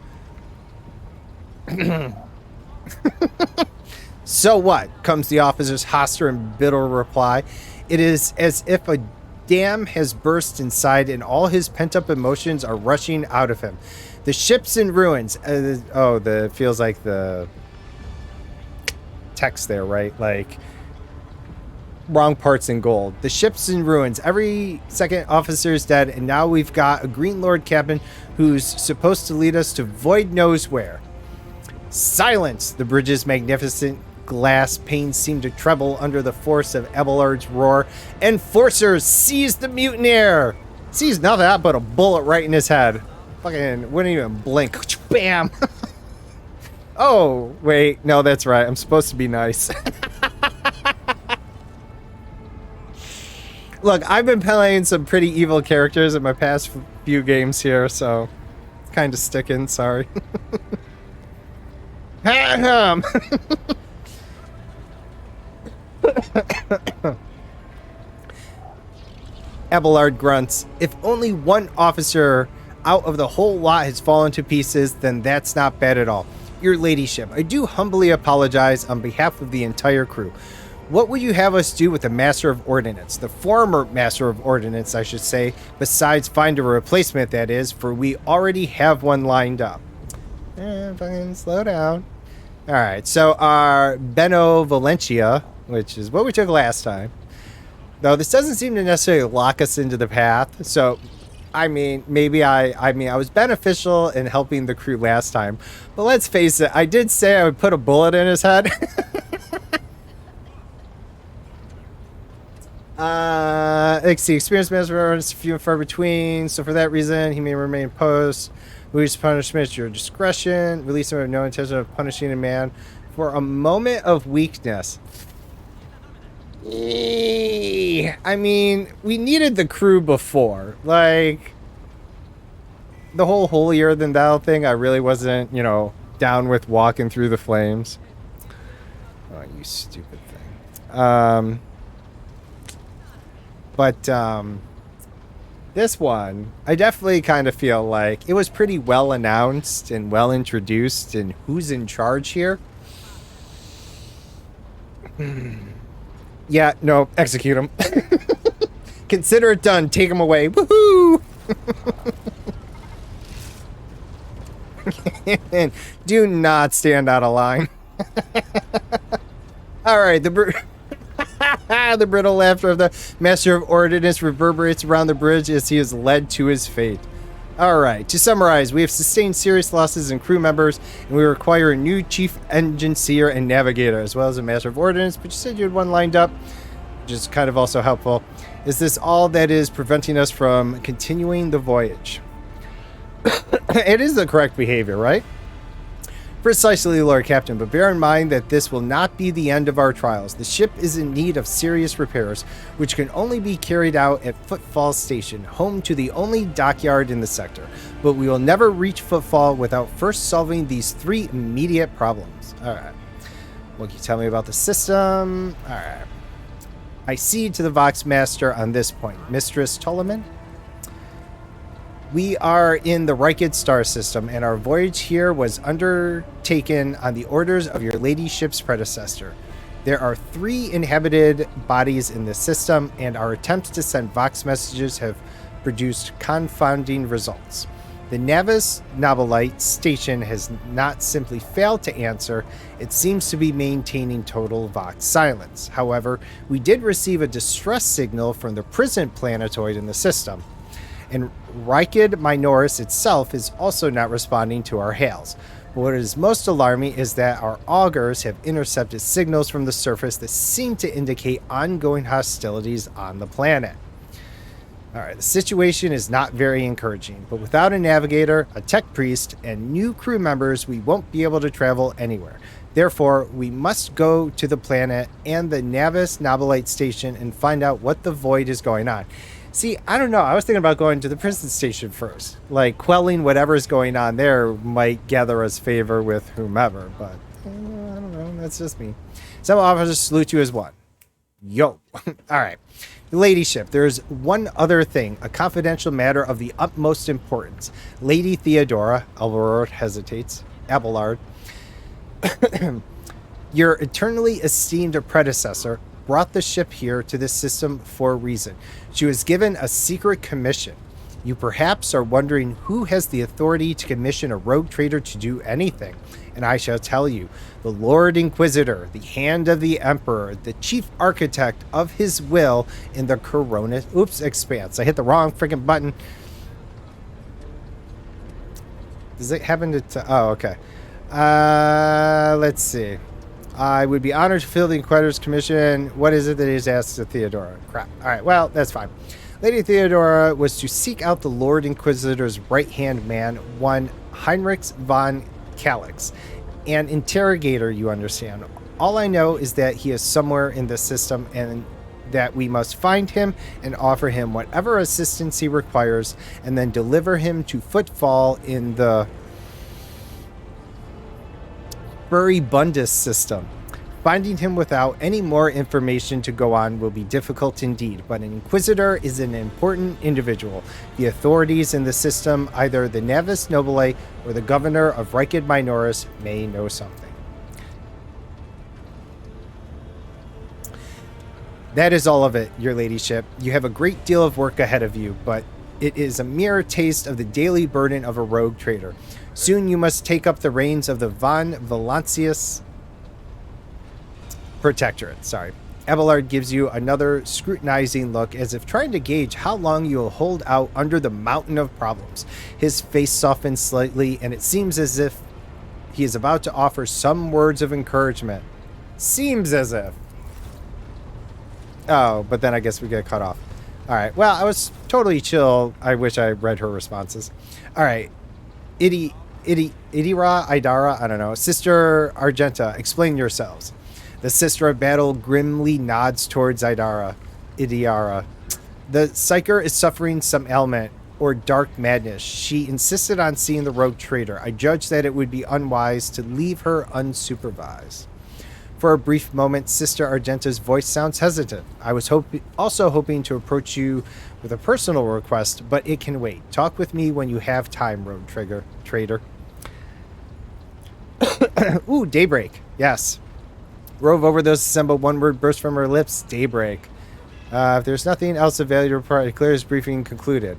So what? Comes the officer's hostile and bitter reply. It is as if a dam has burst inside and all his pent-up emotions are rushing out of him. The ship's in ruins. Feels like the text there, right? Like wrong parts in gold. The ship's in ruins. Every second officer is dead, and now we've got a Green Lord Captain who's supposed to lead us to void knows where. Silence! The bridge's magnificent glass panes seem to tremble under the force of Abelard's roar. Enforcers, seize the mutineer! Sees nothing but a bullet right in his head. Fucking wouldn't even blink. Bam! Oh, wait. No, that's right. I'm supposed to be nice. Look, I've been playing some pretty evil characters in my past few games here, so kind of sticking. Sorry. Abelard grunts. If only one officer out of the whole lot has fallen to pieces, then that's not bad at all. Your ladyship, I do humbly apologize on behalf of the entire crew. What would you have us do with the Master of Ordnance? The former Master of Ordnance, I should say, besides find a replacement, that is, for we already have one lined up. Fucking slow down. Alright, so our Beno Valencia, which is what we took last time. Though this doesn't seem to necessarily lock us into the path, so I mean, maybe I was beneficial in helping the crew last time, but let's face it, I did say I would put a bullet in his head. Let's see, experienced master is few and far between, so for that reason, he may remain post. Release punishment at your discretion. Release him with no intention of punishing a man for a moment of weakness. I mean, we needed the crew before. Like, the whole holier than thou thing, I really wasn't, down with walking through the flames. Oh, you stupid thing. This one, I definitely kind of feel like it was pretty well announced and well introduced and who's in charge here. Yeah, no, execute him. Consider it done. Take him away. Woohoo! And do not stand out of line. All right, the brittle laughter of the Master of Ordnance reverberates around the bridge as he is led to his fate. All right, to summarize, we have sustained serious losses in crew members, and we require a new chief engine seer and navigator, as well as a Master of Ordnance, but you said you had one lined up, which is kind of also helpful. Is this all that is preventing us from continuing the voyage? It is the correct behavior, right? Precisely, Lord Captain, but bear in mind that this will not be the end of our trials. The ship is in need of serious repairs, which can only be carried out at Footfall Station, home to the only dockyard in the sector. But we will never reach Footfall without first solving these 3 immediate problems. All right. What can you tell me about the system? All right. I cede to the Vox Master on this point. Mistress Tolleman? We are in the Reichid star system, and our voyage here was undertaken on the orders of your ladyship's predecessor. There are 3 inhabited bodies in this system, and our attempts to send Vox messages have produced confounding results. The Navis Nobilite station has not simply failed to answer, it seems to be maintaining total Vox silence. However, we did receive a distress signal from the prison planetoid in the system, and Reichid Minoris itself is also not responding to our hails. But what is most alarming is that our augurs have intercepted signals from the surface that seem to indicate ongoing hostilities on the planet. Alright, the situation is not very encouraging, but without a navigator, a tech priest, and new crew members, we won't be able to travel anywhere. Therefore, we must go to the planet and the Navis Nobilite station and find out what the void is going on. See, I don't know. I was thinking about going to the prison station first. Like, quelling whatever's going on there might gather us favor with whomever, but I don't know. That's just me. Some officers salute you as one. Yo. All right. Ladyship, there's one other thing, a confidential matter of the utmost importance. Lady Theodora, Abelard hesitates, Abelard, your eternally esteemed predecessor, brought the ship here to this system for a reason. She was given a secret commission. You perhaps are wondering who has the authority to commission a rogue trader to do anything. And I shall tell you, the Lord Inquisitor, the hand of the Emperor, the chief architect of his will in the Corona... Oops, expanse. I hit the wrong freaking button. Does it happen to... Oh, okay. Let's see. I would be honored to fill the Inquisitor's commission. What is it that is asked of Theodora? Crap. All right, well, that's fine. Lady Theodora was to seek out the Lord Inquisitor's right-hand man, one Heinrich von Calix, an interrogator, you understand. All I know is that he is somewhere in the system and that we must find him and offer him whatever assistance he requires and then deliver him to Footfall in the Furibundus system. Finding him without any more information to go on will be difficult indeed, but an Inquisitor is an important individual. The authorities in the system, either the Navis Nobile or the governor of Reichid Minoris, may know something. That is all of it, your ladyship. You have a great deal of work ahead of you, but it is a mere taste of the daily burden of a rogue trader. Soon you must take up the reins of the Von Valancius Protectorate. Sorry. Abelard gives you another scrutinizing look as if trying to gauge how long you will hold out under the mountain of problems. His face softens slightly, and it seems as if he is about to offer some words of encouragement. Seems as if. Oh, but then I guess we get cut off. All right. Well, I was totally chill. I wish I read her responses. All right. Idara, Idara, I don't know. Sister Argenta, explain yourselves. The Sister of Battle grimly nods towards Idiara. The Psyker is suffering some ailment or dark madness. She insisted on seeing the rogue trader. I judge that it would be unwise to leave her unsupervised. For a brief moment, Sister Argenta's voice sounds hesitant. I was also hoping to approach you with a personal request, but it can wait. Talk with me when you have time, rogue trader. Ooh, Daybreak. Yes. Rove over those assembled. One word burst from her lips. Daybreak. If there's nothing else of value to report, I declare this briefing concluded.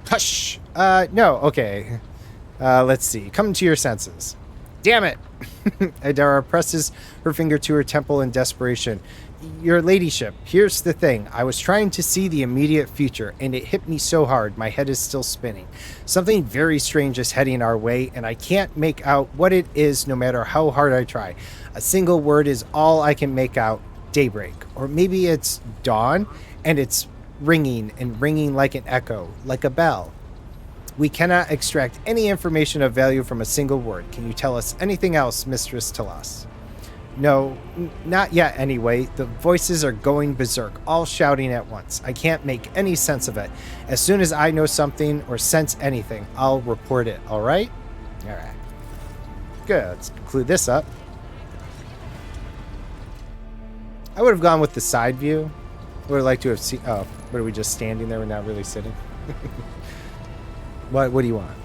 Hush! No, okay. Let's see. Come to your senses. Damn it! Idara presses her finger to her temple in desperation. Your ladyship, here's the thing. I was trying to see the immediate future, and it hit me so hard, my head is still spinning. Something very strange is heading our way, and I can't make out what it is no matter how hard I try. A single word is all I can make out. Daybreak. Or maybe it's dawn, and it's ringing, and ringing like an echo, like a bell. We cannot extract any information of value from a single word. Can you tell us anything else, Mistress Talas? No, not yet anyway. The voices are going berserk, all shouting at once. I can't make any sense of it. As soon as I know something or sense anything, I'll report it, all right? All right. Good, let's conclude this up. I would have gone with the side view. Would have liked to have seen... Oh, what are we just standing there? We're not really sitting? What do you want?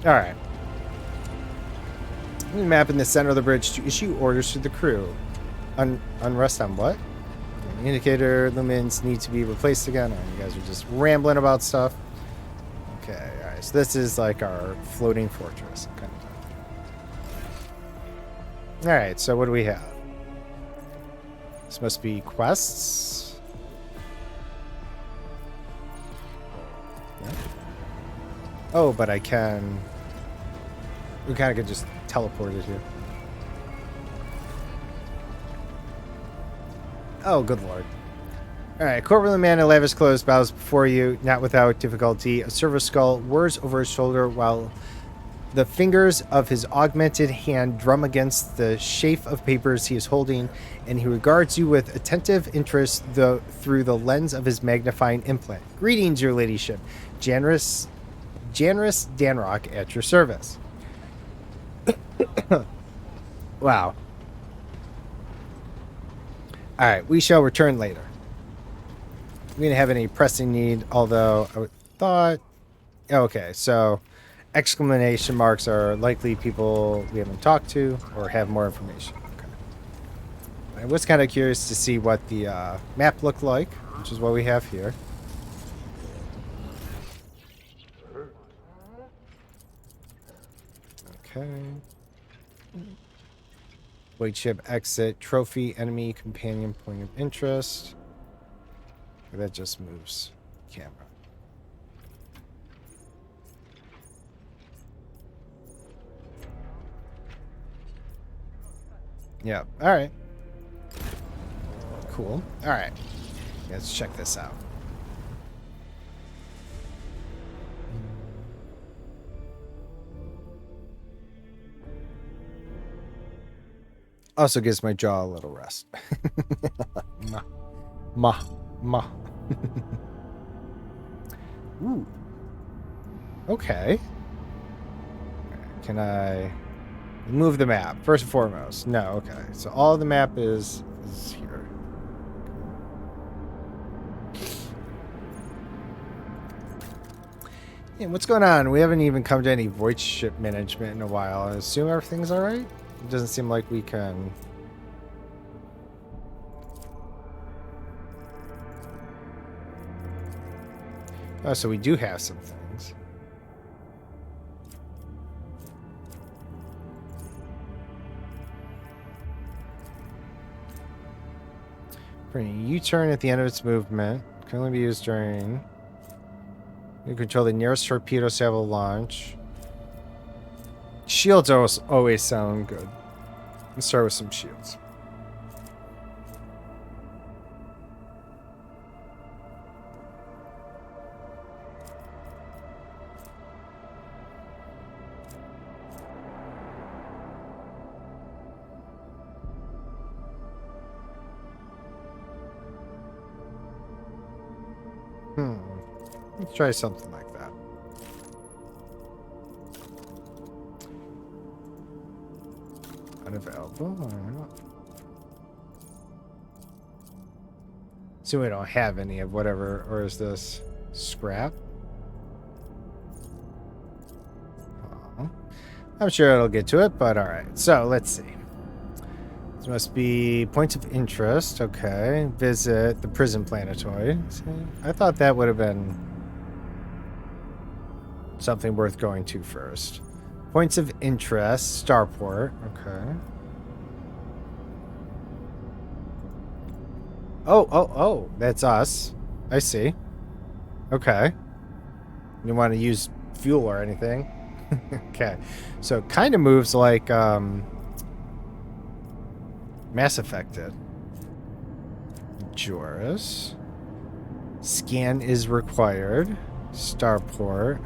All right. Map in the center of the bridge to issue orders to the crew. Unrest on what? Indicator lumens need to be replaced again. Oh, you guys are just rambling about stuff. Okay, all right. So this is like our floating fortress. Kind of. All right. So what do we have? This must be quests. Yeah. Oh, but I can... We kind of could just teleport it here. Oh, good lord. Alright, courtroom man in lavish clothes bows before you, not without difficulty. A silver skull whirs over his shoulder while the fingers of his augmented hand drum against the sheaf of papers he is holding, and he regards you with attentive interest through the lens of his magnifying implant. Greetings, your ladyship. Janris Danrock at your service. Wow. Alright, we shall return later. We didn't have any pressing need, although I thought... Okay, so exclamation marks are likely people we haven't talked to or have more information. Okay. I was kind of curious to see what the map looked like, which is what we have here. Okay. Weight ship exit, trophy, enemy, companion, point of interest. Okay, that just moves camera. Yeah, alright. Cool. Alright. Let's check this out. Also gives my jaw a little rest. Ma. Ooh. Okay. Can I move the map? First and foremost. No, okay. So all the map is here. Yeah, what's going on? We haven't even come to any void ship management in a while. I assume everything's alright? It doesn't seem like we can... Oh, so we do have some things. For a U-turn at the end of its movement. Can only be used during... You control the nearest torpedo salvo launch. Shields always sound good. Let's start with some shields. Let's try something like that. Unavailable. So we don't have any of whatever, or is this scrap? I'm sure it'll get to it, but alright. So let's see. This must be points of interest. Okay. Visit the prison planetoid. See, I thought that would have been something worth going to first. Points of interest. Starport. Okay. Oh. That's us. I see. Okay. You don't want to use fuel or anything. Okay. So it kind of moves like Mass Effect did. Joris. Scan is required. Starport.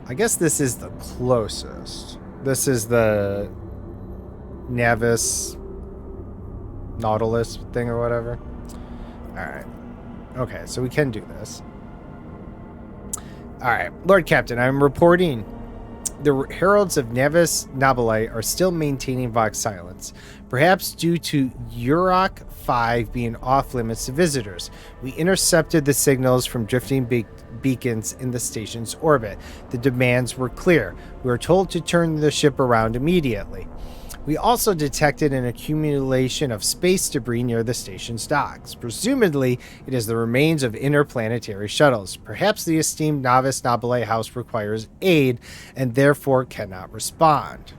I guess this is the closest. This is the Navis Nautilus thing or whatever. Alright. Okay, so we can do this. Alright, Lord Captain, I'm reporting the heralds of Navis Nobilite are still maintaining Vox silence, perhaps due to Urok 5 being off limits to visitors. We intercepted the signals from drifting beacons in the station's orbit. The demands were clear. We were told to turn the ship around immediately. We also detected an accumulation of space debris near the station's docks. Presumably, it is the remains of interplanetary shuttles. Perhaps the esteemed Navis Nobilite House requires aid and therefore cannot respond.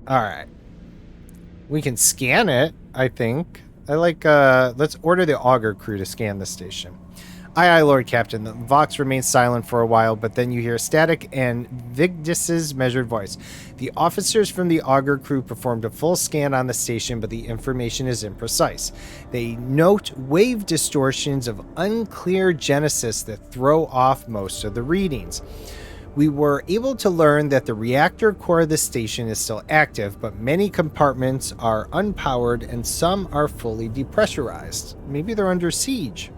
Alright. We can scan it, I think. Let's order the auger crew to scan the station. Aye, Lord Captain. The Vox remains silent for a while, but then you hear static and Vigdis's measured voice. The officers from the auger crew performed a full scan on the station, but the information is imprecise. They note wave distortions of unclear genesis that throw off most of the readings. We were able to learn that the reactor core of the station is still active, but many compartments are unpowered and some are fully depressurized. Maybe they're under siege.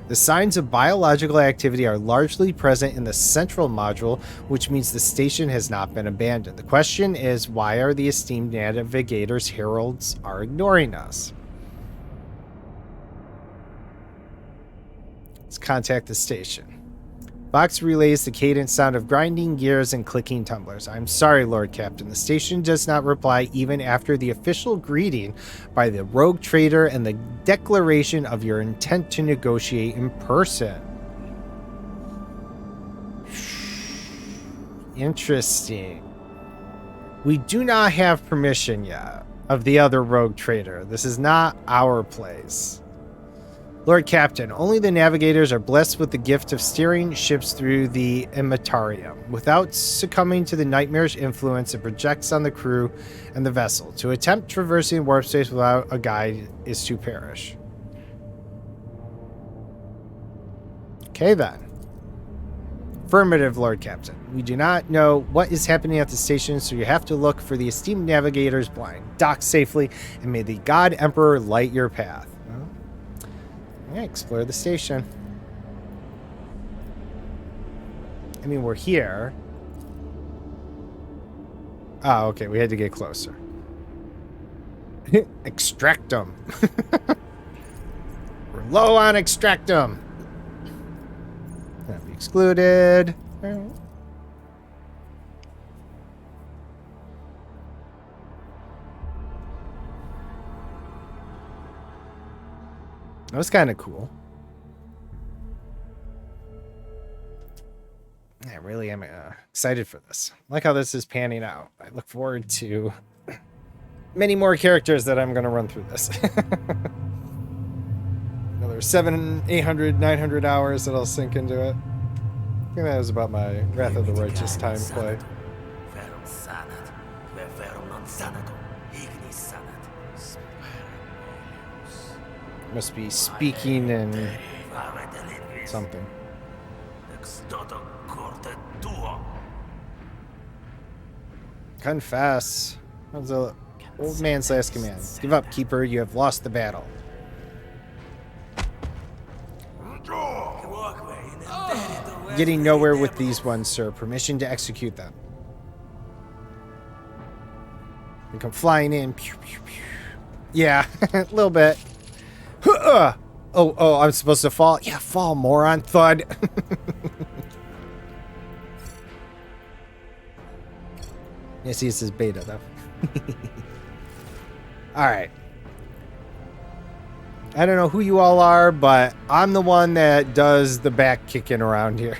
The signs of biological activity are largely present in the central module, which means the station has not been abandoned. The question is, why are the esteemed navigators' heralds are ignoring us? Let's contact the station. Vox relays the cadence sound of grinding gears and clicking tumblers. I'm sorry, Lord Captain. The station does not reply even after the official greeting by the rogue trader and the declaration of your intent to negotiate in person. Interesting. We do not have permission yet of the other rogue trader. This is not our place. Lord Captain, only the navigators are blessed with the gift of steering ships through the Immortarium without succumbing to the nightmarish influence it projects on the crew and the vessel. To attempt traversing warp space without a guide is to perish. Okay then. Affirmative, Lord Captain. We do not know what is happening at the station, so you have to look for the esteemed navigators blind. Dock safely, and may the God Emperor light your path. Yeah, explore the station. I mean, we're here. Oh, okay. We had to get closer. Extractum. We're low on extractum. That'd be excluded. All right. That was kind of cool. I really am excited for this. I like how this is panning out. I look forward to many more characters that I'm going to run through this. Another 700, 800, 900 hours that I'll sink into it. I think that was about my Wrath of the Righteous time play. Must be speaking in something. Confess. That's the old man's last command. Give up, Keeper. You have lost the battle. Getting nowhere with these ones, sir. Permission to execute them. They come flying in. Pew, pew, pew. Yeah, a little bit. Oh, I'm supposed to fall? Yeah, fall, moron. Thud. Yeah, see, this is beta, though. Alright. I don't know who you all are, but I'm the one that does the back kicking around here.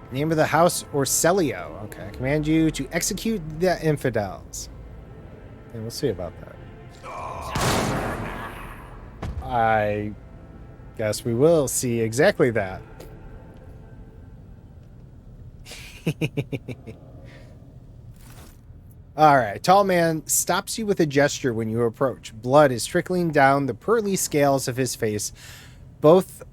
Name of the house, Orselio. Okay, I command you to execute the infidels. Okay, we'll see about that. I guess we will see exactly that. Alright, tall man stops you with a gesture when you approach. Blood is trickling down the pearly scales of his face, both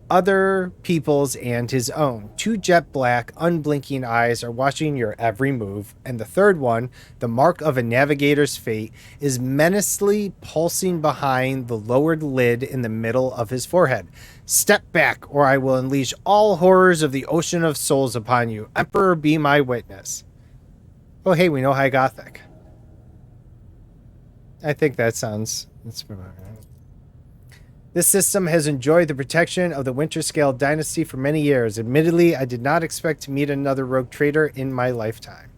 other people's and his own. Two jet black, unblinking eyes are watching your every move, and the third one, the mark of a navigator's fate, is menacingly pulsing behind the lowered lid in the middle of his forehead. Step back, or I will unleash all horrors of the ocean of souls upon you. Emperor, be my witness. Oh, hey, we know High Gothic. I think that sounds... This system has enjoyed the protection of the Winterscale dynasty for many years. Admittedly, I did not expect to meet another rogue trader in my lifetime.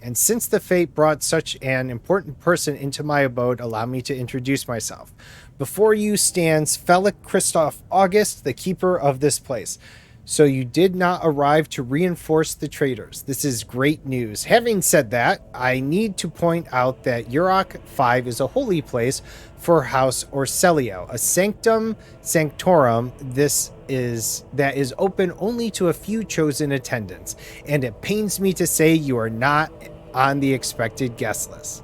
And since the fate brought such an important person into my abode, allow me to introduce myself. Before you stands Felix Christoph August, the keeper of this place. So you did not arrive to reinforce the traitors. This is great news. Having said that, I need to point out that Urok 5 is a holy place for House Orselio, a sanctum sanctorum that is open only to a few chosen attendants, and it pains me to say you are not on the expected guest list.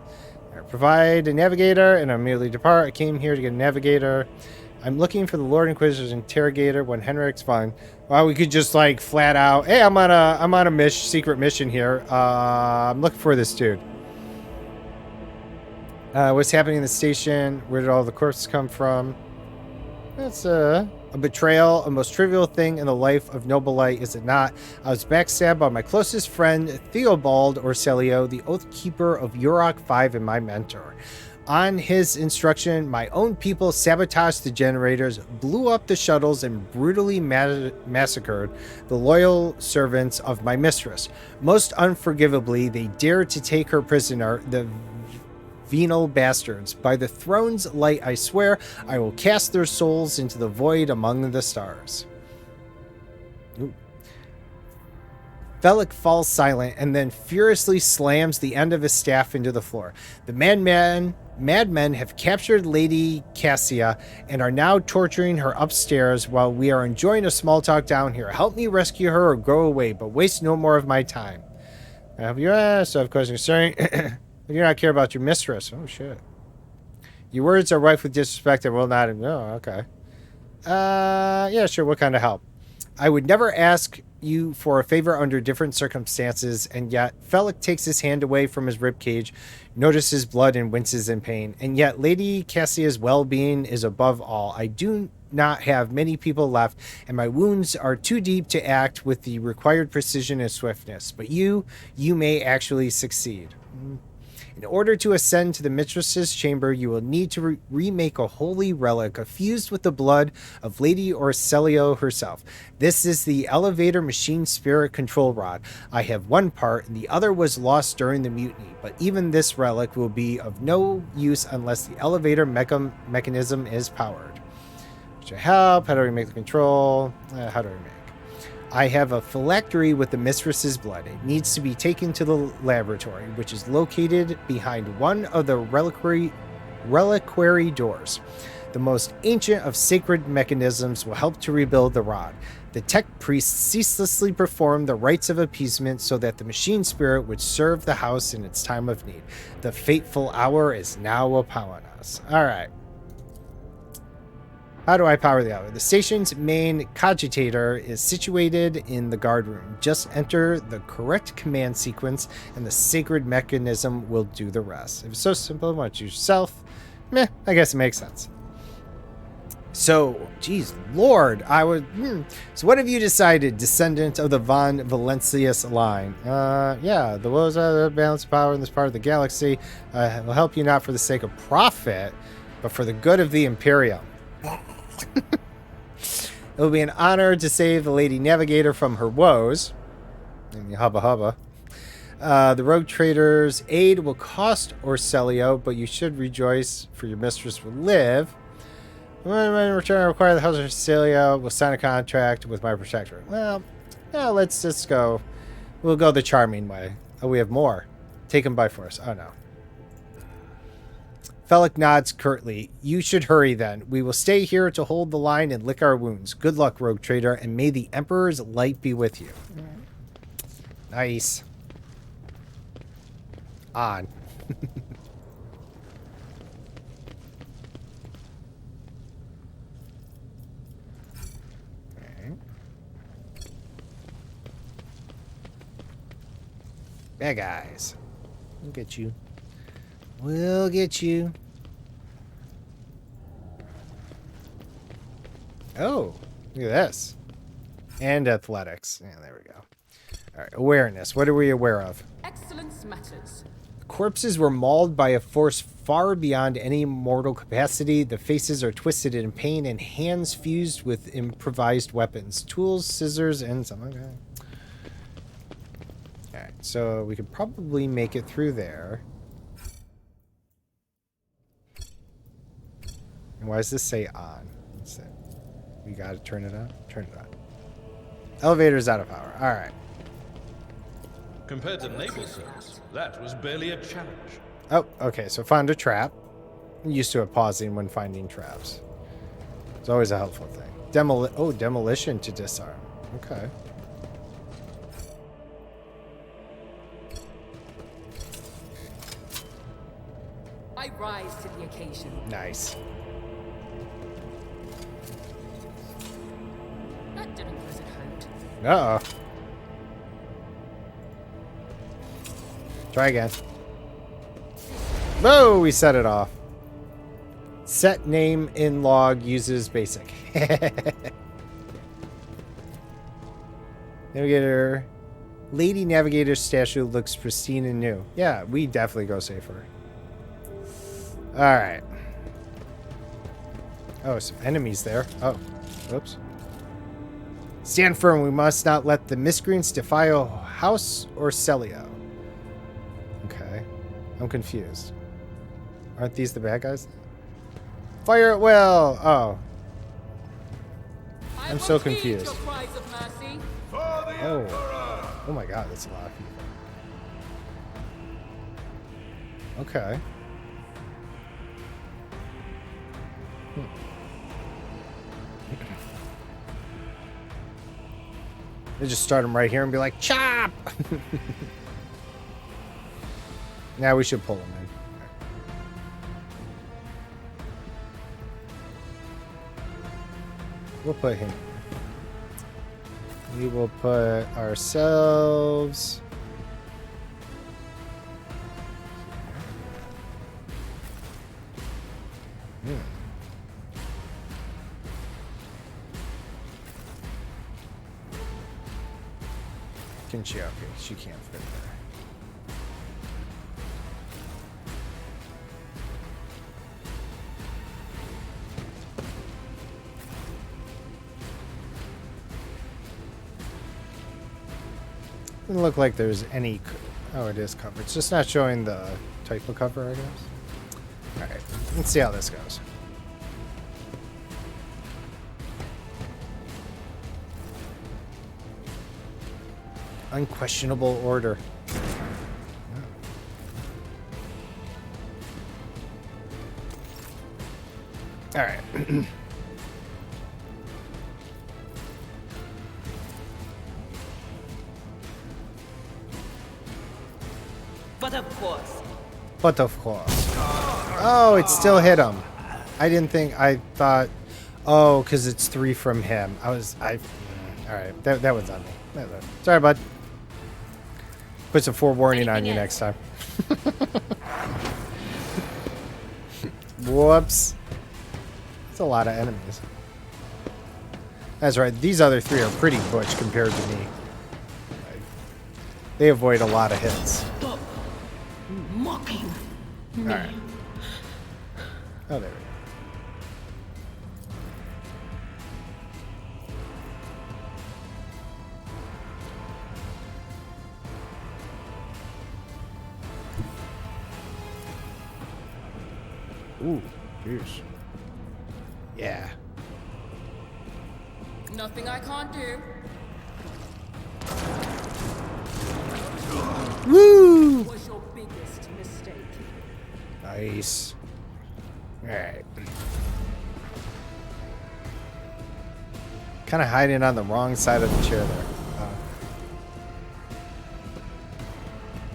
I provide a navigator and I immediately depart. I came here to get a navigator. I'm looking for the Lord Inquisitor's interrogator when Henrik's fine. Well, we could just like flat out, hey, I'm on a secret mission here. I'm looking for this dude. What's happening in the station? Where did all the corpses come from? That's a betrayal, a most trivial thing in the life of Nobilite, is it not? I was backstabbed by my closest friend, Theobald Orselio, the Oath Keeper of Urok 5 and my mentor. On his instruction, my own people sabotaged the generators, blew up the shuttles, and brutally massacred the loyal servants of my mistress. Most unforgivably, they dared to take her prisoner, the venal bastards. By the throne's light, I swear, I will cast their souls into the void among the stars. Ooh. Felix falls silent and then furiously slams the end of his staff into the floor. The madmen have captured Lady Cassia and are now torturing her upstairs while we are enjoying a small talk down here. Help me rescue her or go away, but waste no more of my time. Have you asked? So of course, concern. You do not care about your mistress. Oh shit. Your words are rife with disrespect and will not. Oh, okay. Yeah, sure. What kind of help? I would never ask you for a favor under different circumstances, and yet Felix takes his hand away from his ribcage, notices blood, and winces in pain. And yet Lady Cassia's well-being is above all. I do not have many people left, and my wounds are too deep to act with the required precision and swiftness. But you may actually succeed. In order to ascend to the mistress's chamber, you will need to remake a holy relic fused with the blood of Lady Orselio herself. This is the elevator machine spirit control rod. I have one part, and the other was lost during the mutiny, but even this relic will be of no use unless the elevator mechanism is powered. Which I help? How do I make the control? How do I make? I have a phylactery with the mistress's blood. It needs to be taken to the laboratory, which is located behind one of the reliquary doors. The most ancient of sacred mechanisms will help to rebuild the rod. The tech priests ceaselessly perform the rites of appeasement so that the machine spirit would serve the house in its time of need. The fateful hour is now upon us. All right. How do I power the elevator? The station's main cogitator is situated in the guard room. Just enter the correct command sequence and the sacred mechanism will do the rest. If it's so simple, why don't you yourself? Meh, I guess it makes sense. So, geez, Lord, So what have you decided, descendant of the Von Valencius line? Yeah, the woes of the balance of power in this part of the galaxy will help you not for the sake of profit, but for the good of the Imperium. It will be an honor to save the Lady Navigator from her woes. And the hubba hubba. The rogue trader's aid will cost Orselio, but you should rejoice, for your mistress will live. When in return, I require the house of Orselio will sign a contract with my protector. Well, no, let's just go. We'll go the charming way. Oh, we have more. Taken by force. Oh, no. Felix nods curtly. You should hurry then. We will stay here to hold the line and lick our wounds. Good luck, rogue trader, and may the Emperor's light be with you. Nice. On. Okay. Bad guys. We'll get you. We'll get you. Oh, look at this. And athletics. Yeah, there we go. All right, awareness. What are we aware of? Excellence matters. Corpses were mauled by a force far beyond any mortal capacity. The faces are twisted in pain and hands fused with improvised weapons. Tools, scissors, and some. Okay. Alright, so we could probably make it through there. And why does this say on? What's that? We gotta turn it on? Turn it on. Elevator's out of power. Alright. Compared to naval service, that was barely a challenge. Oh, okay, so found a trap. I'm used to it pausing when finding traps. It's always a helpful thing. Demolition to disarm. Okay. I rise to the occasion. Nice. That didn't cause it hurt. Uh-oh. Try again. Whoa, we set it off. Set name in log uses basic. Navigator. Lady Navigator statue looks pristine and new. Yeah, we definitely go safer. Alright. Oh, some enemies there. Oh, whoops. Stand firm. We must not let the miscreants defile House Orselio. Okay. I'm confused. Aren't these the bad guys? Fire at will! Oh. I'm so confused. Oh. Oh my god, that's a lot of people. Okay. They just start them right here and be like, chop! Now we should pull them in. We'll put him. We will put ourselves. Can she? Okay, she can't fit there. Doesn't look like there's any. Oh, it is cover. It's just not showing the type of cover, I guess. All right, let's see how this goes. Unquestionable order. All right. But of course. But of course. Oh, it still hit him. I didn't think. I thought. Oh, because it's 3 from him. All right, that was on me. Sorry, bud. Put some forewarning on you next time. Whoops. It's a lot of enemies. That's right. These other three are pretty butch compared to me. Like, they avoid a lot of hits. Stop mocking me. All right. Oh, there we go. Ooh, jeez. Yeah. Nothing I can't do. Woo! Was your biggest mistake. Nice. Alright. Kind of hiding on the wrong side of the chair there.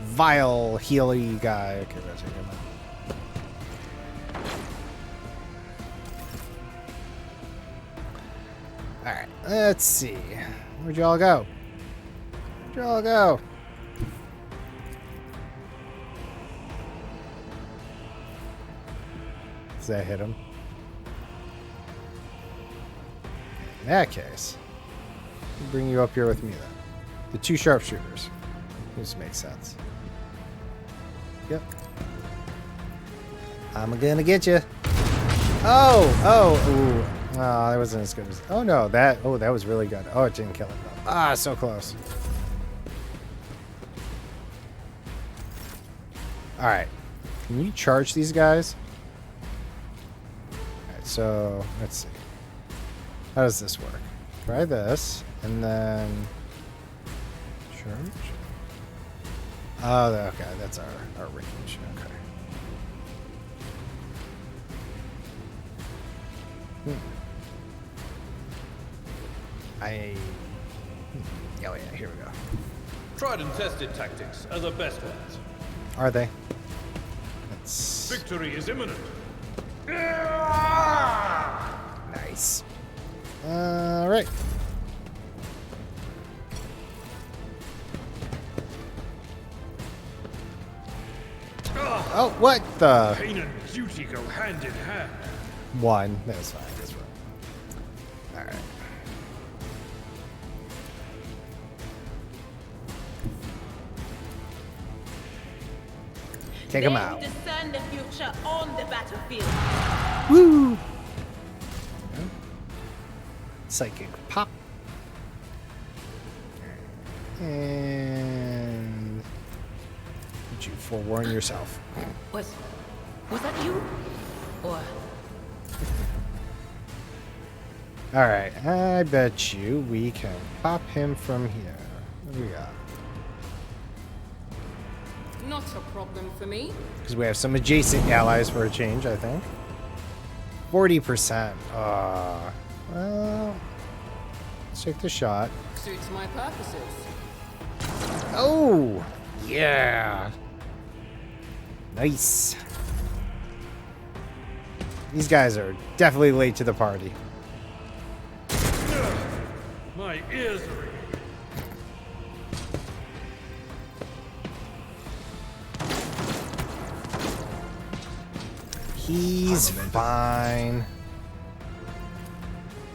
Vile, healy guy. Okay, that's take him out. Alright, let's see. Where'd y'all go? Where'd y'all go? Does that hit him? In that case, I'll bring you up here with me then. The two sharpshooters. This makes sense. Yep. I'm gonna get you. Ooh. Oh, that wasn't as good as. Oh no, that was really good. Oh, it didn't kill him though. Ah, so close. All right, can you charge these guys? All right, so let's see. How does this work? Try this, and then charge. Oh, okay, that's our range. Okay. Oh yeah, here we go. Tried and tested tactics are the best ones. Are they? Let's... Victory is imminent. Nice. All right. Oh, what the? Pain and duty go hand in hand. One. That was fine. That's right. All right. Take him They out. discern the future on the battlefield. Woo! Psychic pop. And did you forewarn yourself? Was that you? Or All right, I bet you we can pop him from here. What do we got? Not a problem for me. Because we have some adjacent allies for a change, I think. 40%. Well, let's take the shot. Suits my purposes. Oh, yeah. Nice. These guys are definitely late to the party. My ears are ringing. He's fine.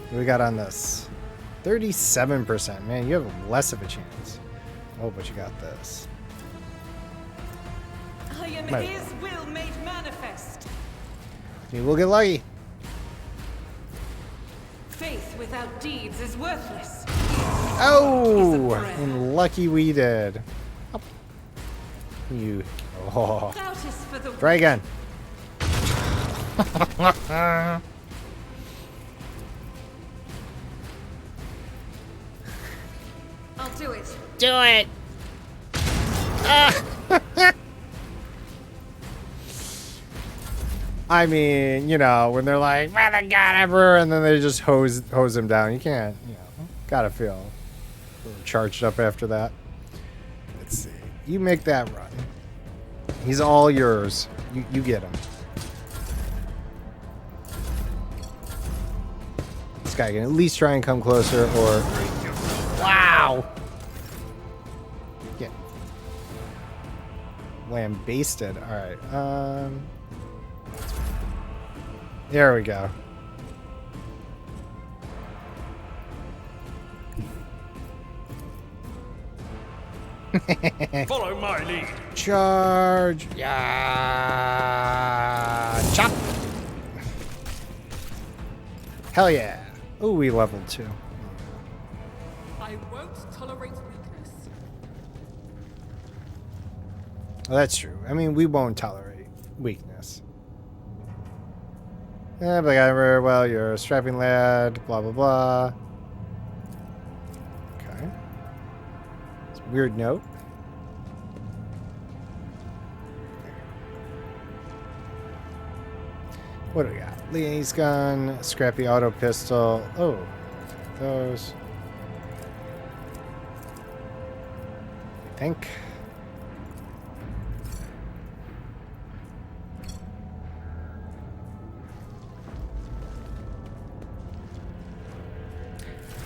What do we got on this? 37%. Man, you have less of a chance. Oh, but you got this. I am Might his will made manifest. Maybe we'll get lucky. Faith without deeds is worthless. Oh, He's a prayer. and lucky we did. Up. You. Oh. Doubt is for the Try again. I'll do it. Do it. I mean, you know, when they're like, "Man, the God ever," and then they just hose him down. You can't, you know, gotta feel a little charged up after that. Let's see. You make that run. He's all yours. You get him. This guy can at least try and come closer, or wow. Yeah. Lambasted. All right. There we go. Follow my lead. Charge! Yeah! Chop! Hell yeah! Ooh, we leveled too. I won't tolerate weakness. Well, that's true. I mean, we won't tolerate weakness. Yeah, but very well, you're a strapping lad, blah, blah, blah. Okay. It's a weird note. What do we got? Lee's gun, scrappy auto pistol. Oh, those. I think.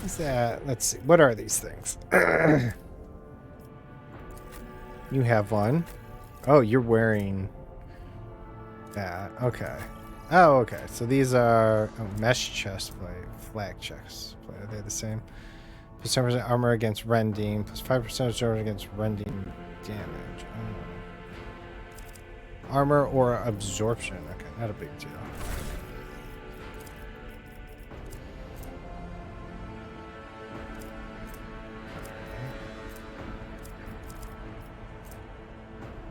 What's that? Let's see. What are these things? You have one. Oh, you're wearing that. Okay. Oh, okay. So these are mesh chest plate, flak chest plate. Are they the same? Plus 10% armor against rending, plus 5% armor against rending damage. Oh. Armor or absorption. Okay, not a big deal.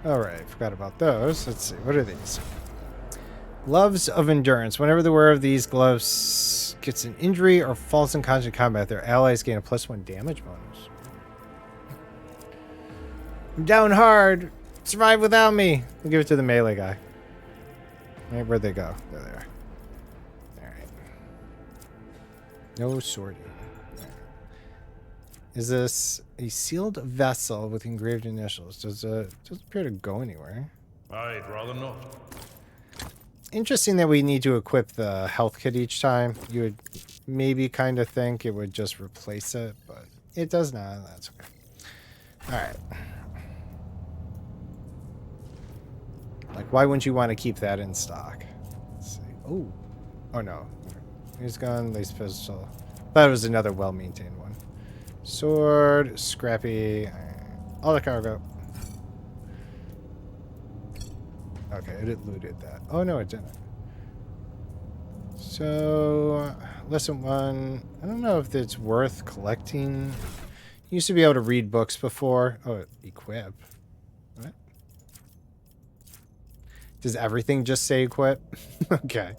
Alright, forgot about those. Let's see, what are these? Gloves of Endurance. Whenever the wearer of these gloves gets an injury or falls unconscious in combat, their allies gain a +1 damage bonus. I'm down hard. Survive without me. We'll give it to the melee guy. Alright, where'd they go? There they are. Alright. No sorting. Is this a sealed vessel with engraved initials? Does it doesn't appear to go anywhere. I'd rather not. Interesting that we need to equip the health kit each time. You would maybe kind of think it would just replace it, but it does not. That's okay. Alright. Like, why wouldn't you want to keep that in stock? Let's see. Oh. Oh, no. He's gone. Lace pistol. Thought it was another well-maintained one. Sword. Scrappy. All the cargo. Okay, it looted that. Oh, no, it didn't. So, lesson 1. I don't know if it's worth collecting. You used to be able to read books before. Oh, equip. What? Does everything just say equip? Okay.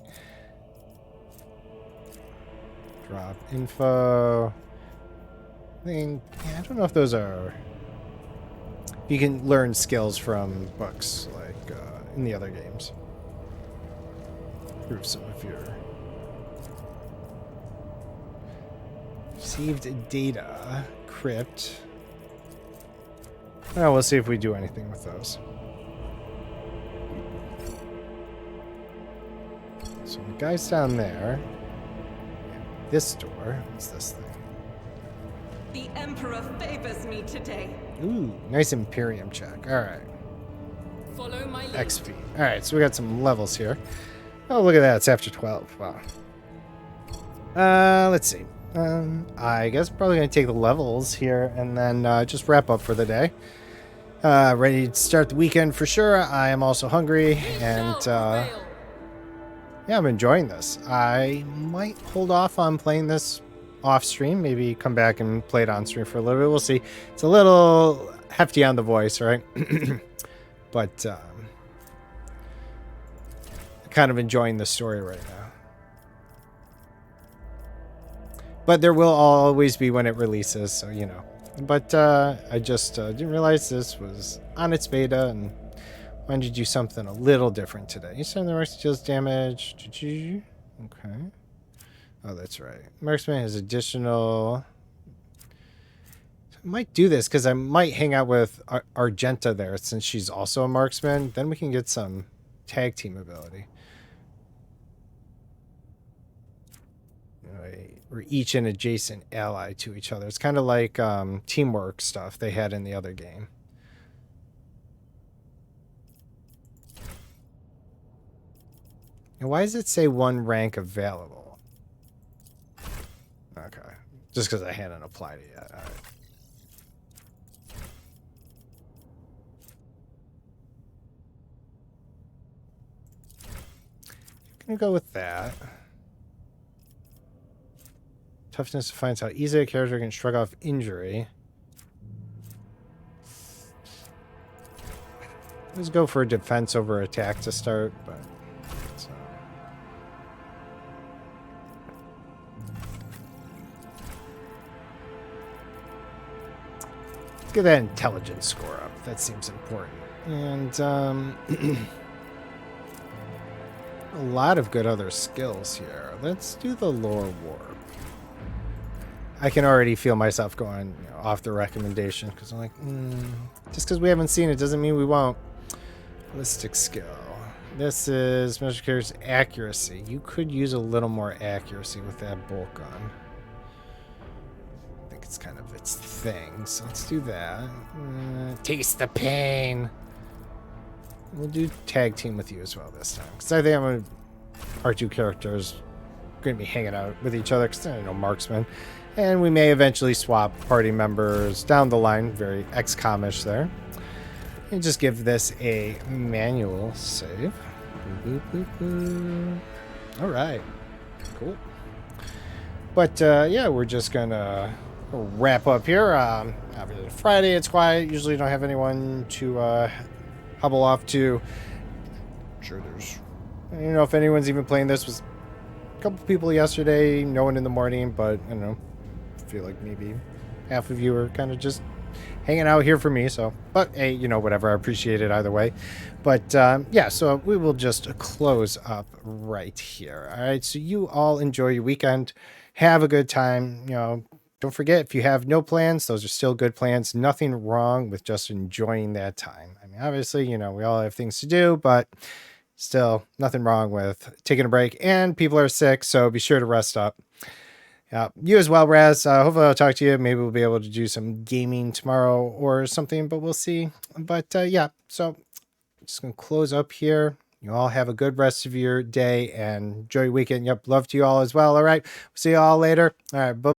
Drop info. Yeah, I don't know if those are... You can learn skills from books, like in the other games. Prove some of your... Received data. Crypt. Well, we'll see if we do anything with those. So the guy's down there. This door. What's this thing? The Emperor favors me today. Ooh, nice Imperium check. Alright. Follow my lead. XP. Alright, so we got some levels here. Oh, look at that. It's after 12. Wow. Let's see. I guess probably going to take the levels here and then just wrap up for the day. Ready to start the weekend for sure. I am also hungry and yeah, I'm enjoying this. I might hold off on playing this off stream, maybe come back and play it on stream for a little bit. We'll see. It's a little hefty on the voice, right? But kind of enjoying the story right now. But there will always be when it releases, so you know. But I just didn't realize this was on its beta and wanted to do something a little different today. You said the marksman deals damage. Okay. Oh, that's right. Marksman has additional... I might do this because I might hang out with Argenta there since she's also a marksman. Then we can get some tag team ability. We're each an adjacent ally to each other. It's kind of like teamwork stuff they had in the other game. And why does it say 1 rank available? Okay. Just because I hadn't applied it yet. All right. gonna go with that. Toughness defines how easily a character can shrug off injury. Let's go for defense over attack to start, but let's get that intelligence score up. That seems important. And a lot of good other skills here. Let's do the lore warp. I can already feel myself going off the recommendation because I'm like, just because we haven't seen it doesn't mean we won't. Ballistic skill. This is measure carries accuracy. You could use a little more accuracy with that bolt gun. I think it's kind of its thing, so let's do that. Taste the pain. We'll do tag team with you as well this time because I think our two characters are going to be hanging out with each other because they're marksmen. And we may eventually swap party members down the line. Very XCOM-ish there. And just give this a manual save. Boop, boop, boop, boop. All right. Cool. But, yeah, we're just going to wrap up here. Obviously, Friday, it's quiet. Usually don't have anyone to hobble off to. I'm sure there's... I don't know if anyone's even playing this. Was a couple people yesterday, no one in the morning, but, I don't know. I feel like maybe half of you are kind of just hanging out here for me, so but hey, whatever, I appreciate it either way. But yeah, so we will just close up right here. All right, so you all enjoy your weekend, have a good time. Don't forget, if you have no plans, those are still good plans. Nothing wrong with just enjoying that time. I mean, obviously, we all have things to do, but still nothing wrong with taking a break. And people are sick, so be sure to rest up. Yeah, you as well, Raz. Hopefully I'll talk to you. Maybe we'll be able to do some gaming tomorrow or something, but we'll see. But yeah, so I'm just going to close up here. You all have a good rest of your day and enjoy your weekend. Yep, love to you all as well. All right, see you all later. All right, bye.